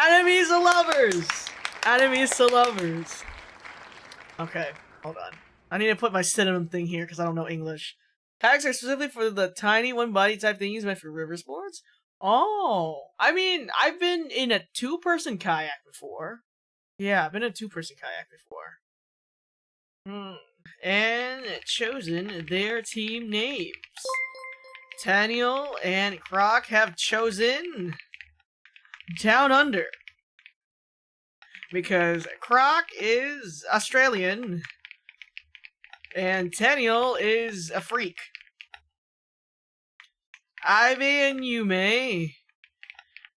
Enemies to lovers! Enemies to lovers. Okay, hold on. I need to put my synonym thing here because I don't know English. Tags are specifically for the tiny one body type things meant for river sports? Oh, I mean, I've been in a two-person kayak before. Yeah, I've been in a two-person kayak before. And chosen their team names. Taniel and Croc have chosen Down Under. Because Croc is Australian and Taniel is a freak. Ivy and Yume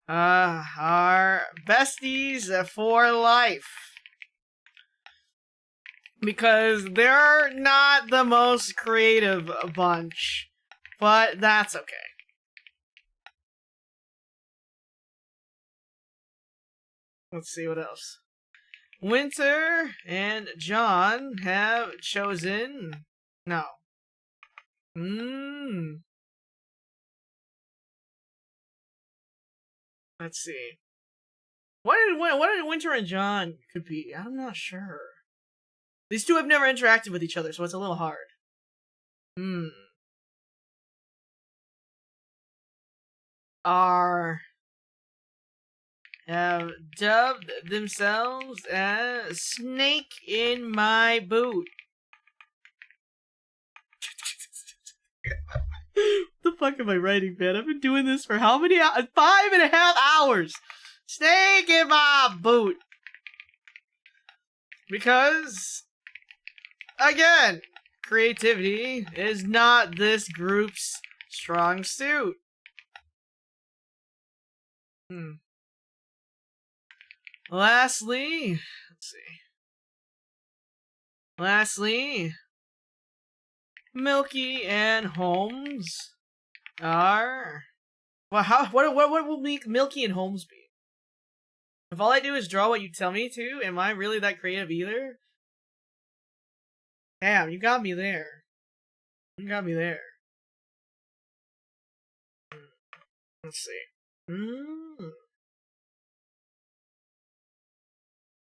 are besties for life. Because they're not the most creative bunch. But that's okay. Let's see what else. Winter and John have chosen... No. Let's see. What did Winter and John could be? I'm not sure. These two have never interacted with each other, so it's a little hard. Have dubbed themselves as Snake in My Boot. What the fuck am I writing, man? I've been doing this for how many hours? 5.5 hours! Snake in my boot! Because, again, creativity is not this group's strong suit. Lastly, let's see. Lastly, Milky and Holmes are... Well, what will Milky and Holmes be? If all I do is draw what you tell me to, am I really that creative either? Damn, you got me there. You got me there. Let's see.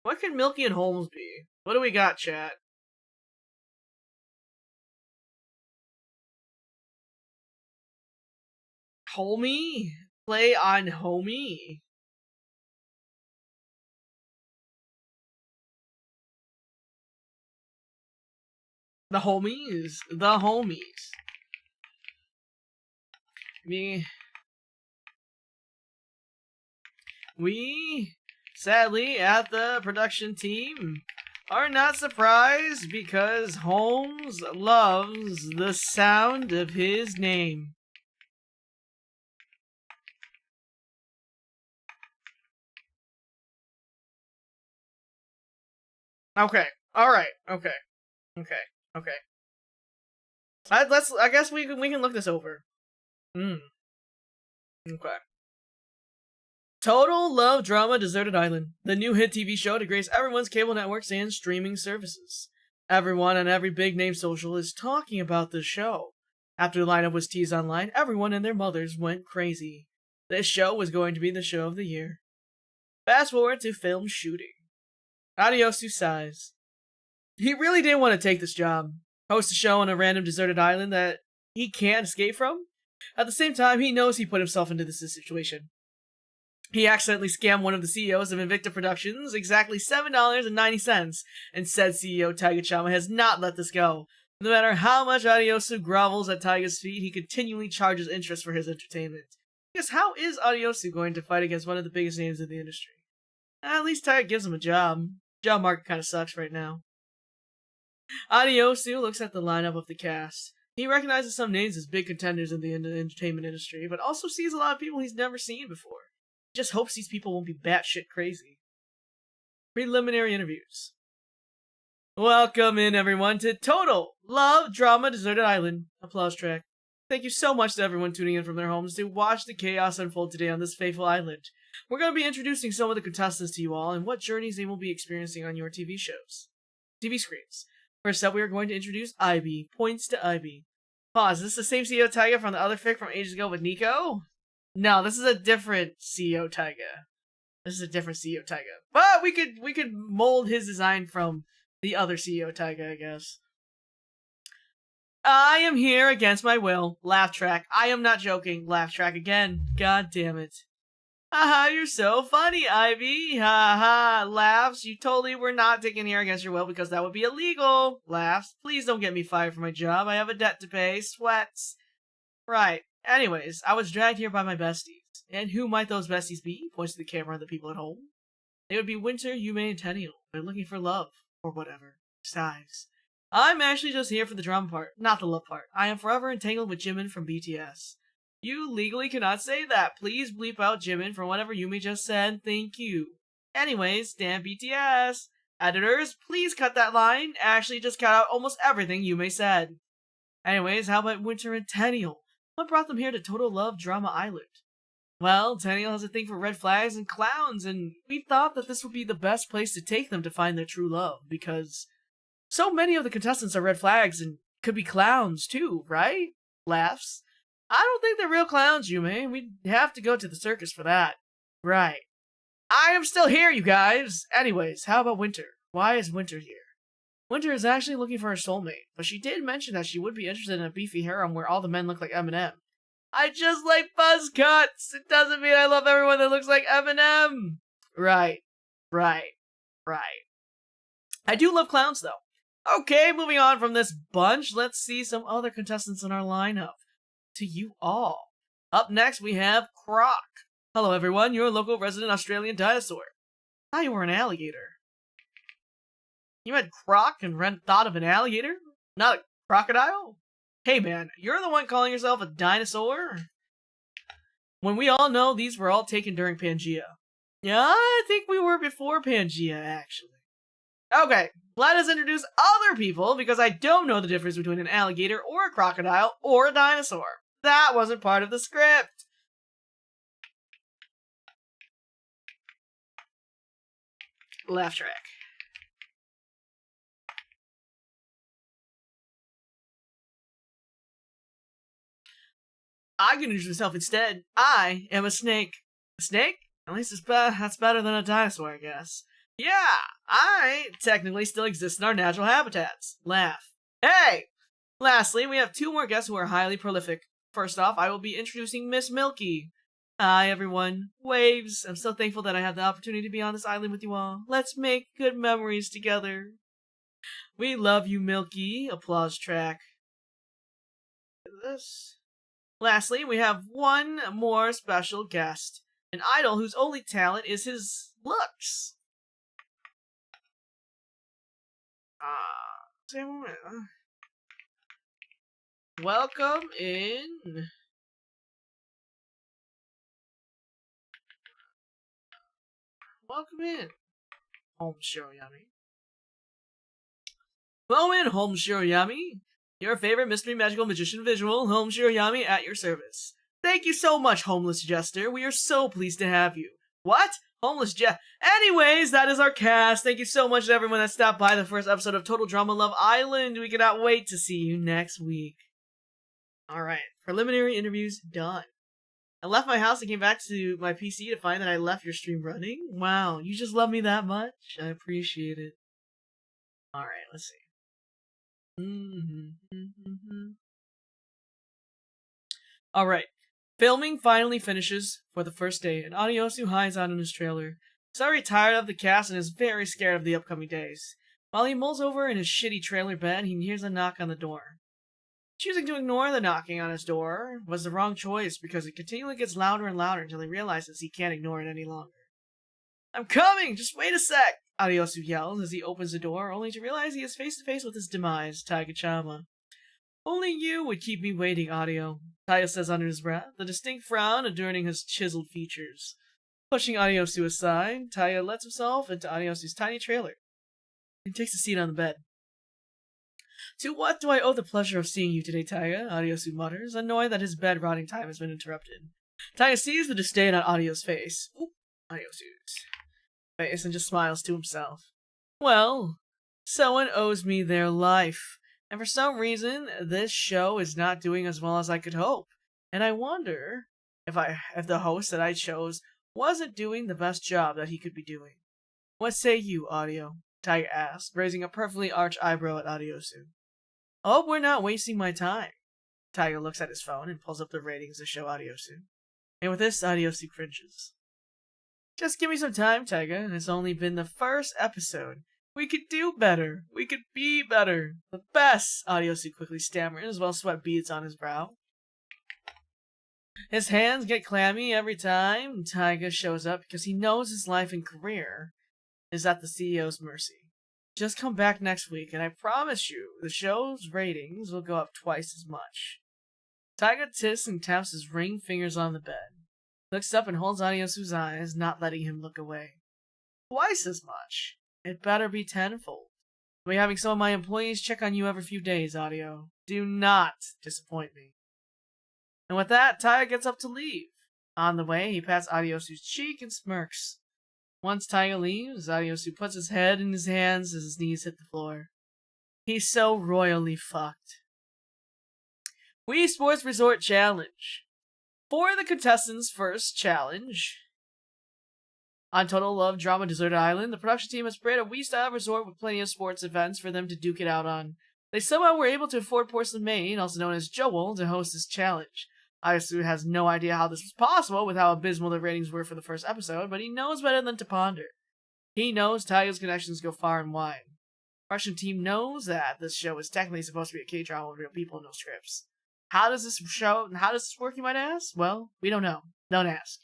What can Milky and Holmes be? What do we got, chat? Homie? Play on homie? The homies. The homies. We, sadly, at the production team, are not surprised because Holmes loves the sound of his name. Okay. Alright. Okay. I guess we can look this over. Okay. Total Love Drama Deserted Island, the new hit TV show to grace everyone's cable networks and streaming services. Everyone on every big name social is talking about this show. After the lineup was teased online, everyone and their mothers went crazy. This show was going to be the show of the year. Fast forward to film shooting. Adiosu sighs. He really didn't want to take this job. Host a show on a random deserted island that he can't escape from. At the same time, he knows he put himself into this situation. He accidentally scammed one of the CEOs of Invicta Productions exactly $7.90, and said CEO Taiga has not let this go. No matter how much Adiosu grovels at Taiga's feet, he continually charges interest for his entertainment. Because how is Adiosu going to fight against one of the biggest names in the industry? At least Taiga gives him a job. Job market kind of sucks right now. Adiosu looks at the lineup of the cast. He recognizes some names as big contenders in the entertainment industry, but also sees a lot of people he's never seen before. He just hopes these people won't be batshit crazy. Preliminary interviews. Welcome in, everyone, to Total Love Drama Deserted Island. Applause track. Thank you so much to everyone tuning in from their homes to watch the chaos unfold today on this fateful island. We're going to be introducing some of the contestants to you all and what journeys they will be experiencing on your TV screens. First up, we are going to introduce Ivy. Points to Ivy. Pause. Is this the same CEO Taiga from the other fic from ages ago with Nico? No, this is a different CEO Taiga. This is a different CEO Taiga. But we could mold his design from the other CEO Taiga, I guess. I am here against my will. Laugh track. I am not joking. Laugh track again. God damn it. Haha, you're so funny, Ivy. Haha, laughs. You totally were not taken here against your will because that would be illegal. Laughs. Please don't get me fired from my job. I have a debt to pay. Sweats. Right. Anyways, I was dragged here by my besties. And who might those besties be? Points to the camera and the people at home. They would be Winter, Yume, and Tenniel. They're looking for love. Or whatever. Sighs. I'm actually just here for the drama part, not the love part. I am forever entangled with Jimin from BTS. You legally cannot say that. Please bleep out Jimin from whatever Yumi just said. Thank you. Anyways, damn BTS. Editors, please cut that line. Actually, just cut out almost everything Yume said. Anyways, how about Winter and Tenniel? What brought them here to Total Love Drama Island? Well, Tenniel has a thing for red flags and clowns, and we thought that this would be the best place to take them to find their true love, because so many of the contestants are red flags and could be clowns too, right? Laughs. I don't think they're real clowns, Yume. We'd have to go to the circus for that. Right. I am still here, you guys! Anyways, how about Winter? Why is Winter here? Winter is actually looking for her soulmate, but she did mention that she would be interested in a beefy harem where all the men look like Eminem. I just like buzz cuts! It doesn't mean I love everyone that looks like Eminem! Right. I do love clowns, though. Okay, moving on from this bunch, let's see some other contestants in our lineup. To you all. Up next, we have Croc. Hello, everyone. You're a local resident Australian dinosaur. I thought you were an alligator. You had Croc and thought of an alligator? Not a Crocodile? Hey man, you're the one calling yourself a dinosaur? When we all know these were all taken during Pangea. Yeah, I think we were before Pangea, actually. Okay, let us introduce other people because I don't know the difference between an alligator or a crocodile or a dinosaur. That wasn't part of the script. Laugh track. I can introduce myself instead. I am a snake. A snake? At least that's better than a dinosaur, I guess. Yeah, I technically still exist in our natural habitats. Laugh. Hey! Lastly, we have two more guests who are highly prolific. First off, I will be introducing Miss Milky. Hi, everyone. Waves. I'm so thankful that I had the opportunity to be on this island with you all. Let's make good memories together. We love you, Milky. Applause track. This. Lastly, we have one more special guest. An idol whose only talent is his looks. Welcome in. Welcome in, Home Shiroyami. Welcome in, Home Shiroyami. Your favorite mystery magical magician visual, Home Shiroyami, at your service. Thank you so much, Homeless Jester. We are so pleased to have you. What? Homeless Jester. Anyways, that is our cast. Thank you so much to everyone that stopped by the first episode of Total Drama Love Island. We cannot wait to see you next week. Alright, preliminary interviews done. I left my house and came back to my PC to find that I left your stream running. Wow, you just love me that much? I appreciate it. Alright, let's see. Alright. Filming finally finishes for the first day, and Adiyosu hides out in his trailer. He's already tired of the cast and is very scared of the upcoming days. While he mulls over in his shitty trailer bed, he hears a knock on the door. Choosing to ignore the knocking on his door was the wrong choice because it continually gets louder and louder until he realizes he can't ignore it any longer. I'm coming! Just wait a sec! Adiyosu yells as he opens the door, only to realize he is face to face with his demise, Taiga-chama. Only you would keep me waiting, Adio, Taiga says under his breath, a distinct frown adorning his chiseled features. Pushing Adiyosu aside, Taiga lets himself into Adiyosu's tiny trailer and takes a seat on the bed. To what do I owe the pleasure of seeing you today, Taiga? Adiyosu mutters, annoyed that his bed-rotting time has been interrupted. Taiga sees the disdain on Adio's face. Adiyosu's face and just smiles to himself. Well, someone owes me their life. And for some reason, this show is not doing as well as I could hope. And I wonder if the host that I chose wasn't doing the best job that he could be doing. What say you, Audio? Taiga asks, raising a perfectly arched eyebrow at Adiyosu. I hope we're not wasting my time. Taiga looks at his phone and pulls up the ratings to show Adiyosu. And with this, Adiyosu cringes. Just give me some time, Taiga. It's only been the first episode. We could do better. We could be better. The best, Adiyosu quickly stammers while sweat beads on his brow. His hands get clammy every time Taiga shows up because he knows his life and career is at the CEO's mercy. Just come back next week and I promise you the show's ratings will go up twice as much. Taiga tists and taps his ring fingers on the bed. Looks up and holds Adiyosu's eyes, not letting him look away. Twice as much? It better be tenfold. I'll be having some of my employees check on you every few days, Audio. Do not disappoint me. And with that, Taiga gets up to leave. On the way, he pats Adiyosu's cheek and smirks. Once Taiga leaves, Adiyosu puts his head in his hands as his knees hit the floor. He's so royally fucked. Wii Sports Resort Challenge. For the contestants' first challenge, on Total Love Drama Deserted Island, the production team has created a Wii-style resort with plenty of sports events for them to duke it out on. They somehow were able to afford Porcelain Maine, also known as Joel, to host this challenge. Adiyosu has no idea how this was possible with how abysmal the ratings were for the first episode, but he knows better than to ponder. He knows Taiga's connections go far and wide. The production team knows that this show is technically supposed to be a K-drama with real people and no scripts. How does this work, you might ask? Well, we don't know. Don't ask.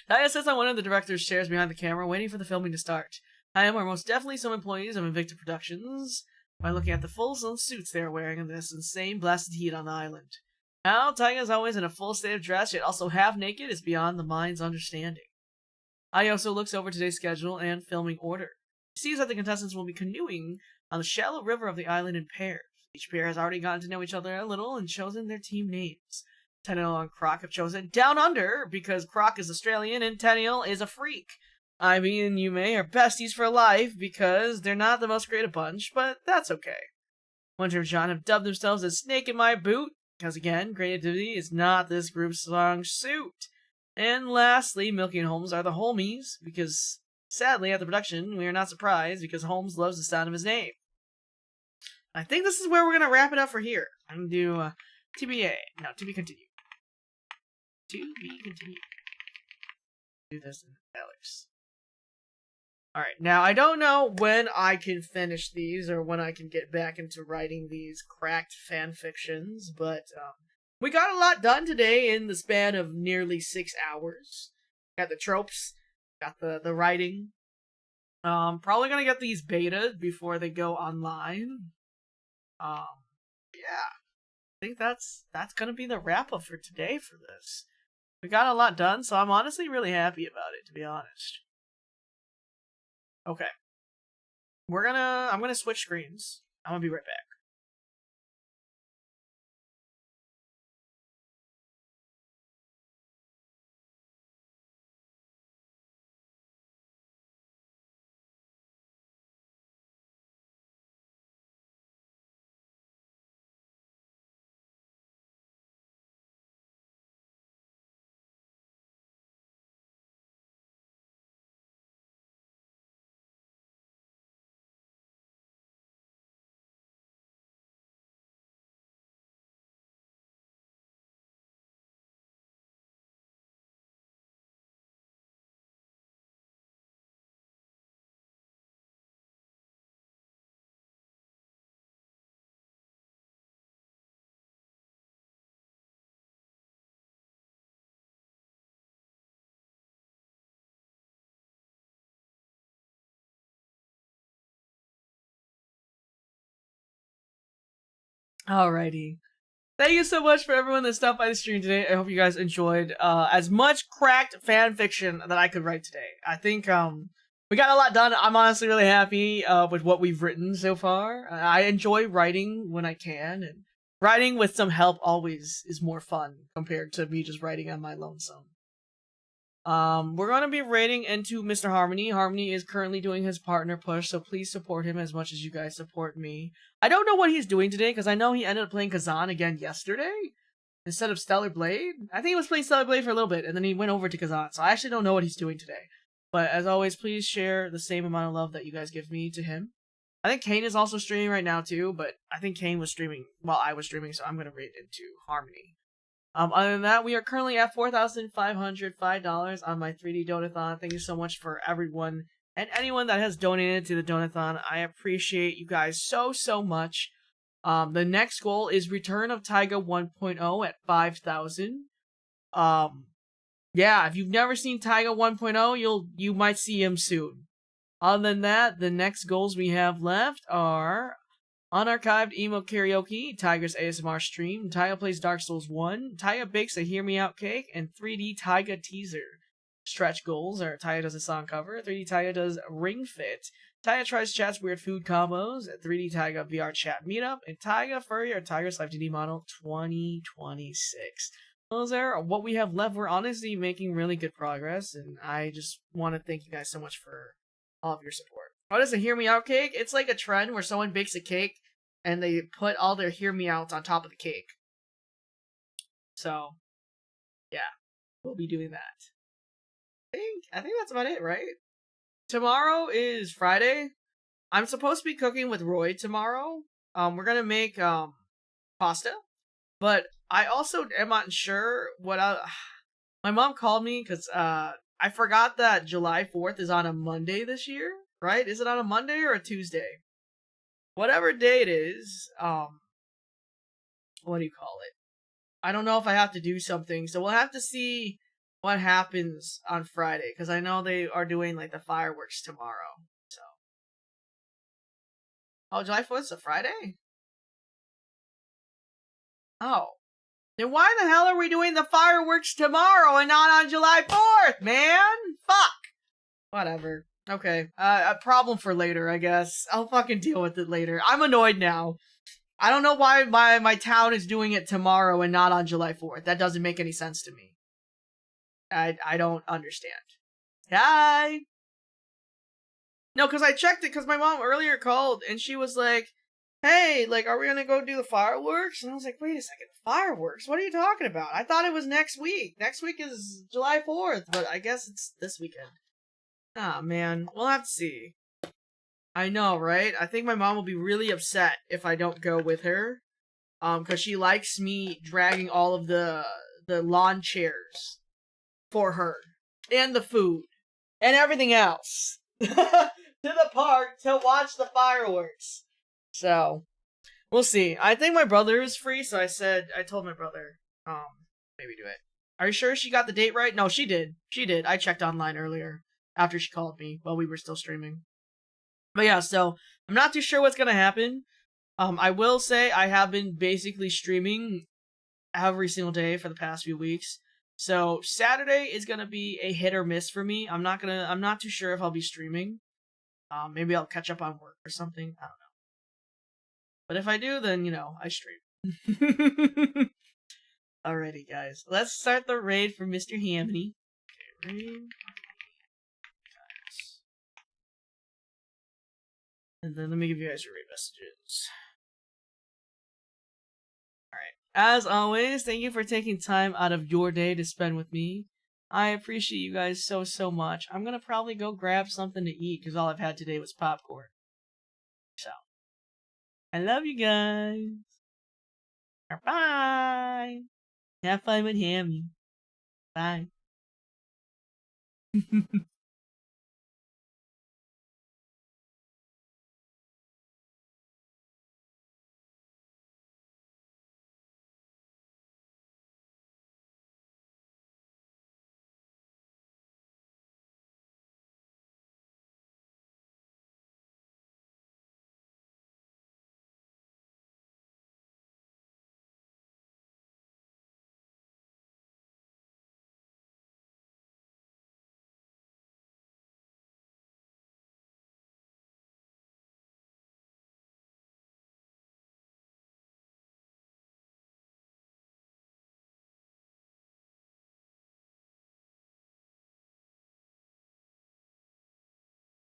Taiga sits on one of the director's chairs behind the camera, waiting for the filming to start. Taiga are most definitely some employees of Invicta Productions. by looking at the full-zone suits they are wearing in this insane blasted heat on the island. How Taiga is always in a full state of dress, yet also half naked, is beyond the mind's understanding. Ai also looks over today's schedule and filming order. He sees that the contestants will be canoeing on the shallow river of the island in pairs. Each pair has already gotten to know each other a little and chosen their team names. Tenniel and Croc have chosen Down Under because Croc is Australian and Tenniel is a freak. Ivy and Yume are besties for life because they're not the most creative bunch, but that's okay. Winter and John have dubbed themselves as Snake in My Boot because, again, creativity is not this group's strong suit. And lastly, Milky and Holmes are the homies because, sadly, at the production, we are not surprised because Holmes loves the sound of his name. I think this is where we're going to wrap it up for here. I'm going to do TBA. No, to be continued. To be continued. Do this in Alex. Alright, now I don't know when I can finish these or when I can get back into writing these cracked fanfictions, but we got a lot done today in the span of nearly 6 hours. Got the tropes, got the writing. Probably gonna get these betas before they go online. Yeah. I think that's gonna be the wrap up for today for this. We got a lot done, so I'm honestly really happy about it, to be honest. Okay. I'm gonna switch screens. I'm gonna be right back. Alrighty. Thank you so much for everyone that stopped by the stream today. I hope you guys enjoyed as much cracked fan fiction that I could write today. I think we got a lot done. I'm honestly really happy with what we've written so far. I enjoy writing when I can, and writing with some help always is more fun compared to me just writing on my lonesome. We're gonna be raiding into Mr. Harmony. Harmony is currently doing his partner push, so please support him as much as you guys support me. I don't know what he's doing today, because I know he ended up playing Kazan again yesterday, instead of Stellar Blade. I think he was playing Stellar Blade for a little bit, and then he went over to Kazan, so I actually don't know what he's doing today. But as always, please share the same amount of love that you guys give me to him. I think Kane is also streaming right now too, but I think Kane was streaming while I was streaming, so I'm gonna raid into Harmony. Other than that, we are currently at $4,505 on my 3D Donathon. Thank you so much for everyone and anyone that has donated to the Donathon. I appreciate you guys so much. The next goal is Return of Taiga 1.0 at 5,000. Yeah, if you've never seen Taiga 1.0, you might see him soon. Other than that, the next goals we have left are Unarchived Emo Karaoke, Taiga's ASMR stream, Taiga plays Dark Souls 1, Taiga bakes a Hear Me Out cake, and 3D Taiga teaser. Stretch goals are Taiga does a song cover, 3D Taiga does Ring Fit, Taiga tries chat's weird food combos, 3D Taiga VR chat meetup, and Taiga Furry or Tiger's Life 2D model 2026. Those are what we have left. We're honestly making really good progress, and I just want to thank you guys so much for all of your support. What is a Hear Me Out cake? It's like a trend where someone bakes a cake and they put all their Hear Me Outs on top of the cake. So, yeah, we'll be doing that. I think that's about it, right? Tomorrow is Friday. I'm supposed to be cooking with Roy tomorrow. We're gonna make pasta, but I also am not sure what my mom called me because I forgot that July 4th is on a Monday this year. Right? Is it on a Monday or a Tuesday? Whatever day it is, what do you call it? I don't know if I have to do something, so we'll have to see what happens on Friday, because I know they are doing, like, the fireworks tomorrow, so. Oh, July 4th is a Friday? Oh. Then why the hell are we doing the fireworks tomorrow and not on July 4th, man? Fuck. Whatever. Okay. A problem for later, I guess. I'll fucking deal with it later. I'm annoyed now. I don't know why my town is doing it tomorrow and not on July 4th. That doesn't make any sense to me. I don't understand. Hi. No, because I checked it because my mom earlier called and she was like, hey, like, are we gonna go do the fireworks? And I was like, wait a second, fireworks? What are you talking about? I thought it was next week. Next week is July 4th, but I guess it's this weekend. Ah, man. We'll have to see. I know, right? I think my mom will be really upset if I don't go with her. Because she likes me dragging all of the lawn chairs for her. And the food. And everything else. To the park to watch the fireworks. So, we'll see. I think my brother is free, so I told my brother, maybe do it. Are you sure she got the date right? No, she did. She did. I checked online earlier after she called me while we were still streaming. But yeah, so I'm not too sure what's gonna happen. I will say I have been basically streaming every single day for the past few weeks. So Saturday is gonna be a hit or miss for me. I'm not too sure if I'll be streaming. Maybe I'll catch up on work or something. I don't know. But if I do, then I stream. Alrighty, guys. Let's start the raid for Mr. Hamney. Okay, raid. Guys. And then let me give you guys your raid messages. Alright. As always, thank you for taking time out of your day to spend with me. I appreciate you guys so much. I'm gonna probably go grab something to eat because all I've had today was popcorn. So, I love you guys. Bye. Have fun with Hammy. Bye.